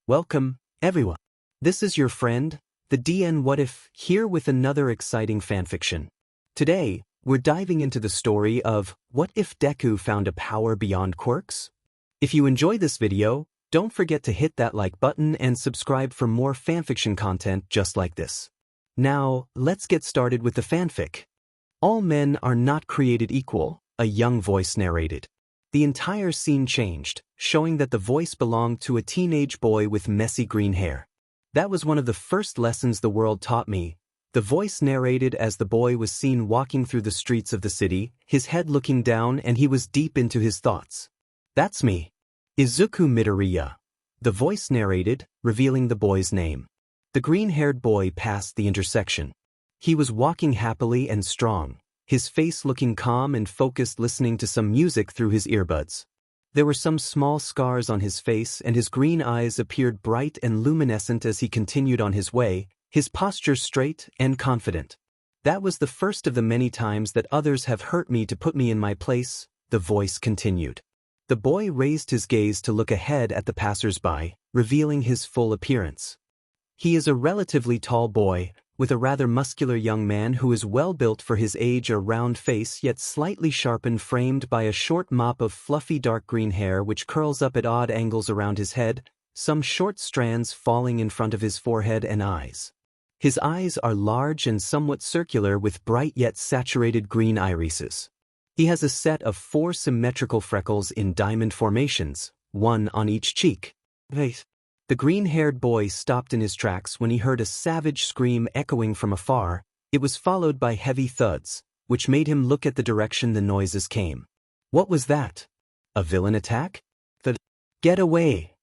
Welcome, everyone. This is your friend, the DN What If, here with another exciting fanfiction. Today, we're diving into the story of What If Deku Found a Power Beyond Quirks? If you enjoy this video, don't forget to hit that like button and subscribe for more fanfiction content just like this. Now, let's get started with the fanfic. All men are not created equal, a young voice narrated. The entire scene changed, showing that the voice belonged to a teenage boy with messy green hair. That was one of the first lessons the world taught me. The voice narrated as the boy was seen walking through the streets of the city, his head looking down, and he was deep into his thoughts. That's me. Izuku Midoriya. The voice narrated, revealing the boy's name. The green-haired boy passed the intersection. He was walking happily and strong, his face looking calm and focused, listening to some music through his earbuds. There were some small scars on his face, and his green eyes appeared bright and luminescent as he continued on his way, his posture straight and confident. That was the first of the many times that others have hurt me to put me in my place, the voice continued. The boy raised his gaze to look ahead at the passers-by, revealing his full appearance. He is a relatively tall boy, with a rather muscular young man who is well built for his age, a round face yet slightly sharpened, framed by a short mop of fluffy dark green hair which curls up at odd angles around his head, some short strands falling in front of his forehead and eyes. His eyes are large and somewhat circular with bright yet saturated green irises. He has a set of 4 symmetrical freckles in diamond formations, one on each cheek. Wait. The green-haired boy stopped in his tracks when he heard a savage scream echoing from afar. It was followed by heavy thuds, which made him look at the direction the noises came. What was that? A villain attack? Get away!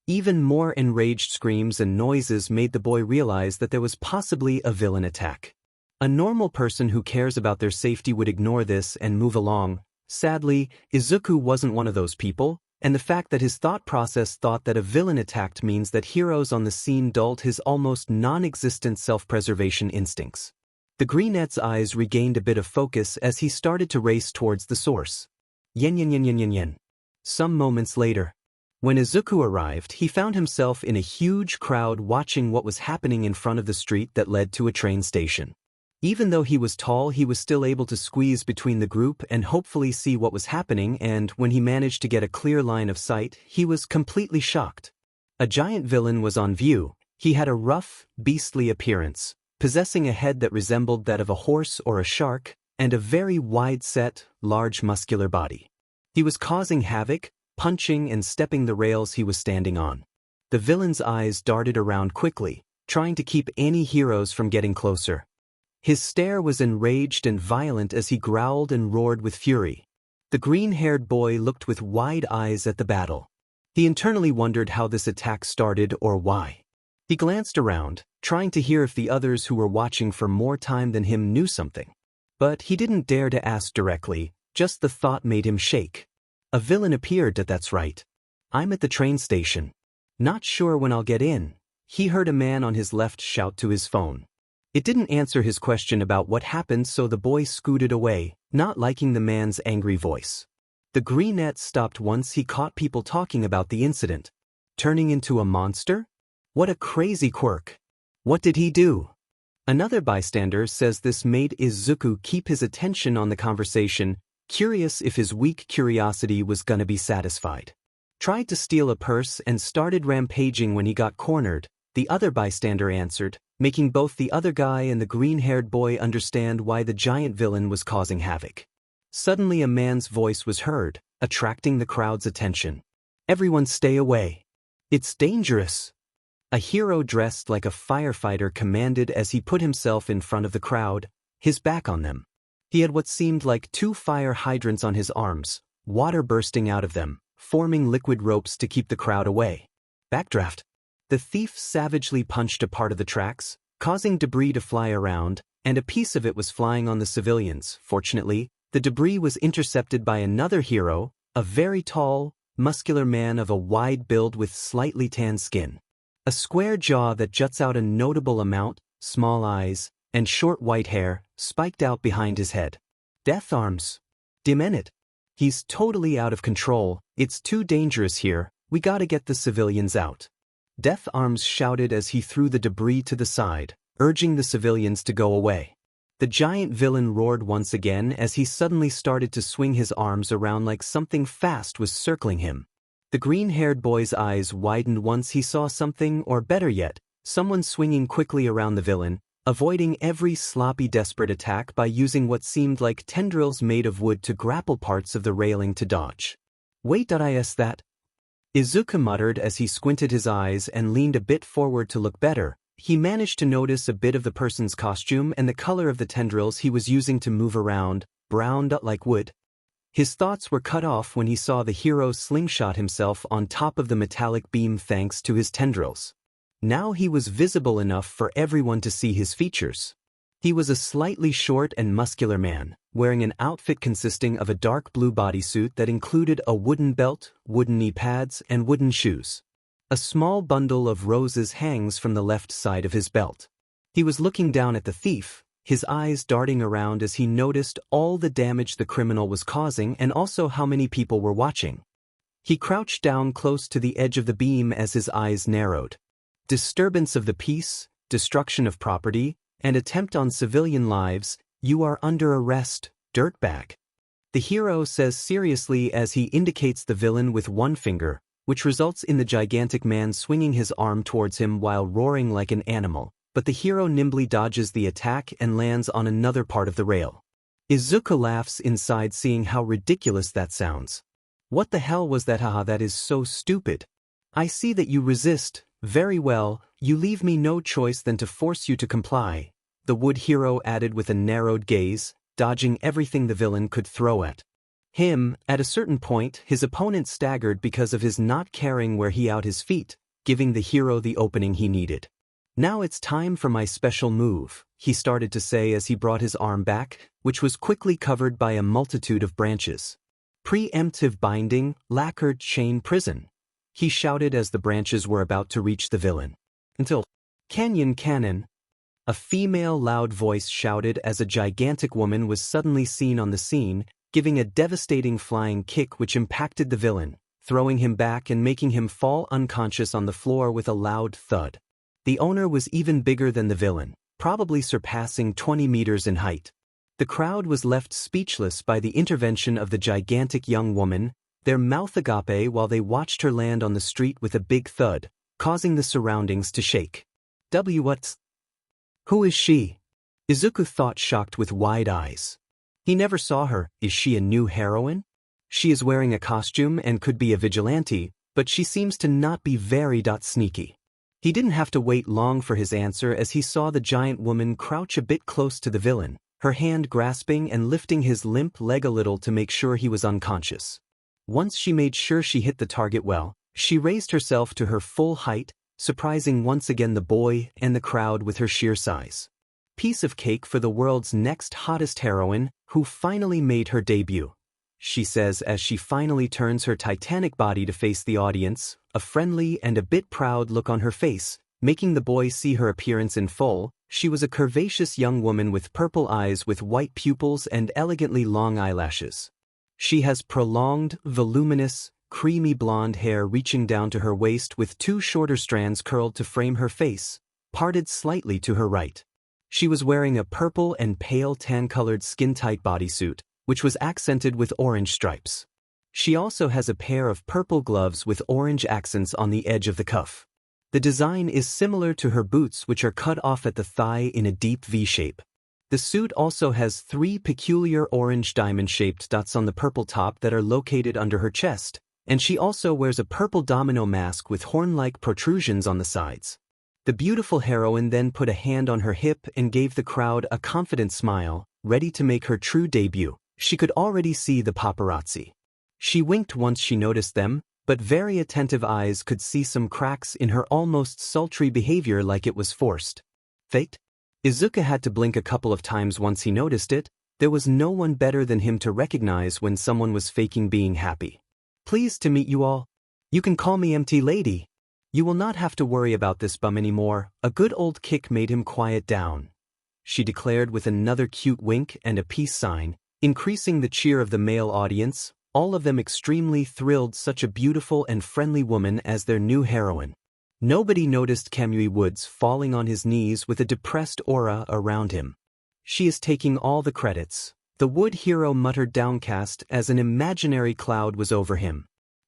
Even more enraged screams and noises made the boy realize that there was possibly a villain attack. A normal person who cares about their safety would ignore this and move along. Sadly, Izuku wasn't one of those people, and the fact that his thought process thought that a villain attacked means that heroes on the scene dulled his almost non-existent self-preservation instincts. The greenette's eyes regained a bit of focus as he started to race towards the source. Yen. Some moments later, when Izuku arrived, he found himself in a huge crowd watching what was happening in front of the street that led to a train station. Even though he was tall, he was still able to squeeze between the group and hopefully see what was happening, and when he managed to get a clear line of sight, he was completely shocked. A giant villain was on view. He had a rough, beastly appearance, possessing a head that resembled that of a horse or a shark, and a very wide-set, large muscular body. He was causing havoc, punching and stepping the rails he was standing on. The villain's eyes darted around quickly, trying to keep any heroes from getting closer. His stare was enraged and violent as he growled and roared with fury. The green-haired boy looked with wide eyes at the battle. He internally wondered how this attack started or why. He glanced around, trying to hear if the others who were watching for more time than him knew something. But he didn't dare to ask directly, just the thought made him shake. A villain appeared. That's right. I'm at the train station. Not sure when I'll get in. He heard a man on his left shout to his phone. It didn't answer his question about what happened, so the boy scooted away, not liking the man's angry voice. The greenette stopped once he caught people talking about the incident. Turning into a monster? What a crazy quirk. What did he do? Another bystander says this made Izuku keep his attention on the conversation, curious if his weak curiosity was gonna be satisfied. Tried to steal a purse and started rampaging when he got cornered, the other bystander answered, making both the other guy and the green-haired boy understand why the giant villain was causing havoc. Suddenly a man's voice was heard, attracting the crowd's attention. Everyone stay away. It's dangerous. A hero dressed like a firefighter commanded as he put himself in front of the crowd, his back on them. He had what seemed like 2 fire hydrants on his arms, water bursting out of them, forming liquid ropes to keep the crowd away. Backdraft. The thief savagely punched a part of the tracks, causing debris to fly around, and a piece of it was flying on the civilians. Fortunately, the debris was intercepted by another hero, a very tall, muscular man of a wide build with slightly tan skin. A square jaw that juts out a notable amount, small eyes, and short white hair, spiked out behind his head. Death arms. Demented. He's totally out of control. It's too dangerous here. We gotta get the civilians out. Death Arms shouted as he threw the debris to the side, urging the civilians to go away. The giant villain roared once again as he suddenly started to swing his arms around like something fast was circling him. The green-haired boy's eyes widened once he saw something, or better yet, someone swinging quickly around the villain, avoiding every sloppy desperate attack by using what seemed like tendrils made of wood to grapple parts of the railing to dodge. Wait, is that? Izuku muttered as he squinted his eyes and leaned a bit forward to look better. He managed to notice a bit of the person's costume and the color of the tendrils he was using to move around, browned like wood. His thoughts were cut off when he saw the hero slingshot himself on top of the metallic beam thanks to his tendrils. Now he was visible enough for everyone to see his features. He was a slightly short and muscular man, wearing an outfit consisting of a dark blue bodysuit that included a wooden belt, wooden knee pads, and wooden shoes. A small bundle of roses hangs from the left side of his belt. He was looking down at the thief, his eyes darting around as he noticed all the damage the criminal was causing and also how many people were watching. He crouched down close to the edge of the beam as his eyes narrowed. Disturbance of the peace, destruction of property, and attempt on civilian lives, you are under arrest, dirtbag. The hero says seriously as he indicates the villain with one finger, which results in the gigantic man swinging his arm towards him while roaring like an animal, but the hero nimbly dodges the attack and lands on another part of the rail. Izuku laughs inside seeing how ridiculous that sounds. What the hell was that? Haha, that is so stupid. I see that you resist. Very well, you leave me no choice than to force you to comply, the wood hero added with a narrowed gaze, dodging everything the villain could throw at him. At a certain point, his opponent staggered because of his not caring where he out his feet, giving the hero the opening he needed. Now it's time for my special move, he started to say as he brought his arm back, which was quickly covered by a multitude of branches. Preemptive binding, lacquered chain prison, he shouted as the branches were about to reach the villain. Until Cannon, a female loud voice shouted as a gigantic woman was suddenly seen on the scene, giving a devastating flying kick which impacted the villain, throwing him back and making him fall unconscious on the floor with a loud thud. The owner was even bigger than the villain, probably surpassing 20 meters in height. The crowd was left speechless by the intervention of the gigantic young woman, their mouth agape while they watched her land on the street with a big thud, causing the surroundings to shake. Who is she? Izuku thought, shocked with wide eyes. He never saw her. Is she a new heroine? She is wearing a costume and could be a vigilante, but she seems to not be very sneaky. He didn't have to wait long for his answer as he saw the giant woman crouch a bit close to the villain, her hand grasping and lifting his limp leg a little to make sure he was unconscious. Once she made sure she hit the target well, she raised herself to her full height, surprising once again the boy and the crowd with her sheer size. Piece of cake for the world's next hottest heroine, who finally made her debut, she says as she finally turns her titanic body to face the audience, a friendly and a bit proud look on her face, making the boy see her appearance in full. She was a curvaceous young woman with purple eyes with white pupils and elegantly long eyelashes. She has prolonged, voluminous, creamy blonde hair reaching down to her waist with two shorter strands curled to frame her face, parted slightly to her right. She was wearing a purple and pale tan-colored skin-tight bodysuit, which was accented with orange stripes. She also has a pair of purple gloves with orange accents on the edge of the cuff. The design is similar to her boots, which are cut off at the thigh in a deep V shape. The suit also has 3 peculiar orange diamond-shaped dots on the purple top that are located under her chest, and she also wears a purple domino mask with horn-like protrusions on the sides. The beautiful heroine then put a hand on her hip and gave the crowd a confident smile, ready to make her true debut. She could already see the paparazzi. She winked once she noticed them, but very attentive eyes could see some cracks in her almost sultry behavior, like it was forced. Fate? Izuku had to blink a couple of times once he noticed it. There was no one better than him to recognize when someone was faking being happy. Pleased to meet you all. You can call me MT Lady. You will not have to worry about this bum anymore. A good old kick made him quiet down, she declared with another cute wink and a peace sign, increasing the cheer of the male audience, all of them extremely thrilled such a beautiful and friendly woman as their new heroine. Nobody noticed Kamui Woods falling on his knees with a depressed aura around him. She is taking all the credits, the wood hero muttered downcast as an imaginary cloud was over him.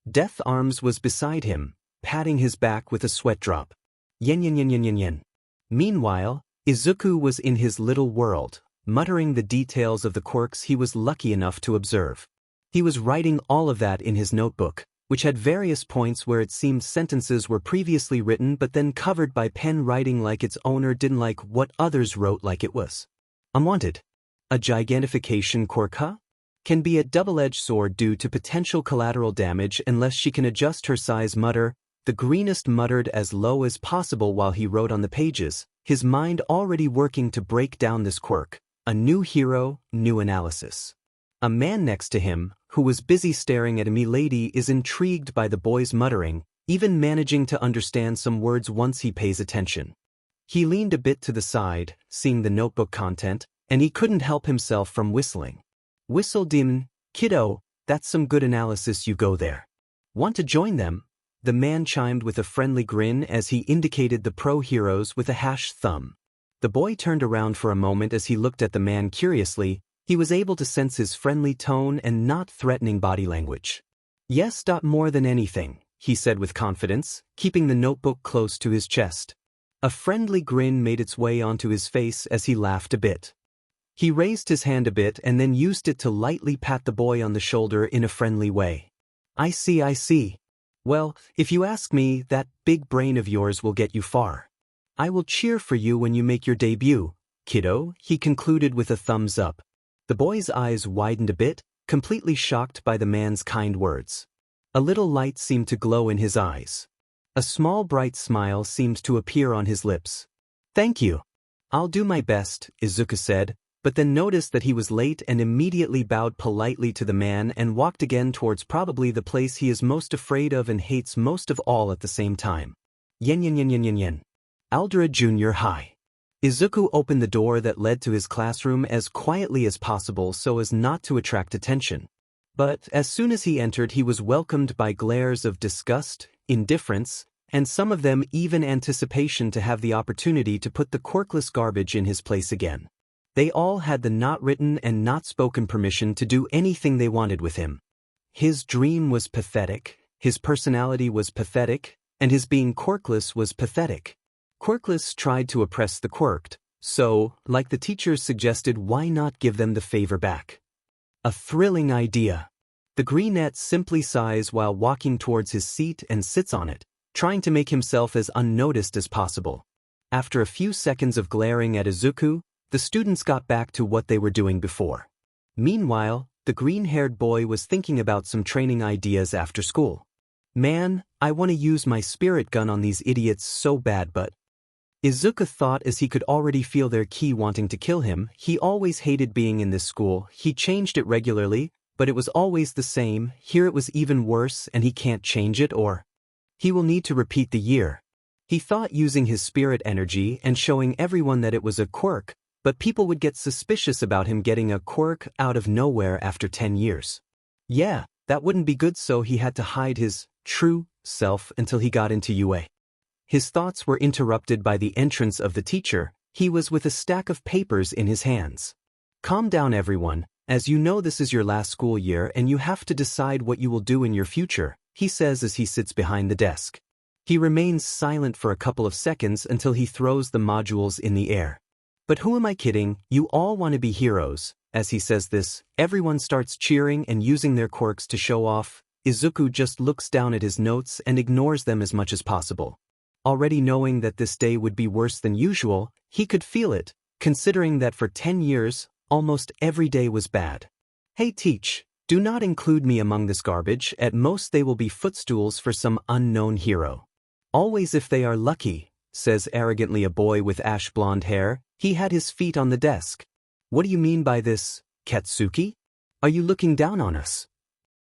Death Arms was beside him, patting his back with a sweat drop. Yen yen yen yen yen yen. Meanwhile, Izuku was in his little world, muttering the details of the quirks he was lucky enough to observe. He was writing all of that in his notebook, which had various points where it seemed sentences were previously written but then covered by pen writing like its owner didn't like what others wrote like it was. Unwanted. A gigantification quirk, huh? Can be a double-edged sword due to potential collateral damage unless she can adjust her size. The greenest muttered as low as possible while he wrote on the pages, his mind already working to break down this quirk. A new hero, new analysis. A man next to him, who was busy staring at a milady, is intrigued by the boy's muttering, even managing to understand some words once he pays attention. He leaned a bit to the side, seeing the notebook content, and he couldn't help himself from whistling. Whistle dim, kiddo, that's some good analysis. You go there. Want to join them? The man chimed with a friendly grin as he indicated the pro heroes with a hash thumb. The boy turned around for a moment as he looked at the man curiously. He was able to sense his friendly tone and not threatening body language. Yes, more than anything, he said with confidence, keeping the notebook close to his chest. A friendly grin made its way onto his face as he laughed a bit. He raised his hand a bit and then used it to lightly pat the boy on the shoulder in a friendly way. I see. Well, if you ask me, that big brain of yours will get you far. I will cheer for you when you make your debut, kiddo, he concluded with a thumbs up. The boy's eyes widened a bit, completely shocked by the man's kind words. A little light seemed to glow in his eyes. A small bright smile seemed to appear on his lips. Thank you. I'll do my best, Izuku said, but then noticed that he was late and immediately bowed politely to the man and walked again towards probably the place he is most afraid of and hates most of all at the same time. Yen yen yen yen yen yen. Aldera Junior High. Izuku opened the door that led to his classroom as quietly as possible so as not to attract attention. But as soon as he entered, he was welcomed by glares of disgust, indifference, and some of them even anticipation to have the opportunity to put the quirkless garbage in his place again. They all had the not written and not spoken permission to do anything they wanted with him. His dream was pathetic, his personality was pathetic, and his being quirkless was pathetic. Quirkless tried to oppress the quirked, so, like the teachers suggested, why not give them the favor back? A thrilling idea. The greenette simply sighs while walking towards his seat and sits on it, trying to make himself as unnoticed as possible. After a few seconds of glaring at Izuku, the students got back to what they were doing before. Meanwhile, the green-haired boy was thinking about some training ideas after school. Man, I want to use my spirit gun on these idiots so bad, but... Izuku thought as he could already feel their ki wanting to kill him. He always hated being in this school. He changed it regularly, but it was always the same. Here it was even worse and he can't change it, or he will need to repeat the year. He thought using his spirit energy and showing everyone that it was a quirk, but people would get suspicious about him getting a quirk out of nowhere after 10 years. Yeah, that wouldn't be good, so he had to hide his true self until he got into UA. His thoughts were interrupted by the entrance of the teacher. He was with a stack of papers in his hands. Calm down everyone, as you know this is your last school year and you have to decide what you will do in your future, he says as he sits behind the desk. He remains silent for a couple of seconds until he throws the modules in the air. But who am I kidding, you all want to be heroes. As he says this, everyone starts cheering and using their quirks to show off. Izuku just looks down at his notes and ignores them as much as possible. Already knowing that this day would be worse than usual, he could feel it, considering that for 10 years, almost every day was bad. Hey teach, do not include me among this garbage, at most they will be footstools for some unknown hero. Always if they are lucky, says arrogantly a boy with ash blonde hair. He had his feet on the desk. What do you mean by this, Katsuki? Are you looking down on us?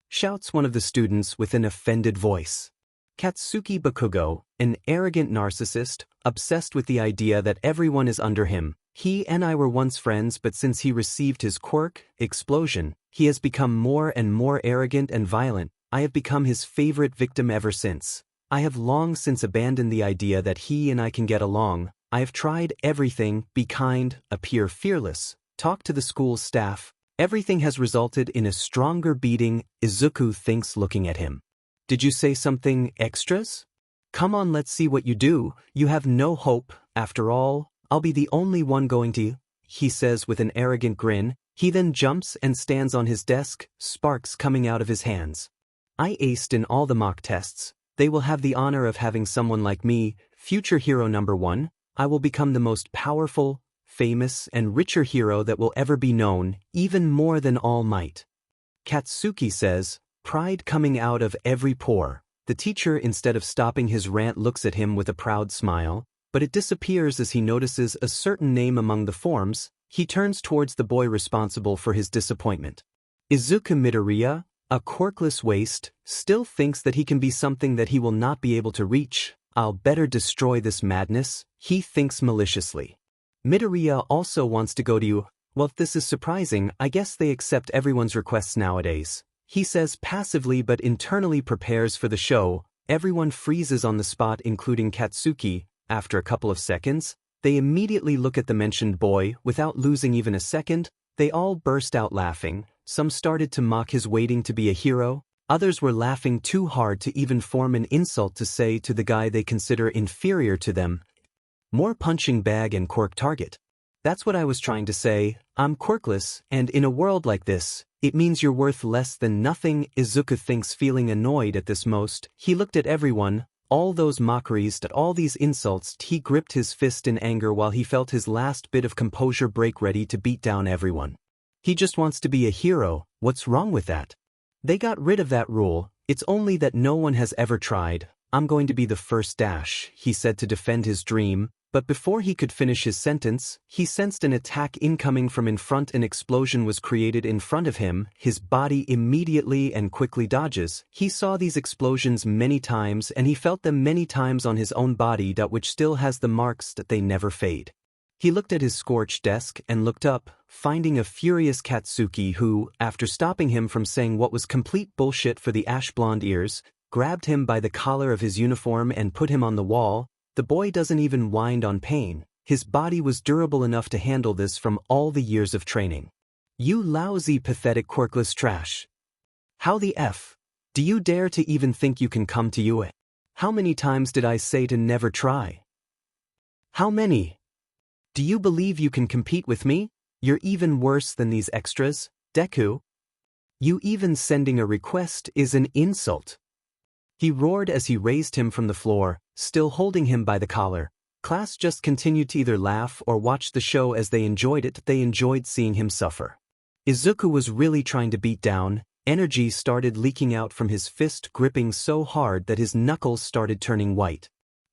Shouts one of the students with an offended voice. Katsuki Bakugo, an arrogant narcissist, obsessed with the idea that everyone is under him. He and I were once friends, but since he received his quirk, explosion, He has become more and more arrogant and violent. I have become his favorite victim ever since. I have long since abandoned the idea that he and I can get along. I have tried everything, be kind, appear fearless, talk to the school staff. Everything has resulted in a stronger beating, Izuku thinks looking at him. Did you say something, extras? Come on, let's see what you do. You have no hope, after all. I'll be the only one going to, he says with an arrogant grin. He then jumps and stands on his desk, sparks coming out of his hands. I aced in all the mock tests. They will have the honor of having someone like me, future hero number 1. I will become the most powerful, famous, and richer hero that will ever be known, even more than All Might. Katsuki says, pride coming out of every pore. The teacher, instead of stopping his rant, looks at him with a proud smile, but it disappears as he notices a certain name among the forms. He turns towards the boy responsible for his disappointment. Izuku Midoriya, a quirkless waste, still thinks that he can be something that he will not be able to reach. I'll better destroy this madness, he thinks maliciously. Midoriya also wants to go to you. Well, if this is surprising, I guess they accept everyone's requests nowadays. He says passively but internally prepares for the show. Everyone freezes on the spot, including Katsuki. After a couple of seconds, they immediately look at the mentioned boy. Without losing even a second, they all burst out laughing. Some started to mock his waiting to be a hero. Others were laughing too hard to even form an insult to say to the guy they consider inferior to them. More punching bag and quirk target. That's what I was trying to say. I'm quirkless, and in a world like this, it means you're worth less than nothing. Izuku thinks, feeling annoyed at this most. He looked at everyone, all those mockeries, at all these insults. He gripped his fist in anger while he felt his last bit of composure break, ready to beat down everyone. He just wants to be a hero. What's wrong with that? They got rid of that rule. It's only that no one has ever tried. I'm going to be the first dash, he said to defend his dream. But before he could finish his sentence, he sensed an attack incoming from in front. An explosion was created in front of him. His body immediately and quickly dodges. He saw these explosions many times, and he felt them many times on his own body, which still has the marks that they never fade. He looked at his scorched desk and looked up, finding a furious Katsuki who, after stopping him from saying what was complete bullshit for the ash blonde ears, grabbed him by the collar of his uniform and put him on the wall. The boy doesn't even wind on pain. His body was durable enough to handle this from all the years of training. You lousy, pathetic, quirkless trash. How the F? Do you dare to even think you can come to you? How many times did I say to never try? How many? Do you believe you can compete with me? You're even worse than these extras, Deku. You even sending a request is an insult. He roared as he raised him from the floor, still holding him by the collar. Class just continued to either laugh or watch the show as they enjoyed it. They enjoyed seeing him suffer. Izuku was really trying to beat down. Energy started leaking out from his fist, gripping so hard that his knuckles started turning white.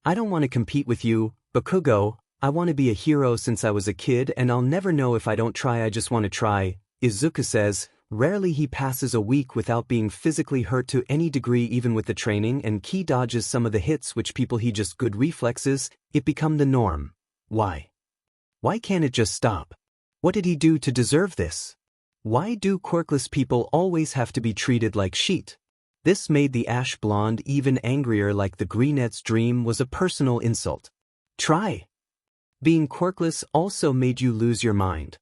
I don't want to compete with you, Bakugo. I want to be a hero since I was a kid, and I'll never know if I don't try. I just want to try, Izuku says. Rarely he passes a week without being physically hurt to any degree. Even with the training and key dodges some of the hits which people he just good reflexes, it become the norm. Why? Why can't it just stop? What did he do to deserve this? Why do quirkless people always have to be treated like shit? This made the ash blonde even angrier, like the greenette's dream was a personal insult. Try. Being quirkless also made you lose your mind.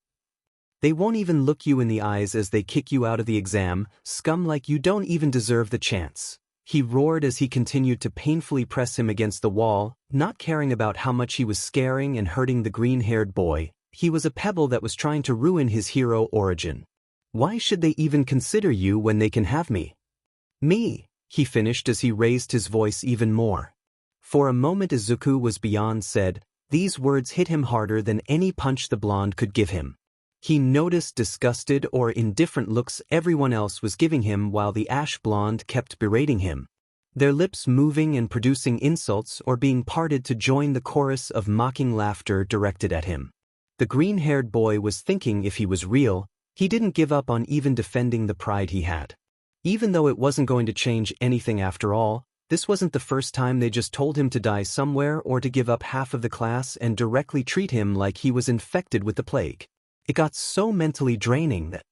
They won't even look you in the eyes as they kick you out of the exam, scum, like you don't even deserve the chance. He roared as he continued to painfully press him against the wall, not caring about how much he was scaring and hurting the green-haired boy. He was a pebble that was trying to ruin his hero origin. Why should they even consider you when they can have me? Me, he finished as he raised his voice even more. For a moment Izuku was beyond said. These words hit him harder than any punch the blonde could give him. He noticed disgusted or indifferent looks everyone else was giving him while the ash blonde kept berating him. Their lips moving and producing insults or being parted to join the chorus of mocking laughter directed at him. The green-haired boy was thinking if he was real, he didn't give up on even defending the pride he had. Even though it wasn't going to change anything after all, this wasn't the first time they just told him to die somewhere or to give up half of the class and directly treat him like he was infected with the plague. It got so mentally draining that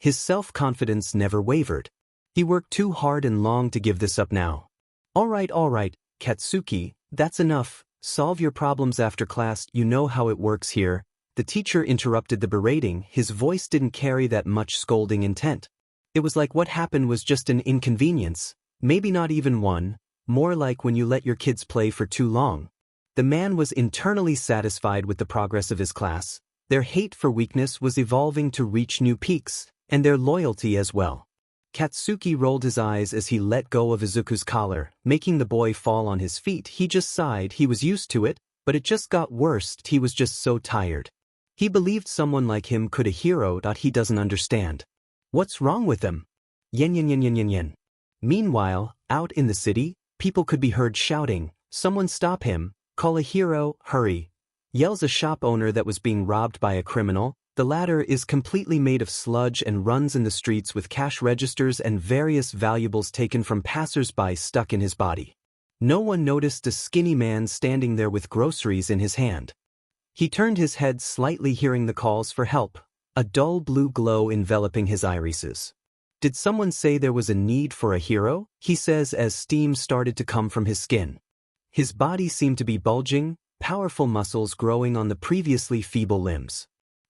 His self-confidence never wavered. He worked too hard and long to give this up now. All right, Katsuki, that's enough. Solve your problems after class, you know how it works here. The teacher interrupted the berating. His voice didn't carry that much scolding intent. It was like what happened was just an inconvenience, maybe not even one, more like when you let your kids play for too long. The man was internally satisfied with the progress of his class. Their hate for weakness was evolving to reach new peaks, and their loyalty as well. Katsuki rolled his eyes as he let go of Izuku's collar, making the boy fall on his feet. He just sighed. He was used to it, but it just got worse. He was just so tired. He believed someone like him could a hero. He doesn't understand. What's wrong with them? Yen. Meanwhile, out in the city, people could be heard shouting, "Someone stop him, call a hero, hurry." Yells a shop owner that was being robbed by a criminal. The latter is completely made of sludge and runs in the streets with cash registers and various valuables taken from passers-by stuck in his body. No one noticed a skinny man standing there with groceries in his hand. He turned his head slightly, hearing the calls for help, a dull blue glow enveloping his irises. Did someone say there was a need for a hero? He says as steam started to come from his skin. His body seemed to be bulging, powerful muscles growing on the previously feeble limbs.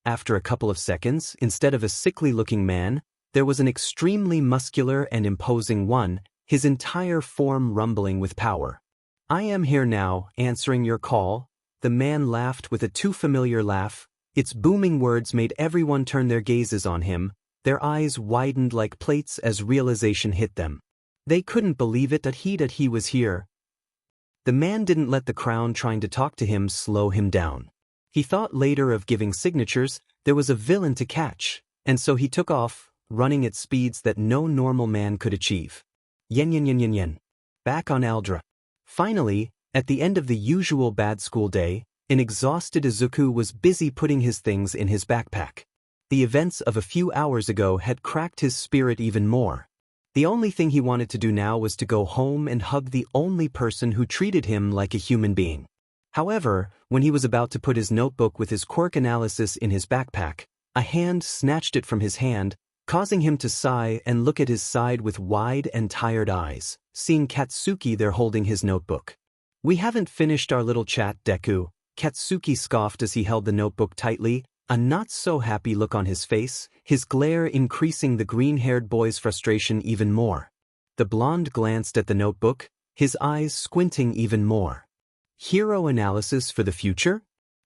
After a couple of seconds, instead of a sickly-looking man, there was an extremely muscular and imposing one, his entire form rumbling with power. "I am here now, answering your call." The man laughed with a too familiar laugh. Its booming words made everyone turn their gazes on him. Their eyes widened like plates as realization hit them. They couldn't believe it that he was here. The man didn't let the crowd trying to talk to him slow him down. He thought later of giving signatures. There was a villain to catch, and so he took off, running at speeds that no normal man could achieve. Yen. Back on Aldra. Finally, at the end of the usual bad school day, an exhausted Izuku was busy putting his things in his backpack. The events of a few hours ago had cracked his spirit even more. The only thing he wanted to do now was to go home and hug the only person who treated him like a human being. However, when he was about to put his notebook with his quirk analysis in his backpack, a hand snatched it from his hand, causing him to sigh and look at his side with wide and tired eyes, seeing Katsuki there holding his notebook. "We haven't finished our little chat, Deku," Katsuki scoffed as he held the notebook tightly, a not-so-happy look on his face, his glare increasing the green-haired boy's frustration even more. The blonde glanced at the notebook, his eyes squinting even more. "Hero analysis for the future?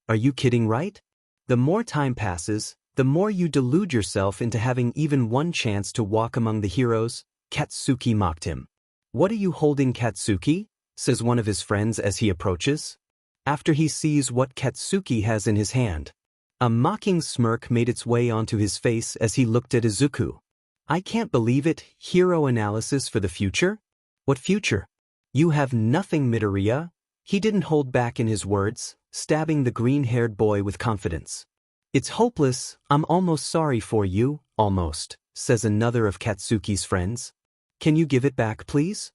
Are you kidding, right? The more time passes, the more you delude yourself into having even one chance to walk among the heroes," Katsuki mocked him. "What are you holding, Katsuki?" says one of his friends as he approaches. After he sees what Katsuki has in his hand, a mocking smirk made its way onto his face as he looked at Izuku. "I can't believe it, hero analysis for the future? What future? You have nothing, Midoriya." He didn't hold back in his words, stabbing the green-haired boy with confidence. "It's hopeless. I'm almost sorry for you, almost," says another of Katsuki's friends. "Can you give it back, please?"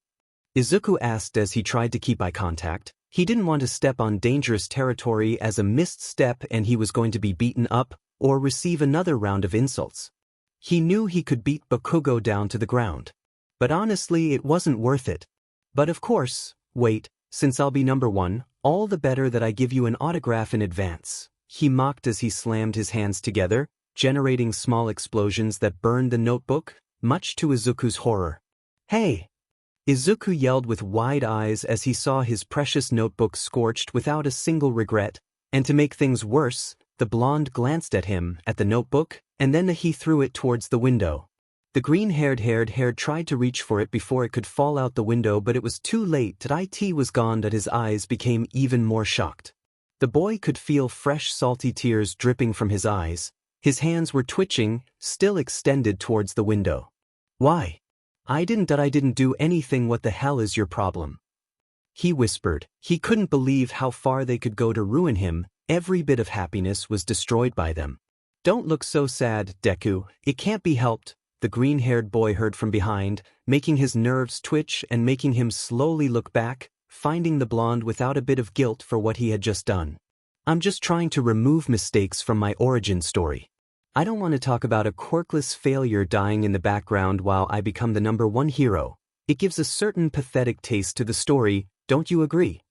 Izuku asked as he tried to keep eye contact. He didn't want to step on dangerous territory as a missed step and he was going to be beaten up or receive another round of insults. He knew he could beat Bakugo down to the ground. But honestly, it wasn't worth it. "But of course, wait. Since I'll be number one, all the better that I give you an autograph in advance," he mocked as he slammed his hands together, generating small explosions that burned the notebook, much to Izuku's horror. "Hey!" Izuku yelled with wide eyes as he saw his precious notebook scorched without a single regret, and to make things worse, the blonde glanced at him, at the notebook, and then he threw it towards the window. The green-haired tried to reach for it before it could fall out the window, but it was too late. It was gone. That his eyes became even more shocked. The boy could feel fresh salty tears dripping from his eyes. His hands were twitching, still extended towards the window. "Why? I didn't do anything. What the hell is your problem?" he whispered. He couldn't believe how far they could go to ruin him. Every bit of happiness was destroyed by them. "Don't look so sad, Deku. It can't be helped," the green-haired boy heard from behind, making his nerves twitch and making him slowly look back, finding the blonde without a bit of guilt for what he had just done. "I'm just trying to remove mistakes from my origin story." I don't want to talk about a quirkless failure dying in the background while I become the #1 hero. It gives a certain pathetic taste to the story, don't you agree?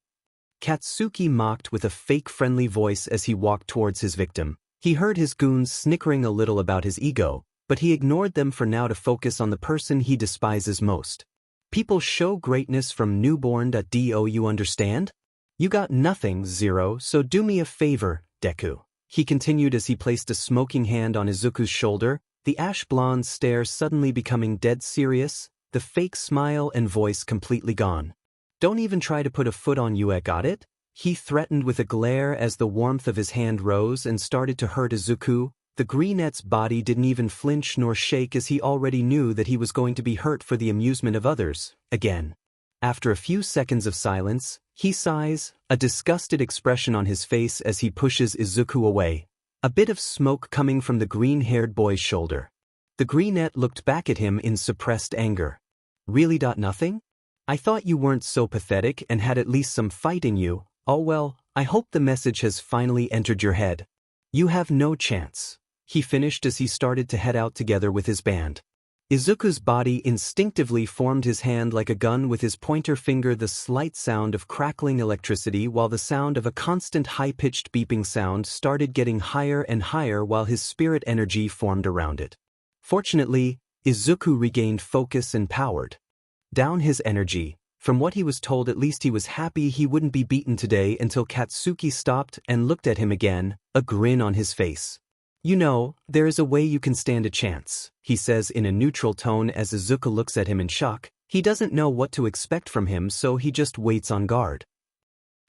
Katsuki mocked with a fake friendly voice as he walked towards his victim. He heard his goons snickering a little about his ego, but he ignored them for now to focus on the person he despises most. People show greatness from newborn.do, you understand? You got nothing, Zero, so do me a favor, Deku. He continued as he placed a smoking hand on Izuku's shoulder, the ash-blonde stare suddenly becoming dead serious, the fake smile and voice completely gone. Don't even try to put a foot on you, got it? He threatened with a glare as the warmth of his hand rose and started to hurt Izuku. The greenette's body didn't even flinch nor shake as he already knew that he was going to be hurt for the amusement of others, again. After a few seconds of silence, he sighs, a disgusted expression on his face as he pushes Izuku away. A bit of smoke coming from the green-haired boy's shoulder. The greenette looked back at him in suppressed anger. Really? Nothing? I thought you weren't so pathetic and had at least some fight in you. Oh well, I hope the message has finally entered your head. You have no chance. He finished as he started to head out together with his band. Izuku's body instinctively formed his hand like a gun with his pointer finger, the slight sound of crackling electricity while the sound of a constant high-pitched beeping sound started getting higher and higher while his spirit energy formed around it. Fortunately, Izuku regained focus and powered down his energy. From what he was told, at least he was happy he wouldn't be beaten today until Katsuki stopped and looked at him again, a grin on his face. You know, there is a way you can stand a chance, he says in a neutral tone as Izuku looks at him in shock. He doesn't know what to expect from him, so he just waits on guard.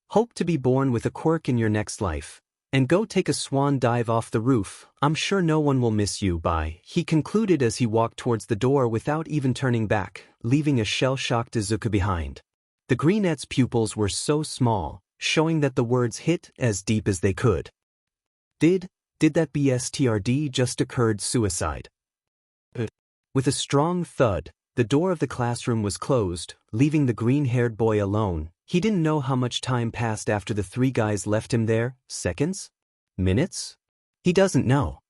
Hope to be born with a quirk in your next life. And go take a swan dive off the roof. I'm sure no one will miss you, bye, he concluded as he walked towards the door without even turning back, leaving a shell-shocked Izuku behind. The greenette's pupils were so small, showing that the words hit as deep as they could. Did that BSTRD just occurred suicide? With a strong thud, the door of the classroom was closed, leaving the green-haired boy alone. He didn't know how much time passed after the three guys left him there. Seconds? Minutes? He doesn't know.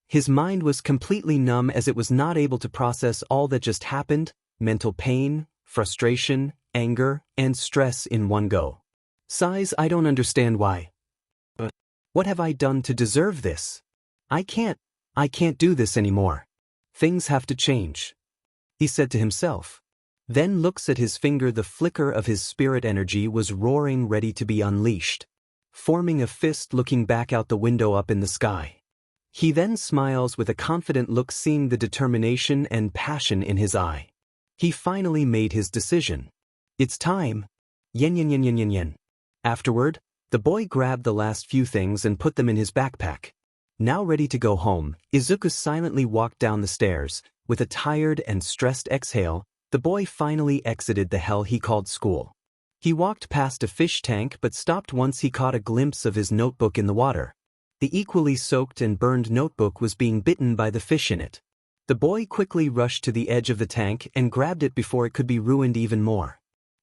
His mind was completely numb as it was not able to process all that just happened, mental pain, frustration, anger, and stress in one go. Sighs, I don't understand why. What have I done to deserve this? I can't do this anymore. Things have to change, he said to himself. Then looks at his finger. The flicker of his spirit energy was roaring, ready to be unleashed, forming a fist looking back out the window up in the sky. He then smiles with a confident look, seeing the determination and passion in his eye. He finally made his decision. It's time. Yen. Afterward, the boy grabbed the last few things and put them in his backpack. Now ready to go home, Izuku silently walked down the stairs. With a tired and stressed exhale, the boy finally exited the hell he called school. He walked past a fish tank but stopped once he caught a glimpse of his notebook in the water. The equally soaked and burned notebook was being bitten by the fish in it. The boy quickly rushed to the edge of the tank and grabbed it before it could be ruined even more.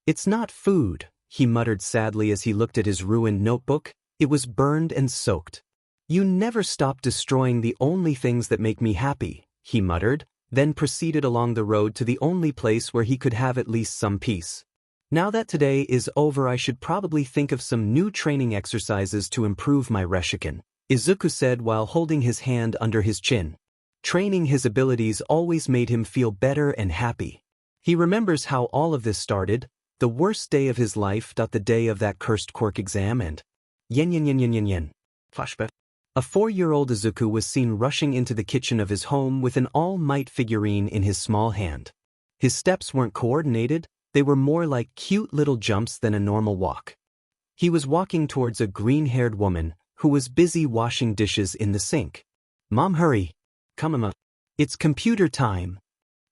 It's not food, he muttered sadly as he looked at his ruined notebook. It was burned and soaked. You never stop destroying the only things that make me happy, he muttered, then proceeded along the road to the only place where he could have at least some peace. Now that today is over, I should probably think of some new training exercises to improve my Reshiken, Izuku said while holding his hand under his chin. Training his abilities always made him feel better and happy. He remembers how all of this started, the worst day of his life, the day of that cursed quirk exam, and yen. Flashback. A 4-year-old Izuku was seen rushing into the kitchen of his home with an All Might figurine in his small hand. His steps weren't coordinated, they were more like cute little jumps than a normal walk. He was walking towards a green-haired woman who was busy washing dishes in the sink. Mom, hurry. Come on. It's computer time.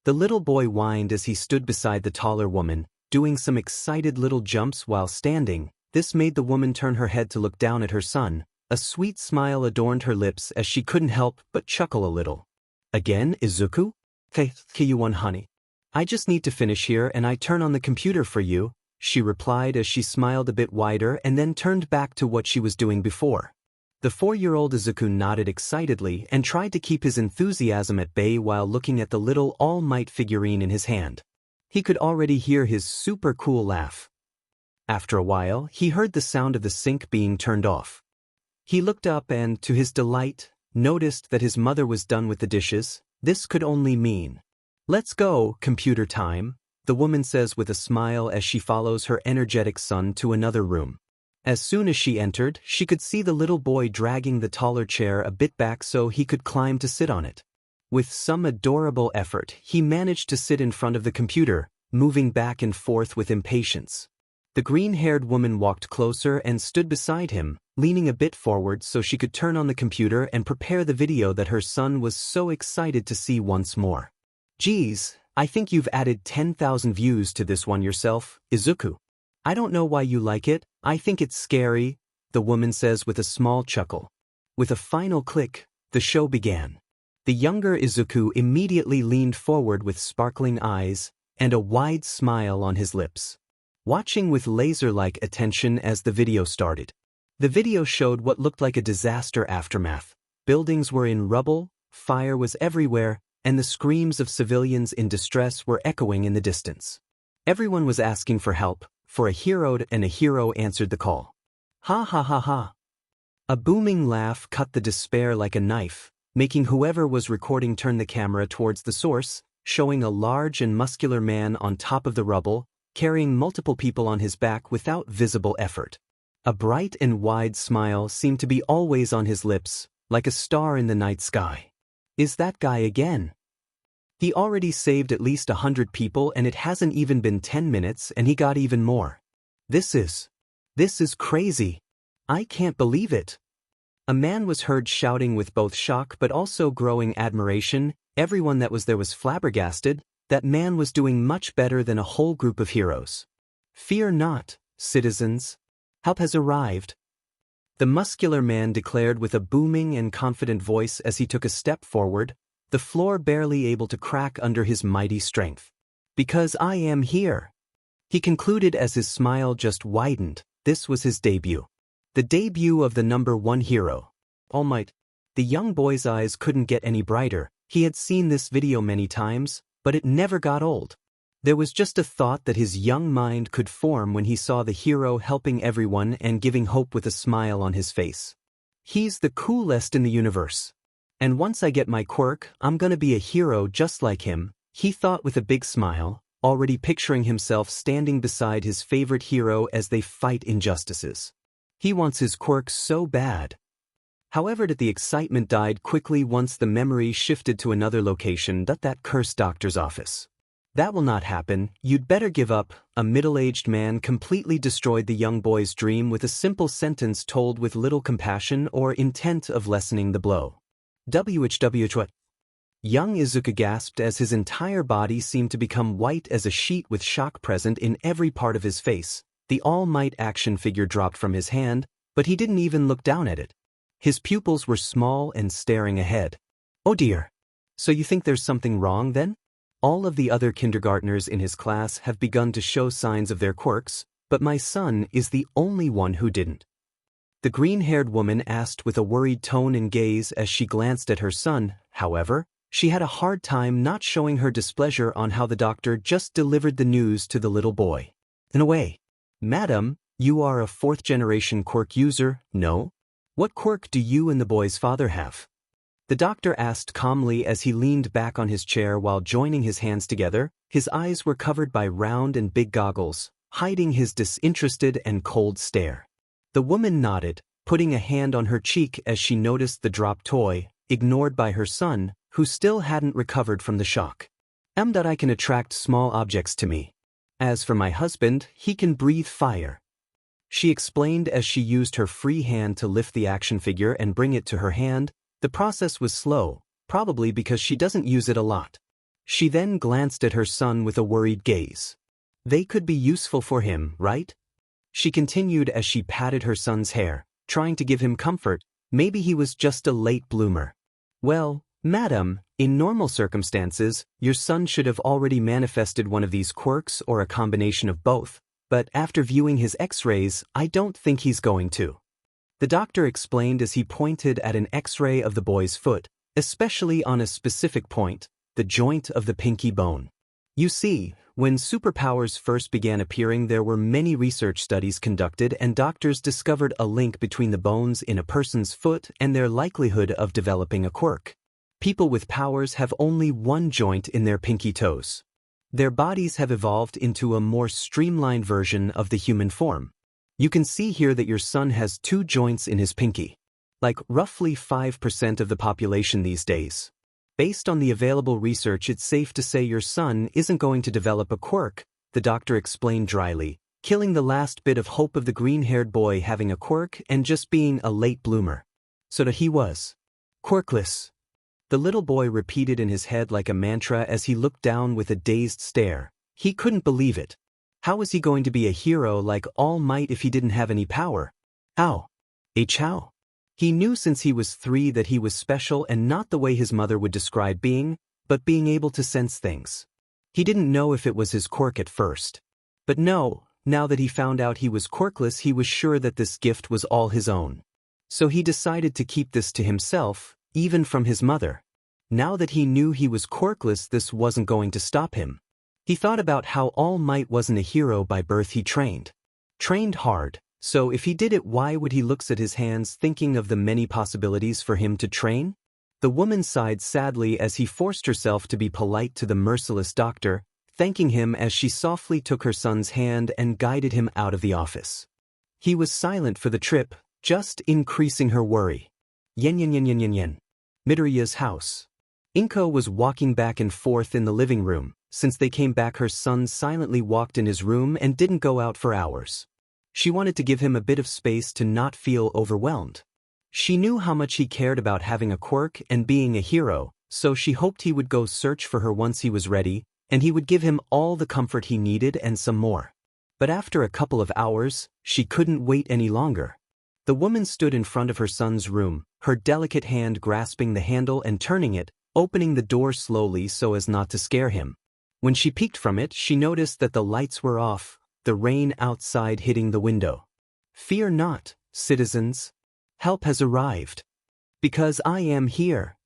The little boy whined as he stood beside the taller woman, doing some excited little jumps while standing. This made the woman turn her head to look down at her son. A sweet smile adorned her lips as she couldn't help but chuckle a little. Again, Izuku? K1 honey. I just need to finish here and I turn on the computer for you, she replied as she smiled a bit wider and then turned back to what she was doing before. The 4-year-old Izuku nodded excitedly and tried to keep his enthusiasm at bay while looking at the little All Might figurine in his hand. He could already hear his super cool laugh. After a while, he heard the sound of the sink being turned off. He looked up and, to his delight, noticed that his mother was done with the dishes. This could only mean, "Let's go, computer time," the woman says with a smile as she follows her energetic son to another room. As soon as she entered, she could see the little boy dragging the taller chair a bit back so he could climb to sit on it. With some adorable effort, he managed to sit in front of the computer, moving back and forth with impatience. The green-haired woman walked closer and stood beside him, leaning a bit forward so she could turn on the computer and prepare the video that her son was so excited to see once more. "Geez, I think you've added 10,000 views to this one yourself, Izuku. I don't know why you like it, I think it's scary," the woman says with a small chuckle. With a final click, the show began. The younger Izuku immediately leaned forward with sparkling eyes and a wide smile on his lips, watching with laser-like attention as the video started. The video showed what looked like a disaster aftermath. Buildings were in rubble, fire was everywhere, and the screams of civilians in distress were echoing in the distance. Everyone was asking for help, for a hero, and a hero answered the call. Ha ha ha ha. A booming laugh cut the despair like a knife, making whoever was recording turn the camera towards the source, showing a large and muscular man on top of the rubble, carrying multiple people on his back without visible effort. A bright and wide smile seemed to be always on his lips, like a star in the night sky. Is that guy again? He already saved at least 100 people and it hasn't even been 10 minutes and he got even more. This is crazy. I can't believe it. A man was heard shouting with both shock but also growing admiration. Everyone that was there was flabbergasted. That man was doing much better than a whole group of heroes. "Fear not, citizens. Help has arrived," the muscular man declared with a booming and confident voice as he took a step forward, the floor barely able to crack under his mighty strength. "Because I am here," he concluded as his smile just widened. This was his debut. The debut of the #1 hero, All Might. The young boy's eyes couldn't get any brighter. He had seen this video many times, but it never got old. There was just a thought that his young mind could form when he saw the hero helping everyone and giving hope with a smile on his face. He's the coolest in the universe. And once I get my quirk, I'm gonna be a hero just like him, he thought with a big smile, already picturing himself standing beside his favorite hero as they fight injustices. He wants his quirk so bad. However, the excitement died quickly once the memory shifted to another location, that cursed doctor's office. "That will not happen, you'd better give up," a middle-aged man completely destroyed the young boy's dream with a simple sentence told with little compassion or intent of lessening the blow. "Whwh?" Young Izuku gasped as his entire body seemed to become white as a sheet with shock present in every part of his face. The All Might action figure dropped from his hand, but he didn't even look down at it. His pupils were small and staring ahead. "Oh dear. So you think there's something wrong then? All of the other kindergartners in his class have begun to show signs of their quirks, but my son is the only one who didn't." The green-haired woman asked with a worried tone and gaze as she glanced at her son. However, she had a hard time not showing her displeasure on how the doctor just delivered the news to the little boy. "In a way. Madam, you are a 4th-generation quirk user, no? What quirk do you and the boy's father have?" The doctor asked calmly as he leaned back on his chair while joining his hands together. His eyes were covered by round and big goggles, hiding his disinterested and cold stare. The woman nodded, putting a hand on her cheek as she noticed the dropped toy, ignored by her son, who still hadn't recovered from the shock. "That I can attract small objects to me. As for my husband, he can breathe fire," she explained as she used her free hand to lift the action figure and bring it to her hand. The process was slow, probably because she doesn't use it a lot. She then glanced at her son with a worried gaze. "They could be useful for him, right?" she continued as she patted her son's hair, trying to give him comfort. Maybe he was just a late bloomer. "Well, madam, in normal circumstances, your son should have already manifested one of these quirks or a combination of both, but after viewing his X-rays, I don't think he's going to." The doctor explained as he pointed at an X-ray of the boy's foot, especially on a specific point, the joint of the pinky bone. You see, when superpowers first began appearing, there were many research studies conducted and doctors discovered a link between the bones in a person's foot and their likelihood of developing a quirk. People with powers have only one joint in their pinky toes. Their bodies have evolved into a more streamlined version of the human form. You can see here that your son has 2 joints in his pinky. Like roughly 5% of the population these days. Based on the available research, it's safe to say your son isn't going to develop a quirk, the doctor explained dryly, killing the last bit of hope of the green-haired boy having a quirk and just being a late bloomer. So that he was quirkless. The little boy repeated in his head like a mantra as he looked down with a dazed stare. He couldn't believe it. How was he going to be a hero like All Might if he didn't have any power? How? How? He knew since he was 3 that he was special, and not the way his mother would describe being, but being able to sense things. He didn't know if it was his quirk at first. But no, now that he found out he was quirkless, he was sure that this gift was all his own. So he decided to keep this to himself, even from his mother. Now that he knew he was quirkless, this wasn't going to stop him. He thought about how All Might wasn't a hero by birth. He trained hard. So if he did it, why would he look at his hands, thinking of the many possibilities for him to train? The woman sighed sadly as he forced herself to be polite to the merciless doctor, thanking him as she softly took her son's hand and guided him out of the office. He was silent for the trip, just increasing her worry. Yen. Midoriya's house. Inko was walking back and forth in the living room. Since they came back, her son silently walked in his room and didn't go out for hours. She wanted to give him a bit of space to not feel overwhelmed. She knew how much he cared about having a quirk and being a hero, so she hoped he would go search for her once he was ready, and he would give him all the comfort he needed and some more. But after a couple of hours, she couldn't wait any longer. The woman stood in front of her son's room, her delicate hand grasping the handle and turning it, opening the door slowly so as not to scare him. When she peeked from it, she noticed that the lights were off, the rain outside hitting the window. Fear not, citizens. Help has arrived. Because I am here.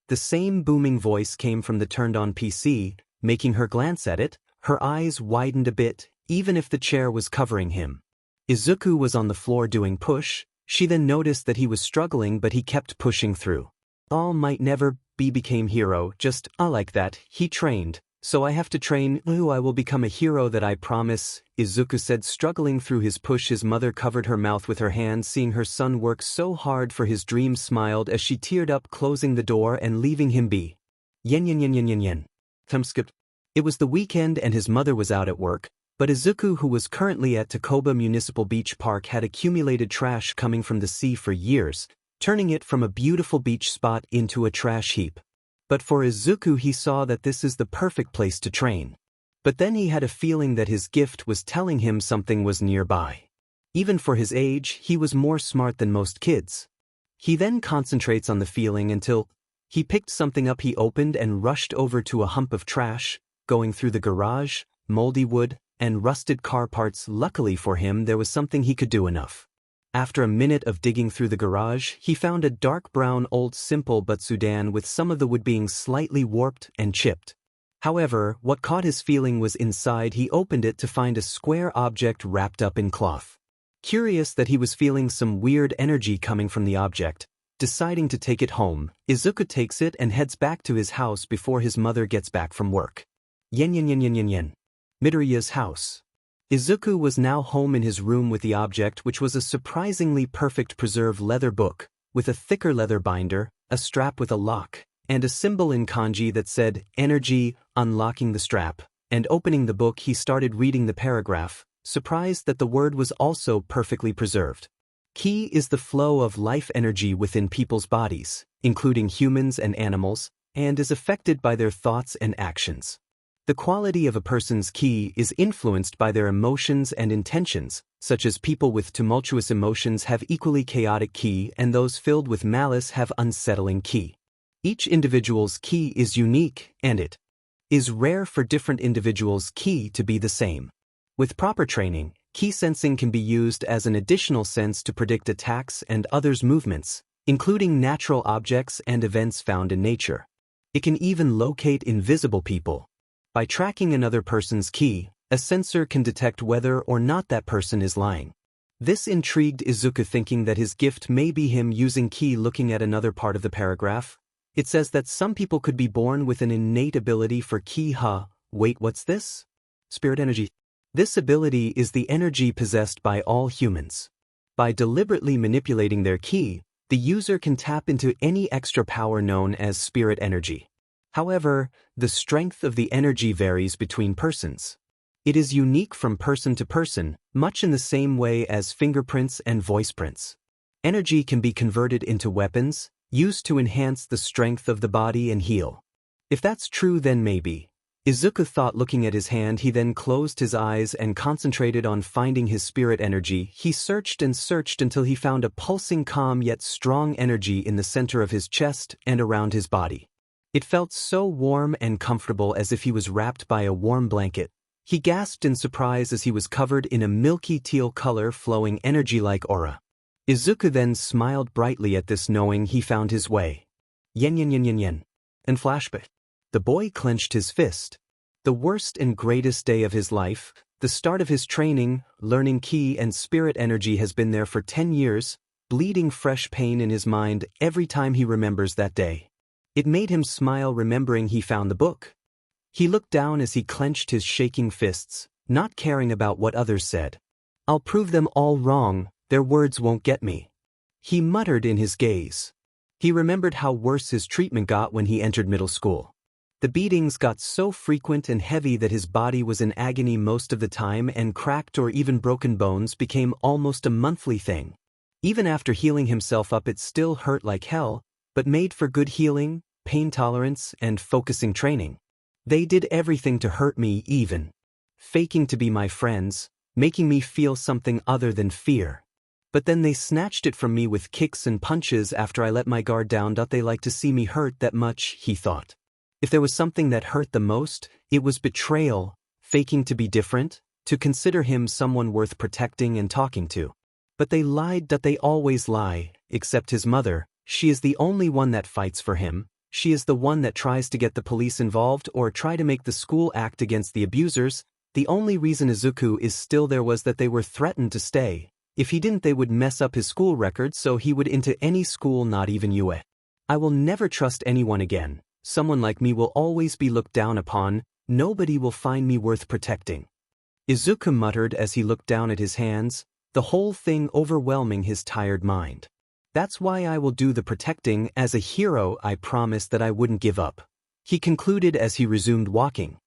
The same booming voice came from the turned-on PC, making her glance at it. Her eyes widened a bit, even if the chair was covering him. Izuku was on the floor doing push. She then noticed that he was struggling, but he kept pushing through. All Might never became hero, just like that. He trained. So I have to train. I will become a hero, that I promise, Izuku said, struggling through his push. His mother covered her mouth with her hand, seeing her son work so hard for his dream, smiled as she teared up, closing the door and leaving him be. Yen. Thumbskip. It was the weekend and his mother was out at work, but Izuku, who was currently at Takoba Municipal Beach Park, had accumulated trash coming from the sea for years, turning it from a beautiful beach spot into a trash heap. But for Izuku, he saw that this is the perfect place to train. But then he had a feeling that his gift was telling him something was nearby. Even for his age, he was more smart than most kids. He then concentrates on the feeling until he picked something up. He opened and rushed over to a hump of trash, going through the garage, moldy wood, and rusted car parts. Luckily for him, there was something he could do enough. After a minute of digging through the garage, he found a dark brown old simple but sedan with some of the wood being slightly warped and chipped. However, what caught his feeling was inside. He opened it to find a square object wrapped up in cloth. Curious that he was feeling some weird energy coming from the object, deciding to take it home, Izuku takes it and heads back to his house before his mother gets back from work. Yen. Midoriya's house. Izuku was now home in his room with the object, which was a surprisingly perfect preserved leather book, with a thicker leather binder, a strap with a lock, and a symbol in kanji that said, energy. Unlocking the strap, and opening the book, he started reading the paragraph, surprised that the word was also perfectly preserved. Ki is the flow of life energy within people's bodies, including humans and animals, and is affected by their thoughts and actions. The quality of a person's ki is influenced by their emotions and intentions, such as people with tumultuous emotions have equally chaotic ki and those filled with malice have unsettling ki. Each individual's ki is unique, and it is rare for different individuals' ki to be the same. With proper training, Ki sensing can be used as an additional sense to predict attacks and others' movements, including natural objects and events found in nature. It can even locate invisible people. By tracking another person's ki, a sensor can detect whether or not that person is lying. This intrigued Izuku, thinking that his gift may be him using ki. Looking at another part of the paragraph, it says that some people could be born with an innate ability for ki. Wait, what's this? Spirit energy. This ability is the energy possessed by all humans. By deliberately manipulating their ki, the user can tap into any extra power known as spirit energy. However, the strength of the energy varies between persons. It is unique from person to person, much in the same way as fingerprints and voice prints. Energy can be converted into weapons, used to enhance the strength of the body and heal. If that's true, then maybe. Izuku thought, looking at his hand. He then closed his eyes and concentrated on finding his spirit energy. He searched and searched until he found a pulsing, calm yet strong energy in the center of his chest and around his body. It felt so warm and comfortable, as if he was wrapped by a warm blanket. He gasped in surprise as he was covered in a milky teal color, flowing energy-like aura. Izuku then smiled brightly at this, knowing he found his way. Yen yen yen yen yen. And flashback. The boy clenched his fist. The worst and greatest day of his life, the start of his training, learning ki and spirit energy, has been there for 10 years, bleeding fresh pain in his mind every time he remembers that day. It made him smile, remembering he found the book. He looked down as he clenched his shaking fists, not caring about what others said. I'll prove them all wrong, their words won't get me. He muttered in his gaze. He remembered how worse his treatment got when he entered middle school. The beatings got so frequent and heavy that his body was in agony most of the time, and cracked or even broken bones became almost a monthly thing. Even after healing himself up, it still hurt like hell, but made for good healing, pain tolerance, and focusing training. They did everything to hurt me, even faking to be my friends, making me feel something other than fear. But then they snatched it from me with kicks and punches after I let my guard down. They like to see me hurt that much, he thought. If there was something that hurt the most, it was betrayal, faking to be different, to consider him someone worth protecting and talking to. But they lied. They always lie, except his mother. She is the only one that fights for him. She is the one that tries to get the police involved or try to make the school act against the abusers. The only reason Izuku is still there was that they were threatened to stay. If he didn't, they would mess up his school record, so he would into any school, not even UA. I will never trust anyone again. Someone like me will always be looked down upon. Nobody will find me worth protecting. Izuku muttered as he looked down at his hands, the whole thing overwhelming his tired mind. That's why I will do the protecting. As a hero, I promised that I wouldn't give up. He concluded as he resumed walking.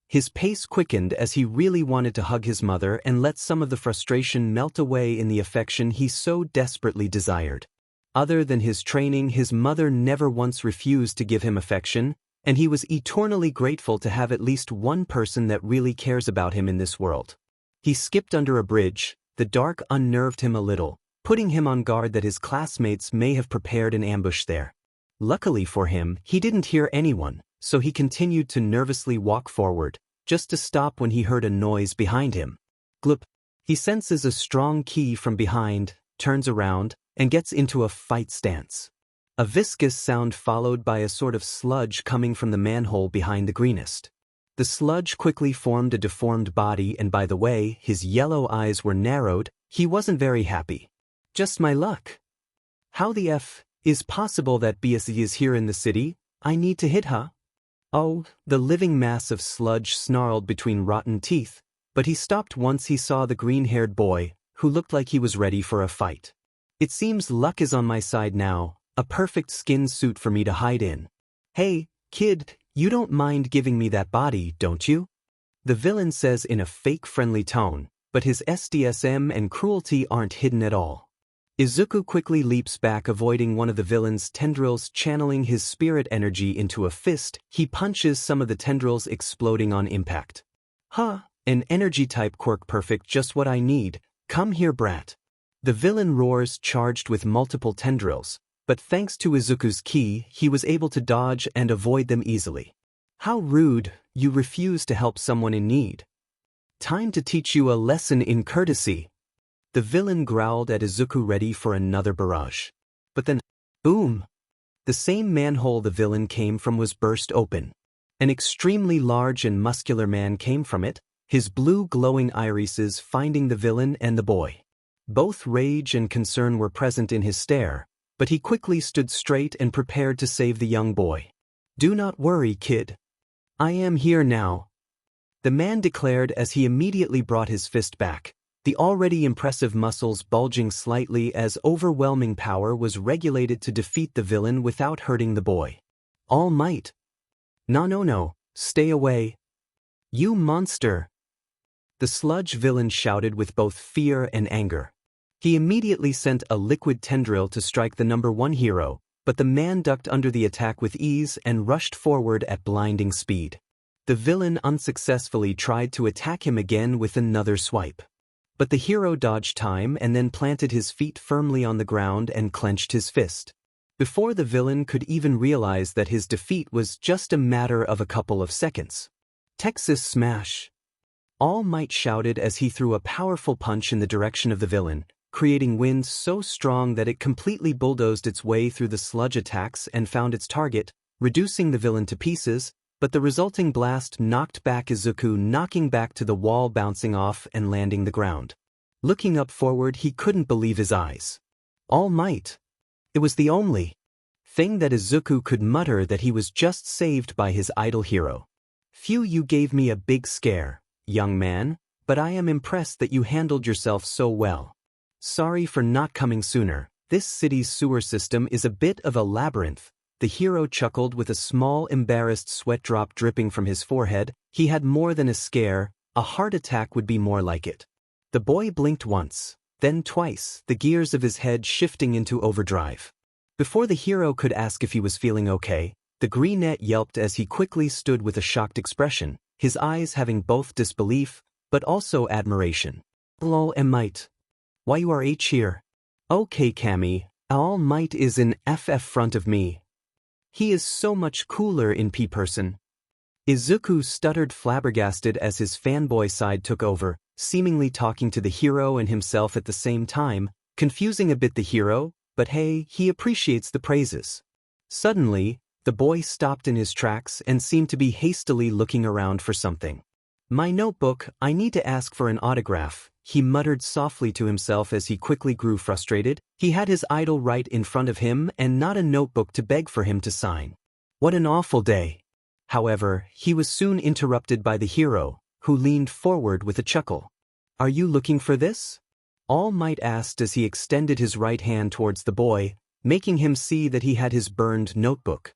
His pace quickened as he really wanted to hug his mother and let some of the frustration melt away in the affection he so desperately desired. Other than his training, his mother never once refused to give him affection, and he was eternally grateful to have at least one person that really cares about him in this world. He skipped under a bridge. The dark unnerved him a little, putting him on guard that his classmates may have prepared an ambush there. Luckily for him, he didn't hear anyone, so he continued to nervously walk forward, just to stop when he heard a noise behind him. Glup. He senses a strong ki from behind, turns around, and gets into a fight stance. A viscous sound followed by a sort of sludge coming from the manhole behind the greenest. The sludge quickly formed a deformed body, and by the way, his yellow eyes were narrowed. He wasn't very happy. Just my luck. How the F is possible that BSE is here in the city? I need to hit her. Oh, the living mass of sludge snarled between rotten teeth, but he stopped once he saw the green-haired boy, who looked like he was ready for a fight. It seems luck is on my side now, a perfect skin suit for me to hide in. Hey, kid, you don't mind giving me that body, don't you? The villain says in a fake friendly tone, but his SDSM and cruelty aren't hidden at all. Izuku quickly leaps back, avoiding one of the villain's tendrils. Channeling his spirit energy into a fist, he punches some of the tendrils, exploding on impact. An energy-type quirk, perfect, just what I need. Come here, brat. The villain roars, charged with multiple tendrils, but thanks to Izuku's ki, he was able to dodge and avoid them easily. How rude, you refuse to help someone in need. Time to teach you a lesson in courtesy. The villain growled at Izuku, ready for another barrage. But then, boom! The same manhole the villain came from was burst open. An extremely large and muscular man came from it, his blue glowing irises finding the villain and the boy. Both rage and concern were present in his stare, but he quickly stood straight and prepared to save the young boy. "Do not worry, kid. I am here now," the man declared as he immediately brought his fist back, the already impressive muscles bulging slightly as overwhelming power was regulated to defeat the villain without hurting the boy. "All Might. No, stay away. You monster!" The sludge villain shouted with both fear and anger. He immediately sent a liquid tendril to strike the number 1 hero, but the man ducked under the attack with ease and rushed forward at blinding speed. The villain unsuccessfully tried to attack him again with another swipe. But the hero dodged time and then planted his feet firmly on the ground and clenched his fist. Before the villain could even realize that his defeat was just a matter of a couple of seconds. "Texas Smash!" All Might shouted as he threw a powerful punch in the direction of the villain, creating wind so strong that it completely bulldozed its way through the sludge attacks and found its target, reducing the villain to pieces, but the resulting blast knocked back Izuku, knocking back to the wall, bouncing off and landing the ground. Looking up forward, he couldn't believe his eyes. All Might. It was the only thing that Izuku could mutter that he was just saved by his idol hero. "Phew, you gave me a big scare, young man, but I am impressed that you handled yourself so well. Sorry for not coming sooner. This city's sewer system is a bit of a labyrinth." The hero chuckled with a small embarrassed sweat drop dripping from his forehead. He had more than a scare, a heart attack would be more like it. The boy blinked once, then twice, the gears of his head shifting into overdrive. Before the hero could ask if he was feeling okay, the greenette yelped as he quickly stood with a shocked expression, his eyes having both disbelief, but also admiration. "Lol, Might. Why you are H here? Okay, Cammy, All Might is in FF front of me. He is so much cooler in P-person." Izuku stuttered, flabbergasted as his fanboy side took over, seemingly talking to the hero and himself at the same time, confusing a bit the hero, but hey, he appreciates the praises. Suddenly, the boy stopped in his tracks and seemed to be hastily looking around for something. "My notebook, I need to ask for an autograph," he muttered softly to himself as he quickly grew frustrated. He had his idol right in front of him and not a notebook to beg for him to sign. What an awful day. However, he was soon interrupted by the hero, who leaned forward with a chuckle. "Are you looking for this?" All Might asked as he extended his right hand towards the boy, making him see that he had his burned notebook.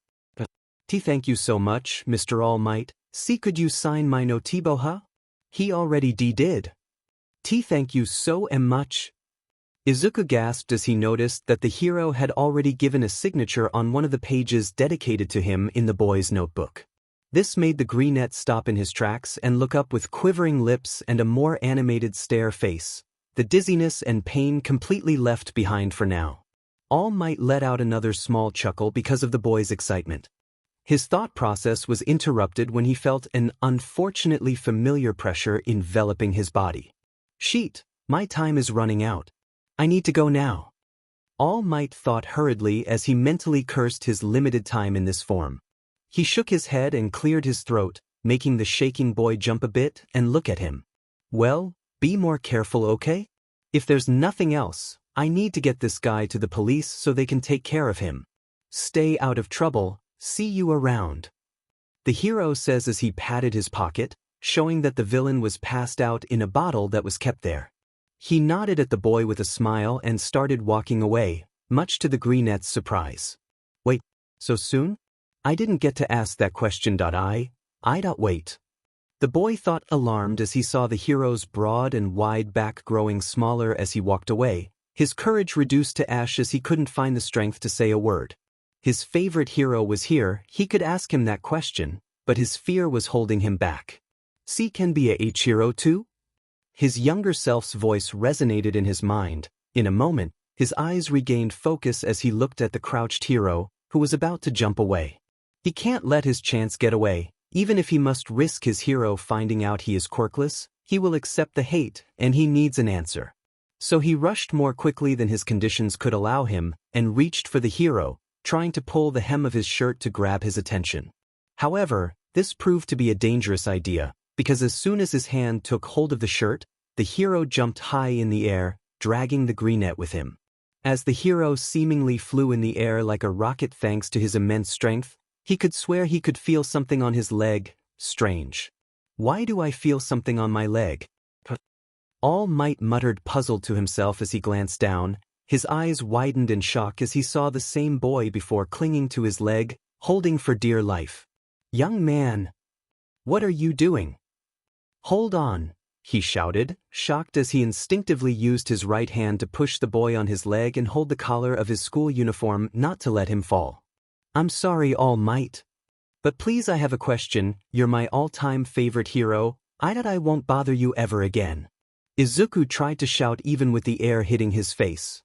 Thank you so much, Mr. All Might. See, could you sign my notebook? He already did. Thank you so much." Izuku gasped as he noticed that the hero had already given a signature on one of the pages dedicated to him in the boy's notebook. This made the greenette stop in his tracks and look up with quivering lips and a more animated stare face, the dizziness and pain completely left behind for now. All Might let out another small chuckle because of the boy's excitement. His thought process was interrupted when he felt an unfortunately familiar pressure enveloping his body. "Sheet, my time is running out. I need to go now." All Might thought hurriedly as he mentally cursed his limited time in this form. He shook his head and cleared his throat, making the shaking boy jump a bit and look at him. "Well, be more careful, okay? If there's nothing else, I need to get this guy to the police so they can take care of him. Stay out of trouble. See you around," the hero says as he patted his pocket, showing that the villain was passed out in a bottle that was kept there. He nodded at the boy with a smile and started walking away, much to the greenette's surprise. "Wait, so soon? I didn't get to ask that question. Wait." The boy thought, alarmed as he saw the hero's broad and wide back growing smaller as he walked away, his courage reduced to ash as he couldn't find the strength to say a word. His favorite hero was here, he could ask him that question, but his fear was holding him back. "See, can be a H-hero too?" His younger self's voice resonated in his mind. In a moment, his eyes regained focus as he looked at the crouched hero, who was about to jump away. He can't let his chance get away, even if he must risk his hero finding out he is quirkless. He will accept the hate, and he needs an answer. So he rushed more quickly than his conditions could allow him, and reached for the hero, trying to pull the hem of his shirt to grab his attention. However, this proved to be a dangerous idea, because as soon as his hand took hold of the shirt, the hero jumped high in the air, dragging the greenette with him. As the hero seemingly flew in the air like a rocket thanks to his immense strength, he could swear he could feel something on his leg. Strange. Why do I feel something on my leg? All Might muttered, puzzled to himself as he glanced down. His eyes widened in shock as he saw the same boy before clinging to his leg, holding for dear life. "Young man, what are you doing? Hold on," he shouted, shocked as he instinctively used his right hand to push the boy on his leg and hold the collar of his school uniform not to let him fall. "I'm sorry, All Might. But please, I have a question. You're my all-time favorite hero. I won't bother you ever again." Izuku tried to shout even with the air hitting his face.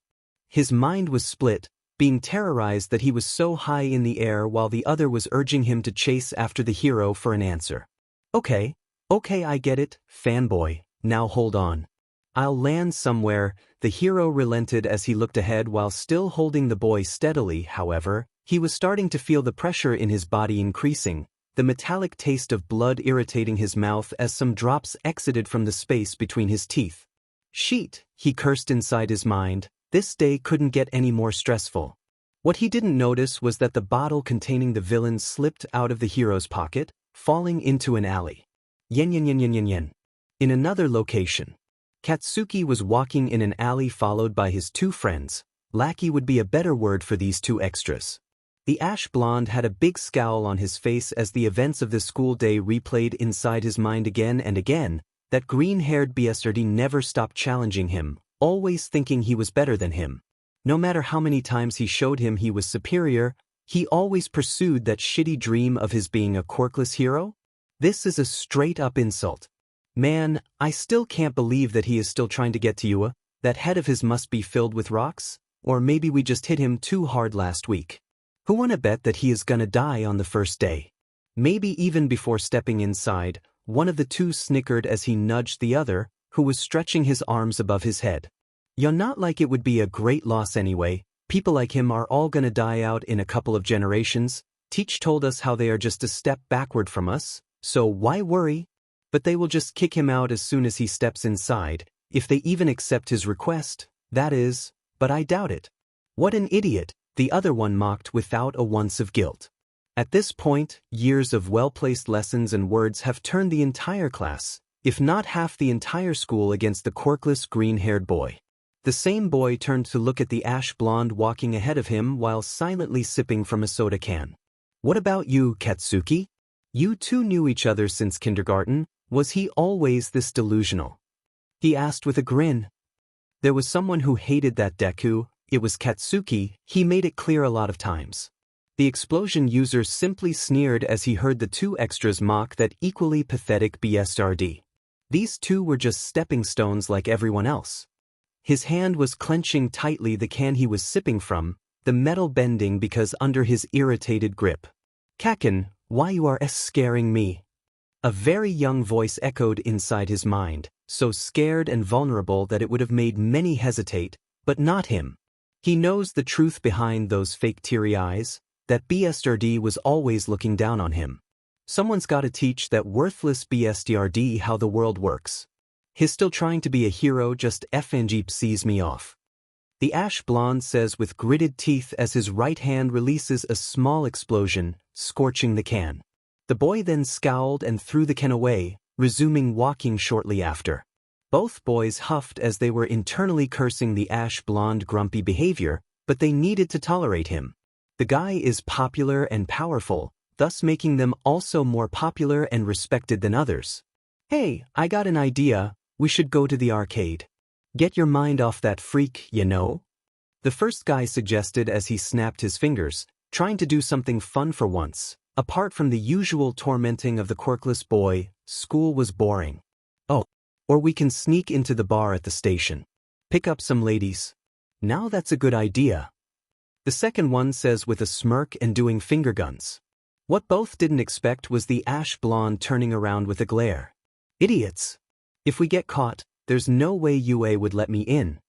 His mind was split, being terrorized that he was so high in the air while the other was urging him to chase after the hero for an answer. Okay, I get it, fanboy, now hold on. I'll land somewhere." The hero relented as he looked ahead while still holding the boy steadily. However, he was starting to feel the pressure in his body increasing, the metallic taste of blood irritating his mouth as some drops exited from the space between his teeth. "Sheet," he cursed inside his mind. This day couldn't get any more stressful. What he didn't notice was that the bottle containing the villain slipped out of the hero's pocket, falling into an alley. Yen. In another location, Katsuki was walking in an alley followed by his two friends. Lackey would be a better word for these two extras. The ash blonde had a big scowl on his face as the events of this school day replayed inside his mind again and again. That green-haired bastard never stopped challenging him, always thinking he was better than him. No matter how many times he showed him he was superior, he always pursued that shitty dream of his being a quirkless hero. This is a straight-up insult. Man, I still can't believe that he is still trying to get to you. That head of his must be filled with rocks, or maybe we just hit him too hard last week. Who wanna bet that he is gonna die on the first day? Maybe even before stepping inside, one of the two snickered as he nudged the other, who was stretching his arms above his head. "You're not like it would be a great loss anyway. People like him are all gonna die out in a couple of generations. Teach told us how they are just a step backward from us, so why worry? But they will just kick him out as soon as he steps inside, if they even accept his request, that is, but I doubt it." "What an idiot," the other one mocked without a once of guilt. At this point, years of well-placed lessons and words have turned the entire class, if not half the entire school, against the quirkless green-haired boy. The same boy turned to look at the ash blonde walking ahead of him while silently sipping from a soda can. "What about you, Katsuki? You two knew each other since kindergarten. Was he always this delusional?" he asked with a grin. There was someone who hated that Deku. It was Katsuki. He made it clear a lot of times. The explosion user simply sneered as he heard the two extras mock that equally pathetic BSRD. These two were just stepping stones like everyone else. His hand was clenching tightly the can he was sipping from, the metal bending because under his irritated grip. "Kaken, why you are scaring me?" A very young voice echoed inside his mind, so scared and vulnerable that it would have made many hesitate, but not him. He knows the truth behind those fake teary eyes, that BSRD was always looking down on him. Someone's gotta teach that worthless BSRD how the world works. He's still trying to be a hero, just FNG sees me off. The ash blonde says with gritted teeth as his right hand releases a small explosion, scorching the can. The boy then scowled and threw the can away, resuming walking shortly after. Both boys huffed as they were internally cursing the ash blonde grumpy behavior, but they needed to tolerate him. The guy is popular and powerful, thus making them also more popular and respected than others. "Hey, I got an idea. We should go to the arcade. Get your mind off that freak, you know?" The first guy suggested as he snapped his fingers, trying to do something fun for once. Apart from the usual tormenting of the quirkless boy, school was boring. "Oh, or we can sneak into the bar at the station. Pick up some ladies." "Now that's a good idea," the second one says with a smirk and doing finger guns. What both didn't expect was the ash blonde turning around with a glare. "Idiots. If we get caught, there's no way UA would let me in.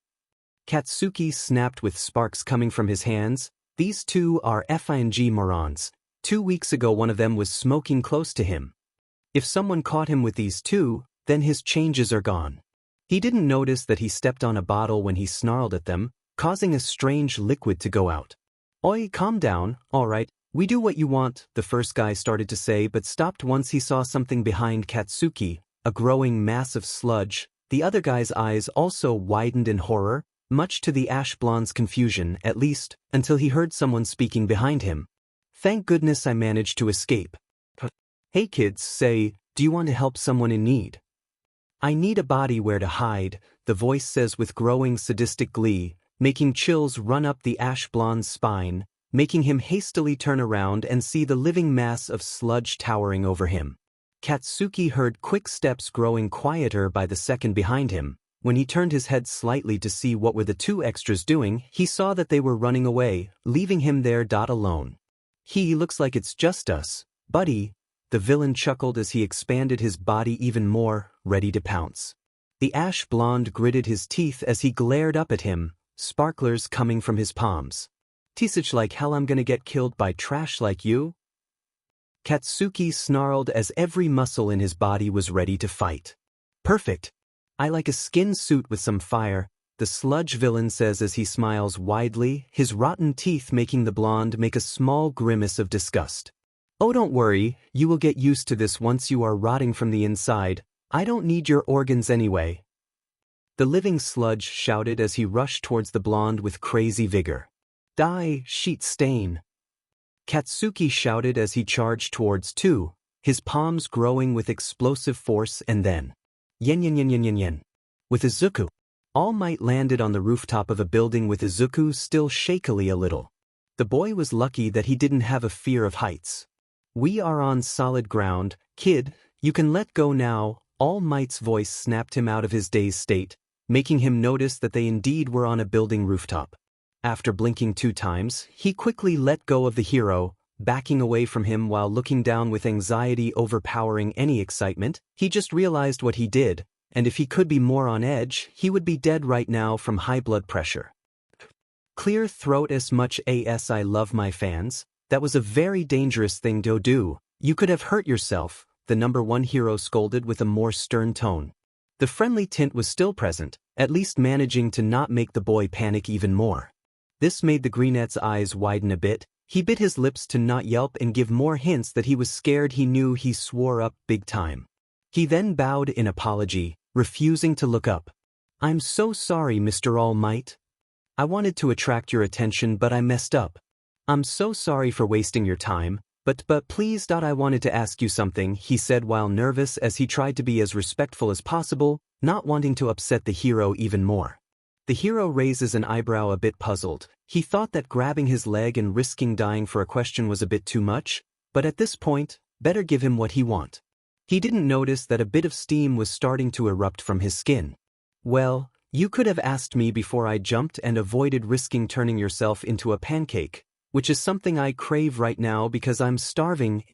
Katsuki snapped with sparks coming from his hands. These two are FING morons. 2 weeks ago one of them was smoking close to him. If someone caught him with these two, then his changes are gone. He didn't notice that he stepped on a bottle when he snarled at them, causing a strange liquid to go out. Oi, calm down, alright, we do what you want, the first guy started to say but stopped once he saw something behind Katsuki, a growing mass of sludge. The other guy's eyes also widened in horror, much to the ash blonde's confusion, at least, until he heard someone speaking behind him. Thank goodness I managed to escape. Hey kids, say, do you want to help someone in need? I need a body where to hide, the voice says with growing sadistic glee, making chills run up the ash blonde's spine, making him hastily turn around and see the living mass of sludge towering over him. Katsuki heard quick steps growing quieter by the second behind him. When he turned his head slightly to see what were the two extras doing, he saw that they were running away, leaving him there alone. He looks like it's just us, buddy. The villain chuckled as he expanded his body even more, ready to pounce. The ash blonde gritted his teeth as he glared up at him, sparklers coming from his palms. Teasage like hell, I'm gonna get killed by trash like you? Katsuki snarled as every muscle in his body was ready to fight. Perfect. I like a skin suit with some fire, the sludge villain says as he smiles widely, his rotten teeth making the blonde make a small grimace of disgust. Oh, don't worry, you will get used to this once you are rotting from the inside. I don't need your organs anyway. The living sludge shouted as he rushed towards the blonde with crazy vigor. Die, sheet stain. Katsuki shouted as he charged towards two, his palms growing with explosive force, and then yen yen yen yen yen yen. With Izuku. All Might landed on the rooftop of a building with Izuku still shakily a little. The boy was lucky that he didn't have a fear of heights. We are on solid ground, kid, you can let go now. All Might's voice snapped him out of his dazed state, making him notice that they indeed were on a building rooftop. After blinking 2 times, he quickly let go of the hero, backing away from him while looking down with anxiety overpowering any excitement. He just realized what he did, and if he could be more on edge, he would be dead right now from high blood pressure. Clear throat as much as I love my fans. That was a very dangerous thing to do. You could have hurt yourself, the number 1 hero scolded with a more stern tone. The friendly tint was still present, at least managing to not make the boy panic even more. This made the greenette's eyes widen a bit. He bit his lips to not yelp and give more hints that he was scared. He knew he swore up big time. He then bowed in apology, refusing to look up. I'm so sorry, Mr. All Might. I wanted to attract your attention but I messed up. I'm so sorry for wasting your time, but please. I wanted to ask you something, he said while nervous as he tried to be as respectful as possible, not wanting to upset the hero even more. The hero raises an eyebrow a bit puzzled. He thought that grabbing his leg and risking dying for a question was a bit too much, but at this point, better give him what he want. He didn't notice that a bit of steam was starting to erupt from his skin. Well, you could have asked me before I jumped and avoided risking turning yourself into a pancake, which is something I crave right now because I'm starving.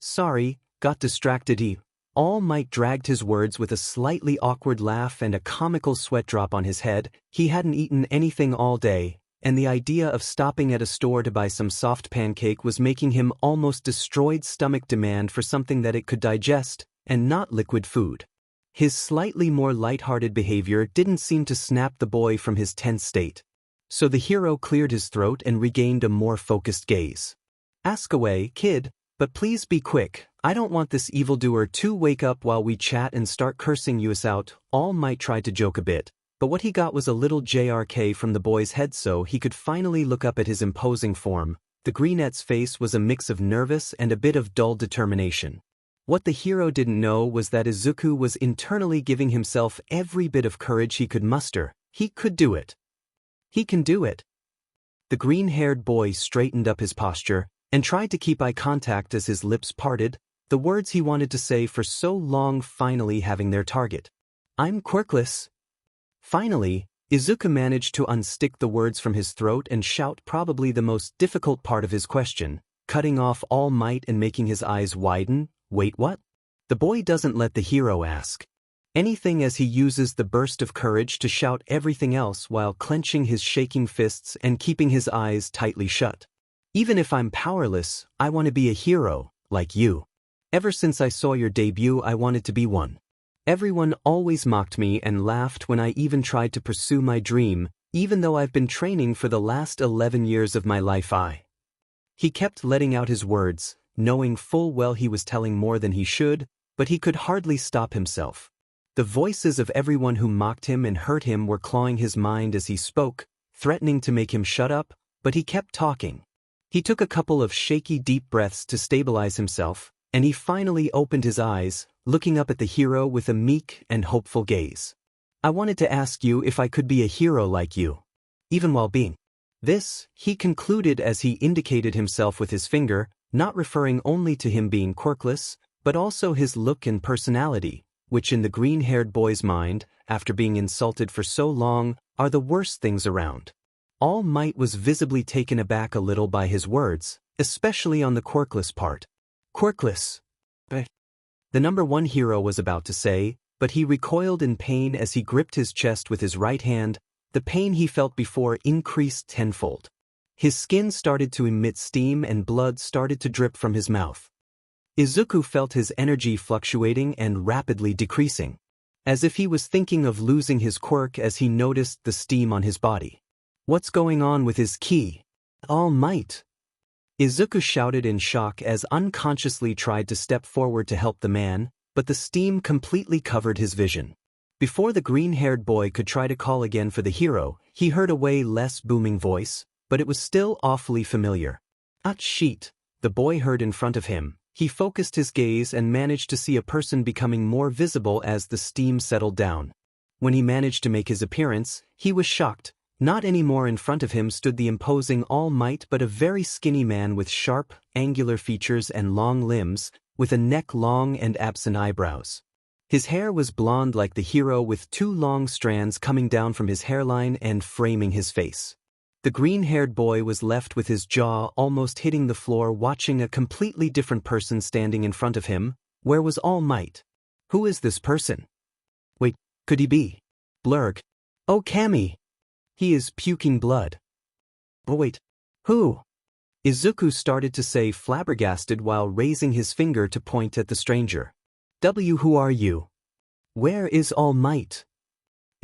Sorry, got distracted. All Might dragged his words with a slightly awkward laugh and a comical sweat drop on his head. He hadn't eaten anything all day, and the idea of stopping at a store to buy some soft pancake was making him almost destroyed stomach demand for something that it could digest, and not liquid food. His slightly more lighthearted behavior didn't seem to snap the boy from his tense state. So the hero cleared his throat and regained a more focused gaze. Ask away, kid, but please be quick. I don't want this evildoer to wake up while we chat and start cursing us out. All Might tried to joke a bit, but what he got was a little JRK from the boy's head so he could finally look up at his imposing form. The greenette's face was a mix of nervous and a bit of dull determination. What the hero didn't know was that Izuku was internally giving himself every bit of courage he could muster. He could do it. He can do it. The green-haired boy straightened up his posture and tried to keep eye contact as his lips parted, the words he wanted to say for so long finally having their target. I'm quirkless. Finally, Izuku managed to unstick the words from his throat and shout probably the most difficult part of his question, cutting off All Might and making his eyes widen. Wait, what? The boy doesn't let the hero ask. Anything as he uses the burst of courage to shout everything else while clenching his shaking fists and keeping his eyes tightly shut. Even if I'm powerless, I want to be a hero, like you. Ever since I saw your debut, I wanted to be one. Everyone always mocked me and laughed when I even tried to pursue my dream, even though I've been training for the last 11 years of my life. He kept letting out his words, knowing full well he was telling more than he should, but he could hardly stop himself. The voices of everyone who mocked him and hurt him were clawing his mind as he spoke, threatening to make him shut up, but he kept talking. He took a couple of shaky deep breaths to stabilize himself, and he finally opened his eyes, looking up at the hero with a meek and hopeful gaze. I wanted to ask you if I could be a hero like you. Even while being. This, he concluded as he indicated himself with his finger, not referring only to him being quirkless, but also his look and personality, which in the green-haired boy's mind, after being insulted for so long, are the worst things around. All Might was visibly taken aback a little by his words, especially on the quirkless part. Quirkless. The number one hero was about to say, but he recoiled in pain as he gripped his chest with his right hand. The pain he felt before increased tenfold. His skin started to emit steam and blood started to drip from his mouth. Izuku felt his energy fluctuating and rapidly decreasing, as if he was thinking of losing his quirk as he noticed the steam on his body. What's going on with his ki? All Might! Izuku shouted in shock as unconsciously tried to step forward to help the man, but the steam completely covered his vision. Before the green-haired boy could try to call again for the hero, he heard a way less booming voice, but it was still awfully familiar. Sheet, the boy heard in front of him. He focused his gaze and managed to see a person becoming more visible as the steam settled down. When he managed to make his appearance, he was shocked. Not anymore in front of him stood the imposing All Might but a very skinny man with sharp, angular features and long limbs, with a neck long and absent eyebrows. His hair was blonde like the hero with two long strands coming down from his hairline and framing his face. The green-haired boy was left with his jaw almost hitting the floor watching a completely different person standing in front of him. Where was All Might? Who is this person? Wait, could he be? Blurg. Oh, Kami! He is puking blood. Oh wait, who? Izuku started to say flabbergasted while raising his finger to point at the stranger. Who are you? Where is All Might?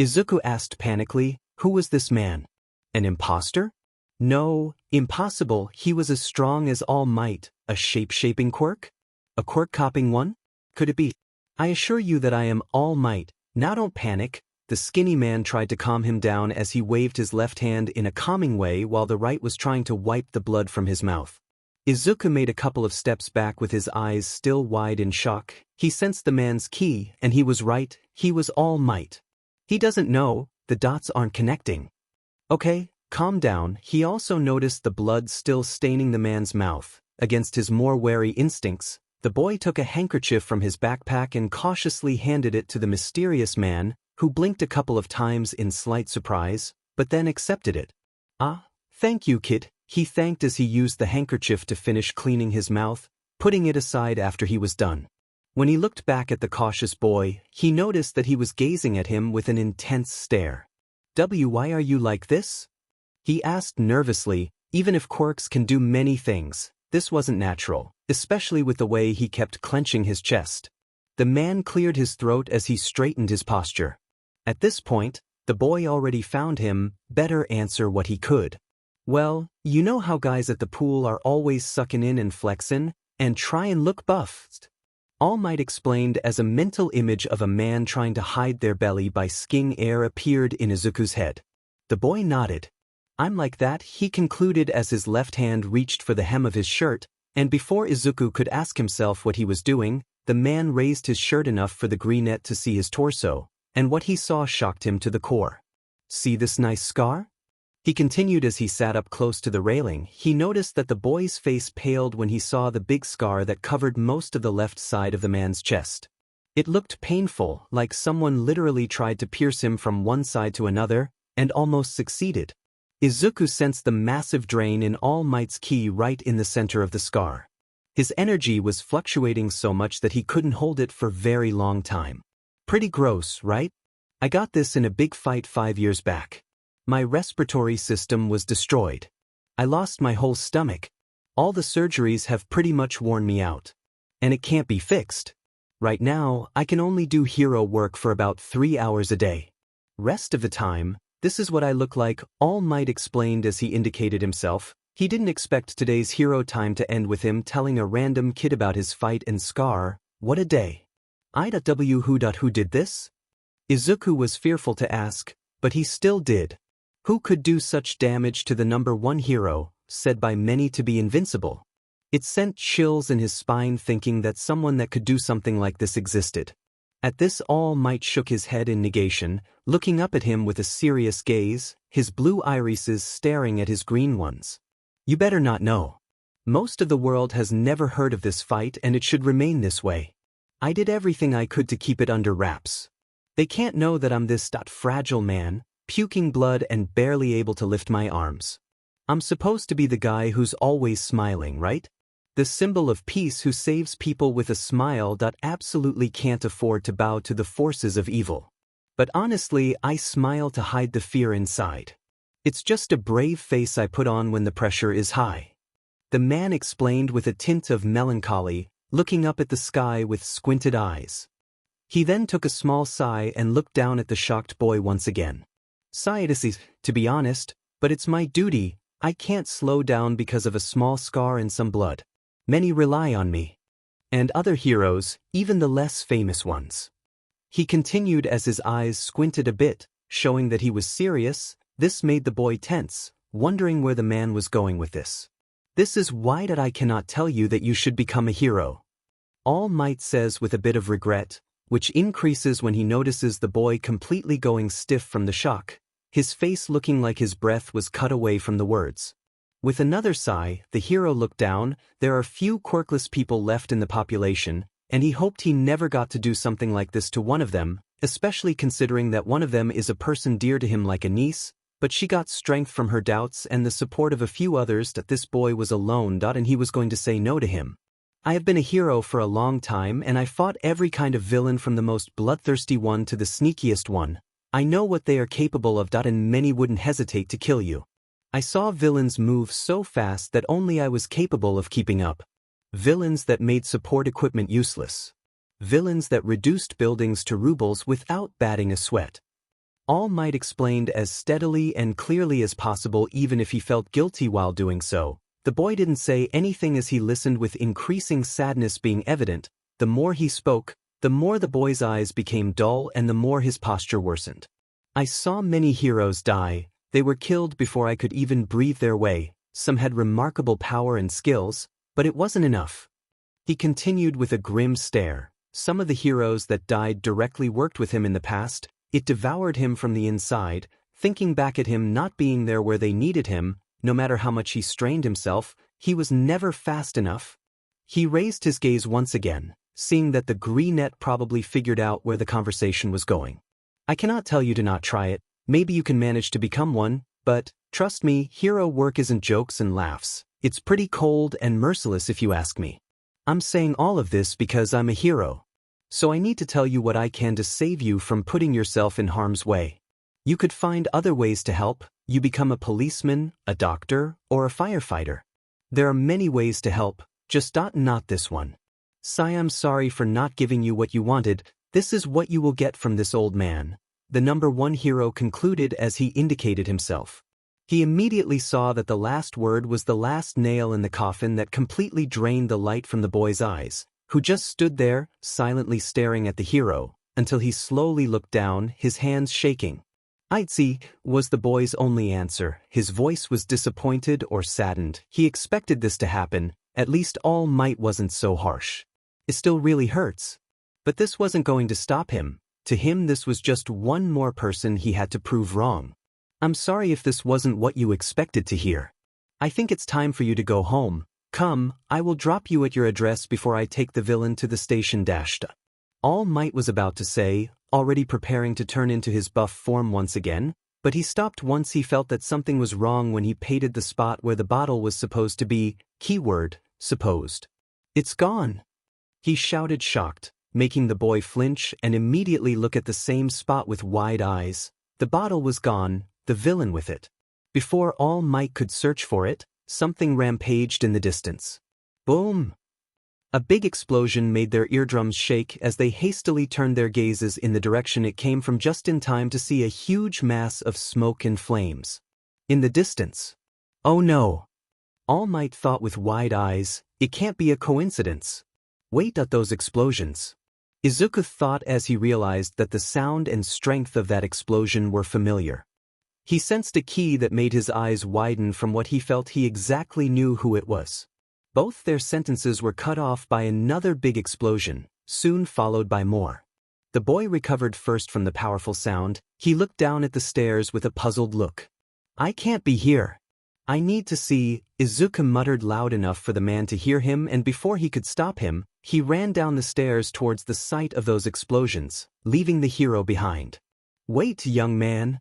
Izuku asked panically, who was this man? An imposter? No, impossible, he was as strong as All Might, a shape-shaping quirk? A quirk-copying one? Could it be? I assure you that I am All Might, now don't panic. The skinny man tried to calm him down as he waved his left hand in a calming way while the right was trying to wipe the blood from his mouth. Izuku made a couple of steps back with his eyes still wide in shock. He sensed the man's ki, and he was right, he was All Might. He doesn't know, the dots aren't connecting. Okay, calm down. He also noticed the blood still staining the man's mouth. Against his more wary instincts, the boy took a handkerchief from his backpack and cautiously handed it to the mysterious man, who blinked a couple of times in slight surprise, but then accepted it. Thank you, kid, he thanked as he used the handkerchief to finish cleaning his mouth, putting it aside after he was done. When he looked back at the cautious boy, he noticed that he was gazing at him with an intense stare. Why are you like this? He asked nervously. Even if Quirks can do many things, this wasn't natural, especially with the way he kept clenching his chest. The man cleared his throat as he straightened his posture. At this point, the boy already found him better answer what he could. Well, you know how guys at the pool are always sucking in and flexin', and try and look buffed. All Might explained as a mental image of a man trying to hide their belly by skiing air appeared in Izuku's head. The boy nodded. I'm like that, he concluded as his left hand reached for the hem of his shirt, and before Izuku could ask himself what he was doing, the man raised his shirt enough for the greenette to see his torso, and what he saw shocked him to the core. See this nice scar? He continued as he sat up close to the railing. He noticed that the boy's face paled when he saw the big scar that covered most of the left side of the man's chest. It looked painful, like someone literally tried to pierce him from one side to another, and almost succeeded. Izuku sensed the massive drain in All Might's ki right in the center of the scar. His energy was fluctuating so much that he couldn't hold it for very long time. Pretty gross, right? I got this in a big fight 5 years back. My respiratory system was destroyed. I lost my whole stomach. All the surgeries have pretty much worn me out. And it can't be fixed. Right now, I can only do hero work for about 3 hours a day. Rest of the time, this is what I look like, All Might explained as he indicated himself. He didn't expect today's hero time to end with him telling a random kid about his fight and scar. What a day. Who did this? Izuku was fearful to ask, but he still did. Who could do such damage to the number one hero, said by many to be invincible? It sent chills in his spine thinking that someone that could do something like this existed. At this, All Might shook his head in negation, looking up at him with a serious gaze, his blue irises staring at his green ones. You better not know. Most of the world has never heard of this fight and it should remain this way. I did everything I could to keep it under wraps. They can't know that I'm this fragile man, puking blood and barely able to lift my arms. I'm supposed to be the guy who's always smiling, right? The symbol of peace who saves people with a smile that absolutely can't afford to bow to the forces of evil. But honestly, I smile to hide the fear inside. It's just a brave face I put on when the pressure is high. The man explained with a tint of melancholy, looking up at the sky with squinted eyes. He then took a small sigh and looked down at the shocked boy once again. Sciatis, to be honest, but it's my duty. I can't slow down because of a small scar and some blood. Many rely on me. And other heroes, even the less famous ones. He continued as his eyes squinted a bit, showing that he was serious. This made the boy tense, wondering where the man was going with this. This is why that I cannot tell you that you should become a hero. All Might says with a bit of regret, which increases when he notices the boy completely going stiff from the shock, his face looking like his breath was cut away from the words. With another sigh, the hero looked down. There are few quirkless people left in the population, and he hoped he never got to do something like this to one of them, especially considering that one of them is a person dear to him like a niece, but she got strength from her doubts and the support of a few others that this boy was alone and he was going to say no to him. I have been a hero for a long time and I fought every kind of villain from the most bloodthirsty one to the sneakiest one. I know what they are capable of and many wouldn't hesitate to kill you. I saw villains move so fast that only I was capable of keeping up. Villains that made support equipment useless. Villains that reduced buildings to rubles without batting a sweat. All Might explained as steadily and clearly as possible even if he felt guilty while doing so. The boy didn't say anything as he listened with increasing sadness being evident. The more he spoke, the more the boy's eyes became dull and the more his posture worsened. I saw many heroes die. They were killed before I could even breathe their way. Some had remarkable power and skills, but it wasn't enough. He continued with a grim stare. Some of the heroes that died directly worked with him in the past. It devoured him from the inside, thinking back at him not being there where they needed him. No matter how much he strained himself, he was never fast enough. He raised his gaze once again, seeing that the greenette probably figured out where the conversation was going. I cannot tell you to not try it. Maybe you can manage to become one, but, trust me, hero work isn't jokes and laughs. It's pretty cold and merciless if you ask me. I'm saying all of this because I'm a hero. So I need to tell you what I can to save you from putting yourself in harm's way. You could find other ways to help. You become a policeman, a doctor, or a firefighter. There are many ways to help, just not this one. I'm sorry for not giving you what you wanted. This is what you will get from this old man. The number one hero concluded as he indicated himself. He immediately saw that the last word was the last nail in the coffin that completely drained the light from the boy's eyes, who just stood there, silently staring at the hero, until he slowly looked down, his hands shaking. I'd see, was the boy's only answer. His voice was disappointed or saddened. He expected this to happen. At least All Might wasn't so harsh. It still really hurts. But this wasn't going to stop him. To him this was just one more person he had to prove wrong. I'm sorry if this wasn't what you expected to hear. I think it's time for you to go home. Come, I will drop you at your address before I take the villain to the station. All Might was about to say, already preparing to turn into his buff form once again, but he stopped once he felt that something was wrong when he painted the spot where the bottle was supposed to be. Keyword, supposed. It's gone. He shouted shocked. making the boy flinch and immediately look at the same spot with wide eyes. The bottle was gone, the villain with it. Before All Might could search for it, something rampaged in the distance. Boom! A big explosion made their eardrums shake as they hastily turned their gazes in the direction it came from just in time to see a huge mass of smoke and flames. In the distance. Oh no! All Might thought with wide eyes, it can't be a coincidence. Wait at those explosions. Izuku thought as he realized that the sound and strength of that explosion were familiar. He sensed a key that made his eyes widen from what he felt he exactly knew who it was. Both their sentences were cut off by another big explosion, soon followed by more. The boy recovered first from the powerful sound. He looked down at the stairs with a puzzled look. I can't be here. I need to see, Izuku muttered loud enough for the man to hear him, and before he could stop him, he ran down the stairs towards the site of those explosions, leaving the hero behind. Wait, young man!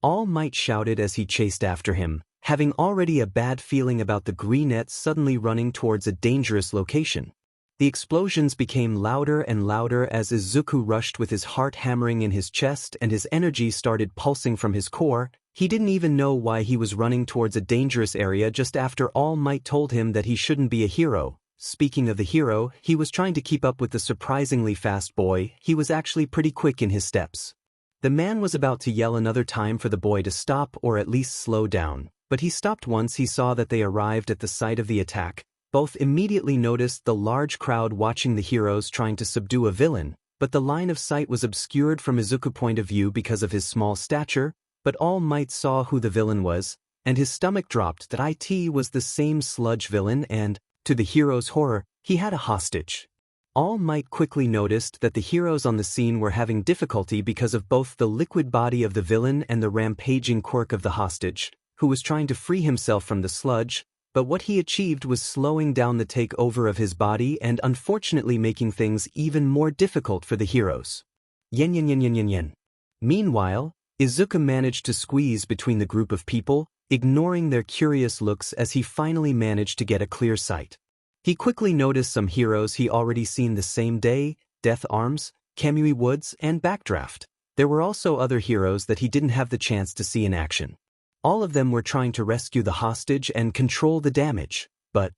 All Might shouted as he chased after him, having already a bad feeling about the greenette suddenly running towards a dangerous location. The explosions became louder and louder as Izuku rushed with his heart hammering in his chest and his energy started pulsing from his core. He didn't even know why he was running towards a dangerous area just after All Might told him that he shouldn't be a hero. Speaking of the hero, he was trying to keep up with the surprisingly fast boy. He was actually pretty quick in his steps. The man was about to yell another time for the boy to stop or at least slow down, but he stopped once he saw that they arrived at the site of the attack. Both immediately noticed the large crowd watching the heroes trying to subdue a villain, but the line of sight was obscured from Izuku's point of view because of his small stature. But All Might saw who the villain was, and his stomach dropped that it was the same sludge villain and, to the hero's horror, he had a hostage. All Might quickly noticed that the heroes on the scene were having difficulty because of both the liquid body of the villain and the rampaging quirk of the hostage, who was trying to free himself from the sludge, but what he achieved was slowing down the takeover of his body and unfortunately making things even more difficult for the heroes. Yen yen yen yen yen yen. Meanwhile, Izuku managed to squeeze between the group of people, ignoring their curious looks as he finally managed to get a clear sight. He quickly noticed some heroes he already seen the same day, Death Arms, Kamui Woods, and Backdraft. There were also other heroes that he didn't have the chance to see in action. All of them were trying to rescue the hostage and control the damage, but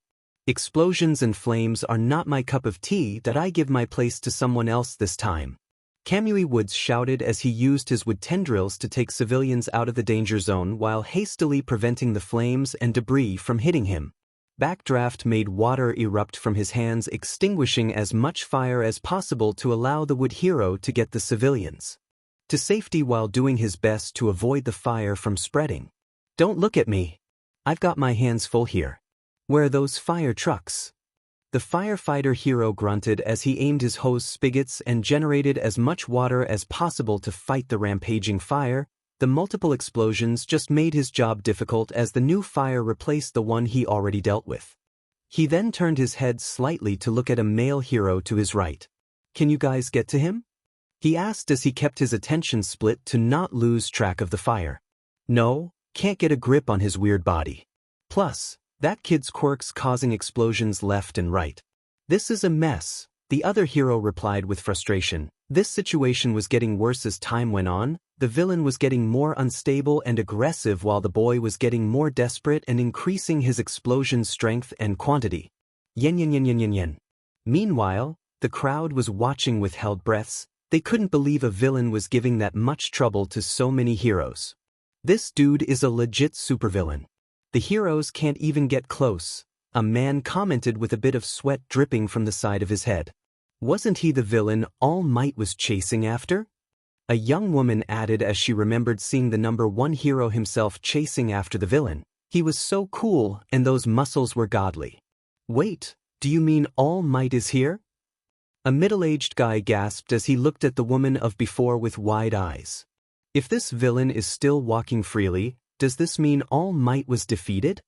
explosions and flames are not my cup of tea. That I give my place to someone else this time. Kamui Woods shouted as he used his wood tendrils to take civilians out of the danger zone while hastily preventing the flames and debris from hitting him. Backdraft made water erupt from his hands, extinguishing as much fire as possible to allow the wood hero to get the civilians to safety while doing his best to avoid the fire from spreading. Don't look at me. I've got my hands full here. Where are those fire trucks? The firefighter hero grunted as he aimed his hose spigots and generated as much water as possible to fight the rampaging fire. The multiple explosions just made his job difficult as the new fire replaced the one he already dealt with. He then turned his head slightly to look at a male hero to his right. Can you guys get to him? He asked as he kept his attention split to not lose track of the fire. No, can't get a grip on his weird body. Plus, that kid's quirks causing explosions left and right. This is a mess, the other hero replied with frustration. This situation was getting worse as time went on. The villain was getting more unstable and aggressive while the boy was getting more desperate and increasing his explosion strength and quantity. Yen yen yen yen yen yen. Meanwhile, the crowd was watching with held breaths. They couldn't believe a villain was giving that much trouble to so many heroes. This dude is a legit supervillain. The heroes can't even get close, a man commented with a bit of sweat dripping from the side of his head. Wasn't he the villain All Might was chasing after? A young woman added as she remembered seeing the #1 hero himself chasing after the villain. He was so cool and those muscles were godly. Wait, do you mean All Might is here? A middle-aged guy gasped as he looked at the woman of before with wide eyes. If this villain is still walking freely, does this mean All Might was defeated?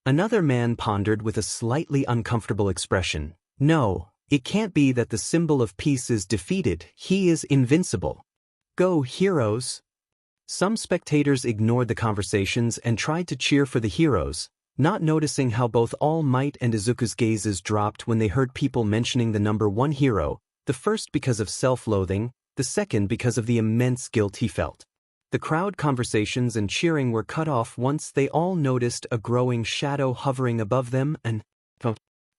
Another man pondered with a slightly uncomfortable expression. No, it can't be that the symbol of peace is defeated. He is invincible. Go, heroes! Some spectators ignored the conversations and tried to cheer for the heroes, not noticing how both All Might and Izuku's gazes dropped when they heard people mentioning the #1 hero. The first because of self-loathing, the second because of the immense guilt he felt. The crowd conversations and cheering were cut off once they all noticed a growing shadow hovering above them, and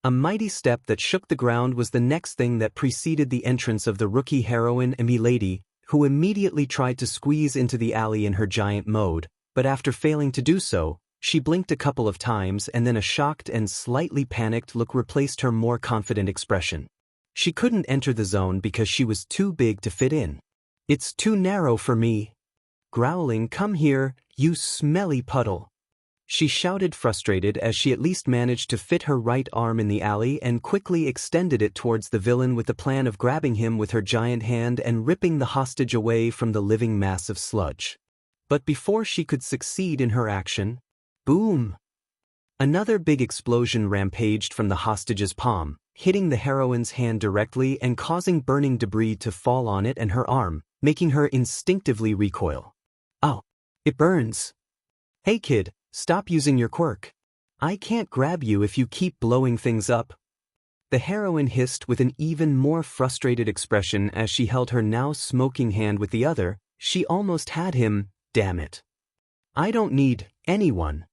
a mighty step that shook the ground was the next thing that preceded the entrance of the rookie heroine Milady, who immediately tried to squeeze into the alley in her giant mode, but after failing to do so, she blinked a couple of times and then a shocked and slightly panicked look replaced her more confident expression. She couldn't enter the zone because she was too big to fit in. "It's too narrow for me." Growling, "Come here, you smelly puddle." She shouted, frustrated, as she at least managed to fit her right arm in the alley and quickly extended it towards the villain with the plan of grabbing him with her giant hand and ripping the hostage away from the living mass of sludge. But before she could succeed in her action, boom! Another big explosion rampaged from the hostage's palm, hitting the heroine's hand directly and causing burning debris to fall on it and her arm, making her instinctively recoil. "Oh, it burns." "Hey kid, stop using your quirk. I can't grab you if you keep blowing things up." The heroine hissed with an even more frustrated expression as she held her now smoking hand with the other. She almost had him, damn it. "I don't need anyone."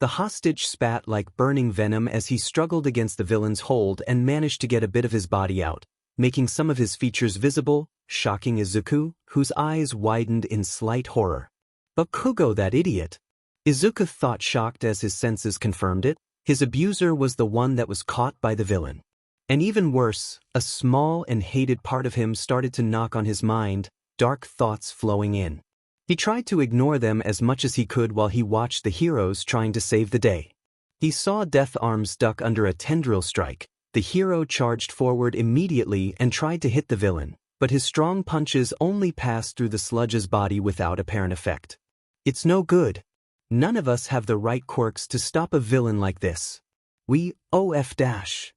The hostage spat like burning venom as he struggled against the villain's hold and managed to get a bit of his body out, making some of his features visible, shocking Izuku, whose eyes widened in slight horror. "But Kugo, that idiot." Izuku thought, shocked as his senses confirmed it. His abuser was the one that was caught by the villain. And even worse, a small and hated part of him started to knock on his mind, dark thoughts flowing in. He tried to ignore them as much as he could while he watched the heroes trying to save the day. He saw Death Arm stuck under a tendril strike. The hero charged forward immediately and tried to hit the villain, but his strong punches only passed through the sludge's body without apparent effect. "It's no good. None of us have the right quirks to stop a villain like this. We OF-.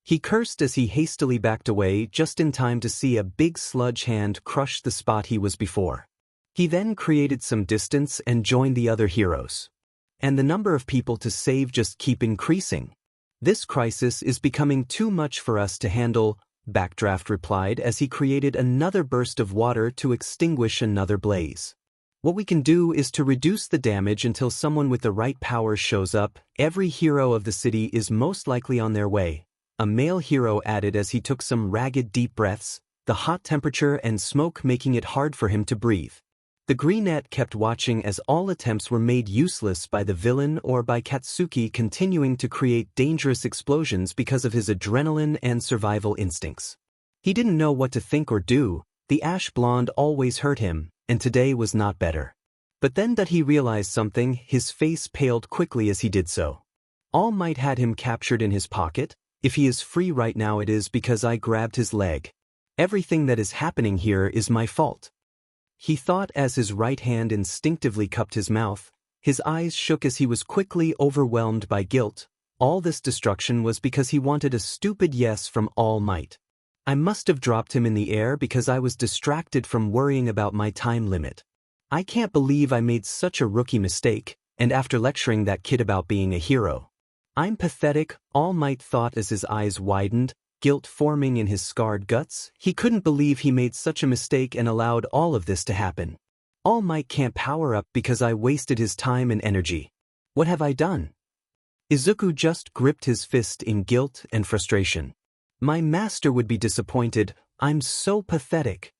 He cursed as he hastily backed away just in time to see a big sludge hand crush the spot he was before. He then created some distance and joined the other heroes. And the number of people to save just keep increasing. "This crisis is becoming too much for us to handle," Backdraft replied as he created another burst of water to extinguish another blaze. "What we can do is to reduce the damage until someone with the right power shows up. Every hero of the city is most likely on their way," a male hero added as he took some ragged deep breaths, the hot temperature and smoke making it hard for him to breathe. The Greenette kept watching as all attempts were made useless by the villain or by Katsuki continuing to create dangerous explosions because of his adrenaline and survival instincts. He didn't know what to think or do. The ash blonde always hurt him, and today was not better. But then that he realized something, his face paled quickly as he did so. All Might had him captured in his pocket. If he is free right now, it is because I grabbed his leg. Everything that is happening here is my fault. He thought as his right hand instinctively cupped his mouth. His eyes shook as he was quickly overwhelmed by guilt. All this destruction was because he wanted a stupid yes from All Might. I must have dropped him in the air because I was distracted from worrying about my time limit. I can't believe I made such a rookie mistake, and after lecturing that kid about being a hero. I'm pathetic, All Might thought as his eyes widened, guilt forming in his scarred guts. He couldn't believe he made such a mistake and allowed all of this to happen. All Might can't power up because I wasted his time and energy. What have I done? Izuku just gripped his fist in guilt and frustration. My master would be disappointed. I'm so pathetic.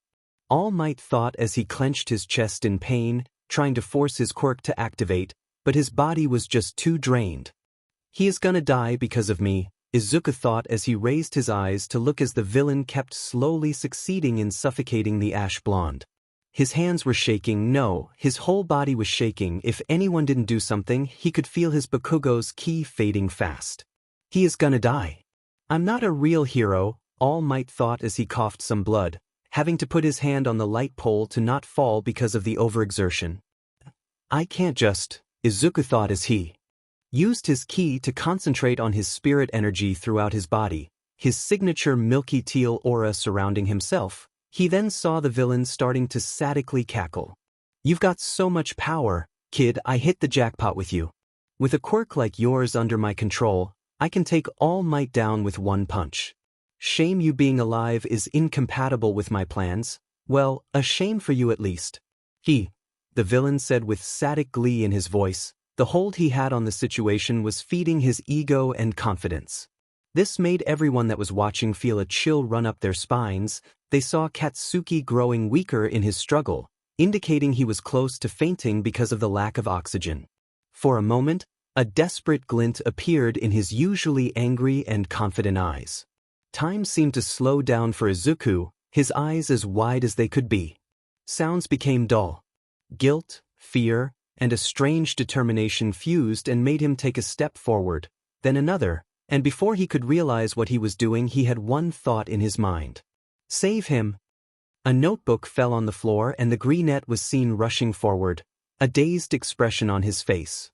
All Might thought as he clenched his chest in pain, trying to force his quirk to activate, but his body was just too drained. He is gonna die because of me, Izuku thought as he raised his eyes to look as the villain kept slowly succeeding in suffocating the ash blonde. His hands were shaking, no, his whole body was shaking. If anyone didn't do something, he could feel his Bakugo's ki fading fast. He is gonna die. I'm not a real hero, All Might thought as he coughed some blood, having to put his hand on the light pole to not fall because of the overexertion. I can't just, Izuku thought as he used his ki to concentrate on his spirit energy throughout his body, his signature milky teal aura surrounding himself. He then saw the villain starting to sadically cackle. You've got so much power, kid, I hit the jackpot with you. With a quirk like yours under my control, I can take All Might down with one punch. Shame you being alive is incompatible with my plans. Well, a shame for you at least. The villain said with sadistic glee in his voice. The hold he had on the situation was feeding his ego and confidence. This made everyone that was watching feel a chill run up their spines. They saw Katsuki growing weaker in his struggle, indicating he was close to fainting because of the lack of oxygen. For a moment, a desperate glint appeared in his usually angry and confident eyes. Time seemed to slow down for Izuku, his eyes as wide as they could be. Sounds became dull. Guilt, fear, and a strange determination fused and made him take a step forward, then another, and before he could realize what he was doing he had one thought in his mind. Save him. A notebook fell on the floor and the greenette was seen rushing forward, a dazed expression on his face.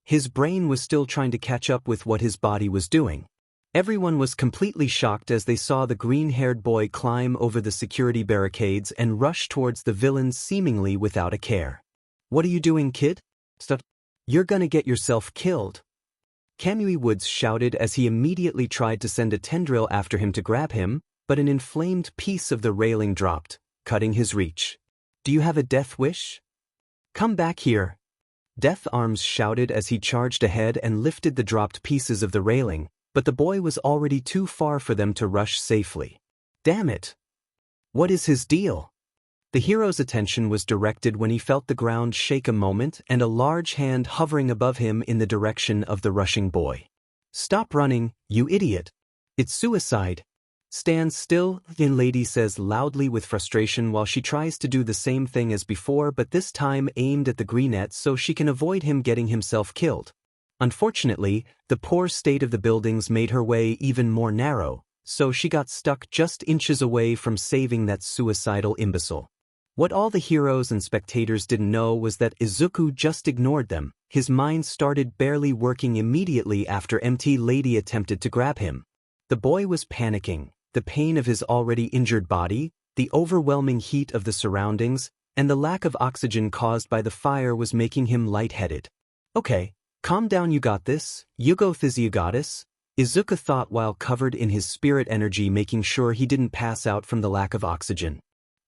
His brain was still trying to catch up with what his body was doing. Everyone was completely shocked as they saw the green-haired boy climb over the security barricades and rush towards the villains seemingly without a care. What are you doing, kid? Stop. You're gonna get yourself killed. Kamui Woods shouted as he immediately tried to send a tendril after him to grab him, but an inflamed piece of the railing dropped, cutting his reach. Do you have a death wish? Come back here. Death Arms shouted as he charged ahead and lifted the dropped pieces of the railing, but the boy was already too far for them to rush safely. Damn it! What is his deal? The hero's attention was directed when he felt the ground shake a moment and a large hand hovering above him in the direction of the rushing boy. Stop running, you idiot! It's suicide! Stand still, the lady says loudly with frustration while she tries to do the same thing as before but this time aimed at the greenette so she can avoid him getting himself killed. Unfortunately, the poor state of the buildings made her way even more narrow, so she got stuck just inches away from saving that suicidal imbecile. What all the heroes and spectators didn't know was that Izuku just ignored them. His mind started barely working immediately after MT Lady attempted to grab him. The boy was panicking, the pain of his already injured body, the overwhelming heat of the surroundings, and the lack of oxygen caused by the fire was making him lightheaded. Okay. Calm down, you got this, you go Thizzy goddess, Izuku thought while covered in his spirit energy making sure he didn't pass out from the lack of oxygen.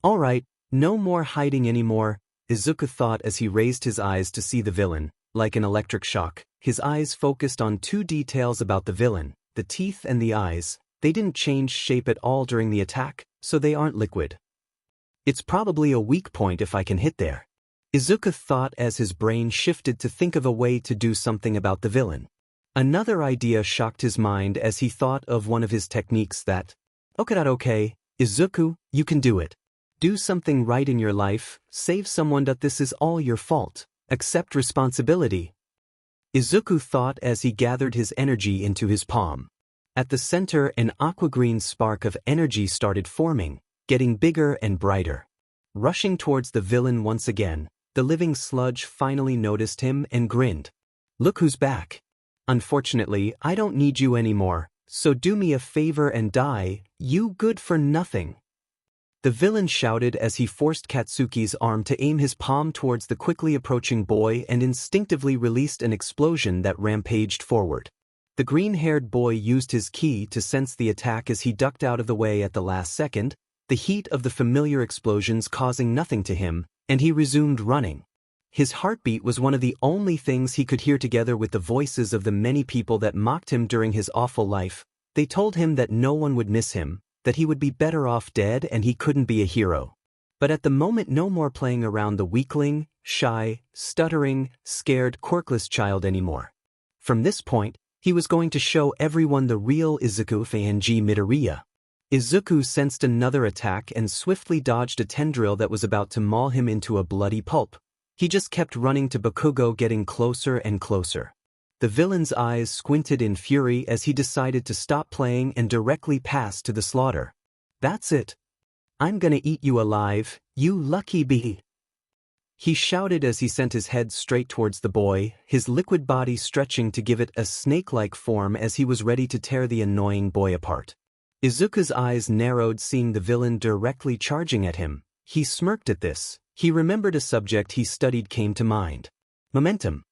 Alright, no more hiding anymore, Izuku thought as he raised his eyes to see the villain. Like an electric shock, his eyes focused on two details about the villain, the teeth and the eyes. They didn't change shape at all during the attack, so they aren't liquid. It's probably a weak point if I can hit there. Izuku thought as his brain shifted to think of a way to do something about the villain. Another idea shocked his mind as he thought of one of his techniques that, okay, Izuku, you can do it. Do something right in your life, save someone that this is all your fault, accept responsibility. Izuku thought as he gathered his energy into his palm. At the center an aqua-green spark of energy started forming, getting bigger and brighter. Rushing towards the villain once again, the living sludge finally noticed him and grinned. Look who's back. Unfortunately, I don't need you anymore, so do me a favor and die, you good for nothing. The villain shouted as he forced Katsuki's arm to aim his palm towards the quickly approaching boy and instinctively released an explosion that rampaged forward. The green-haired boy used his ki to sense the attack as he ducked out of the way at the last second, the heat of the familiar explosions causing nothing to him, and he resumed running. His heartbeat was one of the only things he could hear together with the voices of the many people that mocked him during his awful life. They told him that no one would miss him, that he would be better off dead and he couldn't be a hero. But at the moment no more playing around the weakling, shy, stuttering, scared, quirkless child anymore. From this point, he was going to show everyone the real Izuku Fang Midoriya. Izuku sensed another attack and swiftly dodged a tendril that was about to maul him into a bloody pulp. He just kept running to Bakugo, getting closer and closer. The villain's eyes squinted in fury as he decided to stop playing and directly pass to the slaughter. That's it. I'm gonna eat you alive, you lucky bee. He shouted as he sent his head straight towards the boy, his liquid body stretching to give it a snake-like form as he was ready to tear the annoying boy apart. Izuku's eyes narrowed seeing the villain directly charging at him. He smirked at this. He remembered a subject he studied came to mind. Momentum.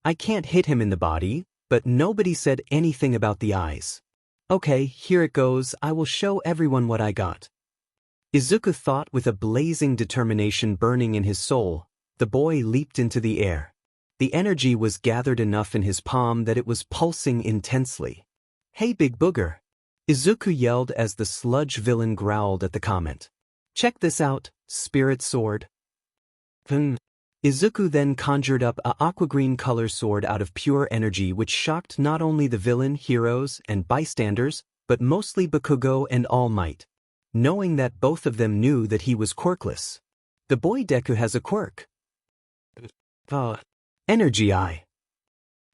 I can't hit him in the body, but nobody said anything about the eyes. Okay, here it goes, I will show everyone what I got. Izuku thought with a blazing determination burning in his soul. The boy leaped into the air. The energy was gathered enough in his palm that it was pulsing intensely. Hey big booger! Izuku yelled as the sludge villain growled at the comment. Check this out, spirit sword. Izuku then conjured up a aqua-green color sword out of pure energy which shocked not only the villain, heroes, and bystanders, but mostly Bakugo and All Might. Knowing that both of them knew that he was quirkless. The boy Deku has a quirk. Energy Eye.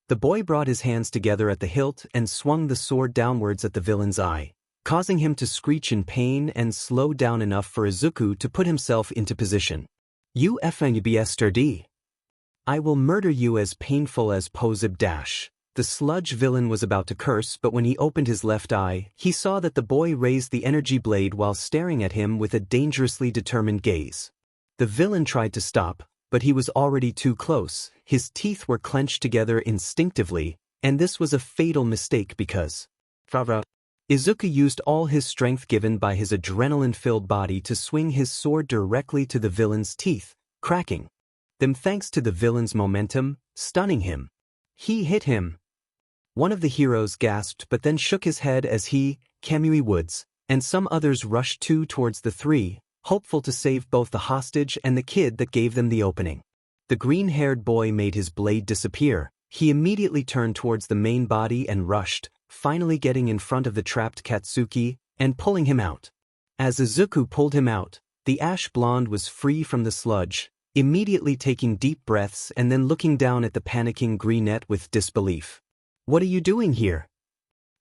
The boy brought his hands together at the hilt and swung the sword downwards at the villain's eye, causing him to screech in pain and slow down enough for Izuku to put himself into position. You FNBSTRD. I will murder you as painful as Posib dash. The sludge villain was about to curse, but when he opened his left eye, he saw that the boy raised the energy blade while staring at him with a dangerously determined gaze. The villain tried to stop, but he was already too close. His teeth were clenched together instinctively, and this was a fatal mistake because Izuku used all his strength given by his adrenaline-filled body to swing his sword directly to the villain's teeth, cracking them thanks to the villain's momentum, stunning him. He hit him. One of the heroes gasped but then shook his head as he, Kamui Woods, and some others rushed towards the three, hopeful to save both the hostage and the kid that gave them the opening. The green-haired boy made his blade disappear. He immediately turned towards the main body and rushed, finally getting in front of the trapped Katsuki and pulling him out. As Izuku pulled him out, the ash blonde was free from the sludge, immediately taking deep breaths and then looking down at the panicking greenette with disbelief. What are you doing here?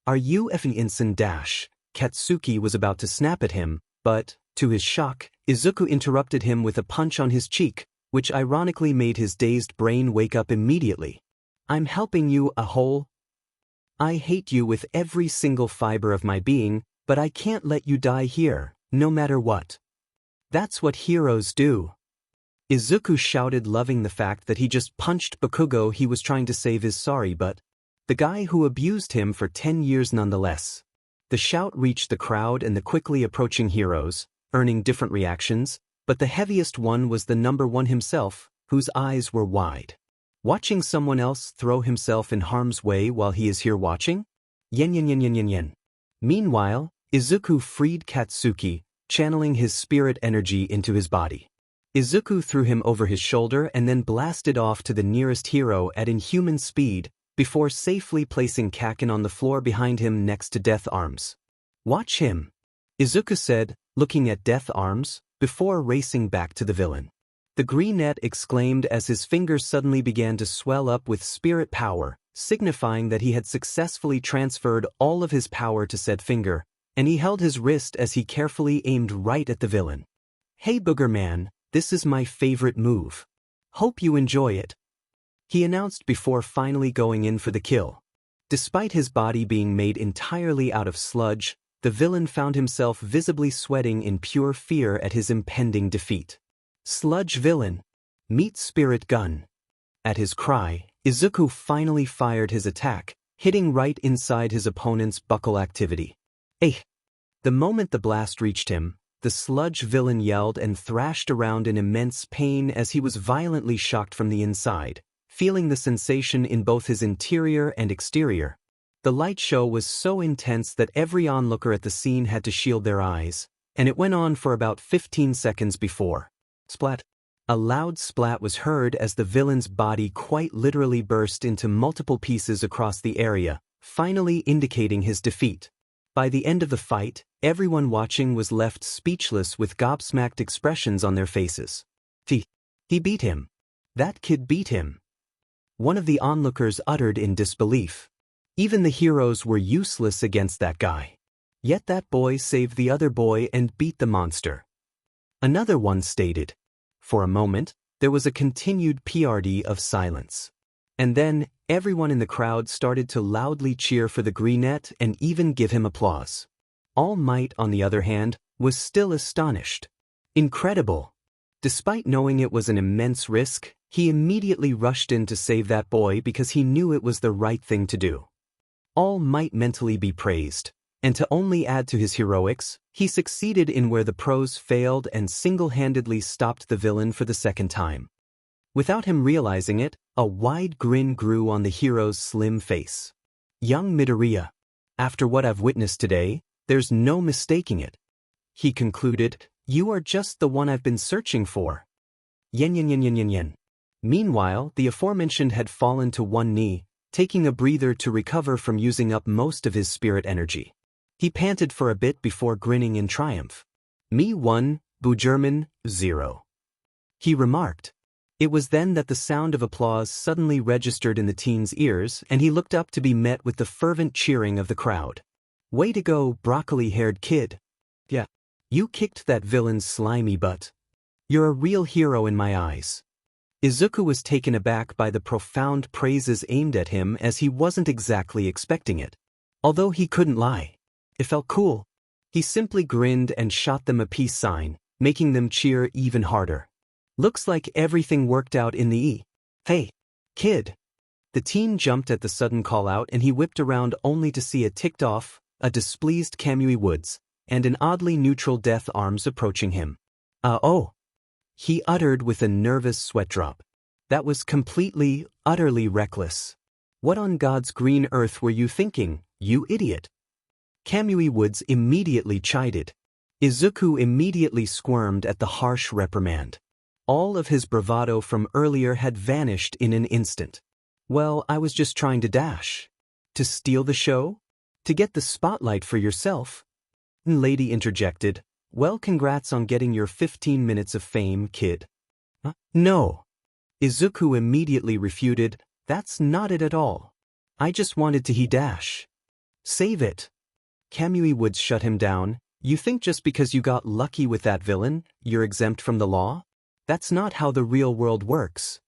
Are you effing insane dash? Katsuki was about to snap at him, but, to his shock, Izuku interrupted him with a punch on his cheek, which ironically made his dazed brain wake up immediately. I'm helping you, a hole. I hate you with every single fiber of my being, but I can't let you die here, no matter what. That's what heroes do. Izuku shouted, loving the fact that he just punched Bakugo. He was trying to save his sorry but the guy who abused him for 10 years nonetheless. The shout reached the crowd and the quickly approaching heroes, earning different reactions, but the heaviest one was the number one himself, whose eyes were wide. Watching someone else throw himself in harm's way while he is here watching? Yen. Meanwhile, Izuku freed Katsuki, channeling his spirit energy into his body. Izuku threw him over his shoulder and then blasted off to the nearest hero at inhuman speed, before safely placing Kakin on the floor behind him next to Death Arms. Watch him, Izuku said, looking at Death Arms, before racing back to the villain. The greenette exclaimed as his fingers suddenly began to swell up with spirit power, signifying that he had successfully transferred all of his power to said finger, and he held his wrist as he carefully aimed right at the villain. Hey booger man, this is my favorite move. Hope you enjoy it, he announced before finally going in for the kill. Despite his body being made entirely out of sludge, the villain found himself visibly sweating in pure fear at his impending defeat. Sludge villain, meet spirit gun. At his cry, Izuku finally fired his attack, hitting right inside his opponent's buckle activity. The moment the blast reached him, the sludge villain yelled and thrashed around in immense pain as he was violently shocked from the inside, feeling the sensation in both his interior and exterior. The light show was so intense that every onlooker at the scene had to shield their eyes, and it went on for about 15 seconds before. Splat. A loud splat was heard as the villain's body quite literally burst into multiple pieces across the area, finally indicating his defeat. By the end of the fight, everyone watching was left speechless with gobsmacked expressions on their faces. He beat him. That kid beat him. One of the onlookers uttered in disbelief. Even the heroes were useless against that guy. Yet that boy saved the other boy and beat the monster. Another one stated. For a moment, there was a continued PRD of silence. And then, everyone in the crowd started to loudly cheer for the greenette and even give him applause. All Might, on the other hand, was still astonished. Incredible! Despite knowing it was an immense risk, he immediately rushed in to save that boy because he knew it was the right thing to do. All Might mentally be praised. And to only add to his heroics, he succeeded in where the pros failed and single-handedly stopped the villain for the second time. Without him realizing it, a wide grin grew on the hero's slim face. Young Midoriya, after what I've witnessed today, there's no mistaking it. He concluded, you are just the one I've been searching for. Yen yen yen yen yen yen. Meanwhile, the aforementioned had fallen to one knee, taking a breather to recover from using up most of his spirit energy. He panted for a bit before grinning in triumph. Me 1, Bu German, 0. He remarked. It was then that the sound of applause suddenly registered in the teen's ears, and he looked up to be met with the fervent cheering of the crowd. Way to go, broccoli-haired kid. Yeah. You kicked that villain's slimy butt. You're a real hero in my eyes. Izuku was taken aback by the profound praises aimed at him as he wasn't exactly expecting it. Although he couldn't lie. It felt cool. He simply grinned and shot them a peace sign, making them cheer even harder. Looks like everything worked out in the E. Hey, kid. The teen jumped at the sudden call-out and he whipped around only to see a ticked-off, a displeased Kamui Woods, and an oddly neutral Death Arms approaching him. Oh. He uttered with a nervous sweat drop. That was completely, utterly reckless. What on God's green earth were you thinking, you idiot? Kamui Woods immediately chided. Izuku immediately squirmed at the harsh reprimand. All of his bravado from earlier had vanished in an instant. Well, I was just trying to dash. To steal the show? To get the spotlight for yourself? Lady interjected. Well, congrats on getting your 15 minutes of fame, kid. No. Izuku immediately refuted. That's not it at all. I just wanted to dash. Save it. Kamui Woods shut him down. You think just because you got lucky with that villain, you're exempt from the law? That's not how the real world works.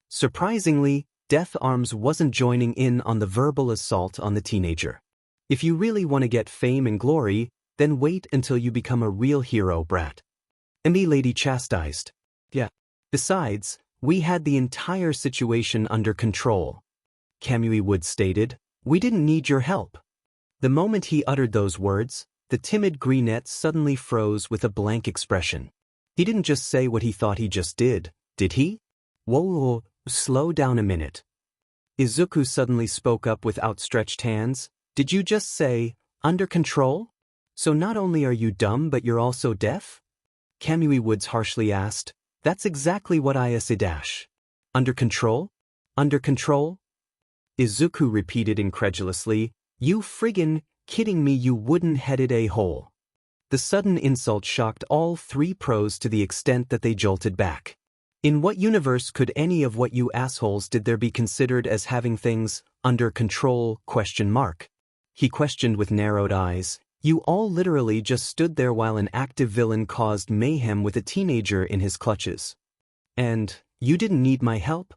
Surprisingly, Death Arms wasn't joining in on the verbal assault on the teenager. If you really want to get fame and glory, then wait until you become a real hero, brat. Me lady chastised. Yeah. Besides, we had the entire situation under control. Kamui Woods stated, we didn't need your help. The moment he uttered those words, the timid greenette suddenly froze with a blank expression. He didn't just say what he thought he just did he? Whoa, slow down a minute. Izuku suddenly spoke up with outstretched hands. Did you just say, under control? So not only are you dumb but you're also deaf? Kamui Woods harshly asked. That's exactly what I said. Under control? Under control? Izuku repeated incredulously. You friggin' kidding me, you wooden-headed a-hole. The sudden insult shocked all three pros to the extent that they jolted back. In what universe could any of what you assholes did there be considered as having things under control? He questioned with narrowed eyes. You all literally just stood there while an active villain caused mayhem with a teenager in his clutches. And you didn't need my help?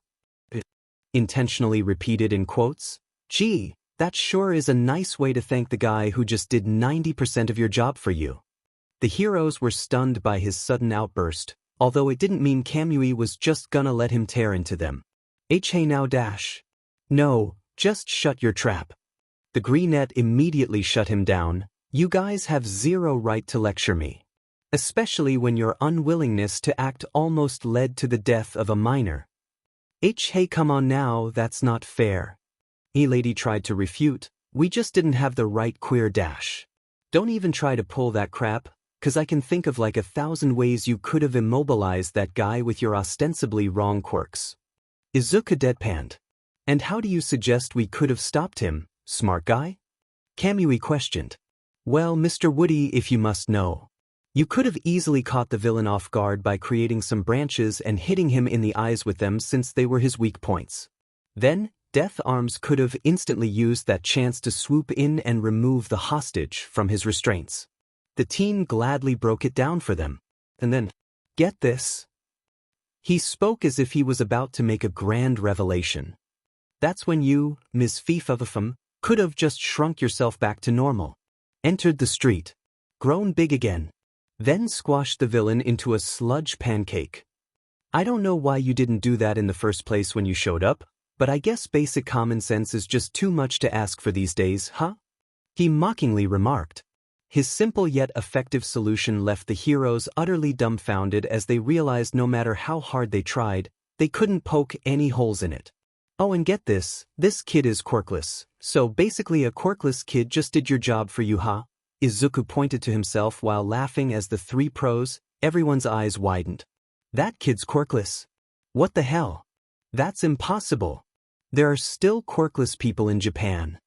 Intentionally repeated in quotes. Gee, that sure is a nice way to thank the guy who just did 90% of your job for you. The heroes were stunned by his sudden outburst, although it didn't mean Kamui was just gonna let him tear into them. Hey now dash. No, just shut your trap. The greenette immediately shut him down. You guys have zero right to lecture me. Especially when your unwillingness to act almost led to the death of a minor. Hey come on now, that's not fair. E-Lady tried to refute. We just didn't have the right queer dash. Don't even try to pull that crap, 'cause I can think of like 1,000 ways you could have immobilized that guy with your ostensibly wrong quirks. Izuku deadpanned. And how do you suggest we could have stopped him, smart guy? Kamui questioned. Well, Mr. Woody, if you must know. You could have easily caught the villain off guard by creating some branches and hitting him in the eyes with them since they were his weak points. Then, Death Arms could have instantly used that chance to swoop in and remove the hostage from his restraints. The teen gladly broke it down for them. And then, get this. He spoke as if he was about to make a grand revelation. That's when you, Ms. Fifafafum, could have just shrunk yourself back to normal. Entered the street. Grown big again. Then squashed the villain into a sludge pancake. I don't know why you didn't do that in the first place when you showed up, but I guess basic common sense is just too much to ask for these days, huh? he mockingly remarked. His simple yet effective solution left the heroes utterly dumbfounded as they realized no matter how hard they tried, they couldn't poke any holes in it. Oh, and get this kid is quirkless, so basically a quirkless kid just did your job for you, huh? Izuku pointed to himself while laughing as the three pros, everyone's eyes widened. That kid's quirkless. What the hell? That's impossible. There are still quirkless people in Japan.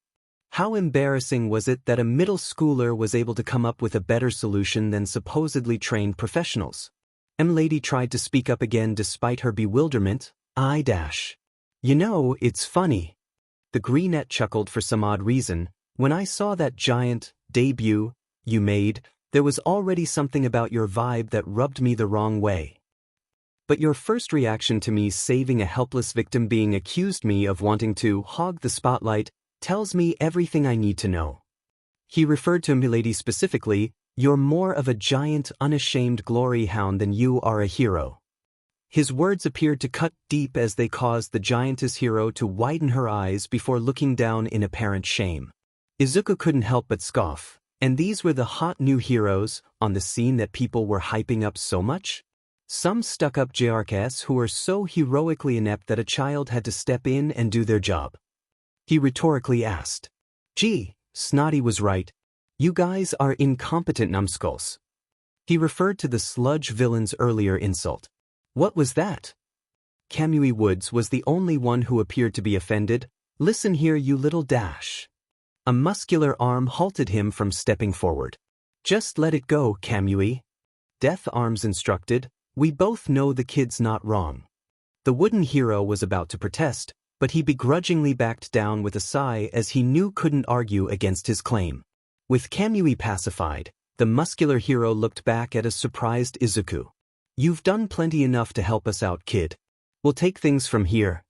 How embarrassing was it that a middle schooler was able to come up with a better solution than supposedly trained professionals? Lady tried to speak up again despite her bewilderment. You know, it's funny. The greenette chuckled for some odd reason. When I saw that giant debut you made, there was already something about your vibe that rubbed me the wrong way. But your first reaction to me saving a helpless victim being accused me of wanting to hog the spotlight tells me everything I need to know. He referred to Milady specifically. You're more of a giant, unashamed glory hound than you are a hero. His words appeared to cut deep as they caused the giantess hero to widen her eyes before looking down in apparent shame. Izuku couldn't help but scoff. And these were the hot new heroes on the scene that people were hyping up so much? Some stuck-up JRKs who were so heroically inept that a child had to step in and do their job. He rhetorically asked. Gee, Snotty was right. You guys are incompetent numbskulls. He referred to the sludge villain's earlier insult. What was that? Kamui Woods was the only one who appeared to be offended. Listen here, you little dash. A muscular arm halted him from stepping forward. Just let it go, Kamui. Death Arms instructed. We both know the kid's not wrong. The wooden hero was about to protest, but he begrudgingly backed down with a sigh as he knew couldn't argue against his claim. With Kamui pacified, the muscular hero looked back at a surprised Izuku. You've done plenty enough to help us out, kid. We'll take things from here.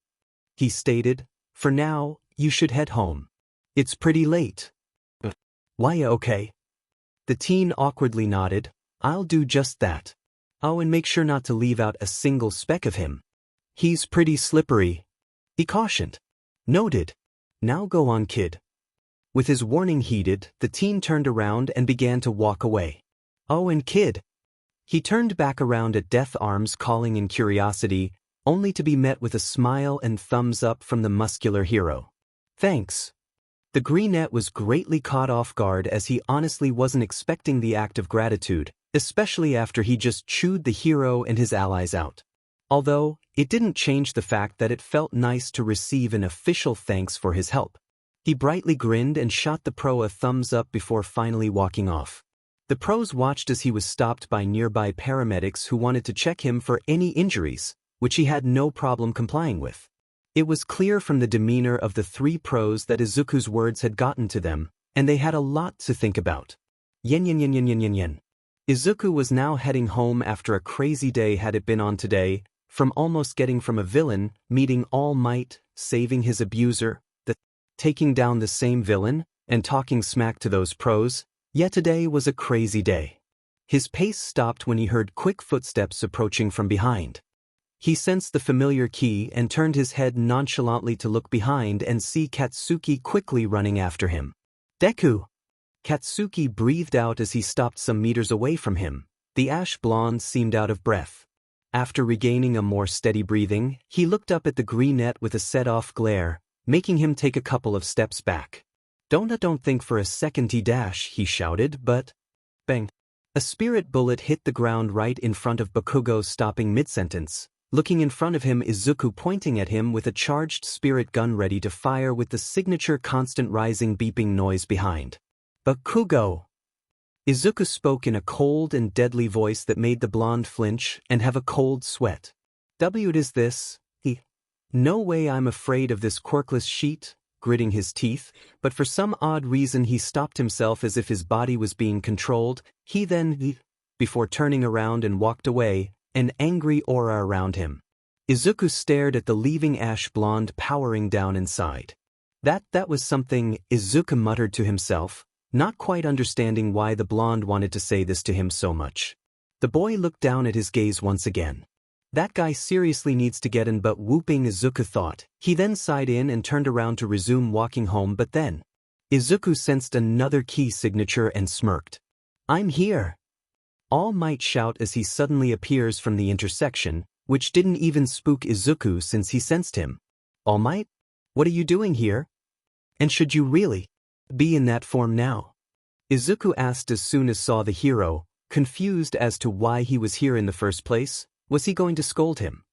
He stated, for now, you should head home. It's pretty late. Why, okay. The teen awkwardly nodded. I'll do just that. Oh, and make sure not to leave out a single speck of him. He's pretty slippery. He cautioned. Noted. Now go on, kid. With his warning heeded, the teen turned around and began to walk away. Oh, and kid. He turned back around at Death Arms calling in curiosity, only to be met with a smile and thumbs up from the muscular hero. Thanks. The greenette was greatly caught off guard as he honestly wasn't expecting the act of gratitude, especially after he just chewed the hero and his allies out. Although, it didn't change the fact that it felt nice to receive an official thanks for his help. He brightly grinned and shot the pro a thumbs up before finally walking off. The pros watched as he was stopped by nearby paramedics who wanted to check him for any injuries, which he had no problem complying with. It was clear from the demeanor of the three pros that Izuku's words had gotten to them, and they had a lot to think about. Yen. Izuku was now heading home after a crazy day had it been on today, from almost getting from a villain, meeting All Might, saving his abuser, taking down the same villain, and talking smack to those pros. Yet today was a crazy day. His pace stopped when he heard quick footsteps approaching from behind. He sensed the familiar key and turned his head nonchalantly to look behind and see Katsuki quickly running after him. Deku! Katsuki breathed out as he stopped some meters away from him. The ash blonde seemed out of breath. After regaining a more steady breathing, he looked up at the greenette with a set-off glare, making him take a couple of steps back. Don't think for a second he shouted, but... Bang! A spirit bullet hit the ground right in front of Bakugo, stopping mid-sentence. Looking in front of him, Izuku pointing at him with a charged spirit gun ready to fire with the signature constant rising beeping noise behind. Bakugo! Izuku spoke in a cold and deadly voice that made the blonde flinch and have a cold sweat. What is this? No way, I'm afraid of this quirkless sheet, gritting his teeth, but for some odd reason he stopped himself as if his body was being controlled. He then, before turning around and walked away, an angry aura around him. Izuku stared at the leaving ash blonde powering down inside. That was something, Izuku muttered to himself, not quite understanding why the blonde wanted to say this to him so much. The boy looked down at his gaze once again. That guy seriously needs to get in, but whooping, Izuku thought. He then sighed in and turned around to resume walking home, but then Izuku sensed another key signature and smirked. I'm here! All Might shout as he suddenly appears from the intersection, which didn't even spook Izuku since he sensed him. All Might? What are you doing here? And should you really be in that form now? Izuku asked as soon as saw the hero, confused as to why he was here in the first place. Was he going to scold him?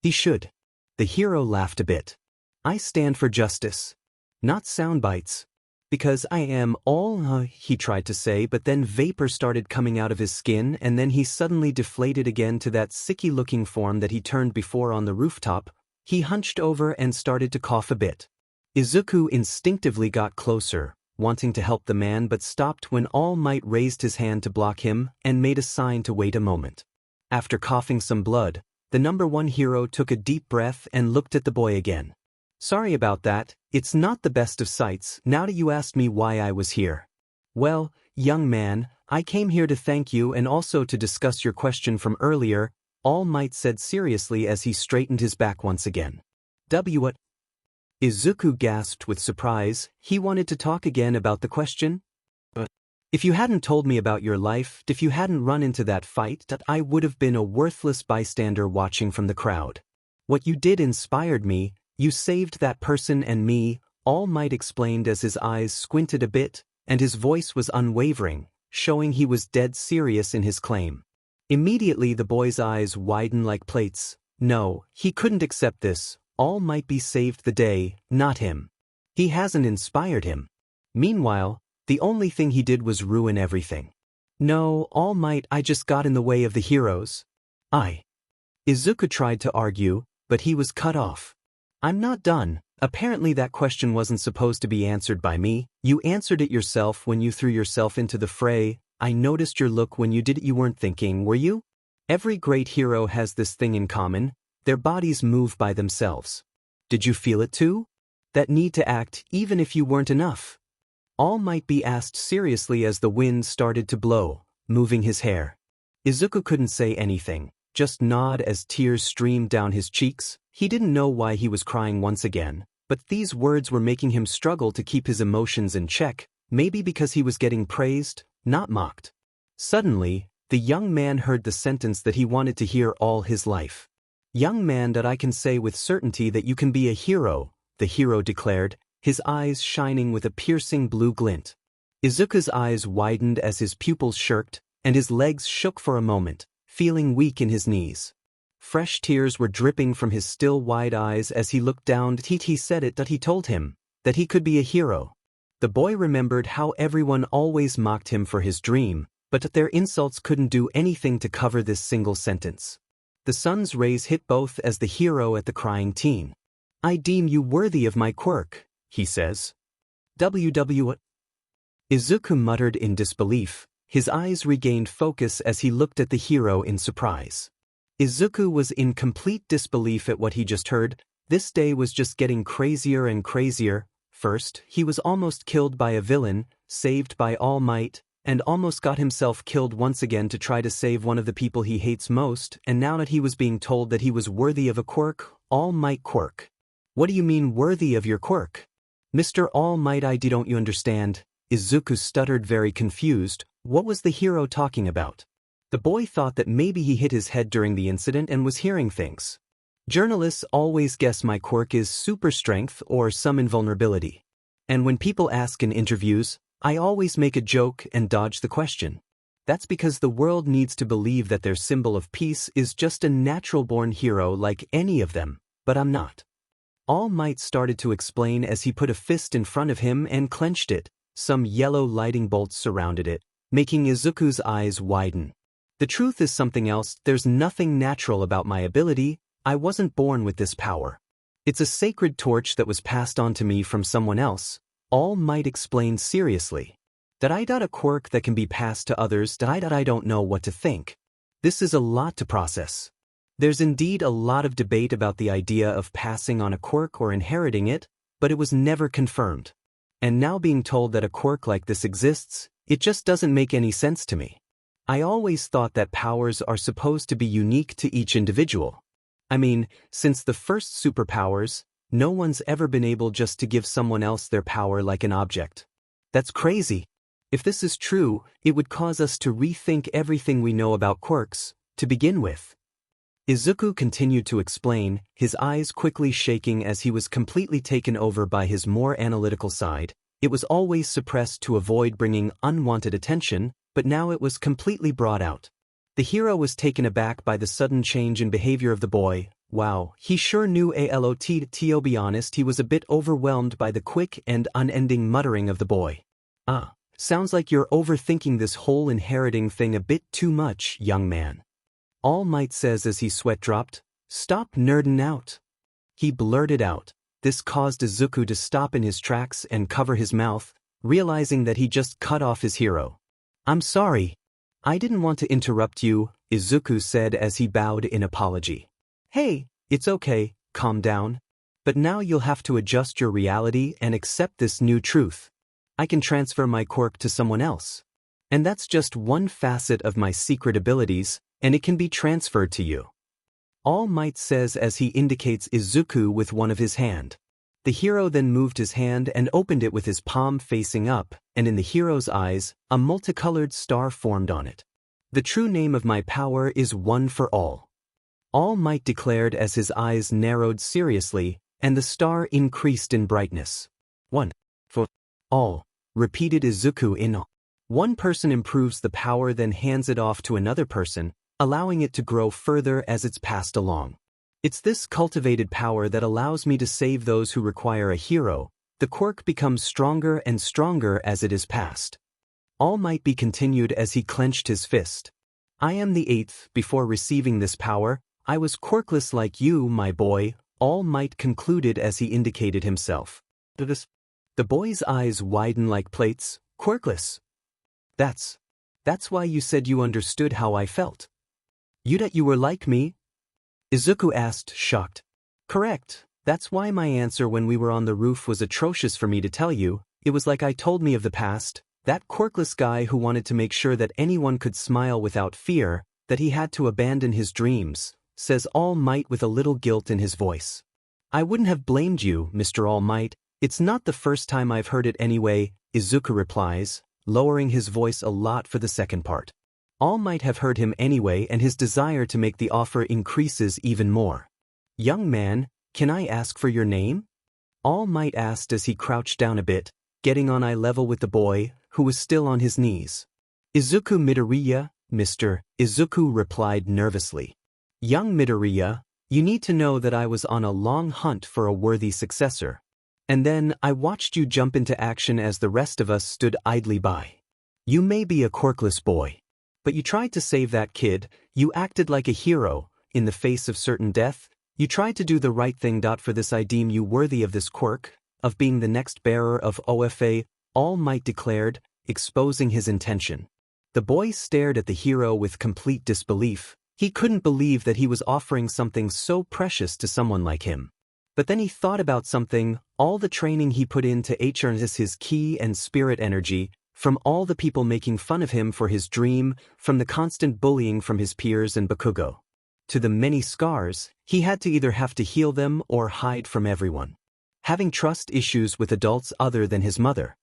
He should. The hero laughed a bit. I stand for justice. Not sound bites. Because I am all, he tried to say, but then vapor started coming out of his skin and then he suddenly deflated again to that sicky-looking form that he turned before on the rooftop. He hunched over and started to cough a bit. Izuku instinctively got closer, wanting to help the man but stopped when All Might raised his hand to block him and made a sign to wait a moment. After coughing some blood, the #1 hero took a deep breath and looked at the boy again. Sorry about that, it's not the best of sights now that you asked me why I was here. Well, young man, I came here to thank you and also to discuss your question from earlier, All Might said seriously as he straightened his back once again. What? Izuku gasped with surprise. He wanted to talk again about the question? If you hadn't told me about your life, if you hadn't run into that fight, that I would have been a worthless bystander watching from the crowd. What you did inspired me. You saved that person and me, All Might explained as his eyes squinted a bit, and his voice was unwavering, showing he was dead serious in his claim. Immediately the boy's eyes widened like plates. No, he couldn't accept this. All Might be saved the day, not him. He hasn't inspired him. Meanwhile, the only thing he did was ruin everything. No, All Might, I just got in the way of the heroes. Izuku tried to argue, but he was cut off. I'm not done. Apparently that question wasn't supposed to be answered by me. You answered it yourself when you threw yourself into the fray. I noticed your look when you did it. You weren't thinking, were you? Every great hero has this thing in common. Their bodies move by themselves. Did you feel it too? That need to act even if you weren't enough. All Might be asked seriously as the wind started to blow, moving his hair. Izuku couldn't say anything, just nod as tears streamed down his cheeks. He didn't know why he was crying once again, but these words were making him struggle to keep his emotions in check, maybe because he was getting praised, not mocked. Suddenly, the young man heard the sentence that he wanted to hear all his life. Young man, that I can say with certainty that you can be a hero, the hero declared, his eyes shining with a piercing blue glint. Izuku's eyes widened as his pupils shirked, and his legs shook for a moment, feeling weak in his knees. Fresh tears were dripping from his still wide eyes as he looked down. He said it, that he told him that he could be a hero. The boy remembered how everyone always mocked him for his dream, but that their insults couldn't do anything to cover this single sentence. The sun's rays hit both as the hero at the crying teen. I deem you worthy of my quirk, he says. What? Izuku muttered in disbelief. His eyes regained focus as he looked at the hero in surprise. Izuku was in complete disbelief at what he just heard. This day was just getting crazier and crazier. First, he was almost killed by a villain, saved by All Might, and almost got himself killed once again to try to save one of the people he hates most, and now that he was being told that he was worthy of a quirk, All Might quirk. What do you mean worthy of your quirk? Mr. All Might, don't you understand? Izuku stuttered, very confused. What was the hero talking about? The boy thought that maybe he hit his head during the incident and was hearing things. Journalists always guess my quirk is super strength or some invulnerability. And when people ask in interviews, I always make a joke and dodge the question. That's because the world needs to believe that their symbol of peace is just a natural-born hero like any of them, but I'm not. All Might started to explain as he put a fist in front of him and clenched it. Some yellow lighting bolts surrounded it, making Izuku's eyes widen. The truth is something else. There's nothing natural about my ability. I wasn't born with this power. It's a sacred torch that was passed on to me from someone else. All Might explained seriously. That I got a quirk that can be passed to others. That I don't know what to think. This is a lot to process. There's indeed a lot of debate about the idea of passing on a quirk or inheriting it, but it was never confirmed. And now being told that a quirk like this exists, it just doesn't make any sense to me. I always thought that powers are supposed to be unique to each individual. I mean, since the first superpowers, no one's ever been able just to give someone else their power like an object. That's crazy. If this is true, it would cause us to rethink everything we know about quirks, to begin with. Izuku continued to explain, his eyes quickly shaking as he was completely taken over by his more analytical side. It was always suppressed to avoid bringing unwanted attention, but now it was completely brought out. The hero was taken aback by the sudden change in behavior of the boy. Wow, he sure knew a lot. To be honest, he was a bit overwhelmed by the quick and unending muttering of the boy. Sounds like you're overthinking this whole inheriting thing a bit too much, young man. All Might says as he sweat dropped. Stop nerding out. He blurted out. This caused Izuku to stop in his tracks and cover his mouth, realizing that he just cut off his hero. I'm sorry. I didn't want to interrupt you, Izuku said as he bowed in apology. Hey, it's okay, calm down. But now you'll have to adjust your reality and accept this new truth. I can transfer my quirk to someone else. And that's just one facet of my secret abilities, and it can be transferred to you. All Might says as he indicates Izuku with one of his hand. The hero then moved his hand and opened it with his palm facing up, and in the hero's eyes, a multicolored star formed on it. The true name of my power is One for All. All Might declared as his eyes narrowed seriously, and the star increased in brightness. One for all, repeated Izuku in awe. One person improves the power then hands it off to another person, allowing it to grow further as it's passed along. It's this cultivated power that allows me to save those who require a hero. The quirk becomes stronger and stronger as it is passed. All Might be continued as he clenched his fist. I am the 8th. Before receiving this power, I was quirkless like you, my boy, All Might concluded as he indicated himself. The boy's eyes widened like plates. Quirkless. That's why you said you understood how I felt. You were like me? Izuku asked, shocked. Correct. That's why my answer when we were on the roof was atrocious for me to tell you. It was like I told me of the past, that quirkless guy who wanted to make sure that anyone could smile without fear, that he had to abandon his dreams, says All Might with a little guilt in his voice. I wouldn't have blamed you, Mr. All Might. It's not the first time I've heard it anyway, Izuku replies, lowering his voice a lot for the second part. All Might have heard him anyway, and his desire to make the offer increases even more. Young man, can I ask for your name? All Might asked as he crouched down a bit, getting on eye level with the boy, who was still on his knees. Izuku Midoriya, Mr. Izuku replied nervously. Young Midoriya, you need to know that I was on a long hunt for a worthy successor. And then I watched you jump into action as the rest of us stood idly by. You may be a quirkless boy, but you tried to save that kid. You acted like a hero. In the face of certain death, you tried to do the right thing. For this I deem you worthy of this quirk, of being the next bearer of OFA, All Might declared, exposing his intention. The boy stared at the hero with complete disbelief. He couldn't believe that he was offering something so precious to someone like him. But then he thought about something, all the training he put in to harness his ki and spirit energy, from all the people making fun of him for his dream, from the constant bullying from his peers and Bakugo, to the many scars, he had to either have to heal them or hide from everyone. Having trust issues with adults other than his mother.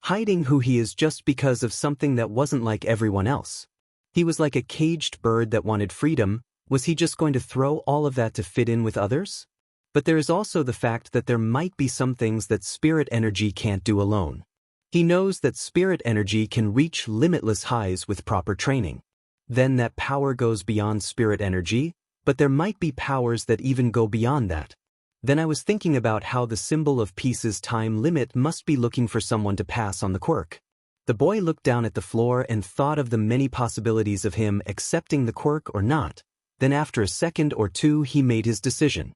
Hiding who he is just because of something that wasn't like everyone else. He was like a caged bird that wanted freedom. Was he just going to throw all of that to fit in with others? But there is also the fact that there might be some things that spirit energy can't do alone. He knows that spirit energy can reach limitless highs with proper training. Then that power goes beyond spirit energy, but there might be powers that even go beyond that. Then I was thinking about how the symbol of peace's time limit must be looking for someone to pass on the quirk. The boy looked down at the floor and thought of the many possibilities of him accepting the quirk or not. Then after a second or two he made his decision.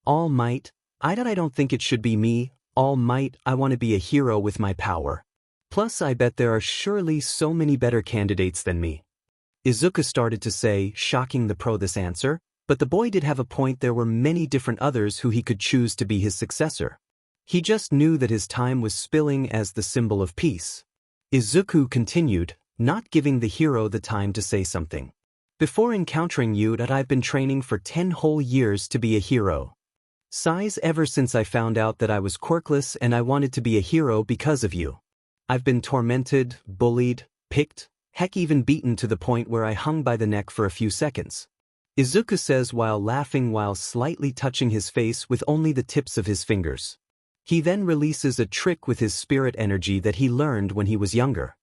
All Might, I don't think it should be me. All Might, I want to be a hero with my power. Plus I bet there are surely so many better candidates than me. Izuku started to say, shocking the pro this answer, but the boy did have a point. There were many different others who he could choose to be his successor. He just knew that his time was spilling as the symbol of peace. Izuku continued, not giving the hero the time to say something. Before encountering you, that I've been training for 10 whole years to be a hero. Sighs ever since I found out that I was quirkless and I wanted to be a hero because of you. I've been tormented, bullied, picked, heck even beaten to the point where I hung by the neck for a few seconds. Izuku says while laughing while slightly touching his face with only the tips of his fingers. He then releases a trick with his spirit energy that he learned when he was younger.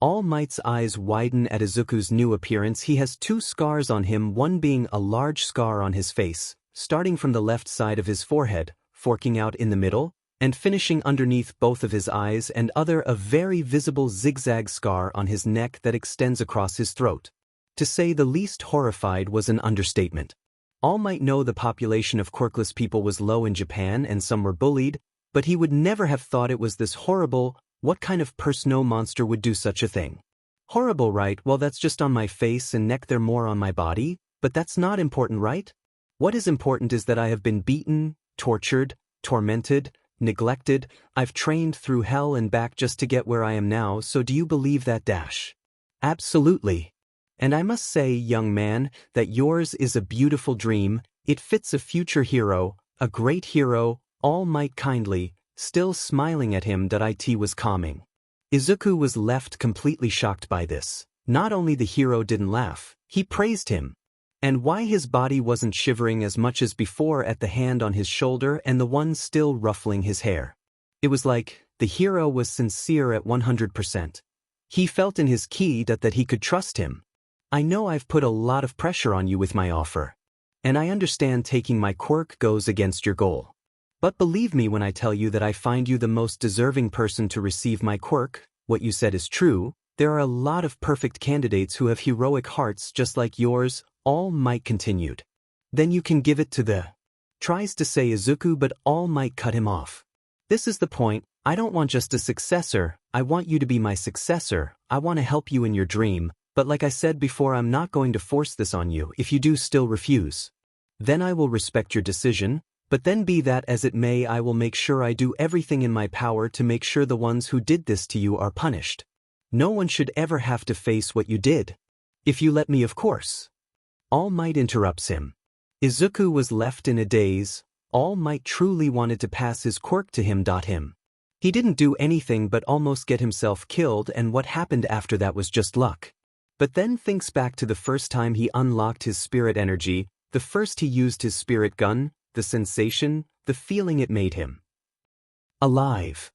All Might's eyes widen at Izuku's new appearance. He has 2 scars on him, one being a large scar on his face, starting from the left side of his forehead, forking out in the middle, and finishing underneath both of his eyes, and other a very visible zigzag scar on his neck that extends across his throat. To say the least horrified was an understatement. All Might know the population of quirkless people was low in Japan and some were bullied, but he would never have thought it was this horrible. What kind of monster would do such a thing? Horrible, right? Well, that's just on my face and neck, they're more on my body, but that's not important, right? What is important is that I have been beaten, tortured, tormented, neglected. I've trained through hell and back just to get where I am now, so do you believe that? Absolutely. And I must say, young man, that yours is a beautiful dream. It fits a future hero, a great hero. All Might kindly, still smiling at him. It was calming. Izuku was left completely shocked by this. Not only the hero didn't laugh, he praised him. And why his body wasn't shivering as much as before at the hand on his shoulder and the one still ruffling his hair. It was like the hero was sincere at 100%. He felt in his ki that he could trust him. I know I've put a lot of pressure on you with my offer. And I understand taking my quirk goes against your goal. But believe me when I tell you that I find you the most deserving person to receive my quirk. What you said is true. There are a lot of perfect candidates who have heroic hearts just like yours. All Might continued. Then you can give it to the... Tries to say Izuku, but All Might cut him off. This is the point. I don't want just a successor. I want you to be my successor. I want to help you in your dream. But like I said before, I'm not going to force this on you. If you do still refuse, then I will respect your decision. But then be that as it may, I will make sure I do everything in my power to make sure the ones who did this to you are punished. No one should ever have to face what you did. If you let me, of course. All Might interrupts him. Izuku was left in a daze. All Might truly wanted to pass his quirk to him. He didn't do anything but almost get himself killed, and what happened after that was just luck. But then thinks back to the first time he unlocked his spirit energy, the first he used his spirit gun, the sensation, the feeling it made him alive.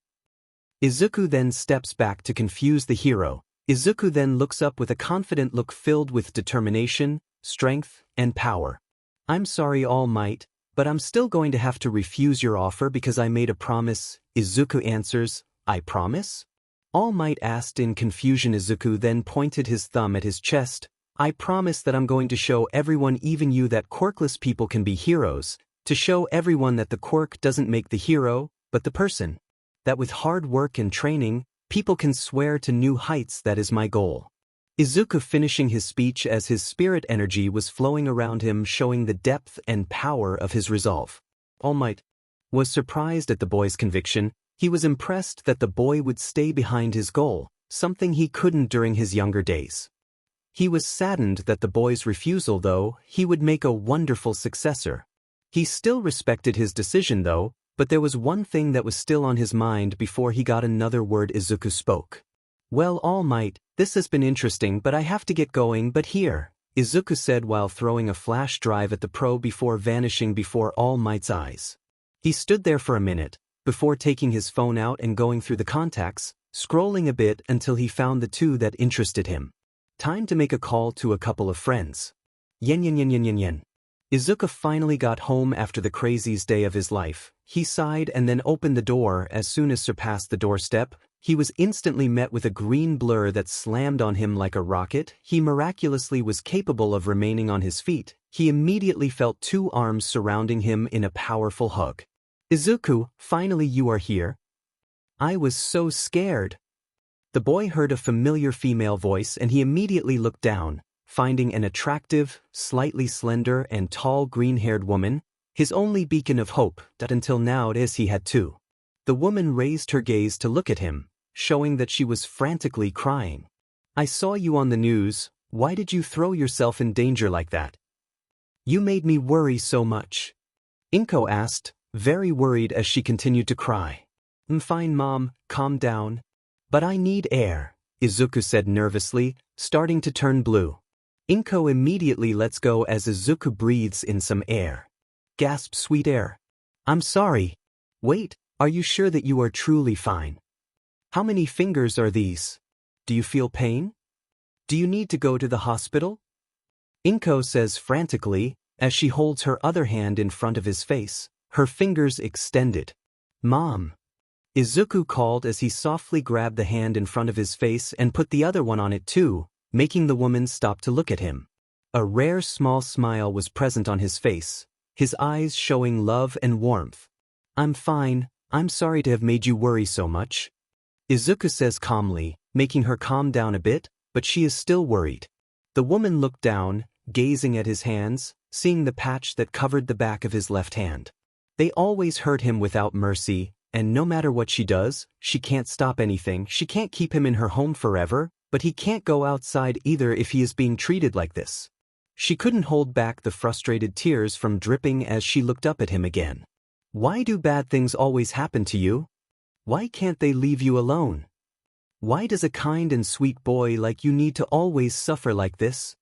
Izuku then steps back to confuse the hero. Izuku then looks up with a confident look filled with determination, strength, and power. I'm sorry, All Might, but I'm still going to have to refuse your offer because I made a promise. Izuku answers, I promise? All Might asked in confusion. Izuku then pointed his thumb at his chest. I promise that I'm going to show everyone, even you, that quirkless people can be heroes. To show everyone that the quirk doesn't make the hero, but the person. That with hard work and training, people can swear to new heights. That is my goal. Izuku finishing his speech as his spirit energy was flowing around him, showing the depth and power of his resolve. All Might was surprised at the boy's conviction. He was impressed that the boy would stay behind his goal, something he couldn't during his younger days. He was saddened that the boy's refusal, though he would make a wonderful successor. He still respected his decision, though, but there was one thing that was still on his mind. Before he got another word, Izuku spoke. Well, All Might, this has been interesting, but I have to get going. But here, Izuku said while throwing a flash drive at the pro before vanishing before All Might's eyes. He stood there for a minute, before taking his phone out and going through the contacts, scrolling a bit until he found the 2 that interested him. Time to make a call to a couple of friends. Yen. Izuku finally got home after the craziest day of his life. He sighed and then opened the door. As soon as surpassed the doorstep, he was instantly met with a green blur that slammed on him like a rocket. He miraculously was capable of remaining on his feet. He immediately felt 2 arms surrounding him in a powerful hug. Izuku, finally you are here. I was so scared. The boy heard a familiar female voice and he immediately looked down, finding an attractive, slightly slender and tall green-haired woman, his only beacon of hope. Until now he had 2. The woman raised her gaze to look at him, showing that she was frantically crying. I saw you on the news. Why did you throw yourself in danger like that? You made me worry so much. Inko asked, very worried as she continued to cry. Fine, Mom, calm down. But I need air, Izuku said nervously, starting to turn blue. Inko immediately lets go as Izuku breathes in some air. Gasp, sweet air. I'm sorry. Wait, are you sure that you are truly fine? How many fingers are these? Do you feel pain? Do you need to go to the hospital? Inko says frantically, as she holds her other hand in front of his face, her fingers extended. Mom. Izuku called as he softly grabbed the hand in front of his face and put the other one on it too, making the woman stop to look at him. A rare small smile was present on his face, his eyes showing love and warmth. I'm fine, I'm sorry to have made you worry so much. Izuku says calmly, making her calm down a bit, but she is still worried. The woman looked down, gazing at his hands, seeing the patch that covered the back of his left hand. They always hurt him without mercy, and no matter what she does, she can't stop anything. She can't keep him in her home forever, but he can't go outside either if he is being treated like this. She couldn't hold back the frustrated tears from dripping as she looked up at him again. Why do bad things always happen to you? Why can't they leave you alone? Why does a kind and sweet boy like you need to always suffer like this?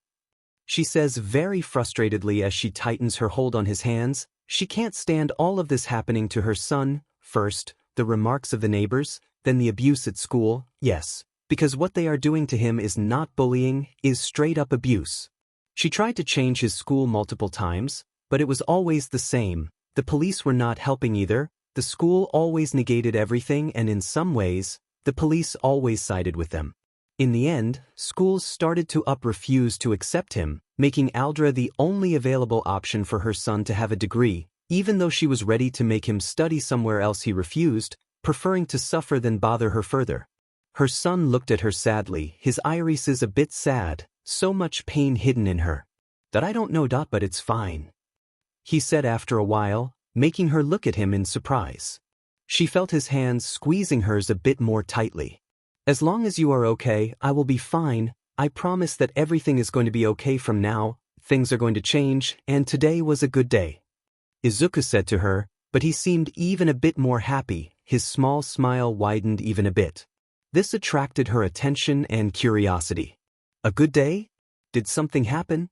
She says very frustratedly as she tightens her hold on his hands. She can't stand all of this happening to her son. First, the remarks of the neighbors, then the abuse at school. Yes, because what they are doing to him is not bullying, is straight up abuse. She tried to change his school multiple times, but it was always the same. The police were not helping either. The school always negated everything, and in some ways, the police always sided with them. In the end, schools started to refuse to accept him, making Aldra the only available option for her son to have a degree. Even though she was ready to make him study somewhere else, he refused, preferring to suffer than bother her further. Her son looked at her sadly, his irises a bit sad, so much pain hidden in her. That I don't know. But it's fine, he said after a while, making her look at him in surprise. She felt his hands squeezing hers a bit more tightly. As long as you are okay, I will be fine. I promise that everything is going to be okay from now. Things are going to change, and today was a good day, Izuku said to her, but he seemed even a bit more happy. His small smile widened even a bit. This attracted her attention and curiosity. A good day? Did something happen?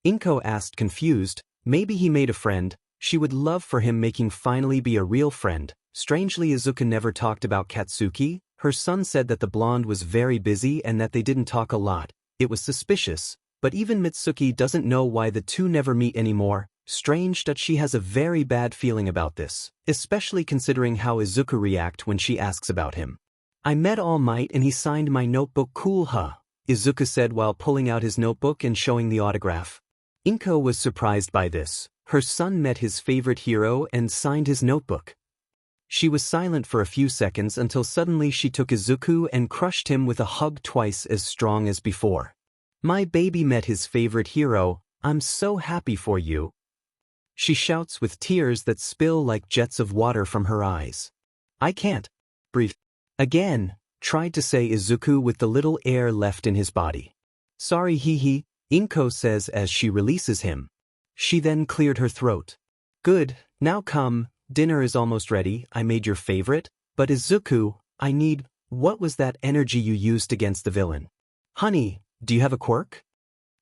Inko asked, confused. Maybe he made a friend. She would love for him making finally be a real friend. Strangely, Izuku never talked about Katsuki. Her son said that the blonde was very busy and that they didn't talk a lot. It was suspicious, but even Mitsuki doesn't know why the two never meet anymore. Strange that she has a very bad feeling about this, especially considering how Izuku reacts when she asks about him. I met All Might and he signed my notebook. Cool, huh? Izuku said while pulling out his notebook and showing the autograph. Inko was surprised by this. Her son met his favorite hero and signed his notebook. She was silent for a few seconds until suddenly she took Izuku and crushed him with a hug twice as strong as before. My baby met his favorite hero. I'm so happy for you, she shouts with tears that spill like jets of water from her eyes. I can't breathe again, tried to say Izuku with the little air left in his body. Sorry, hee, Inko says as she releases him. She then cleared her throat. Good, now come, dinner is almost ready. I made your favorite, but Izuku, I need, what was that energy you used against the villain? Honey, do you have a quirk?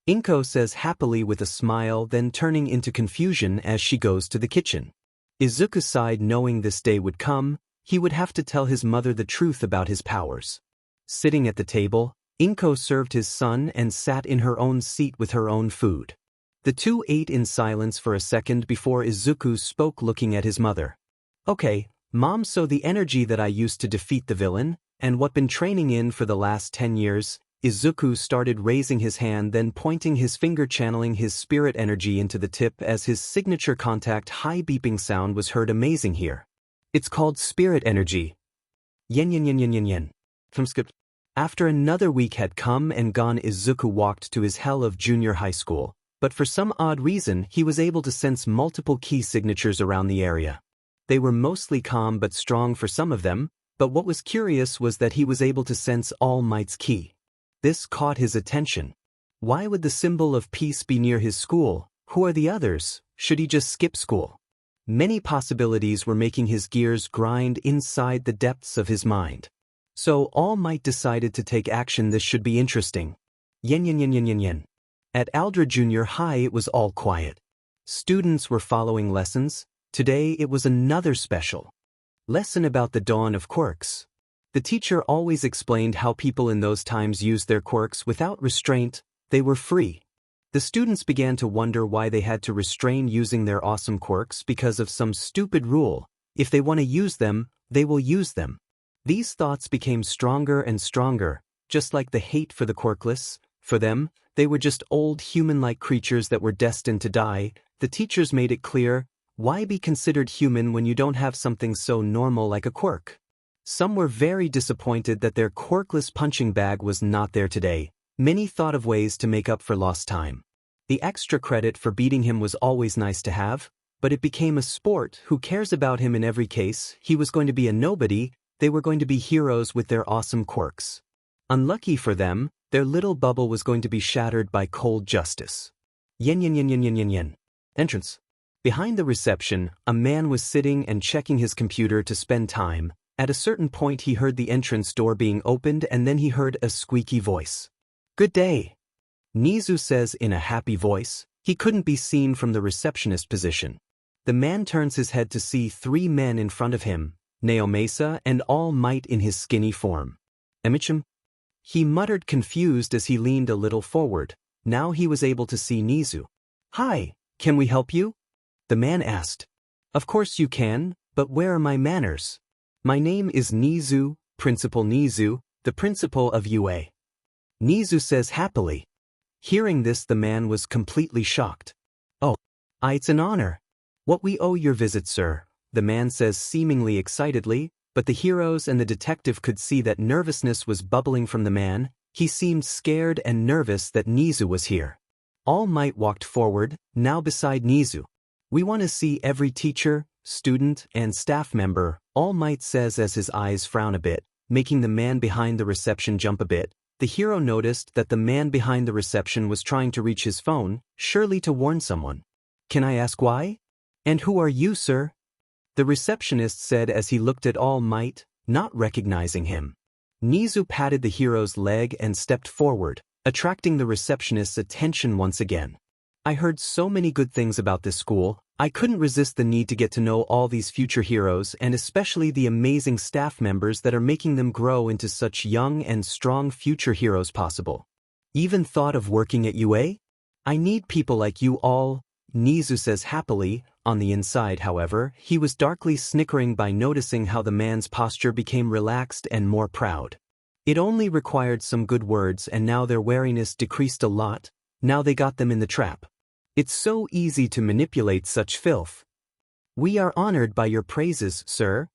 Inko says happily with a smile, then turning into confusion as she goes to the kitchen. Izuku sighed, knowing this day would come. He would have to tell his mother the truth about his powers. Sitting at the table, Inko served his son and sat in her own seat with her own food. The two ate in silence for a second before Izuku spoke, looking at his mother. Okay, Mom, so the energy that I used to defeat the villain, and what been training in for the last 10 years, Izuku started raising his hand, then pointing his finger, channeling his spirit energy into the tip as his signature contact high beeping sound was heard. Amazing here. It's called spirit energy. Yen yen yen yen yen yen. From skip. After another week had come and gone, Izuku walked to his hell of junior high school, but for some odd reason he was able to sense multiple key signatures around the area. They were mostly calm but strong for some of them, but what was curious was that he was able to sense All Might's key. This caught his attention. Why would the symbol of peace be near his school? Who are the others? Should he just skip school? Many possibilities were making his gears grind inside the depths of his mind. So All Might decided to take action. This should be interesting. Yen yen yen yen yen yen. At Aldra Junior High it was all quiet. Students were following lessons. Today it was another special lesson about the dawn of quirks. The teacher always explained how people in those times used their quirks without restraint. They were free. The students began to wonder why they had to restrain using their awesome quirks because of some stupid rule. If they want to use them, they will use them. These thoughts became stronger and stronger, just like the hate for the quirkless. For them, they were just old human-like creatures that were destined to die. The teachers made it clear, why be considered human when you don't have something so normal like a quirk? Some were very disappointed that their quirkless punching bag was not there today. Many thought of ways to make up for lost time. The extra credit for beating him was always nice to have, but it became a sport. Who cares about him in every case? He was going to be a nobody. They were going to be heroes with their awesome quirks. Unlucky for them, their little bubble was going to be shattered by cold justice. Yen yen yen yen yen yen yen. Entrance. Behind the reception, a man was sitting and checking his computer to spend time. At a certain point he heard the entrance door being opened and then he heard a squeaky voice. Good day. Nizu says in a happy voice. He couldn't be seen from the receptionist position. The man turns his head to see three men in front of him, Naomasa and All Might in his skinny form. Emichim? He muttered confused as he leaned a little forward. Now he was able to see Nizu. Hi, can we help you? The man asked. Of course you can, but where are my manners? My name is Nizu, Principal Nizu, the principal of UA. Nizu says happily. Hearing this, the man was completely shocked. Oh, it's an honor. What we owe your visit, sir, the man says seemingly excitedly, but the heroes and the detective could see that nervousness was bubbling from the man. He seemed scared and nervous that Nizu was here. All Might walked forward, now beside Nizu. We want to see every teacher, student, and staff member, All Might says as his eyes frown a bit, making the man behind the reception jump a bit. The hero noticed that the man behind the reception was trying to reach his phone, surely to warn someone. Can I ask why? And who are you, sir? The receptionist said as he looked at All Might, not recognizing him. Nizu patted the hero's leg and stepped forward, attracting the receptionist's attention once again. I heard so many good things about this school. I couldn't resist the need to get to know all these future heroes and especially the amazing staff members that are making them grow into such young and strong future heroes possible. Even thought of working at UA? I need people like you all, Nizu says happily. On the inside, however, he was darkly snickering by noticing how the man's posture became relaxed and more proud. It only required some good words and now their wariness decreased a lot. Now they got them in the trap. It's so easy to manipulate such filth. We are honored by your praises, sir.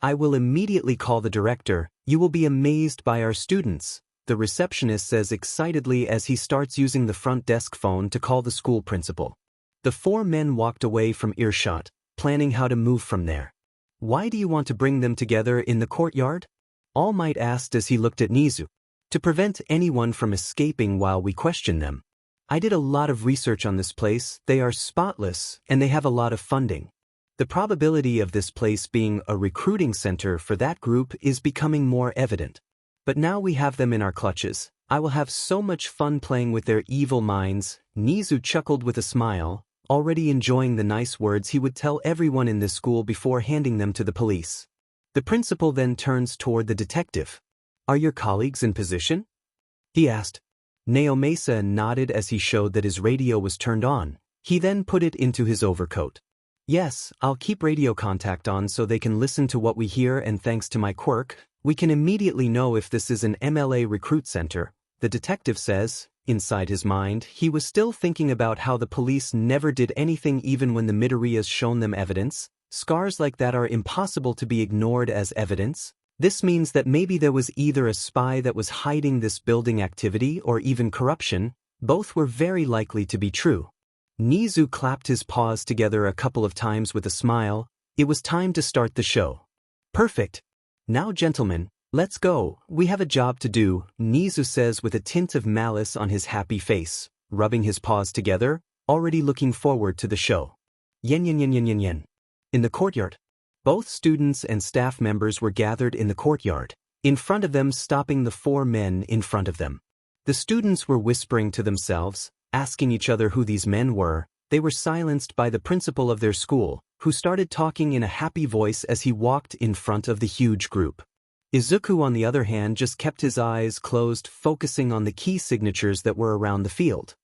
I will immediately call the director. You will be amazed by our students, the receptionist says excitedly as he starts using the front desk phone to call the school principal. The four men walked away from earshot, planning how to move from there. Why do you want to bring them together in the courtyard? All Might asked as he looked at Nizu. To prevent anyone from escaping while we question them. I did a lot of research on this place. They are spotless, and they have a lot of funding. The probability of this place being a recruiting center for that group is becoming more evident. But now we have them in our clutches. I will have so much fun playing with their evil minds. Nizu chuckled with a smile, already enjoying the nice words he would tell everyone in this school before handing them to the police. The principal then turns toward the detective. Are your colleagues in position? He asked. Naomasa nodded as he showed that his radio was turned on. He then put it into his overcoat. Yes, I'll keep radio contact on so they can listen to what we hear, and thanks to my quirk, we can immediately know if this is an MLA recruit center, the detective says. Inside his mind, he was still thinking about how the police never did anything even when the Midoriyas shown them evidence. Scars like that are impossible to be ignored as evidence. This means that maybe there was either a spy that was hiding this building activity or even corruption. Both were very likely to be true. Nizu clapped his paws together a couple of times with a smile. It was time to start the show. Perfect. Now, gentlemen, let's go. We have a job to do, Nizu says with a tint of malice on his happy face, rubbing his paws together, already looking forward to the show. Yen yen yen yen yen yen. In the courtyard. Both students and staff members were gathered in the courtyard. in front of them, stopping the four men in front of them. The students were whispering to themselves, asking each other who these men were. They were silenced by the principal of their school, who started talking in a happy voice as he walked in front of the huge group. Izuku, on the other hand, just kept his eyes closed, focusing on the key signatures that were around the field.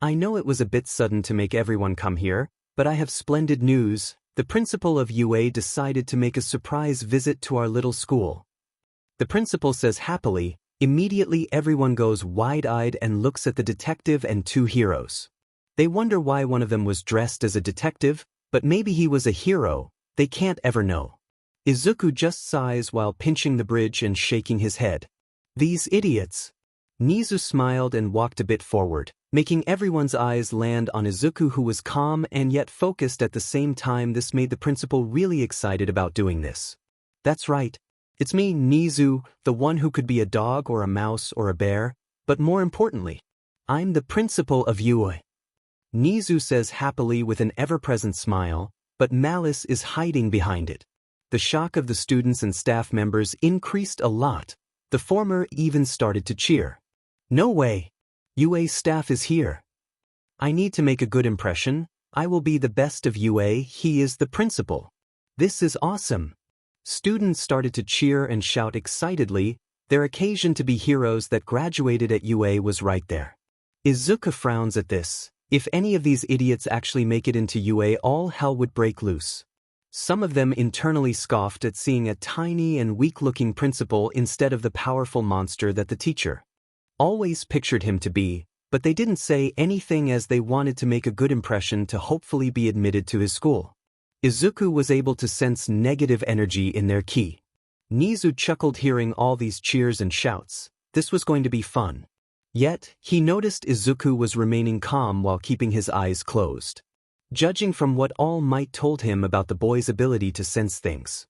I know it was a bit sudden to make everyone come here, but I have splendid news. The principal of UA decided to make a surprise visit to our little school. The principal says happily. Immediately everyone goes wide-eyed and looks at the detective and two heroes. They wonder why one of them was dressed as a detective, but maybe he was a hero. They can't ever know. Izuku just sighs while pinching the bridge and shaking his head. These idiots. Nizu smiled and walked a bit forward, making everyone's eyes land on Izuku, who was calm and yet focused at the same time. This made the principal really excited about doing this. That's right. It's me, Nizu, the one who could be a dog or a mouse or a bear, but more importantly, I'm the principal of UA. Nizu says happily with an ever-present smile, but malice is hiding behind it. The shock of the students and staff members increased a lot. The former even started to cheer. No way! UA staff is here. I need to make a good impression. I will be the best of UA. He is the principal. This is awesome. Students started to cheer and shout excitedly. Their occasion to be heroes that graduated at UA was right there. Izuku frowns at this. If any of these idiots actually make it into UA, all hell would break loose. Some of them internally scoffed at seeing a tiny and weak-looking principal instead of the powerful monster that the teacher always pictured him to be, but they didn't say anything as they wanted to make a good impression to hopefully be admitted to his school. Izuku was able to sense negative energy in their ki. Nizu chuckled hearing all these cheers and shouts. This was going to be fun. Yet, he noticed Izuku was remaining calm while keeping his eyes closed. Judging from what All Might told him about the boy's ability to sense things.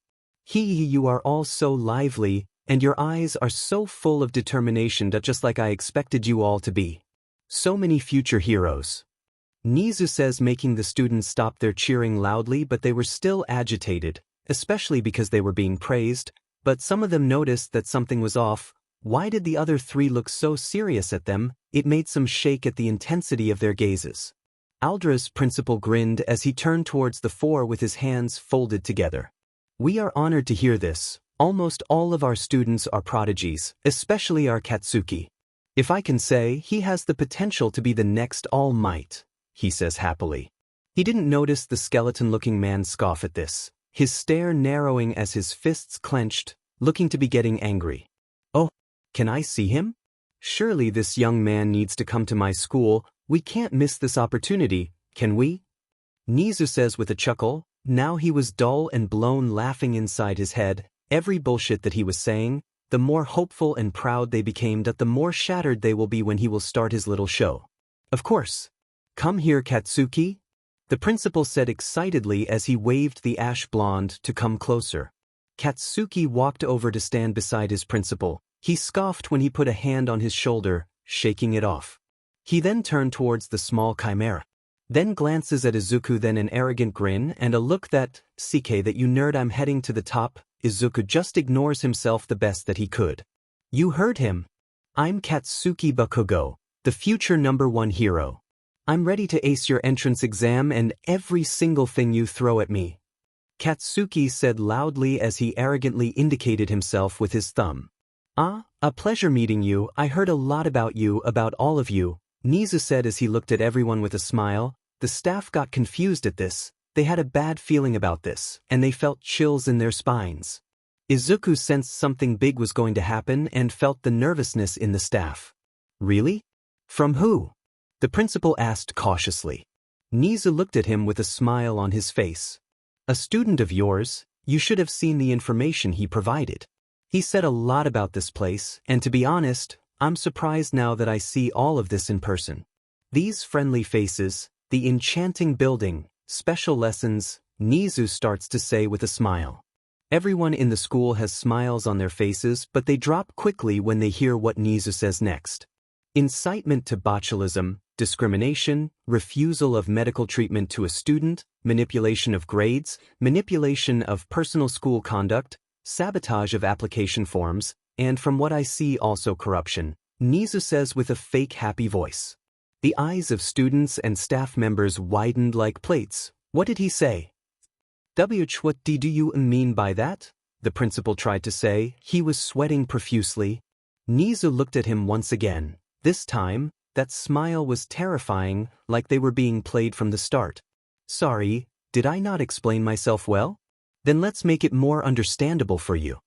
You are all so lively, and your eyes are so full of determination, that just like I expected you all to be. So many future heroes. Nizu says, making the students stop their cheering loudly, but they were still agitated, especially because they were being praised, but some of them noticed that something was off. Why did the other three look so serious at them? It made some shake at the intensity of their gazes. Aldra's principal grinned as he turned towards the four with his hands folded together. We are honored to hear this. Almost all of our students are prodigies, especially our Katsuki. If I can say, he has the potential to be the next All Might, he says happily. He didn't notice the skeleton-looking man scoff at this, his stare narrowing as his fists clenched, looking to be getting angry. Oh, can I see him? Surely this young man needs to come to my school. We can't miss this opportunity, can we? Nizu says with a chuckle. Now he was dull and blown, laughing inside his head. Every bullshit that he was saying, the more hopeful and proud they became, that the more shattered they will be when he will start his little show. Of course. Come here, Katsuki, the principal said excitedly as he waved the ash blonde to come closer. Katsuki walked over to stand beside his principal. He scoffed when he put a hand on his shoulder, shaking it off. He then turned towards the small chimera. Then glances at Izuku, then an arrogant grin and a look that, CK that you nerd, I'm heading to the top. Izuku just ignores himself the best that he could. You heard him. I'm Katsuki Bakugo, the future #1 hero. I'm ready to ace your entrance exam and every single thing you throw at me. Katsuki said loudly as he arrogantly indicated himself with his thumb. A pleasure meeting you. I heard a lot about you, about all of you, Nizu said as he looked at everyone with a smile. The staff got confused at this. They had a bad feeling about this, and they felt chills in their spines. Izuku sensed something big was going to happen and felt the nervousness in the staff. Really? From who? The principal asked cautiously. Nizu looked at him with a smile on his face. A student of yours. You should have seen the information he provided. He said a lot about this place, and to be honest, I'm surprised now that I see all of this in person. These friendly faces, the enchanting building, special lessons, Nizu starts to say with a smile. Everyone in the school has smiles on their faces, but they drop quickly when they hear what Nizu says next. Incitement to botulism, discrimination, refusal of medical treatment to a student, manipulation of grades, manipulation of personal school conduct, sabotage of application forms, And from what I see also corruption, Nizu says with a fake happy voice. The eyes of students and staff members widened like plates. What did he say? What do you mean by that? The principal tried to say. He was sweating profusely. Nizu looked at him once again. This time, that smile was terrifying, like they were being played from the start. Sorry, did I not explain myself well? Then let's make it more understandable for you.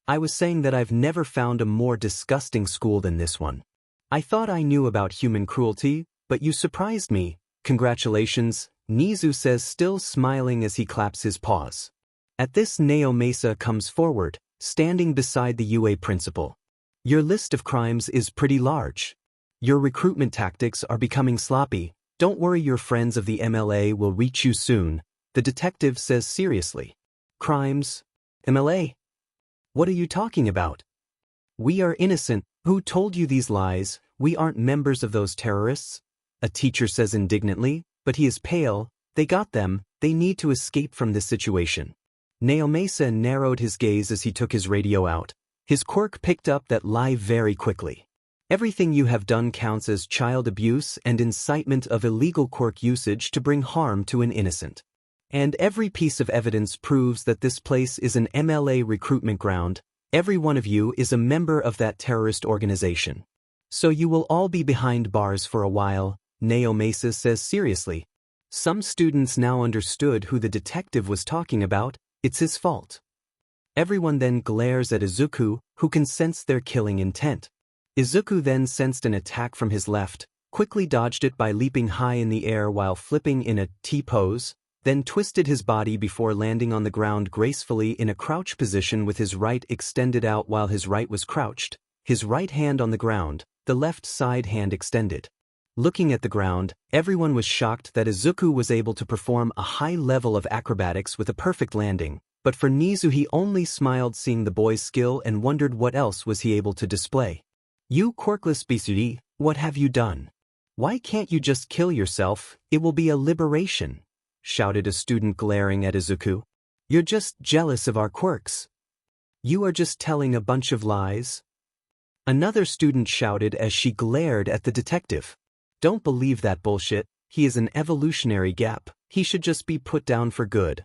I was saying that I've never found a more disgusting school than this one. I thought I knew about human cruelty, but you surprised me. Congratulations, Nizu says, still smiling as he claps his paws. At this, Nao Mesa comes forward, standing beside the UA principal. Your list of crimes is pretty large. Your recruitment tactics are becoming sloppy. Don't worry, your friends of the MLA will reach you soon, the detective says seriously. Crimes? MLA? What are you talking about? We are innocent. Who told you these lies? We aren't members of those terrorists, a teacher says indignantly, but he is pale. They got them. They need to escape from this situation. Nao Mesa narrowed his gaze as he took his radio out. His quirk picked up that lie very quickly. Everything you have done counts as child abuse and incitement of illegal quirk usage to bring harm to an innocent. And every piece of evidence proves that this place is an MLA recruitment ground. Every one of you is a member of that terrorist organization. So you will all be behind bars for a while, Nao Mesa says seriously. Some students now understood who the detective was talking about. It's his fault. Everyone then glares at Izuku, who can sense their killing intent. Izuku then sensed an attack from his left, quickly dodged it by leaping high in the air while flipping in a T-pose, then twisted his body before landing on the ground gracefully in a crouch position with his right extended out while his right was crouched, his right hand on the ground, the left side hand extended. Looking at the ground, everyone was shocked that Izuku was able to perform a high level of acrobatics with a perfect landing, but for Nizu he only smiled seeing the boy's skill and wondered what else was he able to display. You quirkless Bisuri, what have you done? Why can't you just kill yourself? It will be a liberation, shouted a student glaring at Izuku. You're just jealous of our quirks. You are just telling a bunch of lies. Another student shouted as she glared at the detective. Don't believe that bullshit, he is an evolutionary gap, he should just be put down for good.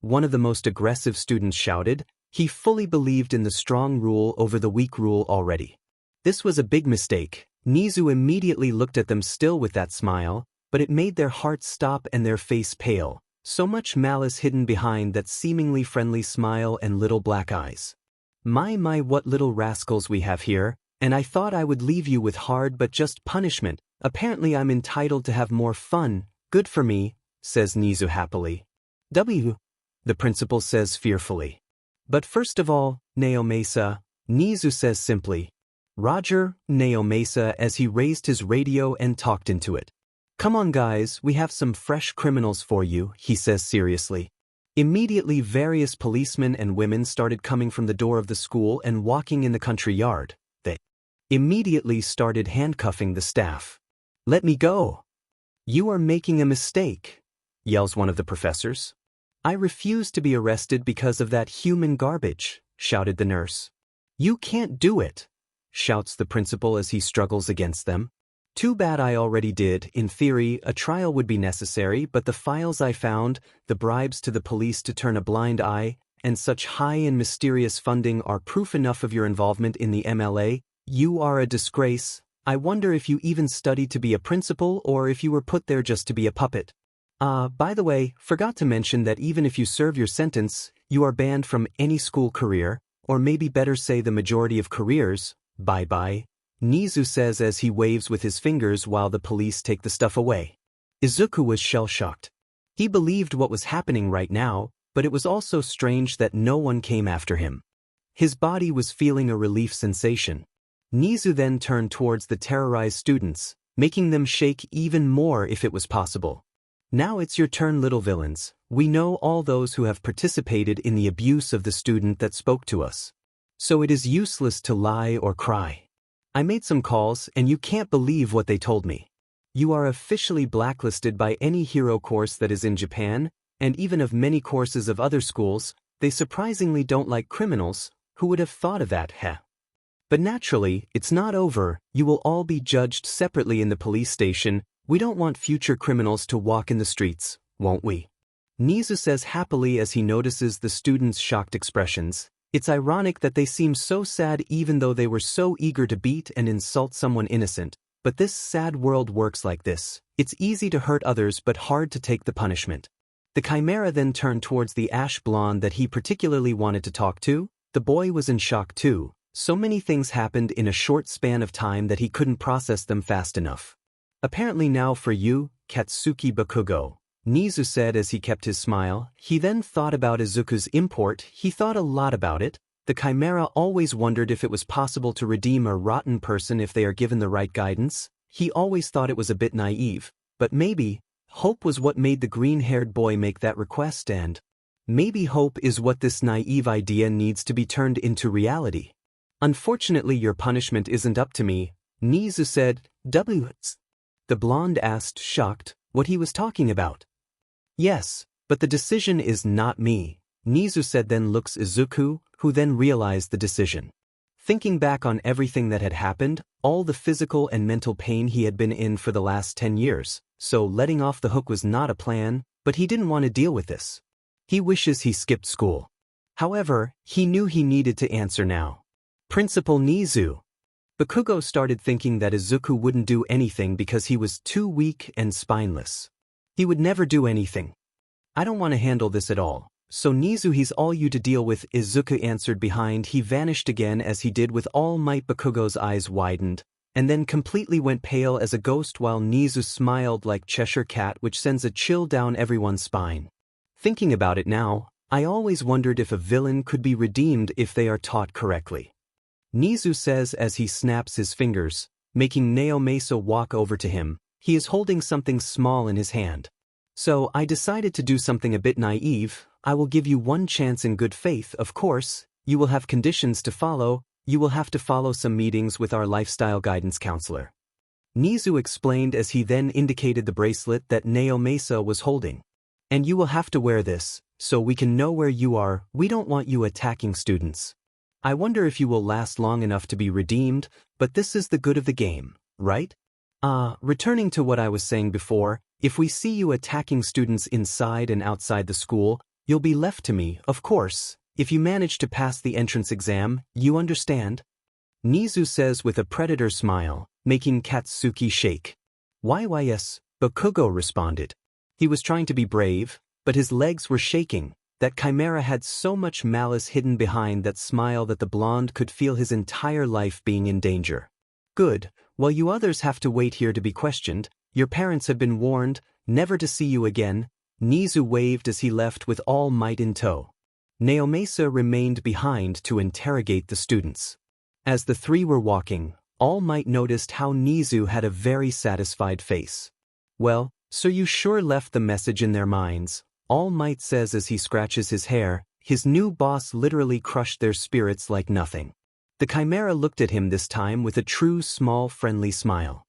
One of the most aggressive students shouted. He fully believed in the strong rule over the weak rule already. This was a big mistake. Nizu immediately looked at them still with that smile, but it made their hearts stop and their face pale, so much malice hidden behind that seemingly friendly smile and little black eyes. My what little rascals we have here, and I thought I would leave you with hard but just punishment. Apparently I'm entitled to have more fun. Good for me, says Nizu happily. W. The principal says fearfully. But first of all, Nao Mesa, Nizu says simply. Roger, Nao Mesa as he raised his radio and talked into it. Come on guys, we have some fresh criminals for you, he says seriously. Immediately various policemen and women started coming from the door of the school and walking in the country yard. They immediately started handcuffing the staff. Let me go. You are making a mistake, yells one of the professors. I refuse to be arrested because of that human garbage, shouted the nurse. You can't do it, shouts the principal as he struggles against them. Too bad I already did. In theory, a trial would be necessary, but the files I found, the bribes to the police to turn a blind eye, and such high and mysterious funding are proof enough of your involvement in the MLA. You are a disgrace. I wonder if you even studied to be a principal or if you were put there just to be a puppet. By the way, forgot to mention that even if you serve your sentence, you are banned from any school career, or maybe better say the majority of careers. Bye-bye, Nizu says as he waves with his fingers while the police take the stuff away. Izuku was shell-shocked. He believed what was happening right now, but it was also strange that no one came after him. His body was feeling a relief sensation. Nizu then turned towards the terrorized students, making them shake even more if it was possible. Now it's your turn, little villains. We know all those who have participated in the abuse of the student that spoke to us. So it is useless to lie or cry. I made some calls and you can't believe what they told me. You are officially blacklisted by any hero course that is in Japan, and even of many courses of other schools. They surprisingly don't like criminals. Who would have thought of that, heh? But naturally, it's not over. You will all be judged separately in the police station. We don't want future criminals to walk in the streets, won't we? Nizu says happily as he notices the students' shocked expressions. It's ironic that they seem so sad even though they were so eager to beat and insult someone innocent. But this sad world works like this. It's easy to hurt others but hard to take the punishment. The Chimera then turned towards the ash blonde that he particularly wanted to talk to. The boy was in shock too. So many things happened in a short span of time that he couldn't process them fast enough. Apparently now for you, Katsuki Bakugo, Nizu said as he kept his smile. He then thought about Izuku's import. He thought a lot about it. The Chimera always wondered if it was possible to redeem a rotten person if they are given the right guidance. He always thought it was a bit naive, but maybe hope was what made the green-haired boy make that request, and maybe hope is what this naive idea needs to be turned into reality. Unfortunately, your punishment isn't up to me, Nizu said. The blonde asked, shocked, what he was talking about. Yes, but the decision is not me, Nizu said, then looks Izuku, who then realized the decision. Thinking back on everything that had happened, all the physical and mental pain he had been in for the last 10 years, so letting off the hook was not a plan, but he didn't want to deal with this. He wishes he skipped school. However, he knew he needed to answer now. Principal Nizu. Bakugo started thinking that Izuku wouldn't do anything because he was too weak and spineless. He would never do anything. I don't want to handle this at all. So Nizu, he's all you to deal with, Izuku answered behind. He vanished again as he did with all might. Bakugo's eyes widened, and then completely went pale as a ghost while Nizu smiled like Cheshire Cat, which sends a chill down everyone's spine. Thinking about it now, I always wondered if a villain could be redeemed if they are taught correctly. Nizu says as he snaps his fingers, making Naomasa walk over to him. He is holding something small in his hand. So I decided to do something a bit naive. I will give you one chance in good faith. Of course, you will have conditions to follow. You will have to follow some meetings with our lifestyle guidance counselor. Nizu explained as he then indicated the bracelet that Naomasa was holding. And you will have to wear this, so we can know where you are. We don't want you attacking students. I wonder if you will last long enough to be redeemed, but this is the good of the game, right? Returning to what I was saying before, if we see you attacking students inside and outside the school, you'll be left to me, of course. If you manage to pass the entrance exam, you understand? Nizu says with a predator smile, making Katsuki shake. Why yes, Bakugo responded. He was trying to be brave, but his legs were shaking. That Chimera had so much malice hidden behind that smile that the blonde could feel his entire life being in danger. Good, while you others have to wait here to be questioned, your parents have been warned, never to see you again. Nizu waved as he left with all might in tow. Naomasa remained behind to interrogate the students. As the three were walking, All Might noticed how Nizu had a very satisfied face. Well, so you sure left the message in their minds, All Might says as he scratches his hair. His new boss literally crushed their spirits like nothing. The Chimera looked at him this time with a true small friendly smile.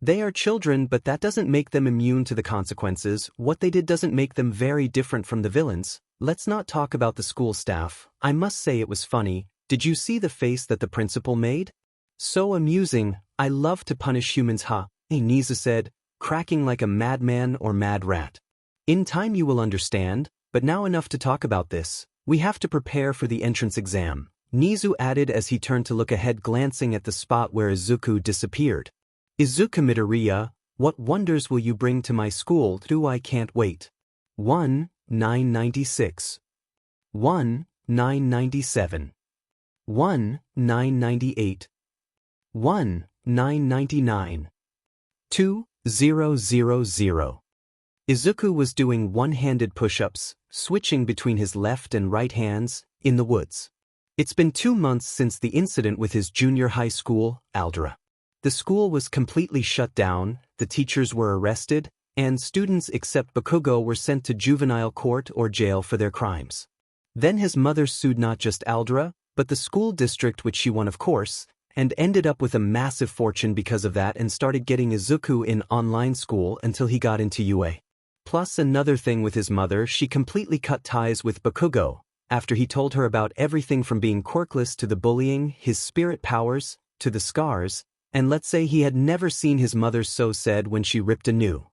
They are children, but that doesn't make them immune to the consequences. What they did doesn't make them very different from the villains. Let's not talk about the school staff. I must say it was funny. Did you see the face that the principal made? So amusing. I love to punish humans, huh? Nizu said, cracking like a madman or mad rat. In time you will understand, but now enough to talk about this. We have to prepare for the entrance exam, Nizu added as he turned to look ahead, glancing at the spot where Izuku disappeared. Izuku Midoriya, what wonders will you bring to my school? I can't wait. 1-996. 1-997. 1-998. 1-999. 2000. Izuku was doing one-handed push-ups, switching between his left and right hands, in the woods. It's been 2 months since the incident with his junior high school, Aldera. The school was completely shut down, the teachers were arrested, and students except Bakugo were sent to juvenile court or jail for their crimes. Then his mother sued not just Aldera, but the school district, which she won of course, and ended up with a massive fortune because of that, and started getting Izuku in online school until he got into UA. Plus another thing with his mother, she completely cut ties with Bakugo. After he told her about everything from being quirkless to the bullying, his spirit powers, to the scars, and let's say he had never seen his mother so sad when she ripped a new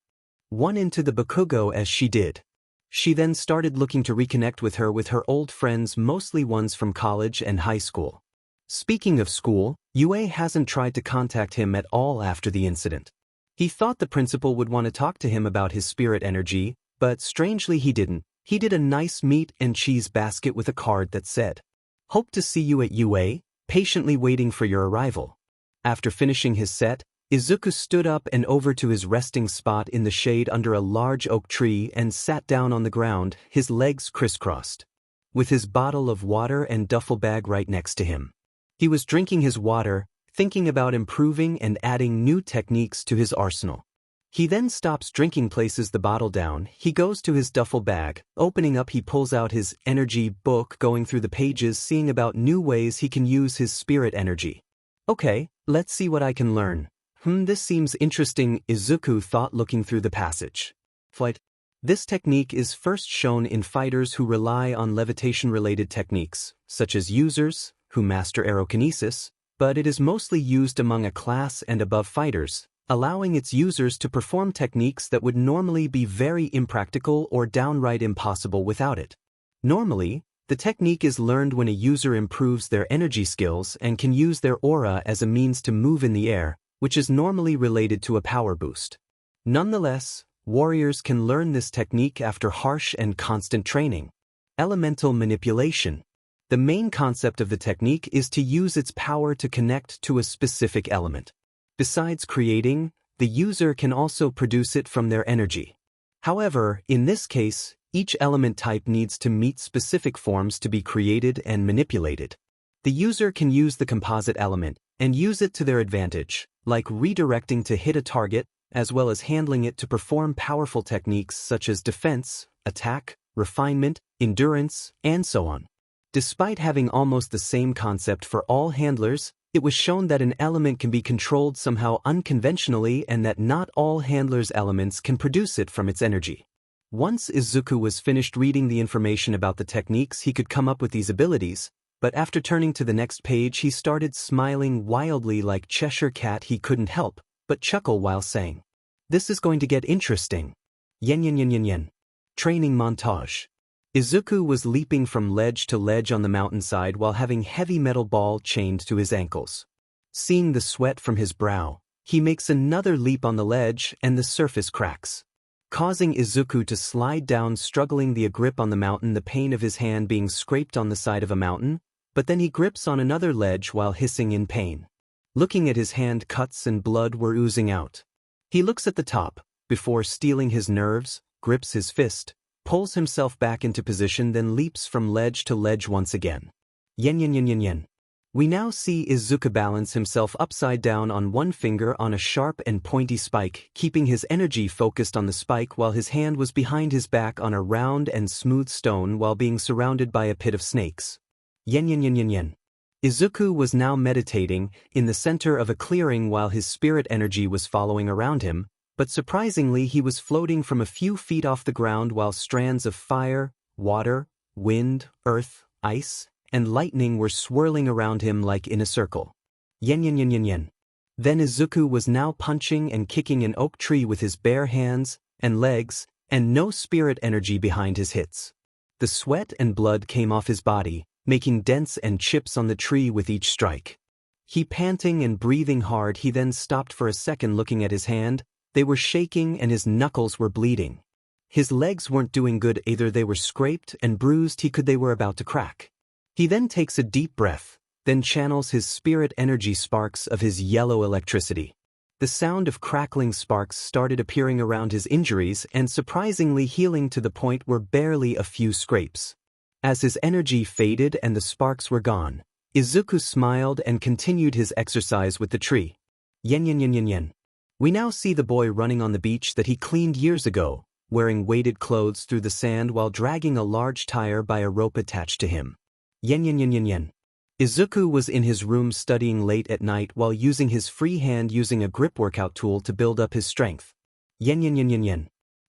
one into the Bakugo as she did. She then started looking to reconnect with her old friends, mostly ones from college and high school. Speaking of school, Yue hasn't tried to contact him at all after the incident. He thought the principal would want to talk to him about his spirit energy, but strangely he didn't. He did a nice meat and cheese basket with a card that said, "Hope to see you at Yue, patiently waiting for your arrival." After finishing his set, Izuku stood up and over to his resting spot in the shade under a large oak tree and sat down on the ground, his legs crisscrossed, with his bottle of water and duffel bag right next to him. He was drinking his water, thinking about improving and adding new techniques to his arsenal. He then stops drinking, places the bottle down, he goes to his duffel bag, opening up he pulls out his energy book, going through the pages, seeing about new ways he can use his spirit energy. Okay, let's see what I can learn. This seems interesting, Izuku thought looking through the passage. Flight. This technique is first shown in fighters who rely on levitation-related techniques, such as users, who master aerokinesis, but it is mostly used among a class and above fighters, allowing its users to perform techniques that would normally be very impractical or downright impossible without it. Normally, the technique is learned when a user improves their energy skills and can use their aura as a means to move in the air, which is normally related to a power boost. Nonetheless, warriors can learn this technique after harsh and constant training. Elemental manipulation. The main concept of the technique is to use its power to connect to a specific element. Besides creating, the user can also produce it from their energy. However, in this case, each element type needs to meet specific forms to be created and manipulated. The user can use the composite element and use it to their advantage, like redirecting to hit a target, as well as handling it to perform powerful techniques such as defense, attack, refinement, endurance, and so on. Despite having almost the same concept for all handlers, it was shown that an element can be controlled somehow unconventionally and that not all handlers' elements can produce it from its energy. Once Izuku was finished reading the information about the techniques, he could come up with these abilities, but after turning to the next page he started smiling wildly like Cheshire Cat. He couldn't help but chuckle while saying, "This is going to get interesting." Yen yen yen yen yen. Training montage. Izuku was leaping from ledge to ledge on the mountainside while having heavy metal ball chained to his ankles. Seeing the sweat from his brow, he makes another leap on the ledge and the surface cracks, causing Izuku to slide down, struggling the grip on the mountain, the pain of his hand being scraped on the side of a mountain, but then he grips on another ledge while hissing in pain. Looking at his hand, cuts and blood were oozing out. He looks at the top, before steeling his nerves, grips his fist, pulls himself back into position, then leaps from ledge to ledge once again. Yen yen yen yen yen. We now see Izuku balance himself upside down on one finger on a sharp and pointy spike, keeping his energy focused on the spike while his hand was behind his back on a round and smooth stone while being surrounded by a pit of snakes. Yen yen yen yen yen. Izuku was now meditating, in the center of a clearing while his spirit energy was following around him, but surprisingly he was floating from a few feet off the ground while strands of fire, water, wind, earth, ice, and lightning were swirling around him like in a circle. Yen yen yen yen yen. Then Izuku was now punching and kicking an oak tree with his bare hands and legs, and no spirit energy behind his hits. The sweat and blood came off his body, making dents and chips on the tree with each strike. He panting and breathing hard. He then stopped for a second, looking at his hand. They were shaking and his knuckles were bleeding. His legs weren't doing good either, they were scraped and bruised, they were about to crack. He then takes a deep breath, then channels his spirit energy sparks of his yellow electricity. The sound of crackling sparks started appearing around his injuries and surprisingly healing to the point where barely a few scrapes. As his energy faded and the sparks were gone, Izuku smiled and continued his exercise with the tree. Yen yen yen yen yen. We now see the boy running on the beach that he cleaned years ago, wearing weighted clothes through the sand while dragging a large tire by a rope attached to him. Yen yen yen yen yen. Izuku was in his room studying late at night while using his free hand, using a grip workout tool to build up his strength. Yen yen yen yen yen.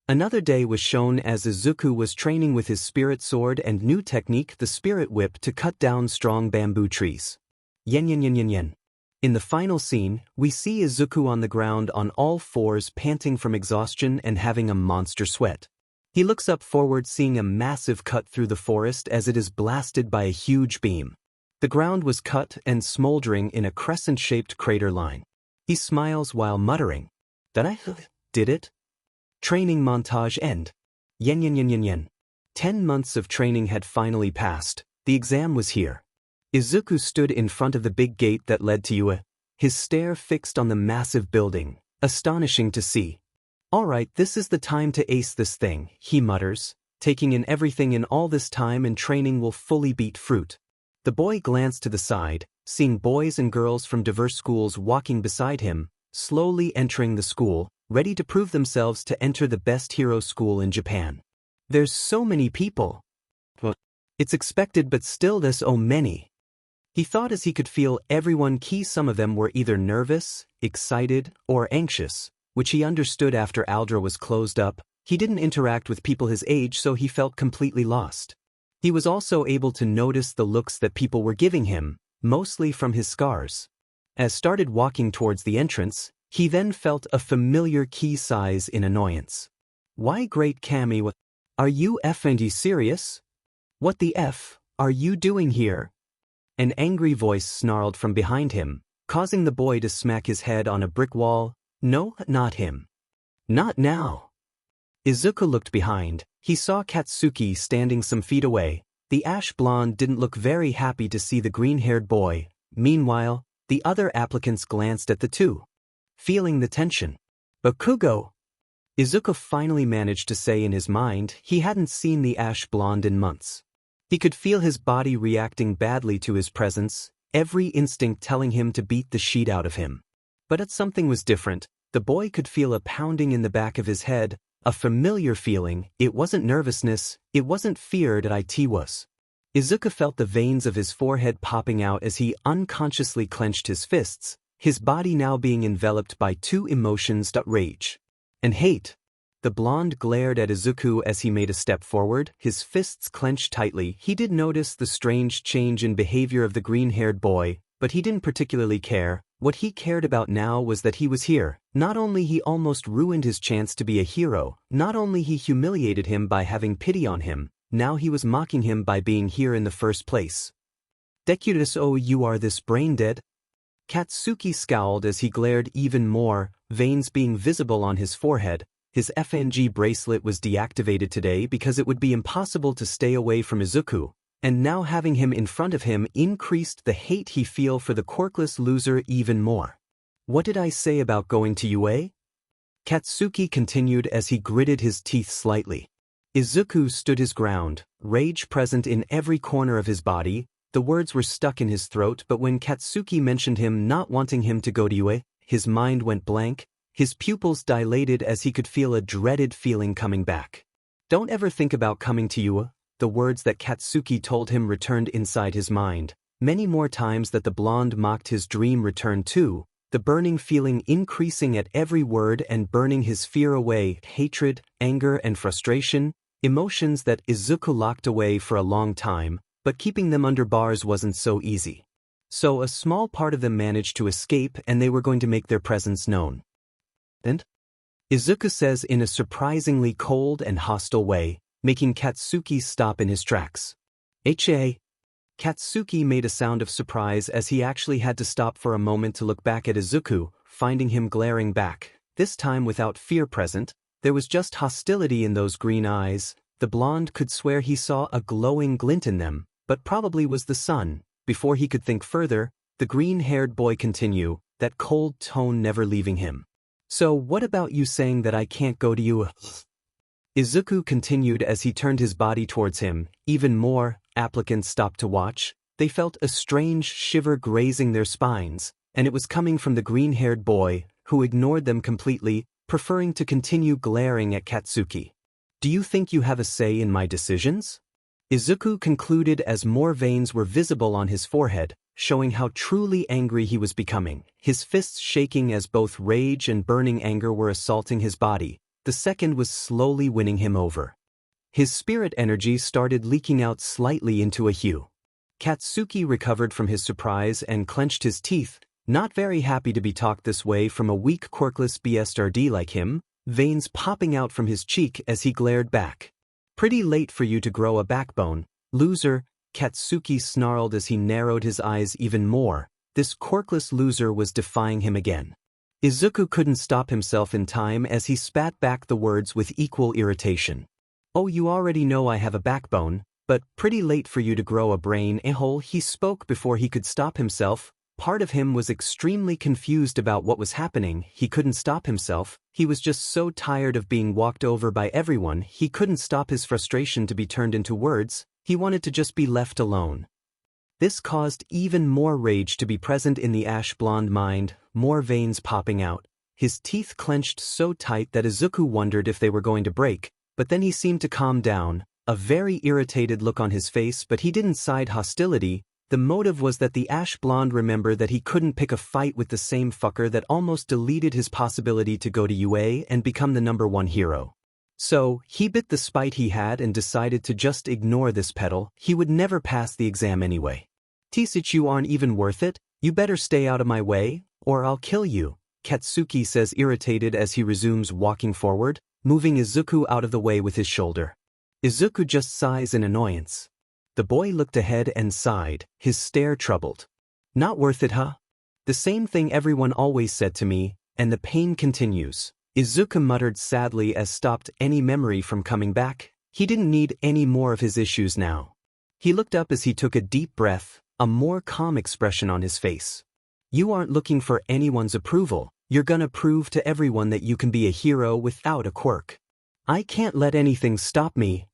Another day was shown as Izuku was training with his spirit sword and new technique, the spirit whip, to cut down strong bamboo trees. Yen yen yen yen yen. In the final scene, we see Izuku on the ground on all fours, panting from exhaustion and having a monster sweat. He looks up forward, seeing a massive cut through the forest as it is blasted by a huge beam. The ground was cut and smoldering in a crescent-shaped crater line. He smiles while muttering, "That I did it?" Training montage end. Yen yen yen yen yen. 10 months of training had finally passed. The exam was here. Izuku stood in front of the big gate that led to Yue, his stare fixed on the massive building. Astonishing to see. "All right, this is the time to ace this thing," he mutters, taking in everything. In all this time and training will fully beat fruit. The boy glanced to the side, seeing boys and girls from diverse schools walking beside him, slowly entering the school, ready to prove themselves to enter the best hero school in Japan. There's so many people. Well, it's expected, but still there's so many. He thought as he could feel everyone key. Some of them were either nervous, excited, or anxious, which he understood after Aldra was closed up. He didn't interact with people his age, so he felt completely lost. He was also able to notice the looks that people were giving him, mostly from his scars. As started walking towards the entrance, he then felt a familiar key size in annoyance. "Why, great Kami, what? Are you effing serious? What the F are you doing here?" An angry voice snarled from behind him, causing the boy to smack his head on a brick wall. "No, not him. Not now." Izuku looked behind. He saw Katsuki standing some feet away. The ash blonde didn't look very happy to see the green-haired boy. Meanwhile, the other applicants glanced at the two, feeling the tension. "Bakugo!" Izuku finally managed to say in his mind. He hadn't seen the ash blonde in months. He could feel his body reacting badly to his presence, every instinct telling him to beat the sheet out of him. But something was different. The boy could feel a pounding in the back of his head, a familiar feeling. It wasn't nervousness, it wasn't fear, that it was. Izuku felt the veins of his forehead popping out as he unconsciously clenched his fists, his body now being enveloped by two emotions: rage and hate. The blonde glared at Izuku as he made a step forward, his fists clenched tightly. He did notice the strange change in behavior of the green-haired boy, but he didn't particularly care. What he cared about now was that he was here. Not only he almost ruined his chance to be a hero, not only he humiliated him by having pity on him, now he was mocking him by being here in the first place. "Deku, oh, you are this brain dead?" Katsuki scowled as he glared even more, veins being visible on his forehead. His FNG bracelet was deactivated today because it would be impossible to stay away from Izuku, and now having him in front of him increased the hate he feel for the quirkless loser even more. "What did I say about going to UA?" Katsuki continued as he gritted his teeth slightly. Izuku stood his ground, rage present in every corner of his body. The words were stuck in his throat, but when Katsuki mentioned him not wanting him to go to UA, his mind went blank. His pupils dilated as he could feel a dreaded feeling coming back. "Don't ever think about coming to UA." The words that Katsuki told him returned inside his mind. Many more times that the blonde mocked his dream returned too, the burning feeling increasing at every word and burning his fear away. Hatred, anger, and frustration, emotions that Izuku locked away for a long time, but keeping them under bars wasn't so easy. So a small part of them managed to escape, and they were going to make their presence known. "And?" Izuku says in a surprisingly cold and hostile way, making Katsuki stop in his tracks. "Ha!" Katsuki made a sound of surprise as he actually had to stop for a moment to look back at Izuku, finding him glaring back. This time without fear present, there was just hostility in those green eyes. The blonde could swear he saw a glowing glint in them, but probably was the sun. Before he could think further, the green-haired boy continued, that cold tone never leaving him. "So what about you saying that I can't go to you?" Izuku continued as he turned his body towards him. Even more applicants stopped to watch. They felt a strange shiver grazing their spines, and it was coming from the green-haired boy, who ignored them completely, preferring to continue glaring at Katsuki. "Do you think you have a say in my decisions?" Izuku concluded as more veins were visible on his forehead, showing how truly angry he was becoming, his fists shaking as both rage and burning anger were assaulting his body. The second was slowly winning him over. His spirit energy started leaking out slightly into a hue. Katsuki recovered from his surprise and clenched his teeth, not very happy to be talked this way from a weak quirkless BSRD like him, veins popping out from his cheek as he glared back. "Pretty late for you to grow a backbone, loser," Katsuki snarled as he narrowed his eyes even more. This quirkless loser was defying him again. Izuku couldn't stop himself in time as he spat back the words with equal irritation. "Oh, you already know I have a backbone, but pretty late for you to grow a brain, a-hole." He spoke before he could stop himself. Part of him was extremely confused about what was happening. He couldn't stop himself. He was just so tired of being walked over by everyone. He couldn't stop his frustration to be turned into words. He wanted to just be left alone. This caused even more rage to be present in the ash-blonde mind, more veins popping out. His teeth clenched so tight that Izuku wondered if they were going to break, but then he seemed to calm down, a very irritated look on his face, but he didn't side hostility. The motive was that the ash-blonde remembered that he couldn't pick a fight with the same fucker that almost deleted his possibility to go to UA and become the #1 hero. So, he bit the spite he had and decided to just ignore this petal. He would never pass the exam anyway. "Teach, you aren't even worth it. You better stay out of my way, or I'll kill you," Katsuki says, irritated as he resumes walking forward, moving Izuku out of the way with his shoulder. Izuku just sighs in annoyance. The boy looked ahead and sighed, his stare troubled. "Not worth it, huh? The same thing everyone always said to me, and the pain continues," Izuku muttered sadly as stopped any memory from coming back. He didn't need any more of his issues now. He looked up as he took a deep breath, a more calm expression on his face. "You aren't looking for anyone's approval. You're gonna prove to everyone that you can be a hero without a quirk. I can't let anything stop me,"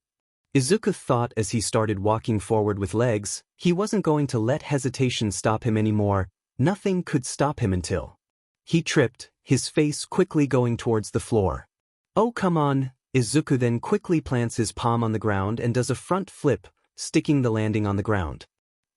Izuku thought as he started walking forward with legs. He wasn't going to let hesitation stop him anymore. Nothing could stop him until he tripped, his face quickly going towards the floor. "Oh, come on." Izuku then quickly plants his palm on the ground and does a front flip, sticking the landing on the ground.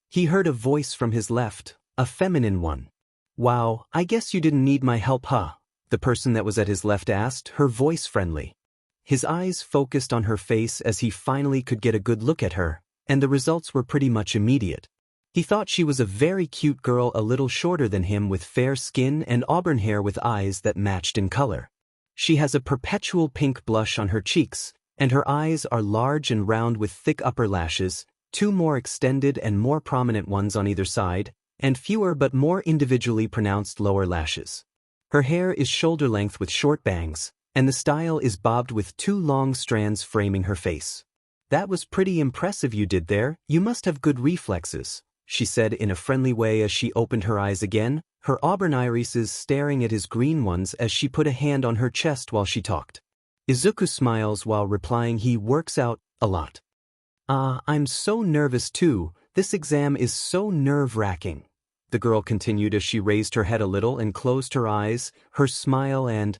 He heard a voice from his left, a feminine one. "Wow, I guess you didn't need my help, huh?" the person that was at his left asked, her voice friendly. His eyes focused on her face as he finally could get a good look at her, and the results were pretty much immediate. He thought she was a very cute girl, a little shorter than him, with fair skin and auburn hair with eyes that matched in color. She has a perpetual pink blush on her cheeks, and her eyes are large and round with thick upper lashes, 2 more extended and more prominent ones on either side, and fewer but more individually pronounced lower lashes. Her hair is shoulder length with short bangs, and the style is bobbed with 2 long strands framing her face. "That was pretty impressive you did there. You must have good reflexes," she said in a friendly way as she opened her eyes again, her auburn irises staring at his green ones as she put a hand on her chest while she talked. Izuku smiles while replying he works out a lot. I'm so nervous too. This exam is so nerve-wracking," the girl continued as she raised her head a little and closed her eyes, her smile and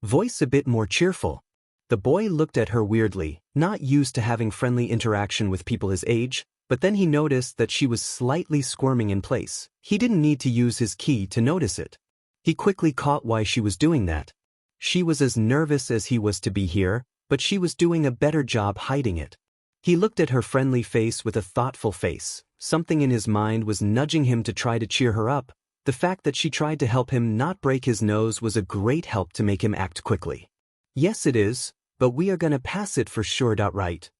voice a bit more cheerful. The boy looked at her weirdly, not used to having friendly interaction with people his age, but then he noticed that she was slightly squirming in place. He didn't need to use his ki to notice it. He quickly caught why she was doing that. She was as nervous as he was to be here, but she was doing a better job hiding it. He looked at her friendly face with a thoughtful face. Something in his mind was nudging him to try to cheer her up. The fact that she tried to help him not break his nose was a great help to make him act quickly. "Yes it is, but we are gonna pass it for sure. Right?"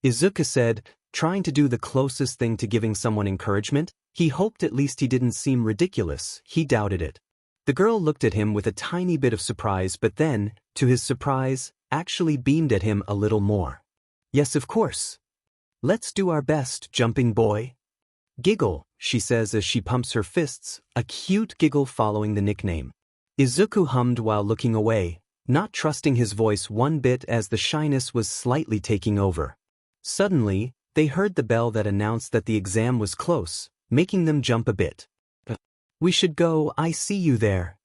Izuku said, trying to do the closest thing to giving someone encouragement. He hoped at least he didn't seem ridiculous. He doubted it. The girl looked at him with a tiny bit of surprise, but then, to his surprise, actually beamed at him a little more. "Yes, of course. Let's do our best, jumping boy." "Giggle," she says as she pumps her fists, a cute giggle following the nickname. Izuku hummed while looking away, not trusting his voice one bit as the shyness was slightly taking over. Suddenly, they heard the bell that announced that the exam was close, making them jump a bit. "We should go, I see you there,"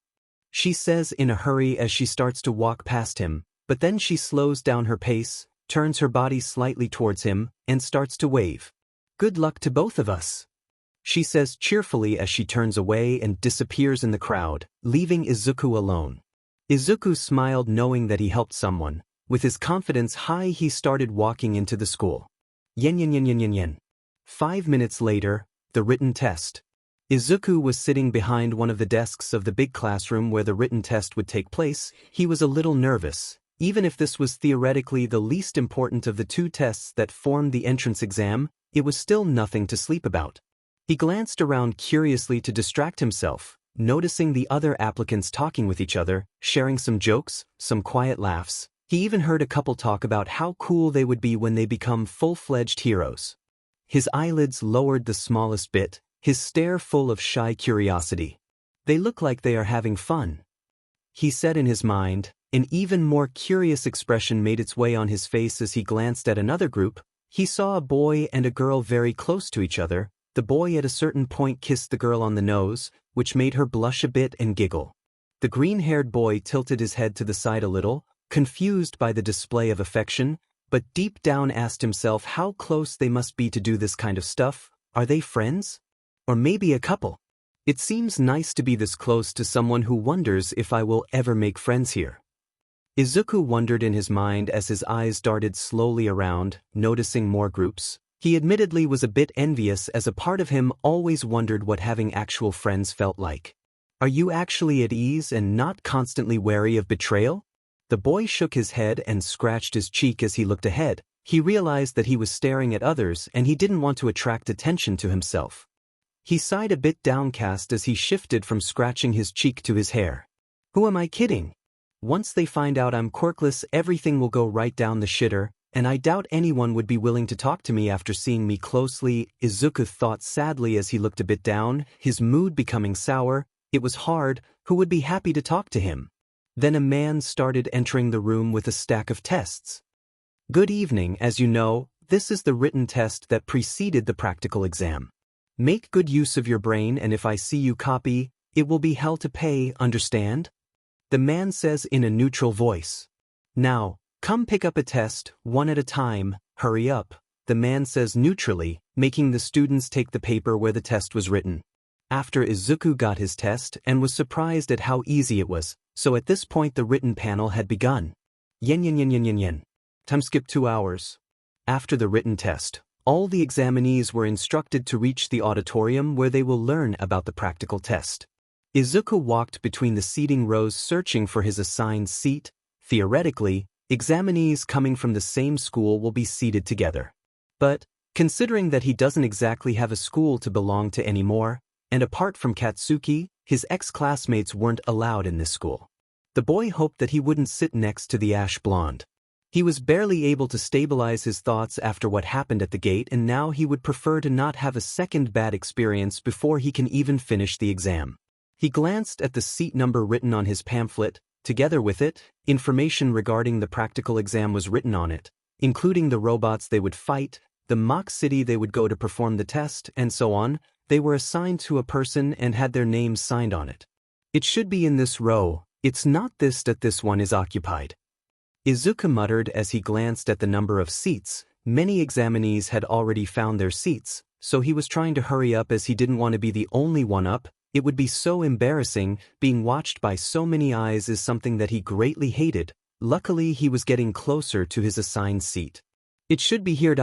she says in a hurry as she starts to walk past him, but then she slows down her pace, turns her body slightly towards him, and starts to wave. "Good luck to both of us," she says cheerfully as she turns away and disappears in the crowd, leaving Izuku alone. Izuku smiled knowing that he helped someone. With his confidence high he started walking into the school. Yen yen yen yen yen yen. 5 minutes later, the written test. Izuku was sitting behind one of the desks of the big classroom where the written test would take place. He was a little nervous. Even if this was theoretically the least important of the 2 tests that formed the entrance exam, it was still nothing to sleep about. He glanced around curiously to distract himself, noticing the other applicants talking with each other, sharing some jokes, some quiet laughs. He even heard a couple talk about how cool they would be when they become full-fledged heroes. His eyelids lowered the smallest bit, his stare full of shy curiosity. They look like they are having fun, he said in his mind. An even more curious expression made its way on his face as he glanced at another group. He saw a boy and a girl very close to each other. The boy at a certain point kissed the girl on the nose, which made her blush a bit and giggle. The green-haired boy tilted his head to the side a little, confused by the display of affection, but deep down asked himself how close they must be to do this kind of stuff. Are they friends? Or maybe a couple? It seems nice to be this close to someone who wonders if I will ever make friends here. Izuku wondered in his mind as his eyes darted slowly around, noticing more groups. He admittedly was a bit envious as a part of him always wondered what having actual friends felt like. Are you actually at ease and not constantly wary of betrayal? The boy shook his head and scratched his cheek as he looked ahead. He realized that he was staring at others and he didn't want to attract attention to himself. He sighed a bit downcast as he shifted from scratching his cheek to his hair. Who am I kidding? Once they find out I'm quirkless, everything will go right down the shitter, and I doubt anyone would be willing to talk to me after seeing me closely, Izuku thought sadly as he looked a bit down, his mood becoming sour. It was hard. Who would be happy to talk to him? Then a man started entering the room with a stack of tests. Good evening. As you know, this is the written test that preceded the practical exam. Make good use of your brain, and if I see you copy, it will be hell to pay, understand? The man says in a neutral voice. Now, come pick up a test, one at a time, hurry up, the man says neutrally, making the students take the paper where the test was written. After Izuku got his test and was surprised at how easy it was, so at this point the written panel had begun. Yen yen yen yen yen yen. Time skip 2 hours. After the written test, all the examinees were instructed to reach the auditorium where they will learn about the practical test. Izuku walked between the seating rows searching for his assigned seat. Theoretically, examinees coming from the same school will be seated together. But, considering that he doesn't exactly have a school to belong to anymore, and apart from Katsuki, his ex-classmates weren't allowed in this school. The boy hoped that he wouldn't sit next to the ash blonde. He was barely able to stabilize his thoughts after what happened at the gate, and now he would prefer to not have a second bad experience before he can even finish the exam. He glanced at the seat number written on his pamphlet. Together with it, information regarding the practical exam was written on it, including the robots they would fight, the mock city they would go to perform the test, and so on. They were assigned to a person and had their names signed on it. It should be in this row. It's not that this one is occupied. Izuku muttered as he glanced at the number of seats. Many examinees had already found their seats, so he was trying to hurry up as he didn't want to be the only one up. It would be so embarrassing. Being watched by so many eyes is something that he greatly hated. Luckily, he was getting closer to his assigned seat. It should be here.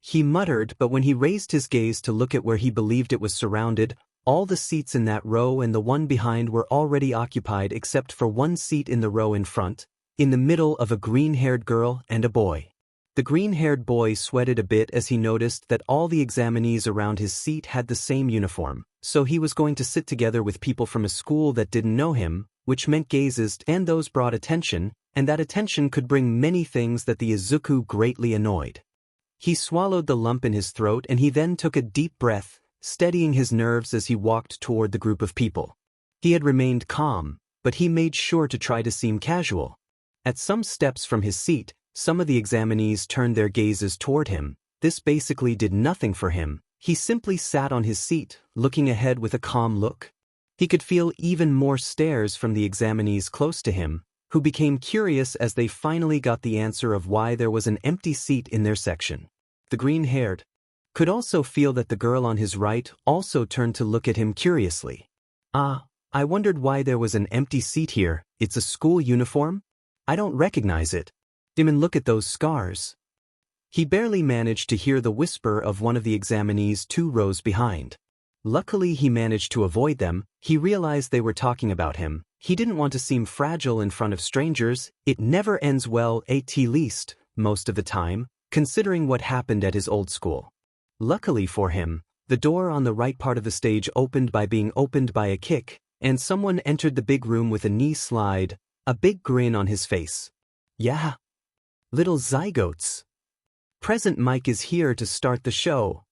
He muttered, but when he raised his gaze to look at where he believed it was surrounded, all the seats in that row and the one behind were already occupied except for one seat in the row in front, in the middle of a green-haired girl and a boy. The green-haired boy sweated a bit as he noticed that all the examinees around his seat had the same uniform, so he was going to sit together with people from a school that didn't know him, which meant gazes and those brought attention, and that attention could bring many things that the Izuku greatly annoyed. He swallowed the lump in his throat and he then took a deep breath, steadying his nerves as he walked toward the group of people. He had remained calm, but he made sure to try to seem casual. At some steps from his seat, some of the examinees turned their gazes toward him. This basically did nothing for him. He simply sat on his seat, looking ahead with a calm look. He could feel even more stares from the examinees close to him, who became curious as they finally got the answer of why there was an empty seat in their section. The green-haired could also feel that the girl on his right also turned to look at him curiously. I wondered why there was an empty seat here. It's a school uniform? I don't recognize it. Demon, look at those scars. He barely managed to hear the whisper of one of the examinees 2 rows behind. Luckily he managed to avoid them. He realized they were talking about him. He didn't want to seem fragile in front of strangers. It never ends well, at least, most of the time, considering what happened at his old school. Luckily for him, the door on the right part of the stage opened by being opened by a kick, and someone entered the big room with a knee slide, a big grin on his face. Yeah. Little zygotes. Present Mike is here to start the show.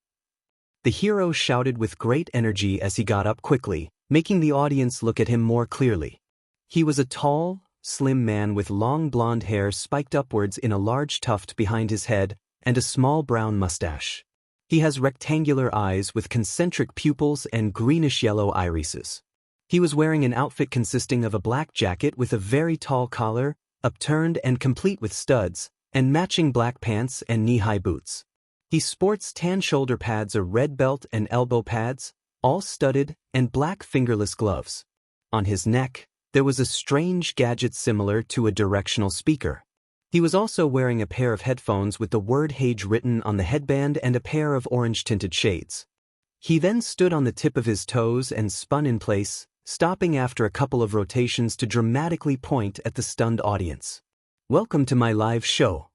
The hero shouted with great energy as he got up quickly, making the audience look at him more clearly. He was a tall, slim man with long blonde hair spiked upwards in a large tuft behind his head and a small brown mustache. He has rectangular eyes with concentric pupils and greenish-yellow irises. He was wearing an outfit consisting of a black jacket with a very tall collar, upturned and complete with studs, and matching black pants and knee-high boots. He sports tan shoulder pads, a red belt and elbow pads, all studded, and black fingerless gloves. On his neck, there was a strange gadget similar to a directional speaker. He was also wearing a pair of headphones with the word Hage written on the headband and a pair of orange-tinted shades. He then stood on the tip of his toes and spun in place, stopping after a couple of rotations to dramatically point at the stunned audience. Welcome to my live show.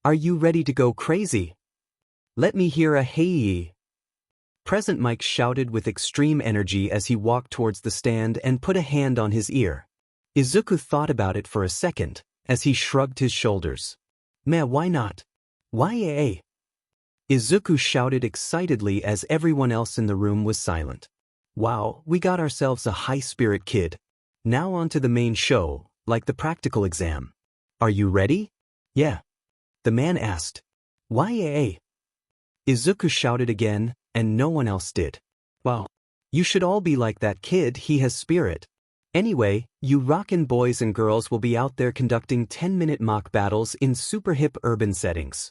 Are you ready to go crazy? Let me hear a hey. Present Mike shouted with extreme energy as he walked towards the stand and put a hand on his ear. Izuku thought about it for a second, as he shrugged his shoulders. Meh, why not? Why eh? Izuku shouted excitedly as everyone else in the room was silent. Wow, we got ourselves a high-spirit kid. Now on to the main show, like the practical exam. Are you ready? Yeah. The man asked. Why eh? Izuku shouted again, and no one else did. Wow. You should all be like that kid, he has spirit. Anyway, you rockin' boys and girls will be out there conducting 10-minute mock battles in super hip urban settings.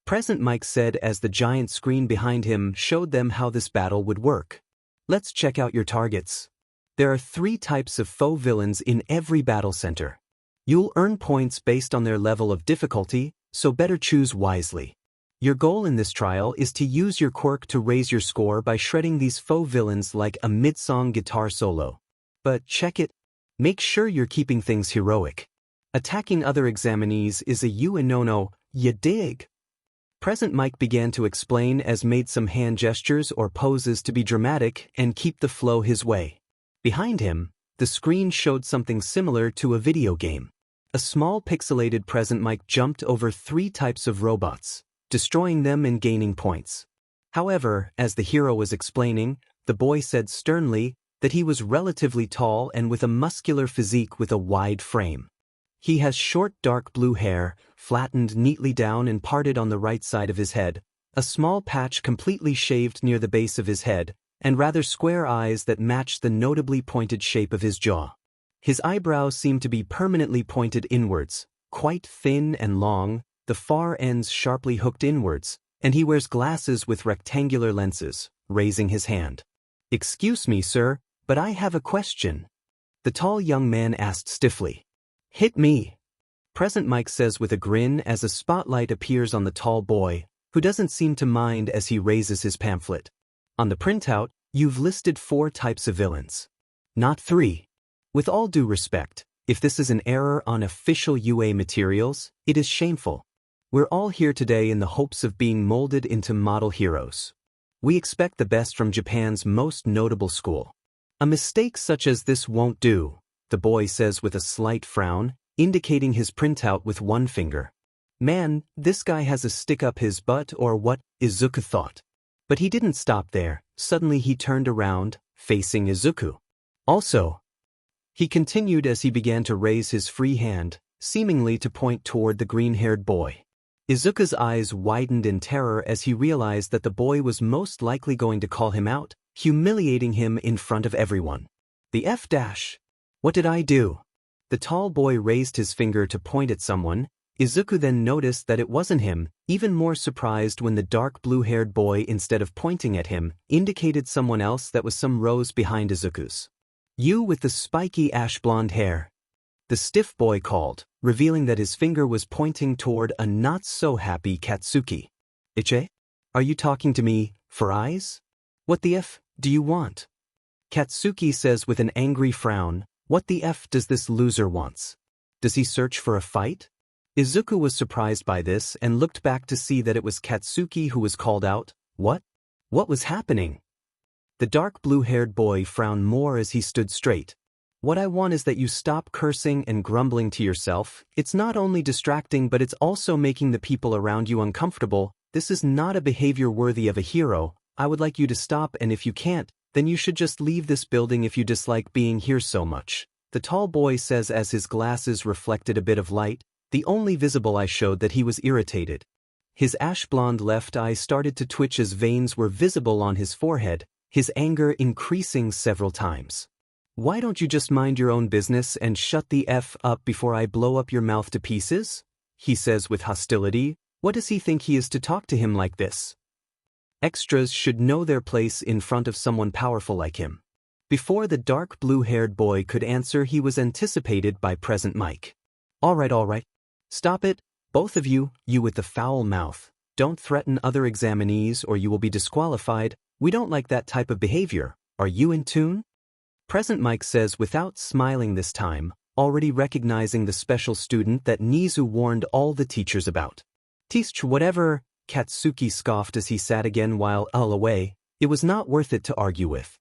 Present Mike said as the giant screen behind him showed them how this battle would work. Let's check out your targets. There are 3 types of faux villains in every battle center. You'll earn points based on their level of difficulty, so better choose wisely. Your goal in this trial is to use your quirk to raise your score by shredding these faux villains like a mid-song guitar solo. But check it. Make sure you're keeping things heroic. Attacking other examinees is a no-no, ya dig? Present Mike began to explain as made some hand gestures or poses to be dramatic and keep the flow his way. Behind him, the screen showed something similar to a video game. A small pixelated Present Mike jumped over 3 types of robots, destroying them and gaining points. However, as the hero was explaining, the boy said sternly that he was relatively tall and with a muscular physique with a wide frame. He has short dark blue hair, flattened neatly down and parted on the right side of his head, a small patch completely shaved near the base of his head, and rather square eyes that match the notably pointed shape of his jaw. His eyebrows seem to be permanently pointed inwards, quite thin and long, the far ends sharply hooked inwards, and he wears glasses with rectangular lenses, raising his hand. Excuse me, sir, but I have a question. The tall young man asked stiffly. Hit me. Present Mike says with a grin as a spotlight appears on the tall boy, who doesn't seem to mind as he raises his pamphlet. On the printout, you've listed 4 types of villains. Not 3. With all due respect, if this is an error on official UA materials, it is shameful. We're all here today in the hopes of being molded into model heroes. We expect the best from Japan's most notable school. A mistake such as this won't do, the boy says with a slight frown, indicating his printout with one finger. Man, this guy has a stick up his butt or what, Izuku thought. But he didn't stop there. Suddenly he turned around, facing Izuku. Also, he continued as he began to raise his free hand, seemingly to point toward the green-haired boy. Izuku's eyes widened in terror as he realized that the boy was most likely going to call him out, humiliating him in front of everyone. The F-. What did I do? The tall boy raised his finger to point at someone. Izuku then noticed that it wasn't him, even more surprised when the dark blue-haired boy, instead of pointing at him, indicated someone else that was some rows behind Izuku's. You with the spiky ash blonde hair. the stiff boy called, revealing that his finger was pointing toward a not-so-happy Katsuki. Iche? Are you talking to me, for eyes? What the F do you want? Katsuki says with an angry frown, what the F does this loser wants? Does he search for a fight? Izuku was surprised by this and looked back to see that it was Katsuki who was called out. What? What was happening? The dark blue-haired boy frowned more as he stood straight. What I want is that you stop cursing and grumbling to yourself. It's not only distracting but it's also making the people around you uncomfortable. This is not a behavior worthy of a hero. I would like you to stop, and if you can't, then you should just leave this building if you dislike being here so much. The tall boy says as his glasses reflected a bit of light. The only visible eye showed that he was irritated. His ash-blonde left eye started to twitch as veins were visible on his forehead, his anger increasing several times. Why don't you just mind your own business and shut the F up before I blow up your mouth to pieces? He says with hostility. What does he think he is to talk to him like this? Extras should know their place in front of someone powerful like him. Before the dark blue-haired boy could answer, he was anticipated by present Mike. All right. Stop it, both of you, you with the foul mouth. Don't threaten other examinees or you will be disqualified. We don't like that type of behavior. Are you in tune? Present Mike says without smiling this time, already recognizing the special student that Nizu warned all the teachers about. Teach whatever, Katsuki scoffed as he sat again while away. It was not worth it to argue with.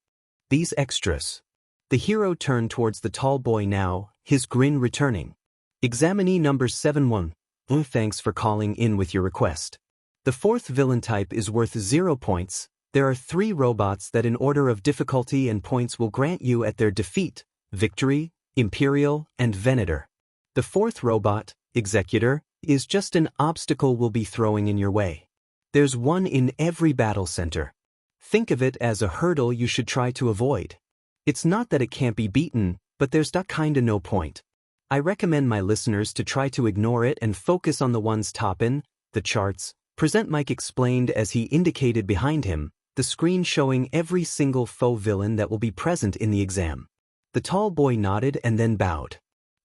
These extras. The hero turned towards the tall boy now, his grin returning. Examinee number 71. Thanks for calling in with your request. The fourth villain type is worth 0 points. There are 3 robots that in order of difficulty and points will grant you at their defeat, Victory, Imperial, and Venator. The fourth robot, Executor, is just an obstacle we'll be throwing in your way. There's one in every battle center. Think of it as a hurdle you should try to avoid. It's not that it can't be beaten, but there's that kinda no point. I recommend my listeners to try to ignore it and focus on the ones toppin' the charts. Present Mike explained as he indicated behind him, the screen showing every single faux villain that will be present in the exam. The tall boy nodded and then bowed.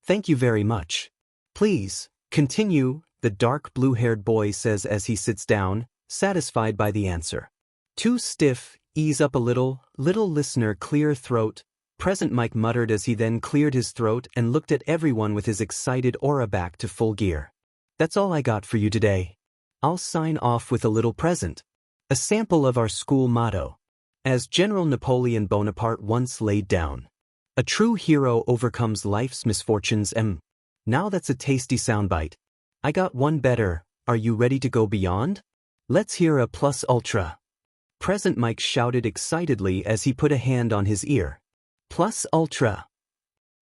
Thank you very much. Please, continue, the dark blue-haired boy says as he sits down, satisfied by the answer. Too stiff, ease up a little listener clear throat. Present Mike muttered as he then cleared his throat and looked at everyone with his excited aura back to full gear. That's all I got for you today. I'll sign off with a little present. A sample of our school motto. As General Napoleon Bonaparte once laid down. A true hero overcomes life's misfortunes. Now that's a tasty soundbite. I got one better. Are you ready to go beyond? Let's hear a plus ultra. Present Mike shouted excitedly as he put a hand on his ear. Plus ultra.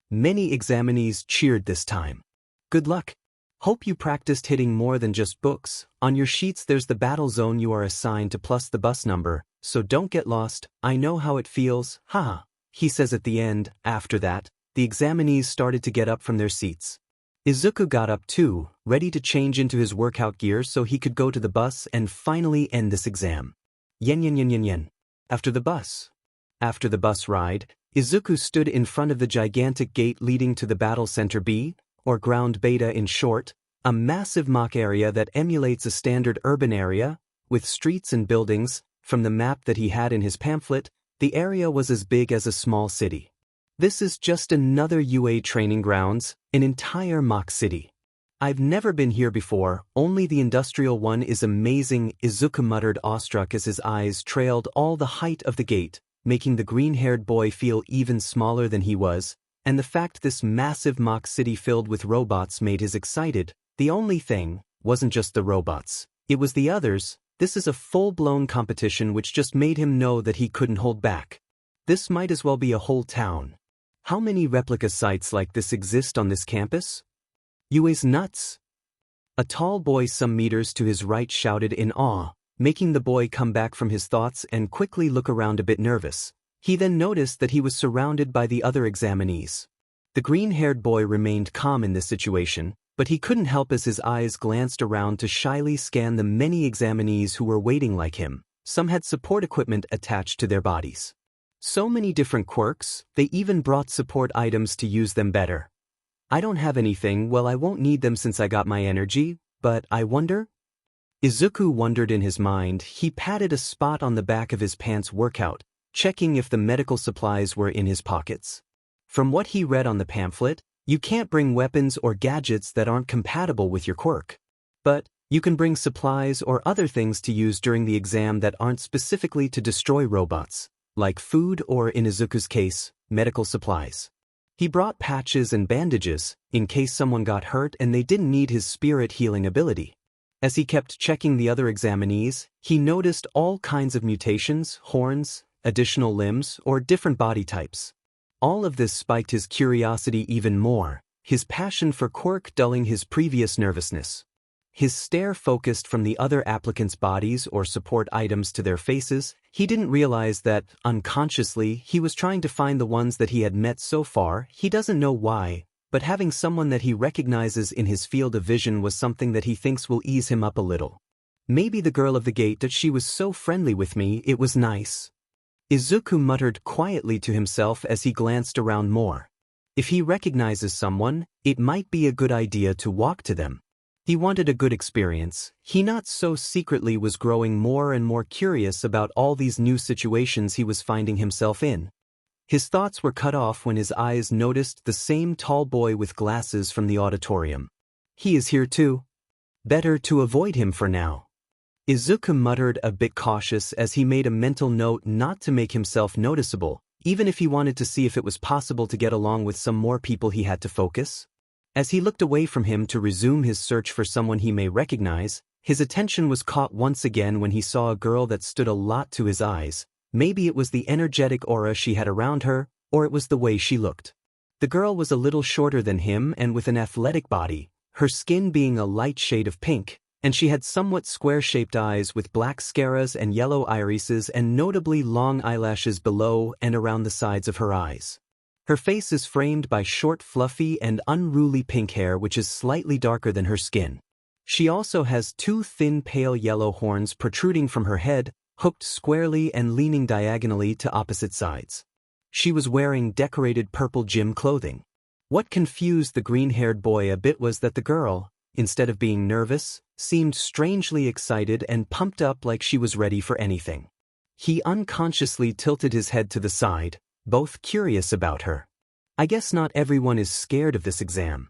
Many examinees cheered this time. Good luck. Hope you practiced hitting more than just books. On your sheets there's the battle zone you are assigned to plus the bus number, so don't get lost. I know how it feels, haha, he says at the end. After that, the examinees started to get up from their seats. Izuku got up too, ready to change into his workout gear so he could go to the bus and finally end this exam. Yen. After the bus ride, Izuku stood in front of the gigantic gate leading to the Battle Center B, or Ground Beta in short, a massive mock area that emulates a standard urban area, with streets and buildings. From the map that he had in his pamphlet, the area was as big as a small city. This is just another UA training grounds, an entire mock city. I've never been here before, only the industrial one is amazing, Izuku muttered awestruck as his eyes trailed all the height of the gate, making the green-haired boy feel even smaller than he was, and the fact this massive mock city filled with robots made his excited. The only thing wasn't just the robots, it was the others. This is a full-blown competition which just made him know that he couldn't hold back. This might as well be a whole town. How many replica sites like this exist on this campus? UA's nuts. A tall boy some meters to his right shouted in awe, making the boy come back from his thoughts and quickly look around a bit nervous. He then noticed that he was surrounded by the other examinees. The green-haired boy remained calm in this situation, but he couldn't help as his eyes glanced around to shyly scan the many examinees who were waiting like him. Some had support equipment attached to their bodies. So many different quirks, they even brought support items to use them better. I don't have anything, well I won't need them since I got my energy, but I wonder? Izuku wondered in his mind. He patted a spot on the back of his pants workout, checking if the medical supplies were in his pockets. From what he read on the pamphlet, you can't bring weapons or gadgets that aren't compatible with your quirk. But you can bring supplies or other things to use during the exam that aren't specifically to destroy robots, like food or, in Izuku's case, medical supplies. He brought patches and bandages, in case someone got hurt and they didn't need his spirit healing ability. As he kept checking the other examinees, he noticed all kinds of mutations, horns, additional limbs, or different body types. All of this spiked his curiosity even more, his passion for quirk dulling his previous nervousness. His stare focused from the other applicants' bodies or support items to their faces. He didn't realize that, unconsciously, he was trying to find the ones that he had met so far. He doesn't know why, but having someone that he recognizes in his field of vision was something that he thinks will ease him up a little. Maybe the girl of the gate, that she was so friendly with me, it was nice. Izuku muttered quietly to himself as he glanced around more. If he recognizes someone, it might be a good idea to walk to them. He wanted a good experience. He not so secretly was growing more and more curious about all these new situations he was finding himself in. His thoughts were cut off when his eyes noticed the same tall boy with glasses from the auditorium. He is here too. Better to avoid him for now. Izuku muttered, a bit cautious, as he made a mental note not to make himself noticeable, even if he wanted to see if it was possible to get along with some more people. He had to focus. As he looked away from him to resume his search for someone he may recognize, his attention was caught once again when he saw a girl that stood a lot to his eyes. Maybe it was the energetic aura she had around her, or it was the way she looked. The girl was a little shorter than him and with an athletic body, her skin being a light shade of pink, and she had somewhat square-shaped eyes with black scaras and yellow irises and notably long eyelashes below and around the sides of her eyes. Her face is framed by short, fluffy, and unruly pink hair which is slightly darker than her skin. She also has two thin pale yellow horns protruding from her head, hooked squarely and leaning diagonally to opposite sides. She was wearing decorated purple gym clothing. What confused the green-haired boy a bit was that the girl, instead of being nervous, seemed strangely excited and pumped up like she was ready for anything. He unconsciously tilted his head to the side, both curious about her. I guess not everyone is scared of this exam.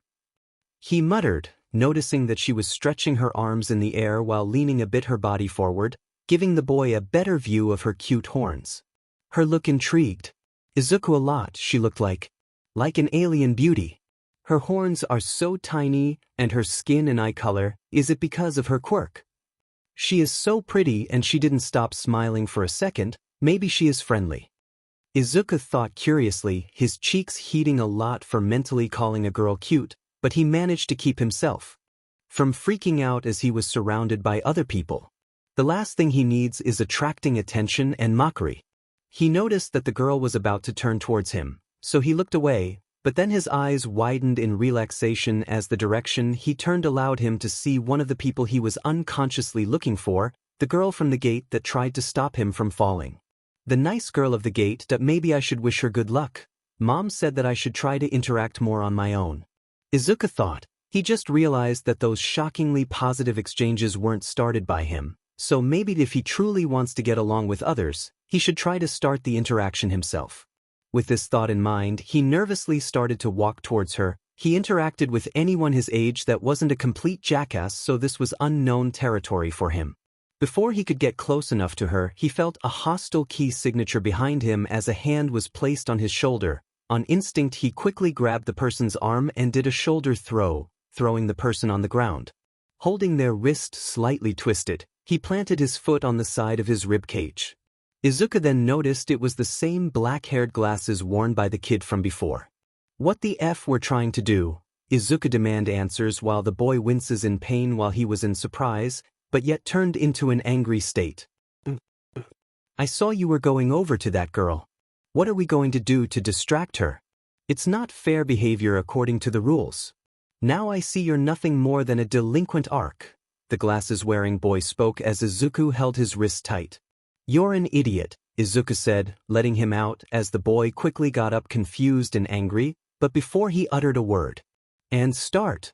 He muttered, noticing that she was stretching her arms in the air while leaning a bit her body forward, giving the boy a better view of her cute horns. Her look intrigued Izuku a lot. She looked like an alien beauty. Her horns are so tiny, and her skin and eye color, is it because of her quirk? She is so pretty, and she didn't stop smiling for a second. Maybe she is friendly. Izuku thought curiously, his cheeks heating a lot for mentally calling a girl cute, but he managed to keep himself from freaking out as he was surrounded by other people. The last thing he needs is attracting attention and mockery. He noticed that the girl was about to turn towards him, so he looked away, but then his eyes widened in relaxation as the direction he turned allowed him to see one of the people he was unconsciously looking for, the girl from the gate that tried to stop him from falling. The nice girl of the gate. That maybe I should wish her good luck. Mom said that I should try to interact more on my own. Izuku thought. He just realized that those shockingly positive exchanges weren't started by him. So maybe if he truly wants to get along with others, he should try to start the interaction himself. With this thought in mind, he nervously started to walk towards her. He interacted with anyone his age that wasn't a complete jackass, so this was unknown territory for him. Before he could get close enough to her, he felt a hostile key signature behind him as a hand was placed on his shoulder. On instinct, he quickly grabbed the person's arm and did a shoulder throw, throwing the person on the ground. Holding their wrist slightly twisted, he planted his foot on the side of his rib cage. Izuku then noticed it was the same black-haired glasses worn by the kid from before. What the F were trying to do? Izuku demanded answers while the boy winces in pain while he was in surprise, but yet turned into an angry state. I saw you were going over to that girl. What are we going to do to distract her? It's not fair behavior according to the rules. Now I see you're nothing more than a delinquent arc. The glasses-wearing boy spoke as Izuku held his wrist tight. You're an idiot, Izuku said, letting him out as the boy quickly got up confused and angry, but before he uttered a word, And start.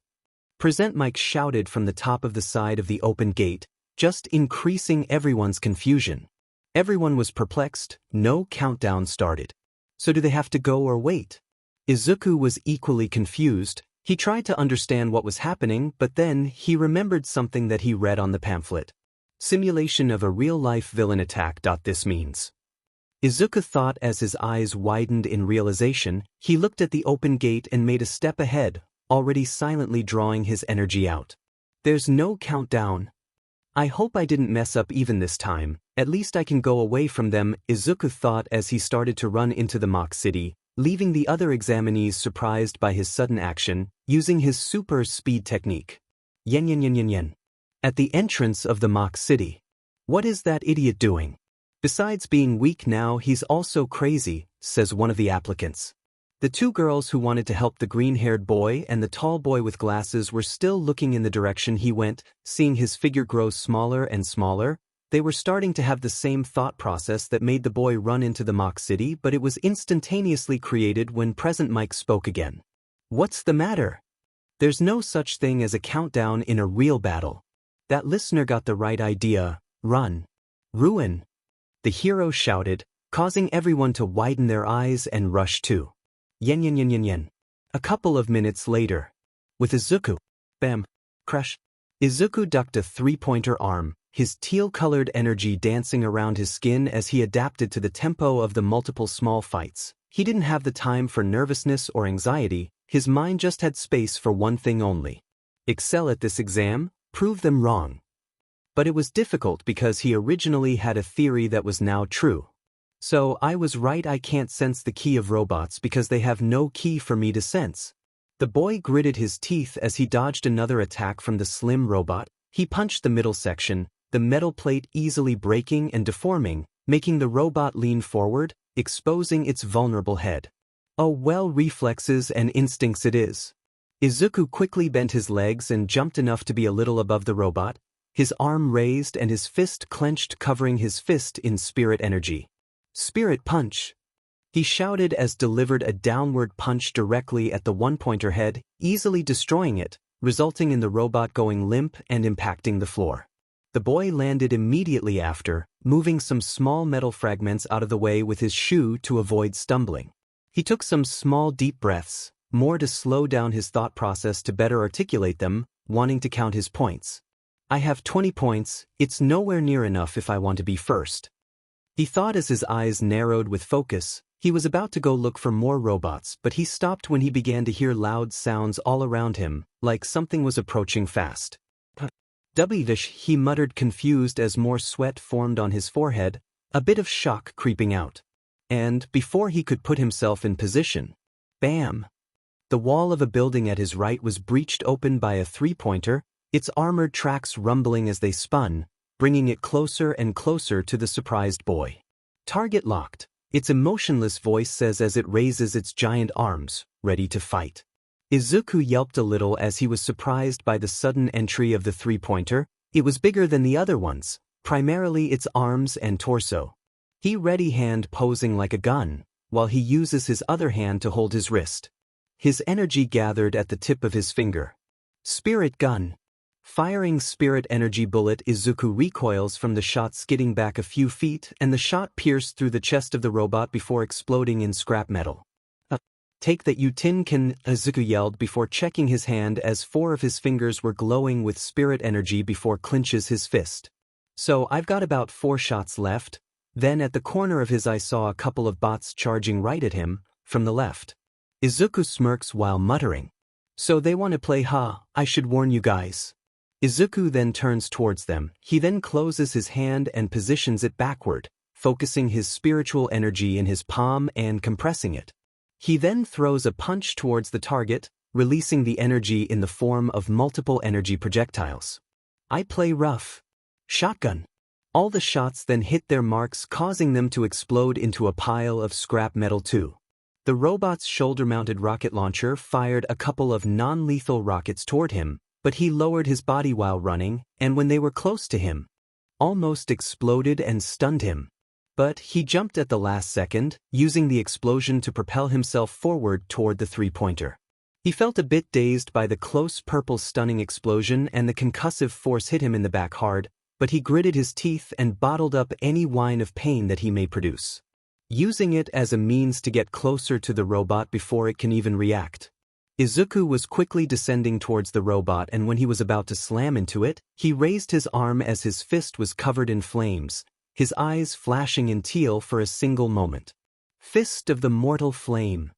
Present Mike shouted from the top of the side of the open gate, just increasing everyone's confusion. Everyone was perplexed, no countdown started. So do they have to go or wait? Izuku was equally confused. He tried to understand what was happening, but then he remembered something that he read on the pamphlet. Simulation of a real-life villain attack. This means. Izuku thought as his eyes widened in realization. He looked at the open gate and made a step ahead, already silently drawing his energy out. There's no countdown. I hope I didn't mess up even this time. At least I can go away from them, Izuku thought as he started to run into the mock city, leaving the other examinees surprised by his sudden action, using his super speed technique. Yen yen yen yen yen. At the entrance of the mock city. What is that idiot doing? Besides being weak now, he's also crazy, says one of the applicants. The two girls who wanted to help the green-haired boy and the tall boy with glasses were still looking in the direction he went, seeing his figure grow smaller and smaller. They were starting to have the same thought process that made the boy run into the mock city, but it was instantaneously created when Present Mike spoke again. What's the matter? There's no such thing as a countdown in a real battle. That listener got the right idea. Run. Ruin. The hero shouted, causing everyone to widen their eyes and rush too. Yen yen yen yen yen. A couple of minutes later. With Izuku. Bam. Crash. Izuku ducked a three-pointer arm, his teal-colored energy dancing around his skin as he adapted to the tempo of the multiple small fights. He didn't have the time for nervousness or anxiety, his mind just had space for one thing only. Excel at this exam, prove them wrong. But it was difficult because he originally had a theory that was now true. So I was right, I can't sense the key of robots because they have no key for me to sense. The boy gritted his teeth as he dodged another attack from the slim robot. He punched the middle section, the metal plate easily breaking and deforming, making the robot lean forward, exposing its vulnerable head. Oh well, reflexes and instincts it is. Izuku quickly bent his legs and jumped enough to be a little above the robot, his arm raised and his fist clenched, covering his fist in spirit energy. Spirit punch! He shouted as delivered a downward punch directly at the one-pointer head, easily destroying it, resulting in the robot going limp and impacting the floor. The boy landed immediately after, moving some small metal fragments out of the way with his shoe to avoid stumbling. He took some small deep breaths, more to slow down his thought process to better articulate them, wanting to count his points. I have 20 points, it's nowhere near enough if I want to be first. He thought as his eyes narrowed with focus. He was about to go look for more robots, but he stopped when he began to hear loud sounds all around him, like something was approaching fast. Wvish, he muttered, confused as more sweat formed on his forehead, a bit of shock creeping out. And, before he could put himself in position, bam! The wall of a building at his right was breached open by a three-pointer, its armored tracks rumbling as they spun, bringing it closer and closer to the surprised boy. Target locked, its emotionless voice says as it raises its giant arms, ready to fight. Izuku yelped a little as he was surprised by the sudden entry of the three-pointer. It was bigger than the other ones, primarily its arms and torso. He ready hand posing like a gun, while he uses his other hand to hold his wrist. His energy gathered at the tip of his finger. Spirit gun. Firing spirit energy bullet, Izuku recoils from the shot, skidding back a few feet, and the shot pierced through the chest of the robot before exploding in scrap metal. Take that, you tin can, Izuku yelled before checking his hand as 4 of his fingers were glowing with spirit energy before clenches his fist. So I've got about 4 shots left. Then at the corner of his eye saw a couple of bots charging right at him, from the left. Izuku smirks while muttering. So they want to play, huh? I should warn you guys. Izuku then turns towards them. He then closes his hand and positions it backward, focusing his spiritual energy in his palm and compressing it. He then throws a punch towards the target, releasing the energy in the form of multiple energy projectiles. I play rough. Shotgun. All the shots then hit their marks, causing them to explode into a pile of scrap metal too. The robot's shoulder-mounted rocket launcher fired a couple of non-lethal rockets toward him, but he lowered his body while running, and when they were close to him, almost exploded and stunned him. But he jumped at the last second, using the explosion to propel himself forward toward the three-pointer. He felt a bit dazed by the close purple stunning explosion, and the concussive force hit him in the back hard, but he gritted his teeth and bottled up any whine of pain that he may produce, using it as a means to get closer to the robot before it can even react. Izuku was quickly descending towards the robot, and when he was about to slam into it, he raised his arm as his fist was covered in flames, his eyes flashing in teal for a single moment. "Fist of the mortal flame,"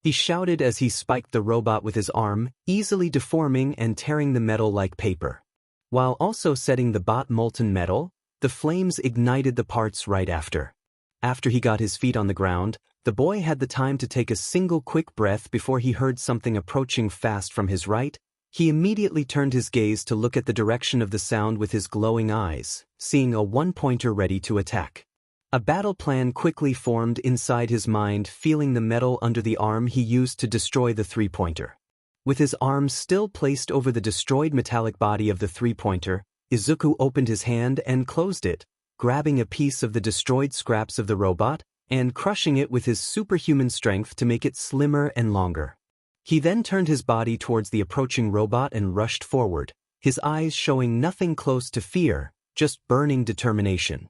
he shouted as he spiked the robot with his arm, easily deforming and tearing the metal like paper. While also setting the bot molten metal, the flames ignited the parts right after. After he got his feet on the ground, the boy had the time to take a single quick breath before he heard something approaching fast from his right. He immediately turned his gaze to look at the direction of the sound with his glowing eyes, seeing a one-pointer ready to attack. A battle plan quickly formed inside his mind, feeling the metal under the arm he used to destroy the three-pointer. With his arm still placed over the destroyed metallic body of the three-pointer, Izuku opened his hand and closed it, grabbing a piece of the destroyed scraps of the robot and crushing it with his superhuman strength to make it slimmer and longer. He then turned his body towards the approaching robot and rushed forward, his eyes showing nothing close to fear, just burning determination.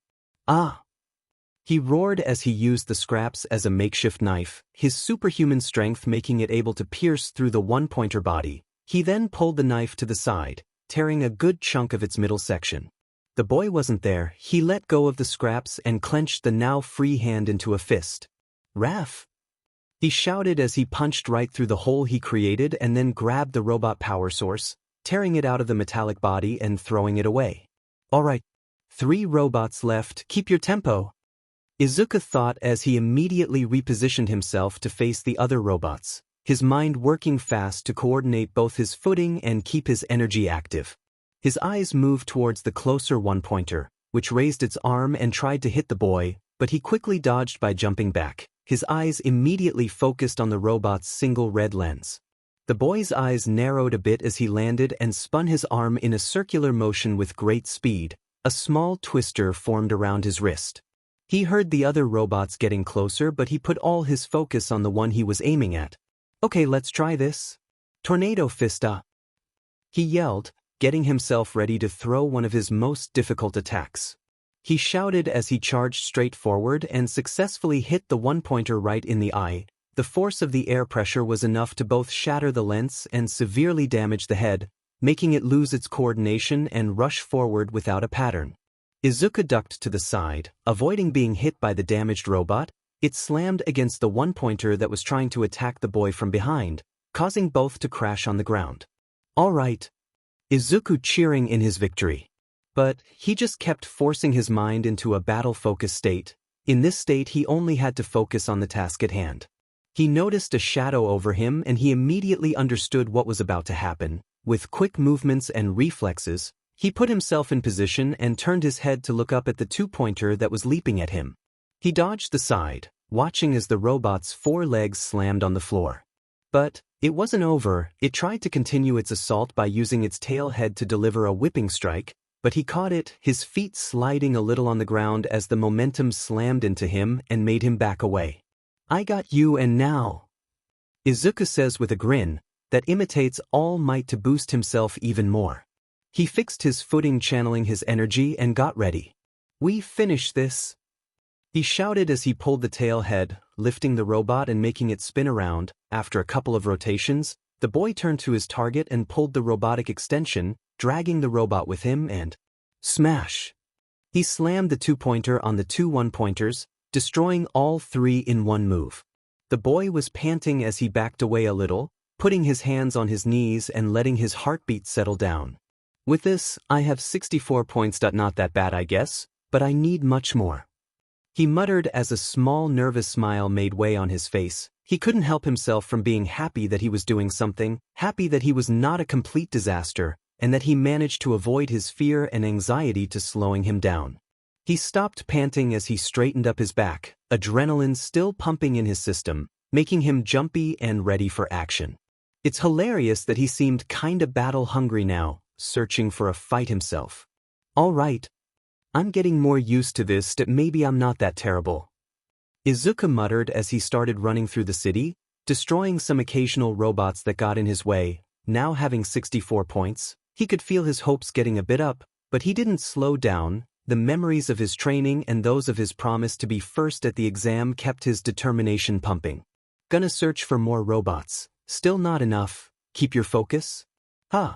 "Ah!" he roared as he used the scraps as a makeshift knife, his superhuman strength making it able to pierce through the one-pointer body. He then pulled the knife to the side, tearing a good chunk of its middle section. The boy wasn't there. He let go of the scraps and clenched the now free hand into a fist. "Raph!" he shouted as he punched right through the hole he created and then grabbed the robot power source, tearing it out of the metallic body and throwing it away. "All right. 3 robots left. Keep your tempo," Izuku thought as he immediately repositioned himself to face the other robots, his mind working fast to coordinate both his footing and keep his energy active. His eyes moved towards the closer one-pointer, which raised its arm and tried to hit the boy, but he quickly dodged by jumping back, his eyes immediately focused on the robot's single red lens. The boy's eyes narrowed a bit as he landed and spun his arm in a circular motion with great speed. A small twister formed around his wrist. He heard the other robots getting closer, but he put all his focus on the one he was aiming at. "Okay, let's try this. Tornado Fista," he yelled, getting himself ready to throw one of his most difficult attacks. He shouted as he charged straight forward and successfully hit the one-pointer right in the eye. The force of the air pressure was enough to both shatter the lens and severely damage the head, making it lose its coordination and rush forward without a pattern. Izuku ducked to the side, avoiding being hit by the damaged robot. It slammed against the one-pointer that was trying to attack the boy from behind, causing both to crash on the ground. "All right," Izuku cheering in his victory. But he just kept forcing his mind into a battle-focused state. In this state he only had to focus on the task at hand. He noticed a shadow over him and he immediately understood what was about to happen. With quick movements and reflexes, he put himself in position and turned his head to look up at the two-pointer that was leaping at him. He dodged the side, watching as the robot's 4 legs slammed on the floor. But it wasn't over. It tried to continue its assault by using its tail head to deliver a whipping strike, but he caught it, his feet sliding a little on the ground as the momentum slammed into him and made him back away. "I got you, and now," Izuku says with a grin that imitates all might to boost himself even more. He fixed his footing, channeling his energy, and got ready. "We finish this," he shouted as he pulled the tail head, lifting the robot and making it spin around. After a couple of rotations, the boy turned to his target and pulled the robotic extension, dragging the robot with him, and smash! He slammed the two-pointer on the 2 one-pointers, destroying all 3 in one move. The boy was panting as he backed away a little, putting his hands on his knees and letting his heartbeat settle down. "With this, I have 64 points. Not that bad, I guess, but I need much more," he muttered as a small nervous smile made way on his face. He couldn't help himself from being happy that he was doing something, happy that he was not a complete disaster, and that he managed to avoid his fear and anxiety to slowing him down. He stopped panting as he straightened up his back, adrenaline still pumping in his system, making him jumpy and ready for action. It's hilarious that he seemed kinda battle-hungry now, searching for a fight himself. "All right. I'm getting more used to this. Maybe I'm not that terrible," Izuku muttered as he started running through the city, destroying some occasional robots that got in his way. Now having 64 points, he could feel his hopes getting a bit up, but he didn't slow down. The memories of his training and those of his promise to be first at the exam kept his determination pumping. Gonna search for more robots. Still not enough. Keep your focus? Huh.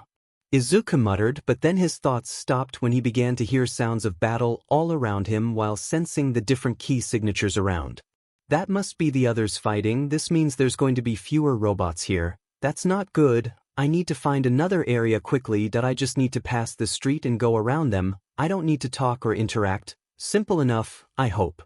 Izuku muttered, but then his thoughts stopped when he began to hear sounds of battle all around him while sensing the different key signatures around. That must be the others fighting. This means there's going to be fewer robots here. That's not good. I need to find another area quickly. I just need to pass the street and go around them. I don't need to talk or interact. Simple enough, I hope.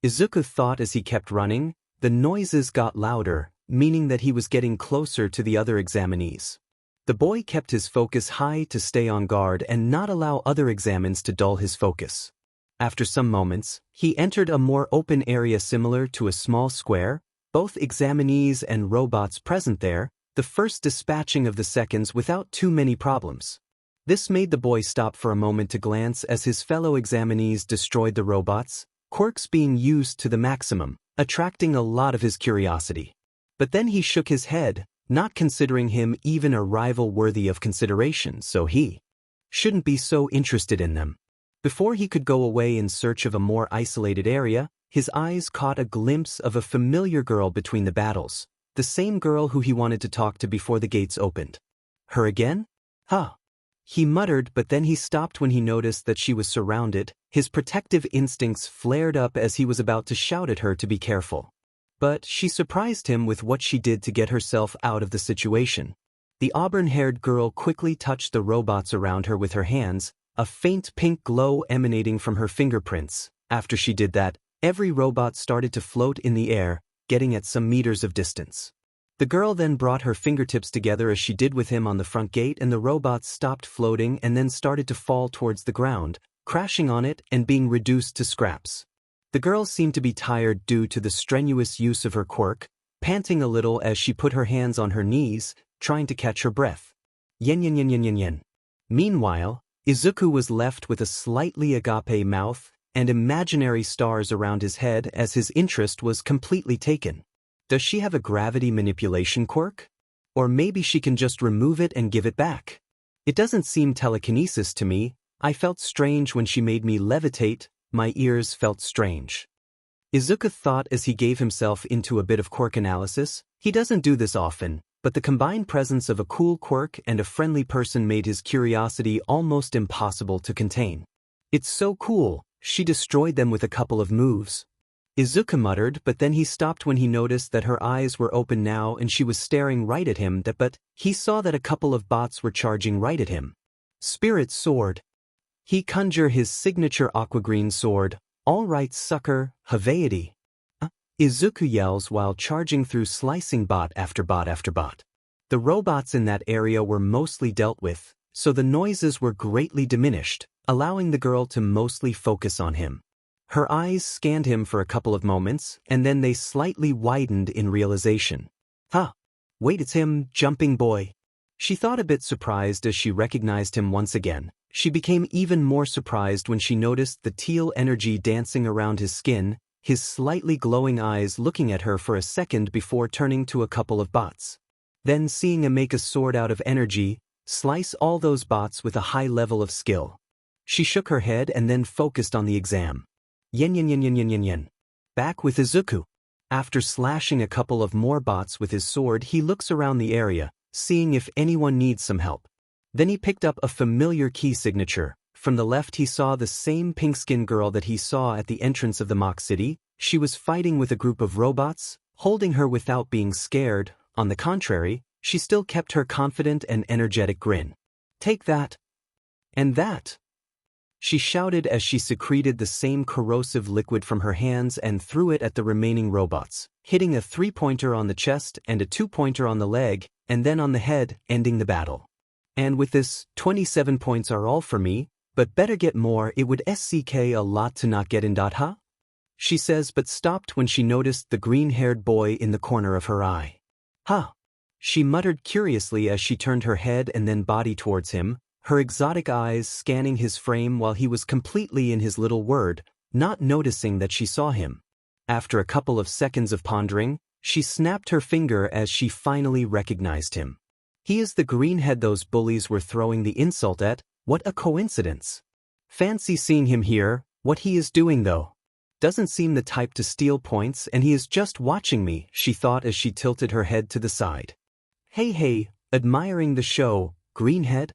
Izuku thought as he kept running. The noises got louder, meaning that he was getting closer to the other examinees. The boy kept his focus high to stay on guard and not allow other examines to dull his focus. After some moments, he entered a more open area similar to a small square, both examinees and robots present there, the first dispatching of the seconds without too many problems. This made the boy stop for a moment to glance as his fellow examinees destroyed the robots, Quirks being used to the maximum, attracting a lot of his curiosity. But then he shook his head, not considering him even a rival worthy of consideration, so he shouldn't be so interested in them. Before he could go away in search of a more isolated area, his eyes caught a glimpse of a familiar girl between the battles, the same girl who he wanted to talk to before the gates opened. Her again? Huh. He muttered, but then he stopped when he noticed that she was surrounded. His protective instincts flared up as he was about to shout at her to be careful. But she surprised him with what she did to get herself out of the situation. The auburn-haired girl quickly touched the robots around her with her hands, a faint pink glow emanating from her fingerprints. After she did that, every robot started to float in the air, getting at some meters of distance. The girl then brought her fingertips together as she did with him on the front gate, and the robots stopped floating and then started to fall towards the ground, crashing on it and being reduced to scraps. The girl seemed to be tired due to the strenuous use of her quirk, panting a little as she put her hands on her knees, trying to catch her breath. Yen yen yen yen yen yen. Meanwhile, Izuku was left with a slightly agape mouth and imaginary stars around his head as his interest was completely taken. Does she have a gravity manipulation quirk? Or maybe she can just remove it and give it back? It doesn't seem telekinesis to me. I felt strange when she made me levitate. My ears felt strange. Izuku thought as he gave himself into a bit of quirk analysis. He doesn't do this often, but the combined presence of a cool quirk and a friendly person made his curiosity almost impossible to contain. It's so cool, she destroyed them with a couple of moves. Izuku muttered, but then he stopped when he noticed that her eyes were open now and she was staring right at him. But he saw that a couple of bots were charging right at him. Spirit sword. He conjure his signature aquagreen sword. All right, sucker, Haveity. Izuku yells while charging through, slicing bot after bot after bot. The robots in that area were mostly dealt with, so the noises were greatly diminished, allowing the girl to mostly focus on him. Her eyes scanned him for a couple of moments, and then they slightly widened in realization. Wait, it's him, jumping boy. She thought, a bit surprised as she recognized him once again. She became even more surprised when she noticed the teal energy dancing around his skin, his slightly glowing eyes looking at her for a second before turning to a couple of bots. Then seeing him make a sword out of energy, slice all those bots with a high level of skill. She shook her head and then focused on the exam. Yen yen yen yen yen yen yen. Back with Izuku. After slashing a couple of more bots with his sword, he looks around the area, seeing if anyone needs some help. Then he picked up a familiar key signature. From the left he saw the same pink-skinned girl that he saw at the entrance of the mock city. She was fighting with a group of robots, holding her without being scared. On the contrary, she still kept her confident and energetic grin. Take that. And that. She shouted as she secreted the same corrosive liquid from her hands and threw it at the remaining robots, hitting a 3-pointer on the chest and a 2-pointer on the leg, and then on the head, ending the battle. And with this, 27 points are all for me, but better get more. It would SCK a lot to not get in. She says, but stopped when she noticed the green-haired boy in the corner of her eye. She muttered curiously as she turned her head and then body towards him, her exotic eyes scanning his frame while he was completely in his little world, not noticing that she saw him. After a couple of seconds of pondering, She snapped her finger as she finally recognized him. He is the greenhead those bullies were throwing the insult at. What a coincidence. Fancy seeing him here. What he is doing though. Doesn't seem the type to steal points, and he is just watching me, she thought as she tilted her head to the side. Hey, admiring the show, greenhead?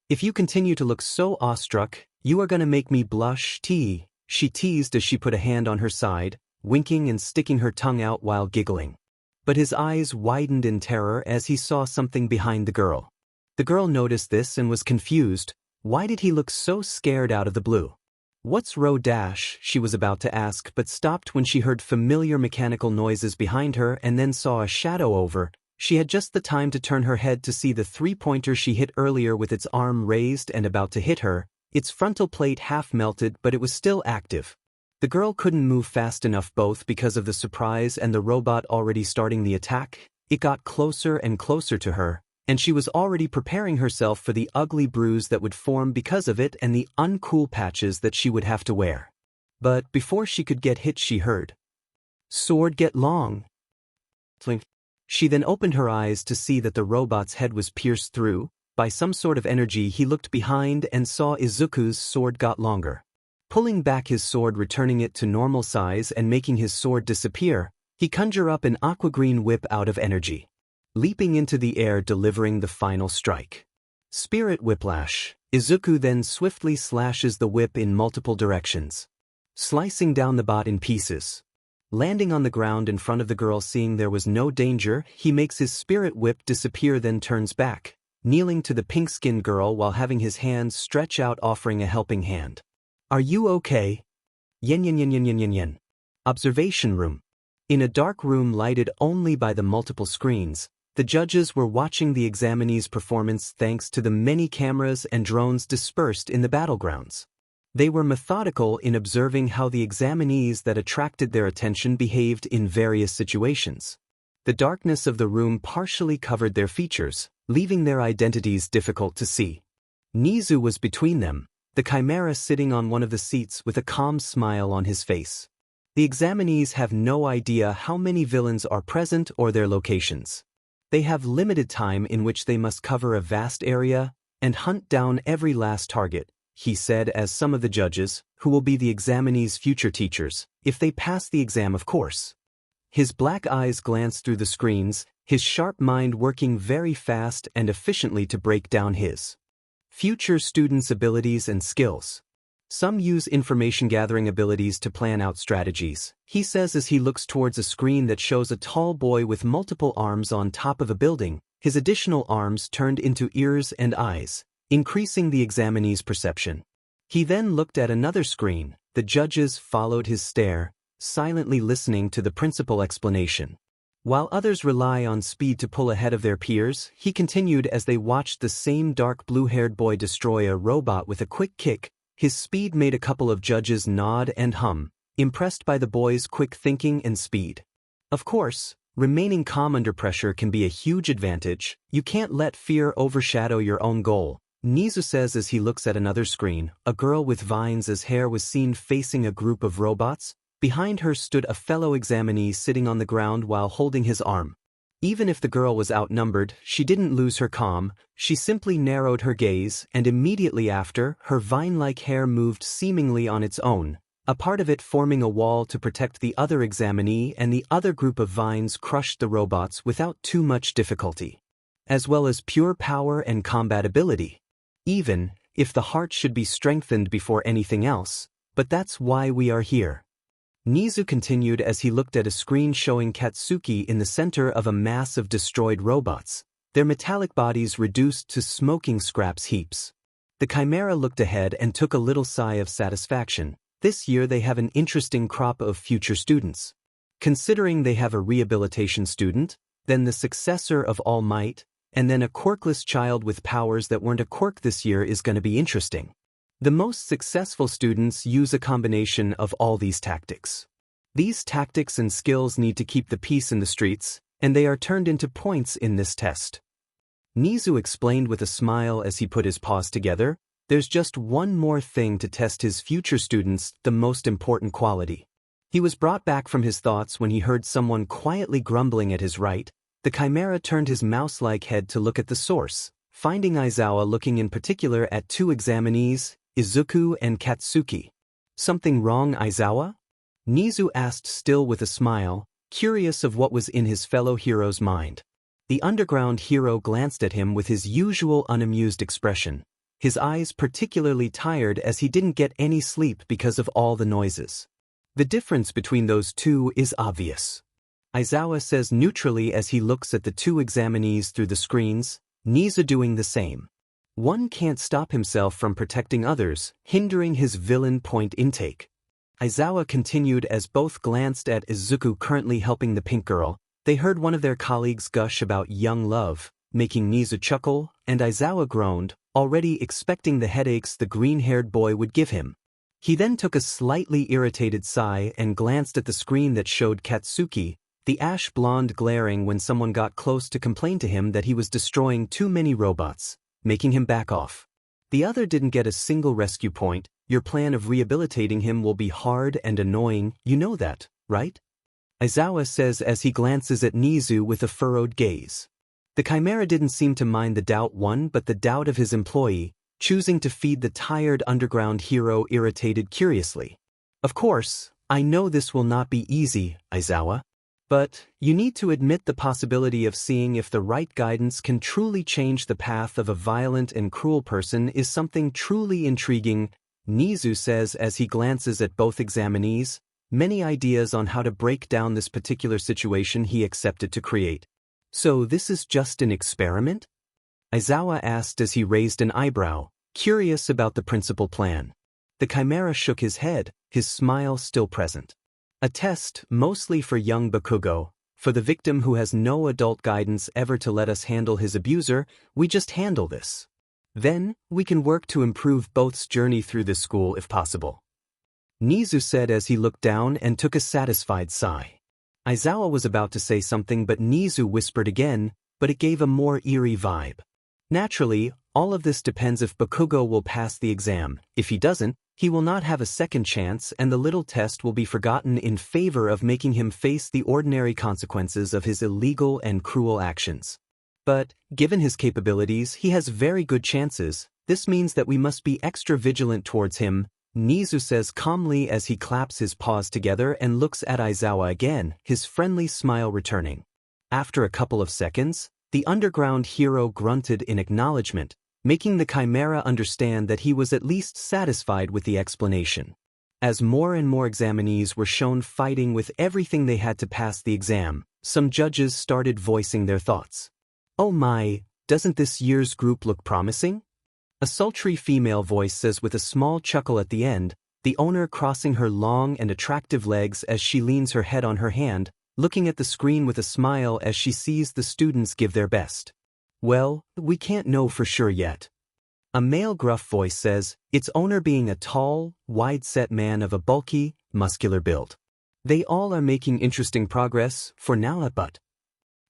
If you continue to look so awestruck, you are gonna make me blush, she teased as she put a hand on her side, winking and sticking her tongue out while giggling. But his eyes widened in terror as he saw something behind the girl. The girl noticed this and was confused. Why did he look so scared out of the blue? What's row dash, she was about to ask but stopped when she heard familiar mechanical noises behind her and then saw a shadow over. She had just the time to turn her head to see the three-pointer she hit earlier with its arm raised and about to hit her. Its frontal plate half melted, but it was still active. The girl couldn't move fast enough both because of the surprise and the robot already starting the attack. It got closer and closer to her, and she was already preparing herself for the ugly bruise that would form because of it and the uncool patches that she would have to wear. But before she could get hit, she heard, "Sword get long." She then opened her eyes to see that the robot's head was pierced through. By some sort of energy, he looked behind and saw Izuku's sword got longer. Pulling back his sword, returning it to normal size and making his sword disappear, he conjured up an aqua-green whip out of energy, leaping into the air, delivering the final strike. Spirit whiplash. Izuku then swiftly slashes the whip in multiple directions, slicing down the bot in pieces. Landing on the ground in front of the girl, seeing there was no danger, he makes his spirit whip disappear, then turns back, kneeling to the pink-skinned girl while having his hands stretch out, offering a helping hand. "Are you okay?" Yen. Observation room. In a dark room lighted only by the multiple screens, the judges were watching the examinees' performance thanks to the many cameras and drones dispersed in the battlegrounds. They were methodical in observing how the examinees that attracted their attention behaved in various situations. The darkness of the room partially covered their features, leaving their identities difficult to see. Nizu was between them, the chimera sitting on one of the seats with a calm smile on his face. The examinees have no idea how many villains are present or their locations. They have limited time in which they must cover a vast area and hunt down every last target, he said, as some of the judges, who will be the examinees' future teachers, if they pass the exam of course. His black eyes glanced through the screens, his sharp mind working very fast and efficiently to break down his future students' abilities and skills. Some use information-gathering abilities to plan out strategies, he says as he looks towards a screen that shows a tall boy with multiple arms on top of a building, his additional arms turned into ears and eyes, increasing the examinee's perception. He then looked at another screen. The judges followed his stare, silently listening to the principal explanation. While others rely on speed to pull ahead of their peers, he continued as they watched the same dark blue-haired boy destroy a robot with a quick kick. His speed made a couple of judges nod and hum, impressed by the boy's quick thinking and speed. Of course, remaining calm under pressure can be a huge advantage. You can't let fear overshadow your own goal, Nizu says as he looks at another screen. A girl with vines as hair was seen facing a group of robots. Behind her stood a fellow examinee sitting on the ground while holding his arm. Even if the girl was outnumbered, she didn't lose her calm. She simply narrowed her gaze, and immediately after, her vine-like hair moved seemingly on its own, a part of it forming a wall to protect the other examinee, and the other group of vines crushed the robots without too much difficulty, as well as pure power and combat ability. Even if the heart should be strengthened before anything else, but that's why we are here. Nizu continued as he looked at a screen showing Katsuki in the center of a mass of destroyed robots, their metallic bodies reduced to smoking scraps heaps. The chimera looked ahead and took a little sigh of satisfaction. This year they have an interesting crop of future students. Considering they have a rehabilitation student, then the successor of All Might, and then a quirkless child with powers that weren't a quirk this year is going to be interesting. The most successful students use a combination of all these tactics. These tactics and skills need to keep the peace in the streets, and they are turned into points in this test. Nizu explained with a smile as he put his paws together. There's just one more thing to test his future students, the most important quality. He was brought back from his thoughts when he heard someone quietly grumbling at his right. The Chimera turned his mouse-like head to look at the source, finding Aizawa looking in particular at two examinees, Izuku and Katsuki. "Something wrong, Aizawa?" Nizu asked, still with a smile, curious of what was in his fellow hero's mind. The underground hero glanced at him with his usual unamused expression, his eyes particularly tired as he didn't get any sleep because of all the noises. "The difference between those two is obvious," Aizawa says neutrally as he looks at the two examinees through the screens, Nizu doing the same. One can't stop himself from protecting others, hindering his villain point intake. Aizawa continued as both glanced at Izuku currently helping the pink girl. They heard one of their colleagues gush about young love, making Nizu chuckle, and Aizawa groaned, already expecting the headaches the green-haired boy would give him. He then took a slightly irritated sigh and glanced at the screen that showed Katsuki, the ash blonde, glaring when someone got close to complain to him that he was destroying too many robots, making him back off. The other didn't get a single rescue point. Your plan of rehabilitating him will be hard and annoying, you know that, right? Aizawa says as he glances at Nizu with a furrowed gaze. The Chimera didn't seem to mind the doubt one but the doubt of his employee, choosing to feed the tired underground hero irritated curiously. "Of course, I know this will not be easy, Aizawa. But you need to admit the possibility of seeing if the right guidance can truly change the path of a violent and cruel person is something truly intriguing," Nizu says as he glances at both examinees, many ideas on how to break down this particular situation he accepted to create. "So this is just an experiment?" Aizawa asked as he raised an eyebrow, curious about the principal plan. The Chimera shook his head, his smile still present. "A test, mostly for young Bakugo. For the victim who has no adult guidance ever to let us handle his abuser, we just handle this. Then, we can work to improve both's journey through this school if possible," Nizu said as he looked down and took a satisfied sigh. Aizawa was about to say something but Nizu whispered again, but it gave a more eerie vibe. "Naturally, all of this depends if Bakugo will pass the exam. If he doesn't, he will not have a second chance and the little test will be forgotten in favor of making him face the ordinary consequences of his illegal and cruel actions. But, given his capabilities, he has very good chances. This means that we must be extra vigilant towards him," Nizu says calmly as he claps his paws together and looks at Aizawa again, his friendly smile returning. After a couple of seconds, the underground hero grunted in acknowledgement, making the Chimera understand that he was at least satisfied with the explanation. As more and more examinees were shown fighting with everything they had to pass the exam, some judges started voicing their thoughts. "Oh my, doesn't this year's group look promising?" A sultry female voice says with a small chuckle at the end, the owner crossing her long and attractive legs as she leans her head on her hand, looking at the screen with a smile as she sees the students give their best. "Well, we can't know for sure yet." A male gruff voice says, its owner being a tall, wide-set man of a bulky, muscular build. "They all are making interesting progress, for now but,"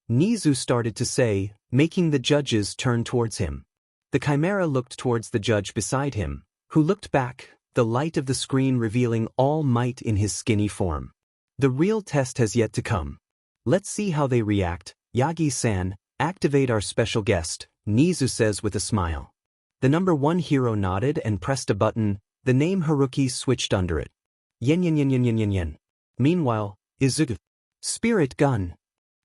Nizu started to say, making the judges turn towards him. The Chimera looked towards the judge beside him, who looked back, the light of the screen revealing all might in his skinny form. "The real test has yet to come. Let's see how they react. Yagi-san, activate our special guest," Nizu says with a smile. The number 1 hero nodded and pressed a button, the name Haruki switched under it. Yen yen yen yen yen yen yen. Meanwhile, Izuku. "Spirit gun!"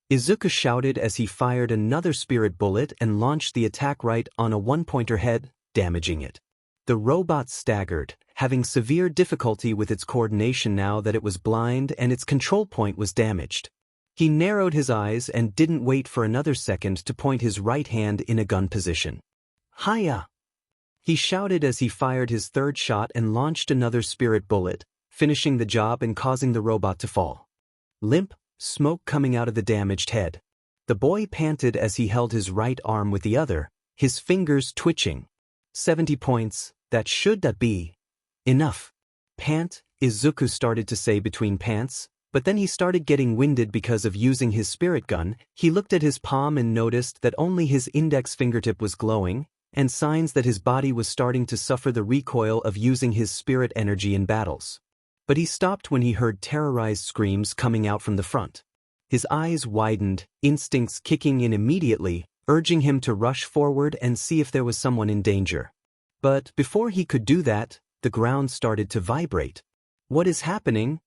Izuku shouted as he fired another spirit bullet and launched the attack right on a one-pointer head, damaging it. The robot staggered, having severe difficulty with its coordination now that it was blind and its control point was damaged. He narrowed his eyes and didn't wait for another second to point his right hand in a gun position. "Hiya!" he shouted as he fired his third shot and launched another spirit bullet, finishing the job and causing the robot to fall. Limp, smoke coming out of the damaged head. The boy panted as he held his right arm with the other, his fingers twitching. 70 points, that should that be enough. Pant, Izuku started to say between pants, but then he started getting winded because of using his spirit gun. He looked at his palm and noticed that only his index fingertip was glowing, and signs that his body was starting to suffer the recoil of using his spirit energy in battles. But he stopped when he heard terrorized screams coming out from the front. His eyes widened, instincts kicking in immediately, urging him to rush forward and see if there was someone in danger. But before he could do that, the ground started to vibrate. What is happening?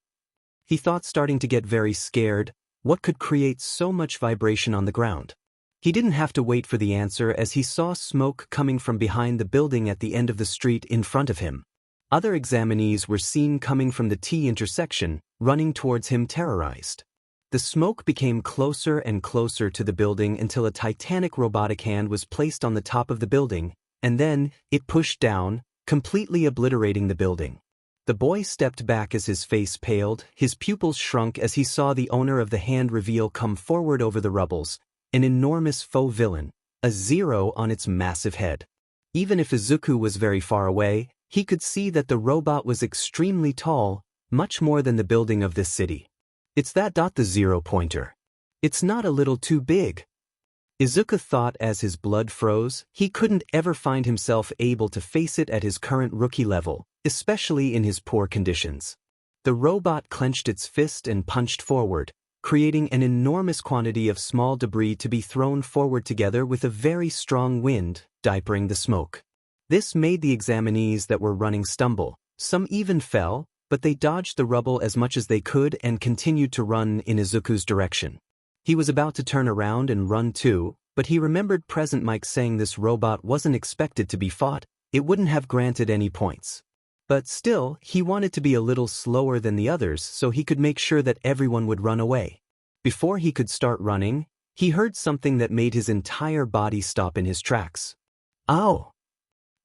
He thought, starting to get very scared. What could create so much vibration on the ground? He didn't have to wait for the answer, as he saw smoke coming from behind the building at the end of the street in front of him. Other examinees were seen coming from the T intersection, running towards him terrorized. The smoke became closer and closer to the building until a titanic robotic hand was placed on the top of the building, and then it pushed down, completely obliterating the building. The boy stepped back as his face paled, his pupils shrunk as he saw the owner of the hand reveal come forward over the rubbles, an enormous faux villain, a zero on its massive head. Even if Izuku was very far away, he could see that the robot was extremely tall, much more than the building of this city. It's that the zero-pointer. It's not a little too big. Izuku thought as his blood froze. He couldn't ever find himself able to face it at his current rookie level, especially in his poor conditions. The robot clenched its fist and punched forward, creating an enormous quantity of small debris to be thrown forward together with a very strong wind, diapering the smoke. This made the examinees that were running stumble. Some even fell, but they dodged the rubble as much as they could and continued to run in Izuku's direction. He was about to turn around and run too, but he remembered Present Mike saying this robot wasn't expected to be fought. It wouldn't have granted any points. But still, he wanted to be a little slower than the others so he could make sure that everyone would run away. Before he could start running, he heard something that made his entire body stop in his tracks. Ow!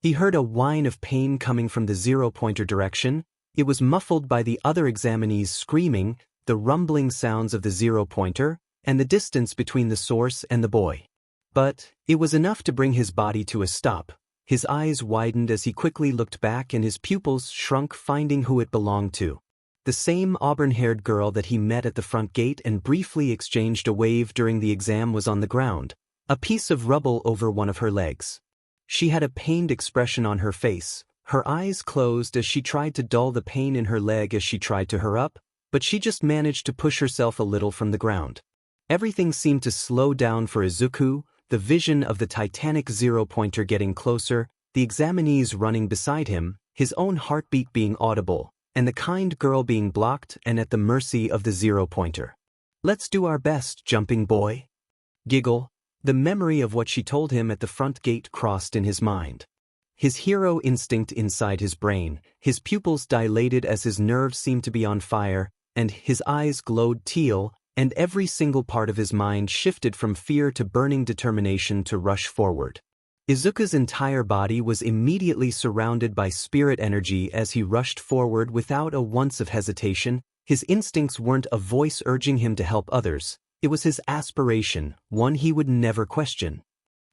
He heard a whine of pain coming from the zero-pointer direction. It was muffled by the other examinees screaming, the rumbling sounds of the zero-pointer, and the distance between the source and the boy. But it was enough to bring his body to a stop. His eyes widened as he quickly looked back and his pupils shrunk, finding who it belonged to. The same auburn-haired girl that he met at the front gate and briefly exchanged a wave during the exam was on the ground, a piece of rubble over one of her legs. She had a pained expression on her face, her eyes closed as she tried to dull the pain in her leg as she tried to hurry up, but she just managed to push herself a little from the ground. Everything seemed to slow down for Izuku, the vision of the titanic zero-pointer getting closer, the examinees running beside him, his own heartbeat being audible, and the kind girl being blocked and at the mercy of the zero-pointer. "Let's do our best, jumping boy." Giggle. The memory of what she told him at the front gate crossed in his mind. His hero instinct inside his brain, his pupils dilated as his nerves seemed to be on fire, and his eyes glowed teal, and every single part of his mind shifted from fear to burning determination to rush forward. Izuku's entire body was immediately surrounded by spirit energy as he rushed forward without a once of hesitation. His instincts weren't a voice urging him to help others. It was his aspiration, one he would never question.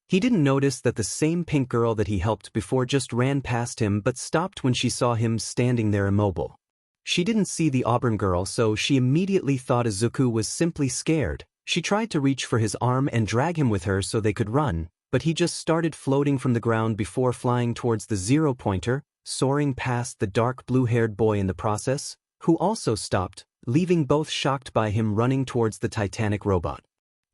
He didn't notice that the same pink girl that he helped before just ran past him but stopped when she saw him standing there immobile. She didn't see the auburn girl, so she immediately thought Izuku was simply scared. She tried to reach for his arm and drag him with her so they could run, but he just started floating from the ground before flying towards the zero-pointer, soaring past the dark blue-haired boy in the process, who also stopped, leaving both shocked by him running towards the titanic robot.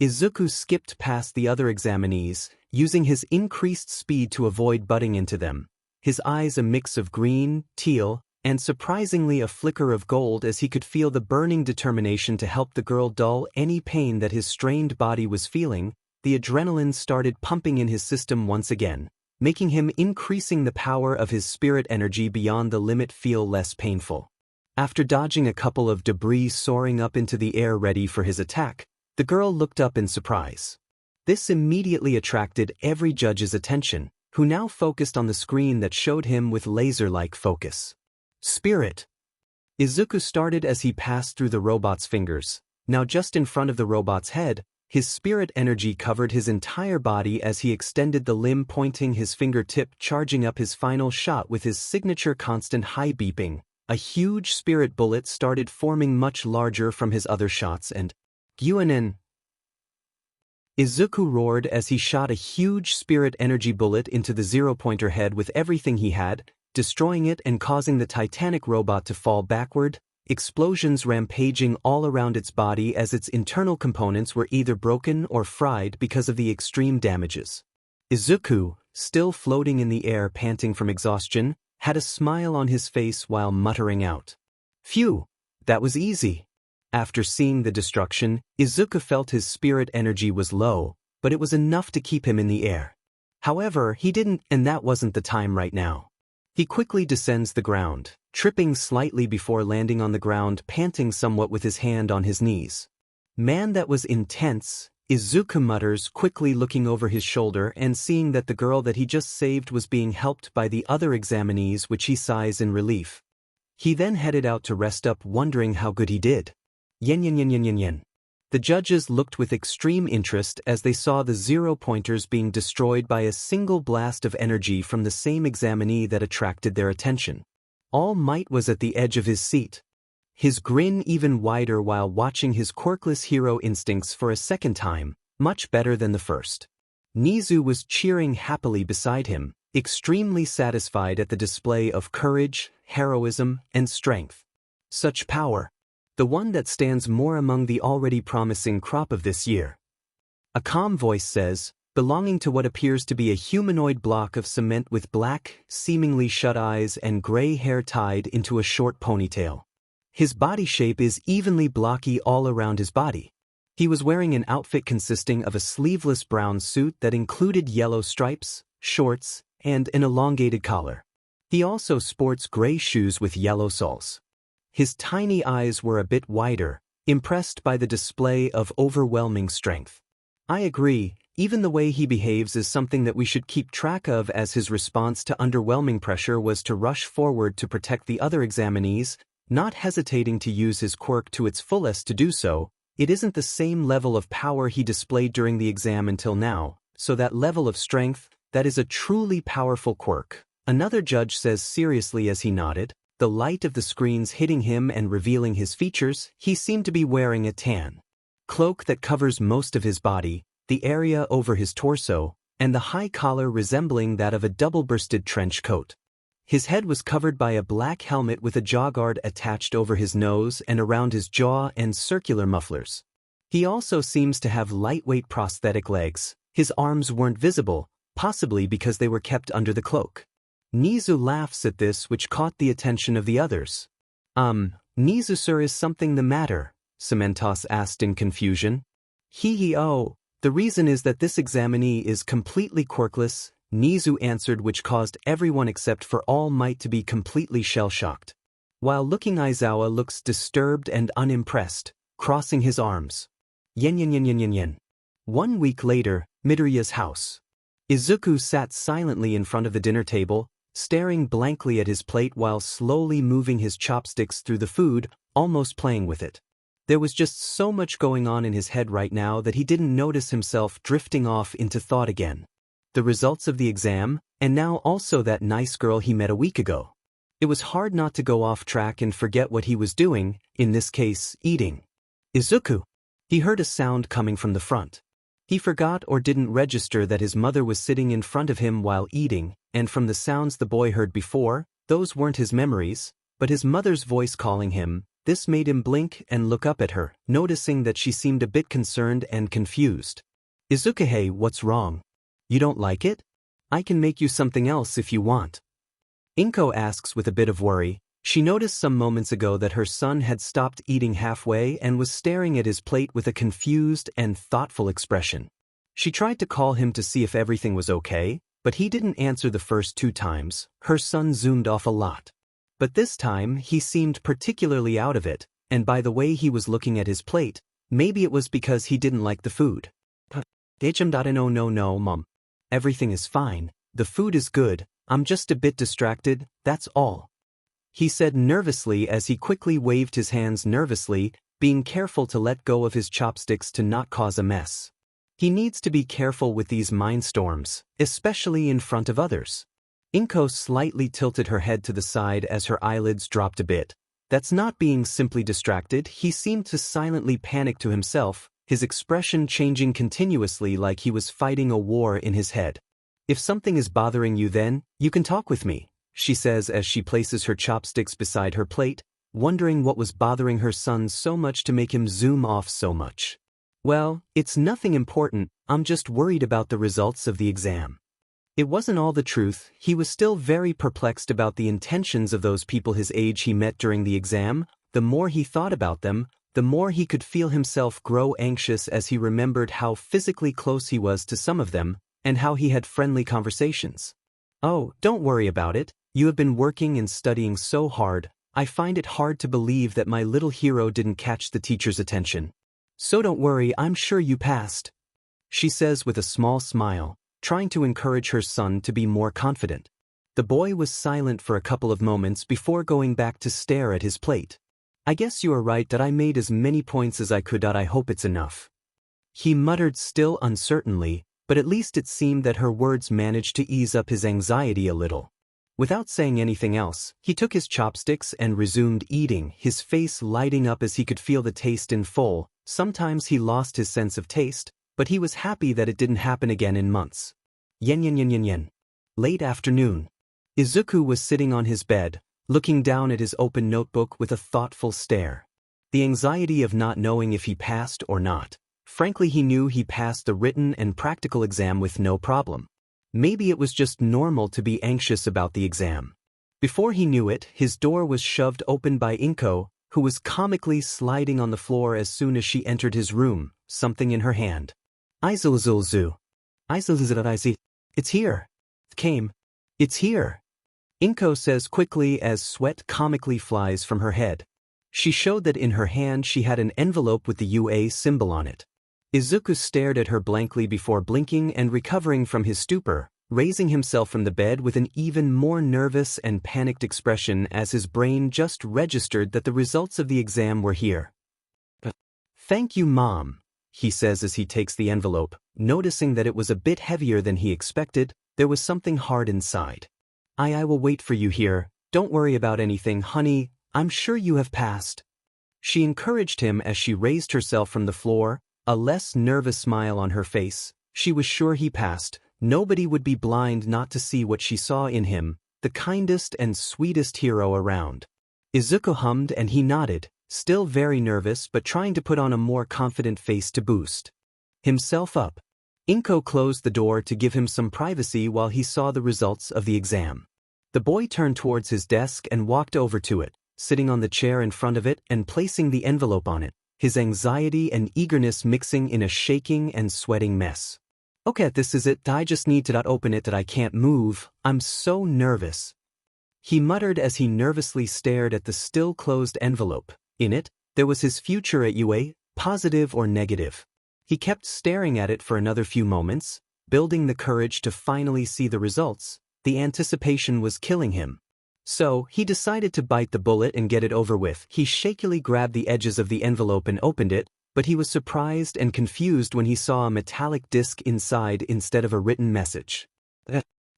Izuku skipped past the other examinees, using his increased speed to avoid butting into them, his eyes a mix of green, teal, and surprisingly a flicker of gold as he could feel the burning determination to help the girl dull any pain that his strained body was feeling. The adrenaline started pumping in his system once again, making him increasing the power of his spirit energy beyond the limit feel less painful. After dodging a couple of debris soaring up into the air ready for his attack, the girl looked up in surprise. This immediately attracted every judge's attention, who now focused on the screen that showed him with laser-like focus. Spirit. Izuku started as he passed through the robot's fingers. Now just in front of the robot's head, his spirit energy covered his entire body as he extended the limb, pointing his fingertip, charging up his final shot with his signature constant high beeping. A huge spirit bullet started forming much larger from his other shots and Gyuanin. Izuku roared as he shot a huge spirit energy bullet into the zero-pointer head with everything he had, destroying it and causing the titanic robot to fall backward, explosions rampaging all around its body as its internal components were either broken or fried because of the extreme damages. Izuku, still floating in the air panting from exhaustion, had a smile on his face while muttering out, "Phew, that was easy." After seeing the destruction, Izuku felt his spirit energy was low, but it was enough to keep him in the air. However, he didn't, and that wasn't the time right now. He quickly descends the ground, tripping slightly before landing on the ground, panting somewhat with his hand on his knees. "Man, that was intense," Izuku mutters, quickly looking over his shoulder and seeing that the girl that he just saved was being helped by the other examinees, which he sighs in relief. He then headed out to rest up, wondering how good he did. Yen yen yen yen yen yen. The judges looked with extreme interest as they saw the zero-pointers being destroyed by a single blast of energy from the same examinee that attracted their attention. All Might was at the edge of his seat, his grin even wider while watching his quirkless hero instincts for a second time, much better than the first. Nizu was cheering happily beside him, extremely satisfied at the display of courage, heroism, and strength. Such power. The one that stands more among the already promising crop of this year. A calm voice says, belonging to what appears to be a humanoid block of cement with black, seemingly shut eyes and gray hair tied into a short ponytail. His body shape is evenly blocky all around his body. He was wearing an outfit consisting of a sleeveless brown suit that included yellow stripes, shorts, and an elongated collar. He also sports gray shoes with yellow soles. His tiny eyes were a bit wider, impressed by the display of overwhelming strength. I agree, even the way he behaves is something that we should keep track of, as his response to underwhelming pressure was to rush forward to protect the other examinees, not hesitating to use his quirk to its fullest to do so. It isn't the same level of power he displayed during the exam until now, so that level of strength, that is a truly powerful quirk. Another judge says seriously as he nodded. The light of the screens hitting him and revealing his features, he seemed to be wearing a tan cloak that covers most of his body, the area over his torso, and the high collar resembling that of a double-breasted trench coat. His head was covered by a black helmet with a jaw guard attached over his nose and around his jaw and circular mufflers. He also seems to have lightweight prosthetic legs. His arms weren't visible, possibly because they were kept under the cloak. Nizu laughs at this, which caught the attention of the others. Nizu sir, is something the matter?" Cementos asked in confusion. Oh, the reason is that this examinee is completely quirkless," Nizu answered, which caused everyone except for All Might to be completely shell-shocked. While looking, Aizawa looks disturbed and unimpressed, crossing his arms. Yen yen yen yen yen yen. 1 week later, Midoriya's house. Izuku sat silently in front of the dinner table, staring blankly at his plate while slowly moving his chopsticks through the food, almost playing with it. There was just so much going on in his head right now that he didn't notice himself drifting off into thought again. The results of the exam, and now also that nice girl he met a week ago. It was hard not to go off track and forget what he was doing, in this case, eating. Izuku! He heard a sound coming from the front. He forgot or didn't register that his mother was sitting in front of him while eating, and from the sounds the boy heard before, those weren't his memories, but his mother's voice calling him. This made him blink and look up at her, noticing that she seemed a bit concerned and confused. "Izuku, hey, what's wrong? You don't like it? I can make you something else if you want." Inko asks with a bit of worry. She noticed some moments ago that her son had stopped eating halfway and was staring at his plate with a confused and thoughtful expression. She tried to call him to see if everything was okay, but he didn't answer the first 2 times. Her son zoomed off a lot. But this time, he seemed particularly out of it, and by the way he was looking at his plate, maybe it was because he didn't like the food. No, Mom. Everything is fine. The food is good. I'm just a bit distracted, that's all," he said nervously as he quickly waved his hands nervously, being careful to let go of his chopsticks to not cause a mess. He needs to be careful with these mind storms, especially in front of others. Inko slightly tilted her head to the side as her eyelids dropped a bit. That's not being simply distracted, he seemed to silently panic to himself, his expression changing continuously like he was fighting a war in his head. "If something is bothering you then, you can talk with me," she says as she places her chopsticks beside her plate, wondering what was bothering her son so much to make him zoom off so much. Well, it's nothing important, I'm just worried about the results of the exam. It wasn't all the truth, he was still very perplexed about the intentions of those people his age he met during the exam. The more he thought about them, the more he could feel himself grow anxious as he remembered how physically close he was to some of them, and how he had friendly conversations. Oh, don't worry about it, you have been working and studying so hard, I find it hard to believe that my little hero didn't catch the teacher's attention. So don't worry, I'm sure you passed, she says with a small smile, trying to encourage her son to be more confident. The boy was silent for a couple of moments before going back to stare at his plate. I guess you are right that I made as many points as I could. I hope it's enough, he muttered still uncertainly, but at least it seemed that her words managed to ease up his anxiety a little. Without saying anything else, he took his chopsticks and resumed eating, his face lighting up as he could feel the taste in full. Sometimes he lost his sense of taste, but he was happy that it didn't happen again in months. Yen. Late afternoon. Izuku was sitting on his bed, looking down at his open notebook with a thoughtful stare. The anxiety of not knowing if he passed or not. Frankly, he knew he passed the written and practical exam with no problem. Maybe it was just normal to be anxious about the exam. Before he knew it, his door was shoved open by Inko, who was comically sliding on the floor as soon as she entered his room, something in her hand. Izulzulzu. It's here. It's here. Inko says quickly as sweat comically flies from her head. She showed that in her hand she had an envelope with the UA symbol on it. Izuku stared at her blankly before blinking and recovering from his stupor, raising himself from the bed with an even more nervous and panicked expression as his brain just registered that the results of the exam were here. Thank you, Mom, he says as he takes the envelope, noticing that it was a bit heavier than he expected. There was something hard inside. I will wait for you here, don't worry about anything, honey, I'm sure you have passed. She encouraged him as she raised herself from the floor, a less nervous smile on her face. She was sure he passed. Nobody would be blind not to see what she saw in him, the kindest and sweetest hero around. Izuku hummed and he nodded, still very nervous but trying to put on a more confident face to boost himself up. Inko closed the door to give him some privacy while he saw the results of the exam. The boy turned towards his desk and walked over to it, sitting on the chair in front of it and placing the envelope on it, his anxiety and eagerness mixing in a shaking and sweating mess. Okay, this is it, I just need to open it, that I can't move, I'm so nervous, he muttered as he nervously stared at the still closed envelope. In it, there was his future at UA, positive or negative. He kept staring at it for another few moments, building the courage to finally see the results. The anticipation was killing him. So, he decided to bite the bullet and get it over with. He shakily grabbed the edges of the envelope and opened it, but he was surprised and confused when he saw a metallic disc inside instead of a written message.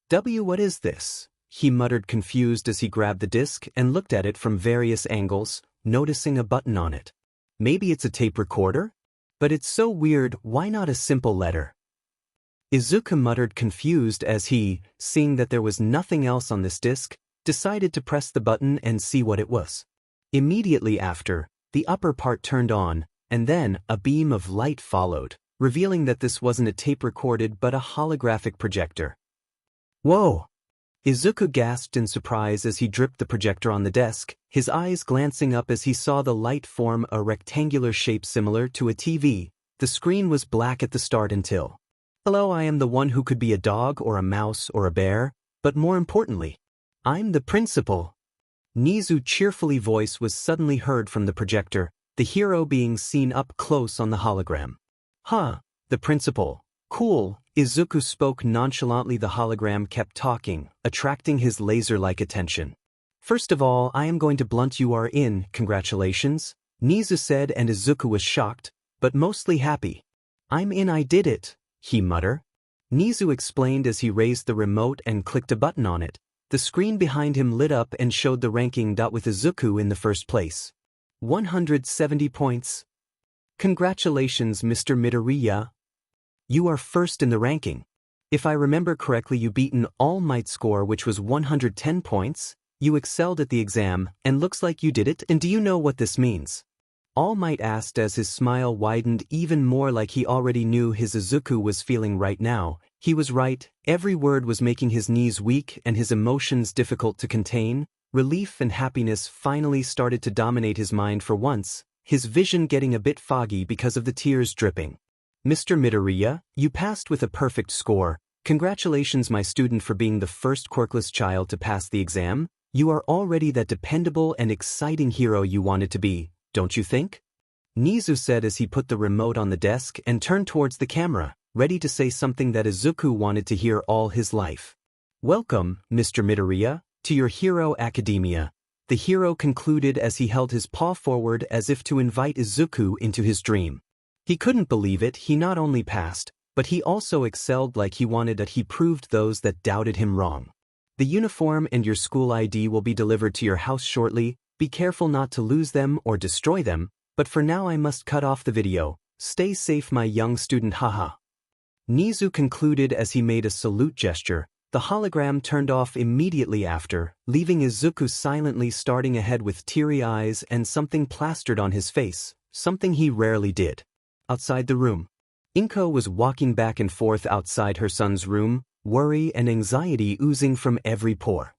What is this? He muttered confused as he grabbed the disc and looked at it from various angles, noticing a button on it. Maybe it's a tape recorder? But it's so weird, why not a simple letter? Izuku muttered confused as he, seeing that there was nothing else on this disc, decided to press the button and see what it was. Immediately after, the upper part turned on, and then a beam of light followed, revealing that this wasn't a tape recorded but a holographic projector. Whoa! Izuku gasped in surprise as he dripped the projector on the desk, his eyes glancing up as he saw the light form a rectangular shape similar to a TV. The screen was black at the start until, hello, I am the one who could be a dog or a mouse or a bear, but more importantly, I'm the principal. Nizu's cheerfully voice was suddenly heard from the projector, the hero being seen up close on the hologram. Huh, the principal. Cool, Izuku spoke nonchalantly. The hologram kept talking, attracting his laser-like attention. First of all, I am going to blunt you are in, congratulations, Nizu said, and Izuku was shocked, but mostly happy. I'm in, I did it, he muttered. Nizu explained as he raised the remote and clicked a button on it. The screen behind him lit up and showed the ranking. With Izuku in the first place. 170 points. Congratulations, Mr. Midoriya. You are first in the ranking. If I remember correctly, you beaten All Might score, which was 110 points. You excelled at the exam, and looks like you did it. And do you know what this means? All Might asked as his smile widened even more, like he already knew his Izuku was feeling right now. He was right, every word was making his knees weak and his emotions difficult to contain. Relief and happiness finally started to dominate his mind for once, his vision getting a bit foggy because of the tears dripping. Mr. Midoriya, you passed with a perfect score. Congratulations, my student, for being the first quirkless child to pass the exam. You are already that dependable and exciting hero you wanted to be, don't you think? Nizu said as he put the remote on the desk and turned towards the camera, ready to say something that Izuku wanted to hear all his life. Welcome, Mr. Midoriya, to your Hero Academia. The hero concluded as he held his paw forward as if to invite Izuku into his dream. He couldn't believe it. He not only passed, but he also excelled like he wanted that. He proved those that doubted him wrong. The uniform and your school ID will be delivered to your house shortly. Be careful not to lose them or destroy them, but for now I must cut off the video. Stay safe, my young student, haha. Nizu concluded as he made a salute gesture. The hologram turned off immediately after, leaving Izuku silently starting ahead with teary eyes and something plastered on his face, something he rarely did. Outside the room, Inko was walking back and forth outside her son's room, worry and anxiety oozing from every pore.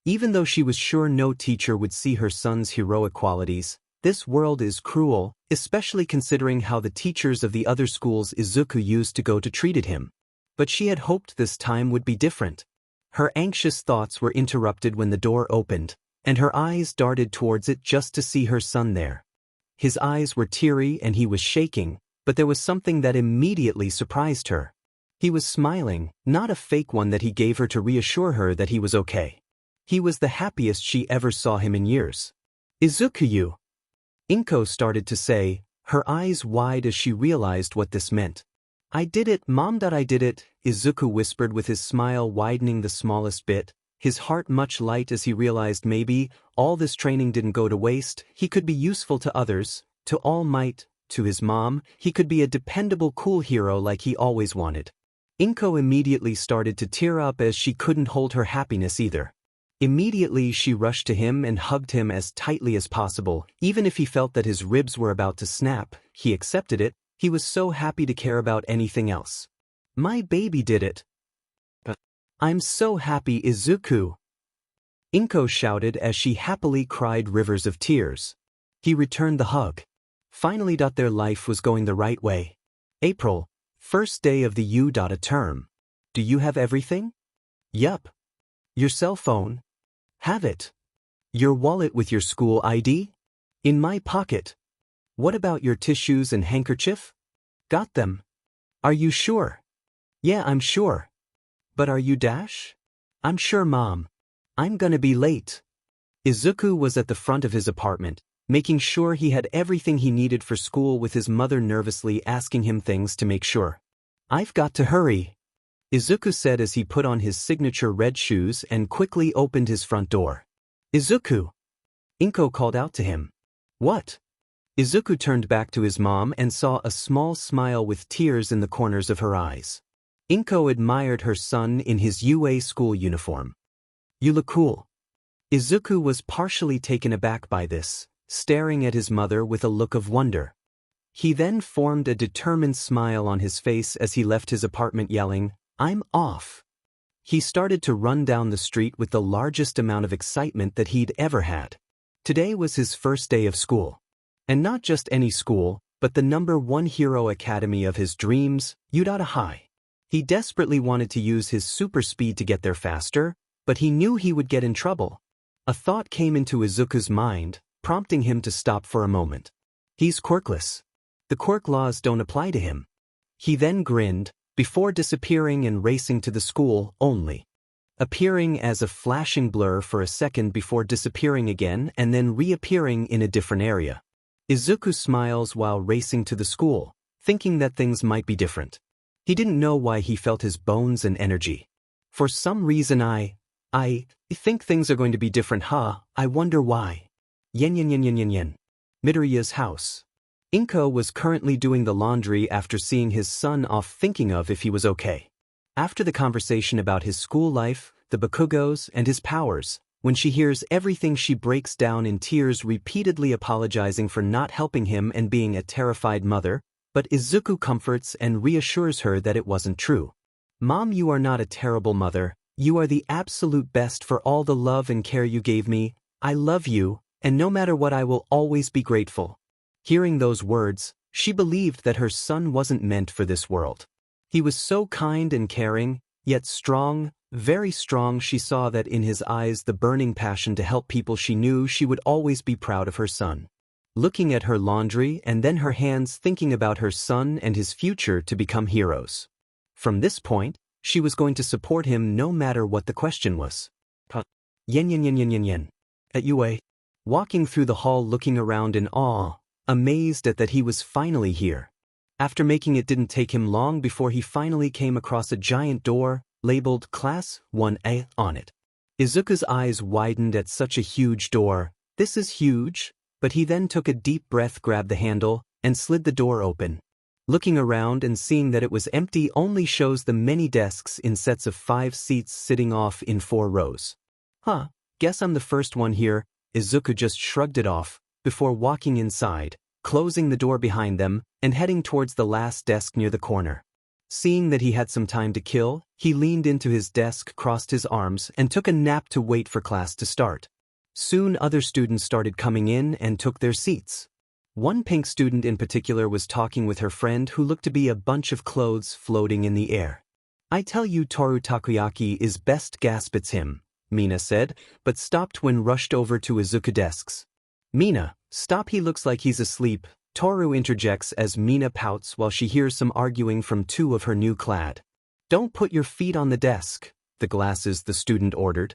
Even though she was sure no teacher would see her son's heroic qualities, this world is cruel, especially considering how the teachers of the other schools Izuku used to go to treated him. But she had hoped this time would be different. Her anxious thoughts were interrupted when the door opened, and her eyes darted towards it just to see her son there. His eyes were teary and he was shaking, but there was something that immediately surprised her. He was smiling, not a fake one that he gave her to reassure her that he was okay. He was the happiest she ever saw him in years. Izuku, Inko started to say, her eyes wide as she realized what this meant. I did it, Mom. That I did it, Izuku whispered with his smile widening the smallest bit, his heart much light as he realized maybe all this training didn't go to waste. He could be useful to others, to All Might, to his mom. He could be a dependable cool hero like he always wanted. Inko immediately started to tear up as she couldn't hold her happiness either. Immediately she rushed to him and hugged him as tightly as possible. Even if he felt that his ribs were about to snap, he accepted it. He was so happy to care about anything else. My baby did it. I'm so happy, Izuku. Inko shouted as she happily cried rivers of tears. He returned the hug. Finally, their life was going the right way. April, first day of the U.A term. Do you have everything? Yup. Your cell phone? Have it. Your wallet with your school ID? In my pocket. What about your tissues and handkerchief? Got them. Are you sure? Yeah, I'm sure. But are you Dash? I'm sure, Mom. I'm gonna be late. Izuku was at the front of his apartment, making sure he had everything he needed for school, with his mother nervously asking him things to make sure. I've got to hurry, Izuku said as he put on his signature red shoes and quickly opened his front door. Izuku! Inko called out to him. What? Izuku turned back to his mom and saw a small smile with tears in the corners of her eyes. Inko admired her son in his UA school uniform. You look cool. Izuku was partially taken aback by this, staring at his mother with a look of wonder. He then formed a determined smile on his face as he left his apartment yelling, I'm off. He started to run down the street with the largest amount of excitement that he'd ever had. Today was his first day of school. And not just any school, but the #1 hero academy of his dreams, Utada High. He desperately wanted to use his super speed to get there faster, but he knew he would get in trouble. A thought came into Izuku's mind, prompting him to stop for a moment. He's quirkless. The quirk laws don't apply to him. He then grinned, before disappearing and racing to the school only. Appearing as a flashing blur for a second before disappearing again and then reappearing in a different area. Izuku smiles while racing to the school, thinking that things might be different. He didn't know why he felt his bones and energy. For some reason I think things are going to be different, huh? I wonder why. Yen. Midoriya's house. Inko was currently doing the laundry after seeing his son off, thinking of if he was okay. After the conversation about his school life, the Bakugos, and his powers, when she hears everything she breaks down in tears, repeatedly apologizing for not helping him and being a terrified mother, but Izuku comforts and reassures her that it wasn't true. Mom, you are not a terrible mother, you are the absolute best for all the love and care you gave me, I love you, and no matter what I will always be grateful. Hearing those words, she believed that her son wasn't meant for this world. He was so kind and caring, yet strong, very strong. She saw that in his eyes, the burning passion to help people. She knew she would always be proud of her son. Looking at her laundry and then her hands, thinking about her son and his future to become heroes. From this point, she was going to support him no matter what the question was. Yen. At Yue. Walking through the hall, looking around in awe, amazed at that he was finally here. After making it didn't take him long before he finally came across a giant door, labeled Class 1A on it. Izuku's eyes widened at such a huge door. This is huge, but he then took a deep breath, grabbed the handle, and slid the door open. Looking around and seeing that it was empty only shows the many desks in sets of 5 seats sitting off in 4 rows. Guess I'm the first one here. Izuku just shrugged it off, before walking inside, closing the door behind them, and heading towards the last desk near the corner. Seeing that he had some time to kill, he leaned into his desk, crossed his arms, and took a nap to wait for class to start. Soon other students started coming in and took their seats. One pink student in particular was talking with her friend who looked to be a bunch of clothes floating in the air. I tell you, Toru Takoyaki is best, gasp, it's him, Mina said, but stopped when rushed over to Izuku desks. Mina, stop, he looks like he's asleep, Toru interjects as Mina pouts while she hears some arguing from 2 of her new clad. Don't put your feet on the desk, the glasses, the student ordered.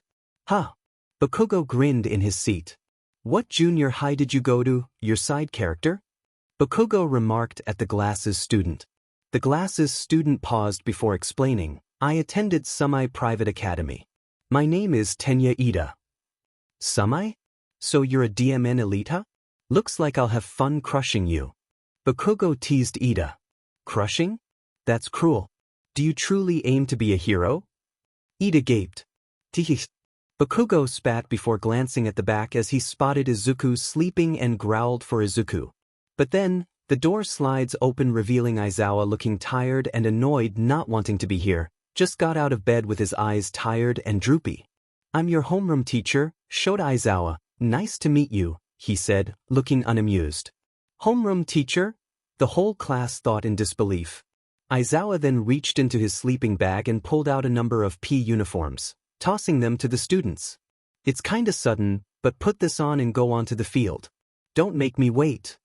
Bakugo grinned in his seat. What junior high did you go to, your side character? Bakugo remarked at the glasses student. The glasses student paused before explaining, I attended semi-private academy. My name is Tenya Ida. Semi? So you're a DMN elite, huh? Looks like I'll have fun crushing you. Bakugo teased Ida. Crushing? That's cruel. Do you truly aim to be a hero? Ida gaped. Tihis. Bakugo spat before glancing at the back as he spotted Izuku sleeping and growled for Izuku. But then, the door slides open revealing Aizawa looking tired and annoyed, not wanting to be here, just got out of bed with his eyes tired and droopy. I'm your homeroom teacher, Shota Aizawa. Nice to meet you, he said, looking unamused. Homeroom teacher? The whole class thought in disbelief. Aizawa then reached into his sleeping bag and pulled out a number of P uniforms, tossing them to the students. It's kinda sudden, but put this on and go on to the field. Don't make me wait.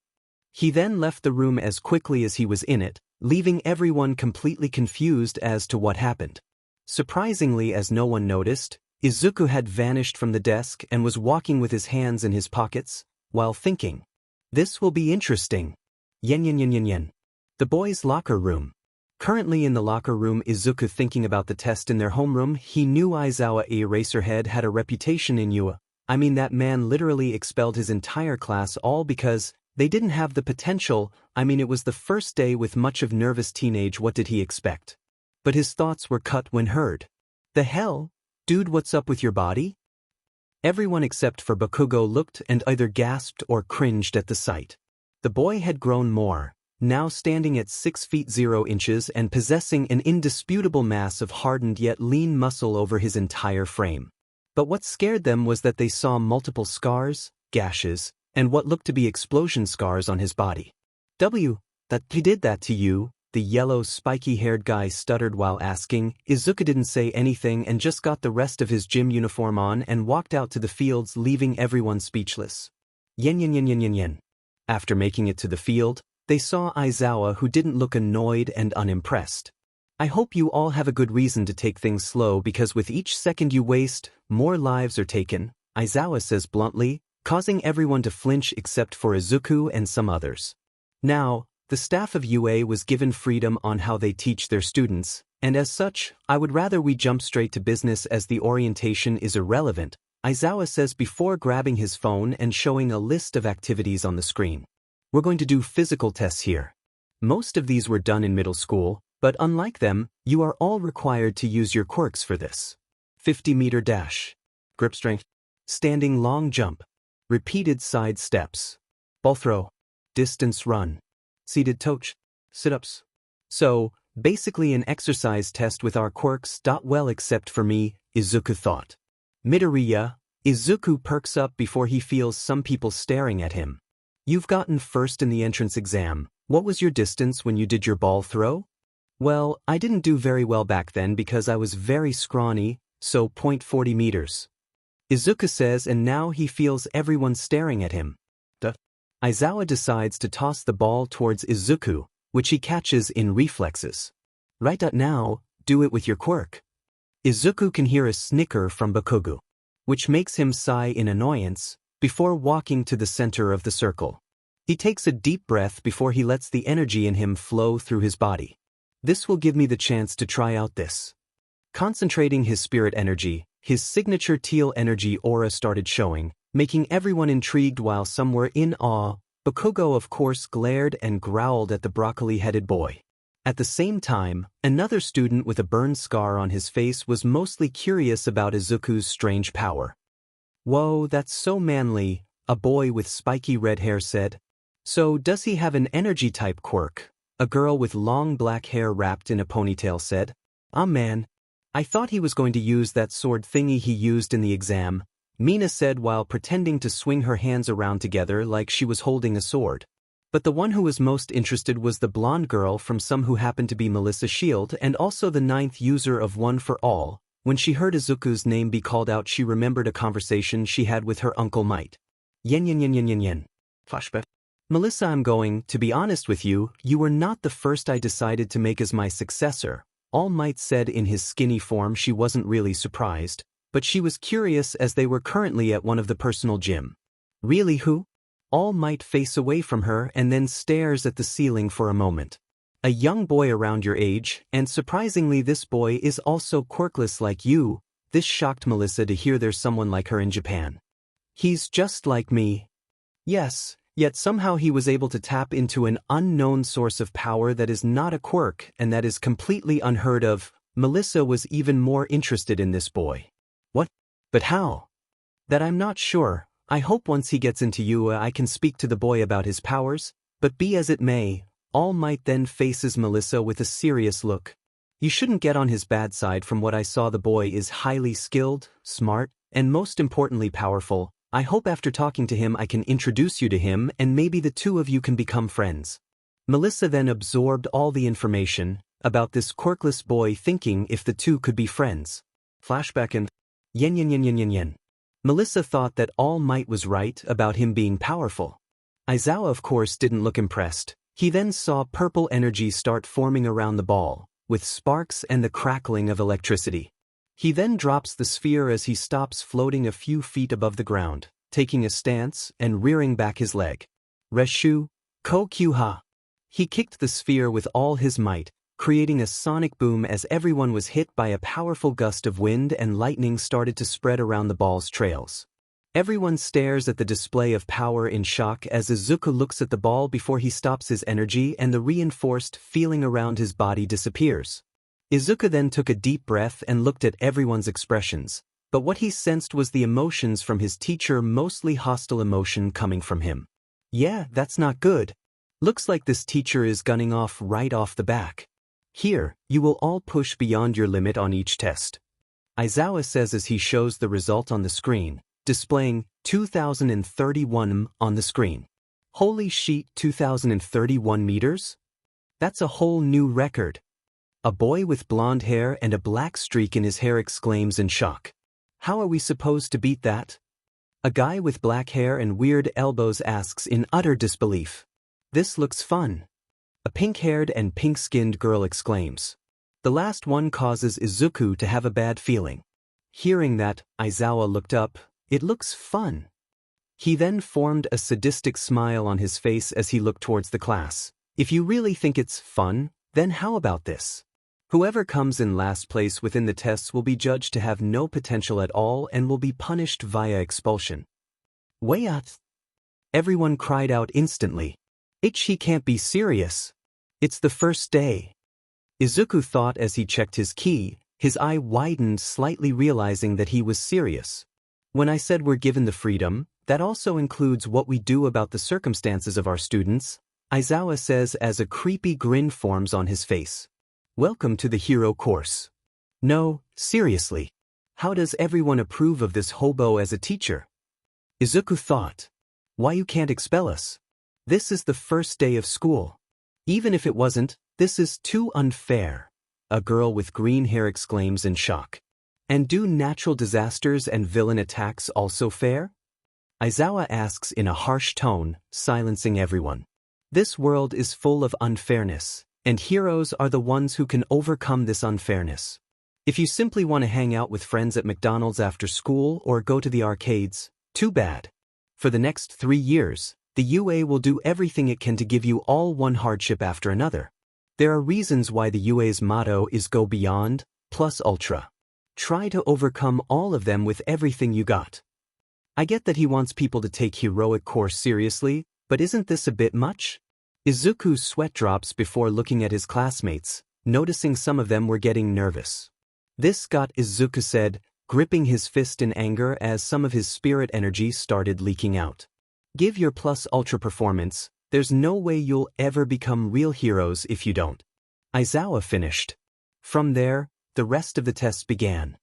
He then left the room as quickly as he was in it, leaving everyone completely confused as to what happened. Surprisingly, as no one noticed, Izuku had vanished from the desk and was walking with his hands in his pockets, while thinking. This will be interesting. Yen. The boys' locker room. Currently in the locker room, Izuku thinking about the test in their homeroom. He knew Aizawa Eraserhead had a reputation in Yua. I mean, that man literally expelled his entire class all because they didn't have the potential. I mean, it was the first day with much of nervous teenage. What did he expect? But his thoughts were cut when heard. The hell? Dude, what's up with your body? Everyone except for Bakugo looked and either gasped or cringed at the sight. The boy had grown more, now standing at 6 feet 0 inches and possessing an indisputable mass of hardened yet lean muscle over his entire frame. But what scared them was that they saw multiple scars, gashes, and what looked to be explosion scars on his body. That he did that to you? The yellow, spiky-haired guy stuttered while asking. Izuku didn't say anything and just got the rest of his gym uniform on and walked out to the fields, leaving everyone speechless. Yen. After making it to the field, they saw Aizawa, who didn't look annoyed and unimpressed. I hope you all have a good reason to take things slow because with each second you waste, more lives are taken, Aizawa says bluntly, causing everyone to flinch except for Izuku and some others. Now, the staff of UA was given freedom on how they teach their students, and as such, I would rather we jump straight to business as the orientation is irrelevant, Aizawa says before grabbing his phone and showing a list of activities on the screen. We're going to do physical tests here. Most of these were done in middle school, But unlike them, you are all required to use your quirks for this. 50-meter dash. Grip strength. Standing long jump. Repeated side steps. Ball throw. Distance run. Seated touch. Sit-ups. So, basically an exercise test with our quirks. Well, except for me, Izuku thought. Midoriya, Izuku perks up before he feels some people staring at him. You've gotten first in the entrance exam. What was your distance when you did your ball throw? Well, I didn't do very well back then because I was very scrawny, so 0.40 meters. Izuku says, and now he feels everyone staring at him. Aizawa decides to toss the ball towards Izuku, which he catches in reflexes. Right now, do it with your quirk. Izuku can hear a snicker from Bakugo, which makes him sigh in annoyance, before walking to the center of the circle. He takes a deep breath before he lets the energy in him flow through his body. This will give me the chance to try out this. Concentrating his spirit energy, his signature teal energy aura started showing, making everyone intrigued while some were in awe. Bakugo of course glared and growled at the broccoli-headed boy. At the same time, another student with a burn scar on his face was mostly curious about Izuku's strange power. Whoa, that's so manly, a boy with spiky red hair said. So does he have an energy-type quirk? A girl with long black hair wrapped in a ponytail said. Man. I thought he was going to use that sword thingy he used in the exam, Mina said while pretending to swing her hands around together like she was holding a sword. But the one who was most interested was the blonde girl from some who happened to be Melissa Shield and also the 9th user of One for All. When she heard Izuku's name be called out, she remembered a conversation she had with her Uncle Might. Yen. Flashback. Melissa, I'm going to be honest with you, you were not the first I decided to make as my successor. All Might said in his skinny form. She wasn't really surprised, but she was curious as they were currently at one of the personal gym. Really, who? All Might face away from her and then stares at the ceiling for a moment. A young boy around your age, and surprisingly this boy is also quirkless like you. This shocked Melissa to hear there's someone like her in Japan. He's just like me. Yes. Yet somehow he was able to tap into an unknown source of power that is not a quirk and that is completely unheard of. Melissa was even more interested in this boy. What? But how? That I'm not sure. I hope once he gets into you I can speak to the boy about his powers, but be as it may, All Might then faces Melissa with a serious look. You shouldn't get on his bad side. From what I saw, the boy is highly skilled, smart, and most importantly powerful. I hope after talking to him I can introduce you to him and maybe the two of you can become friends. Melissa then absorbed all the information about this quirkless boy, thinking if the two could be friends. Flashback and yen. Melissa thought that All Might was right about him being powerful. Aizawa of course didn't look impressed. He then saw purple energy start forming around the ball, with sparks and the crackling of electricity. He then drops the sphere as he stops floating a few feet above the ground, taking a stance and rearing back his leg. Reshu, Kokyuha. He kicked the sphere with all his might, creating a sonic boom as everyone was hit by a powerful gust of wind and lightning started to spread around the ball's trails. Everyone stares at the display of power in shock as Izuku looks at the ball before he stops his energy and the reinforced feeling around his body disappears. Izuku then took a deep breath and looked at everyone's expressions, but what he sensed was the emotions from his teacher, mostly hostile emotion coming from him. Yeah, that's not good. Looks like this teacher is gunning off right off the back. Here, you will all push beyond your limit on each test. Aizawa says as he shows the result on the screen, displaying 2031 on the screen. Holy shit, 2031 meters? That's a whole new record. A boy with blonde hair and a black streak in his hair exclaims in shock. How are we supposed to beat that? A guy with black hair and weird elbows asks in utter disbelief. This looks fun. A pink-haired and pink-skinned girl exclaims. The last one causes Izuku to have a bad feeling. Hearing that, Aizawa looked up. It looks fun. He then formed a sadistic smile on his face as he looked towards the class. If you really think it's fun, then how about this? Whoever comes in last place within the tests will be judged to have no potential at all and will be punished via expulsion. Wait! Everyone cried out instantly. He can't be serious. It's the first day. Izuku thought as he checked his key, his eye widened slightly realizing that he was serious. When I said we're given the freedom, that also includes what we do about the circumstances of our students, Aizawa says as a creepy grin forms on his face. Welcome to the hero course. No, seriously. How does everyone approve of this hobo as a teacher? Izuku thought. Why you can't expel us? This is the first day of school. Even if it wasn't, this is too unfair. A girl with green hair exclaims in shock. And do natural disasters and villain attacks also fair? Aizawa asks in a harsh tone, silencing everyone. This world is full of unfairness, and heroes are the ones who can overcome this unfairness. If you simply want to hang out with friends at McDonald's after school or go to the arcades, too bad. For the next 3 years, the UA will do everything it can to give you all one hardship after another. There are reasons why the UA's motto is Go Beyond, plus Ultra. Try to overcome all of them with everything you got. I get that he wants people to take heroic course seriously, but isn't this a bit much? Izuku's sweat drops before looking at his classmates, noticing some of them were getting nervous. This got Izuku said, gripping his fist in anger as some of his spirit energy started leaking out. Give your plus ultra performance, there's no way you'll ever become real heroes if you don't. Aizawa finished. From there, the rest of the tests began.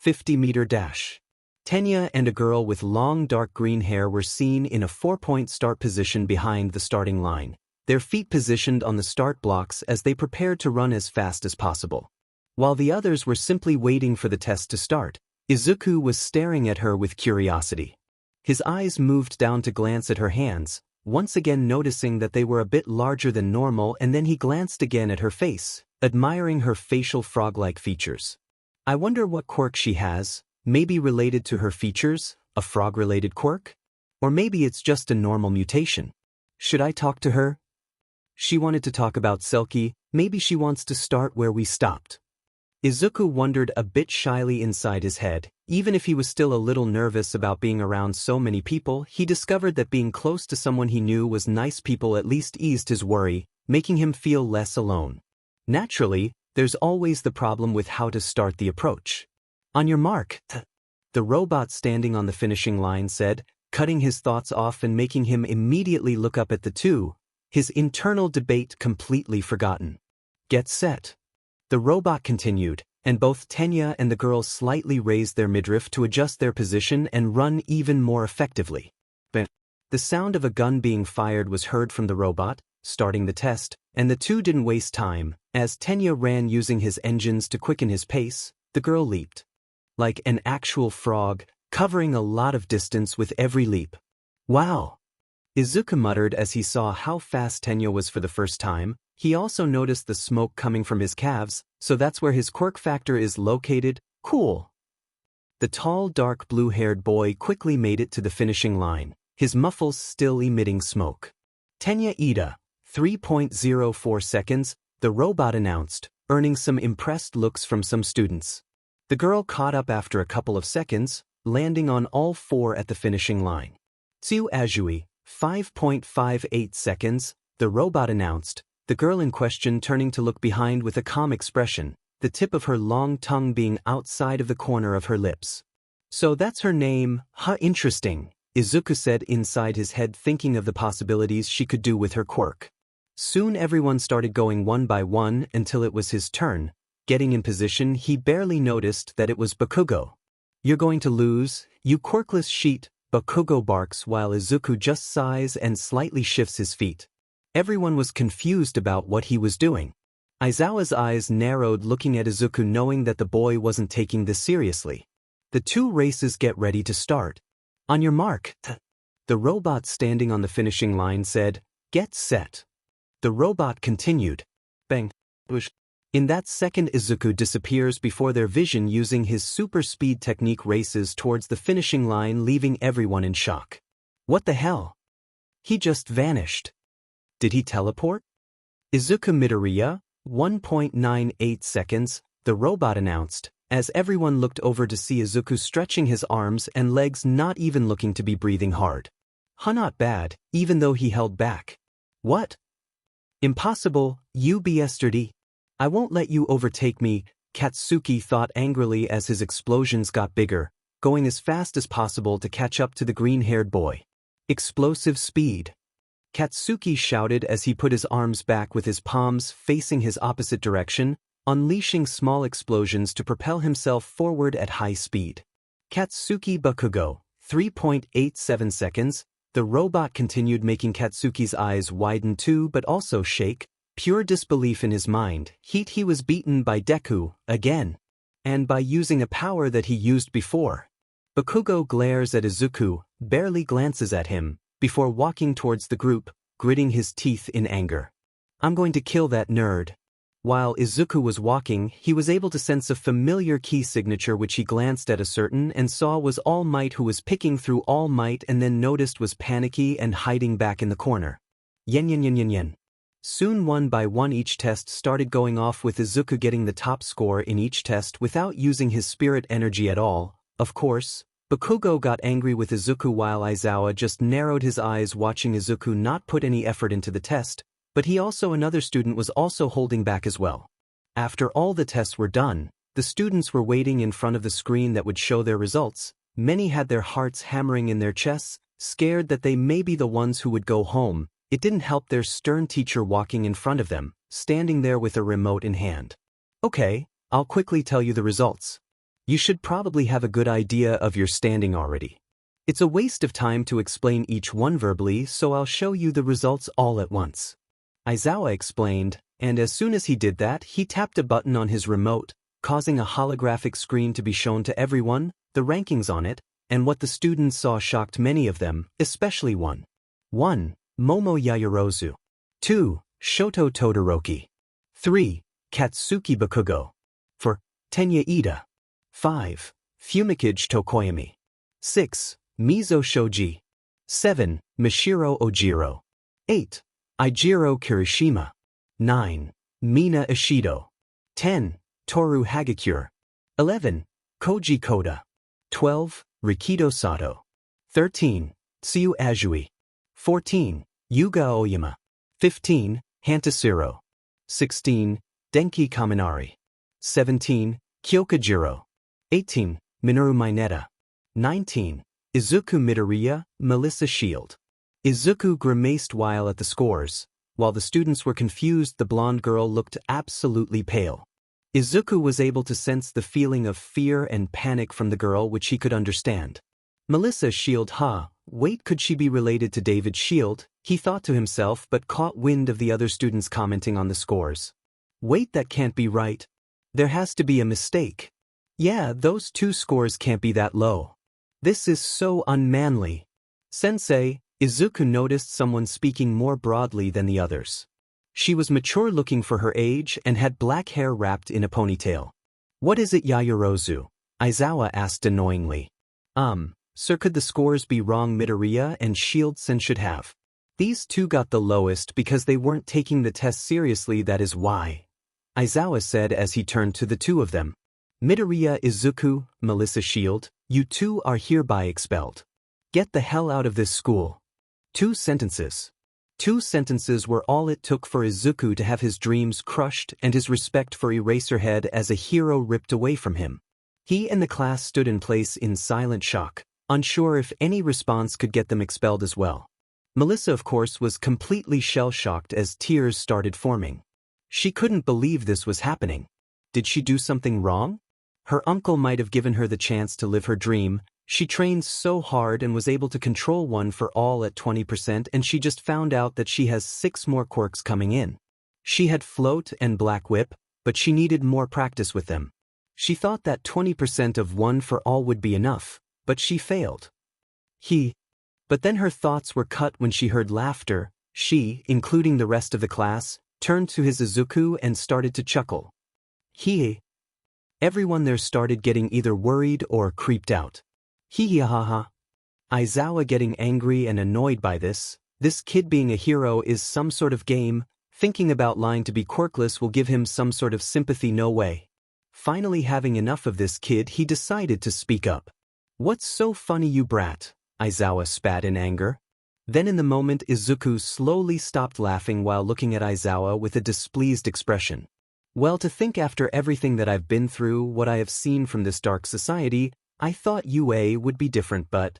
50-meter dash. Tenya and a girl with long dark green hair were seen in a 4-point start position behind the starting line, their feet positioned on the start blocks as they prepared to run as fast as possible. While the others were simply waiting for the test to start, Izuku was staring at her with curiosity. His eyes moved down to glance at her hands, once again noticing that they were a bit larger than normal, and then he glanced again at her face, admiring her facial frog-like features. I wonder what quirk she has, maybe related to her features, a frog-related quirk? Or maybe it's just a normal mutation. Should I talk to her? She wanted to talk about Selkie, maybe she wants to start where we stopped. Izuku wondered a bit shyly inside his head. Even if he was still a little nervous about being around so many people, he discovered that being close to someone he knew was nice people at least eased his worry, making him feel less alone. Naturally, there's always the problem with how to start the approach. On your mark, the robot standing on the finishing line said, cutting his thoughts off and making him immediately look up at the two, his internal debate completely forgotten. Get set. The robot continued, and both Tenya and the girl slightly raised their midriff to adjust their position and run even more effectively. But the sound of a gun being fired was heard from the robot, starting the test, and the two didn't waste time. As Tenya ran using his engines to quicken his pace, the girl leaped. Like an actual frog, covering a lot of distance with every leap. Wow! Izuku muttered as he saw how fast Tenya was for the first time. He also noticed the smoke coming from his calves, so that's where his quirk factor is located. Cool. The tall, dark blue-haired boy quickly made it to the finishing line, his muffles still emitting smoke. Tenya Ida, 3.04 seconds, the robot announced, earning some impressed looks from some students. The girl caught up after a couple of seconds, landing on all four at the finishing line. Tsu Ajui, 5.58 seconds, the robot announced, the girl in question turning to look behind with a calm expression, the tip of her long tongue being outside of the corner of her lips. So that's her name, huh, interesting, Izuku said inside his head, thinking of the possibilities she could do with her quirk. Soon everyone started going one by one until it was his turn. Getting in position, he barely noticed that it was Bakugo. You're going to lose, you quirkless sheet, Bakugo barks while Izuku just sighs and slightly shifts his feet. Everyone was confused about what he was doing. Aizawa's eyes narrowed looking at Izuku, knowing that the boy wasn't taking this seriously. The two races get ready to start. On your mark, the robot standing on the finishing line said, get set. The robot continued. Bang. Whoosh. In that second, Izuku disappears before their vision using his super speed technique, races towards the finishing line, leaving everyone in shock. What the hell? He just vanished. Did he teleport? Izuku Midoriya, 1.98 seconds, the robot announced, as everyone looked over to see Izuku stretching his arms and legs, not even looking to be breathing hard. Huh, not bad, even though he held back. What? Impossible, you be yesterday. I won't let you overtake me, Katsuki thought angrily as his explosions got bigger, going as fast as possible to catch up to the green-haired boy. Explosive speed. Katsuki shouted as he put his arms back with his palms facing his opposite direction, unleashing small explosions to propel himself forward at high speed. Katsuki Bakugo, 3.87 seconds. The robot continued, making Katsuki's eyes widen too but also shake, pure disbelief in his mind. He was beaten by Deku, again. And by using a power that he used before. Bakugo glares at Izuku, barely glances at him, before walking towards the group, gritting his teeth in anger. I'm going to kill that nerd. While Izuku was walking, he was able to sense a familiar key signature which he glanced at a certain and saw was All Might, who was picking through All Might and then noticed was panicky and hiding back in the corner. Yen. Soon one by one each test started going off, with Izuku getting the top score in each test without using his spirit energy at all. Of course, Bakugo got angry with Izuku while Aizawa just narrowed his eyes watching Izuku not put any effort into the test, but he also another student was also holding back as well. After all the tests were done, the students were waiting in front of the screen that would show their results. Many had their hearts hammering in their chests, scared that they may be the ones who would go home. It didn't help their stern teacher walking in front of them, standing there with a remote in hand. Okay, I'll quickly tell you the results. You should probably have a good idea of your standing already. It's a waste of time to explain each one verbally, so I'll show you the results all at once. Aizawa explained, and as soon as he did that, he tapped a button on his remote, causing a holographic screen to be shown to everyone, the rankings on it, and what the students saw shocked many of them, especially one. 1. Momo Yaoyorozu. 2. Shoto Todoroki. 3. Katsuki Bakugo. 4. Tenya Ida. 5. Fumikage Tokoyami. 6. Mizo Shoji. 7. Mishiro Ojiro. 8. Eijiro Kirishima. 9. Mina Ishido. 10. Toru Hagakure. 11. Koji Koda. 12. Rikido Sato. 13. Tsuyu Azui. 14. Yuga Aoyama. 15. Hantasiro. 16. Denki Kaminari. 17. Kyokajiro. 18. Minoru Mineta. 19. Izuku Midoriya, Melissa Shield. Izuku grimaced while at the scores. While the students were confused, the blonde girl looked absolutely pale. Izuku was able to sense the feeling of fear and panic from the girl, which he could understand. Melissa Shield, wait, could she be related to David Shield? He thought to himself, but caught wind of the other students commenting on the scores. Wait, that can't be right. There has to be a mistake. Yeah, those two scores can't be that low. This is so unmanly. Sensei, Izuku noticed someone speaking more broadly than the others. She was mature looking for her age and had black hair wrapped in a ponytail. What is it, Yaoyorozu? Aizawa asked annoyingly. Sir, could the scores be wrong? Midoriya and Shield-sen should have. These two got the lowest because they weren't taking the test seriously, that is why. Aizawa said as he turned to the two of them. Midoriya, Izuku, Melissa Shield, you two are hereby expelled. Get the hell out of this school. 2 sentences. 2 sentences were all it took for Izuku to have his dreams crushed and his respect for Eraserhead as a hero ripped away from him. He and the class stood in place in silent shock, unsure if any response could get them expelled as well. Melissa, of course, was completely shell-shocked as tears started forming. She couldn't believe this was happening. Did she do something wrong? Her uncle might have given her the chance to live her dream. She trained so hard and was able to control one for all at 20%, and she just found out that she has 6 more quirks coming in. She had Float and Black Whip, but she needed more practice with them. She thought that 20% of one for all would be enough, but she failed. But then her thoughts were cut when she heard laughter. She, including the rest of the class, turned to his Izuku and started to chuckle. Everyone there started getting either worried or creeped out. Haha. Aizawa getting angry and annoyed by this. This kid being a hero is some sort of game. Thinking about lying to be quirkless will give him some sort of sympathy. No way. Finally having enough of this kid, he decided to speak up. What's so funny, you brat? Aizawa spat in anger. Then in the moment, Izuku slowly stopped laughing while looking at Aizawa with a displeased expression. Well, to think after everything that I've been through, what I have seen from this dark society, I thought UA would be different, but...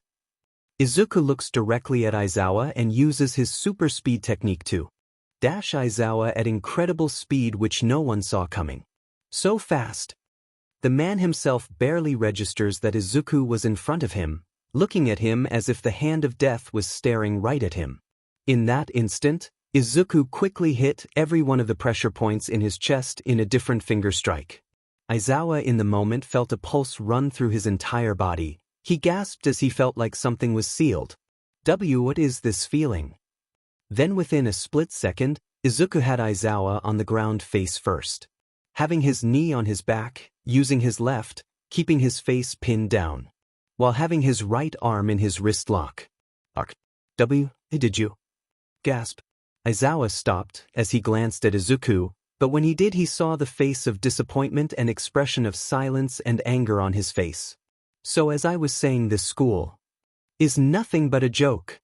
Izuku looks directly at Aizawa and uses his super speed technique to dash Aizawa at incredible speed which no one saw coming. So fast. The man himself barely registers that Izuku was in front of him, looking at him as if the hand of death was staring right at him. In that instant, Izuku quickly hit every one of the pressure points in his chest in a different finger strike. Aizawa in the moment felt a pulse run through his entire body. He gasped as he felt like something was sealed. What is this feeling? Then within a split second, Izuku had Aizawa on the ground face first. Having his knee on his back, using his left, keeping his face pinned down, while having his right arm in his wrist lock. Did you? Gasp. Aizawa stopped as he glanced at Izuku, but when he did he saw the face of disappointment and expression of silence and anger on his face. So as I was saying, this school is nothing but a joke.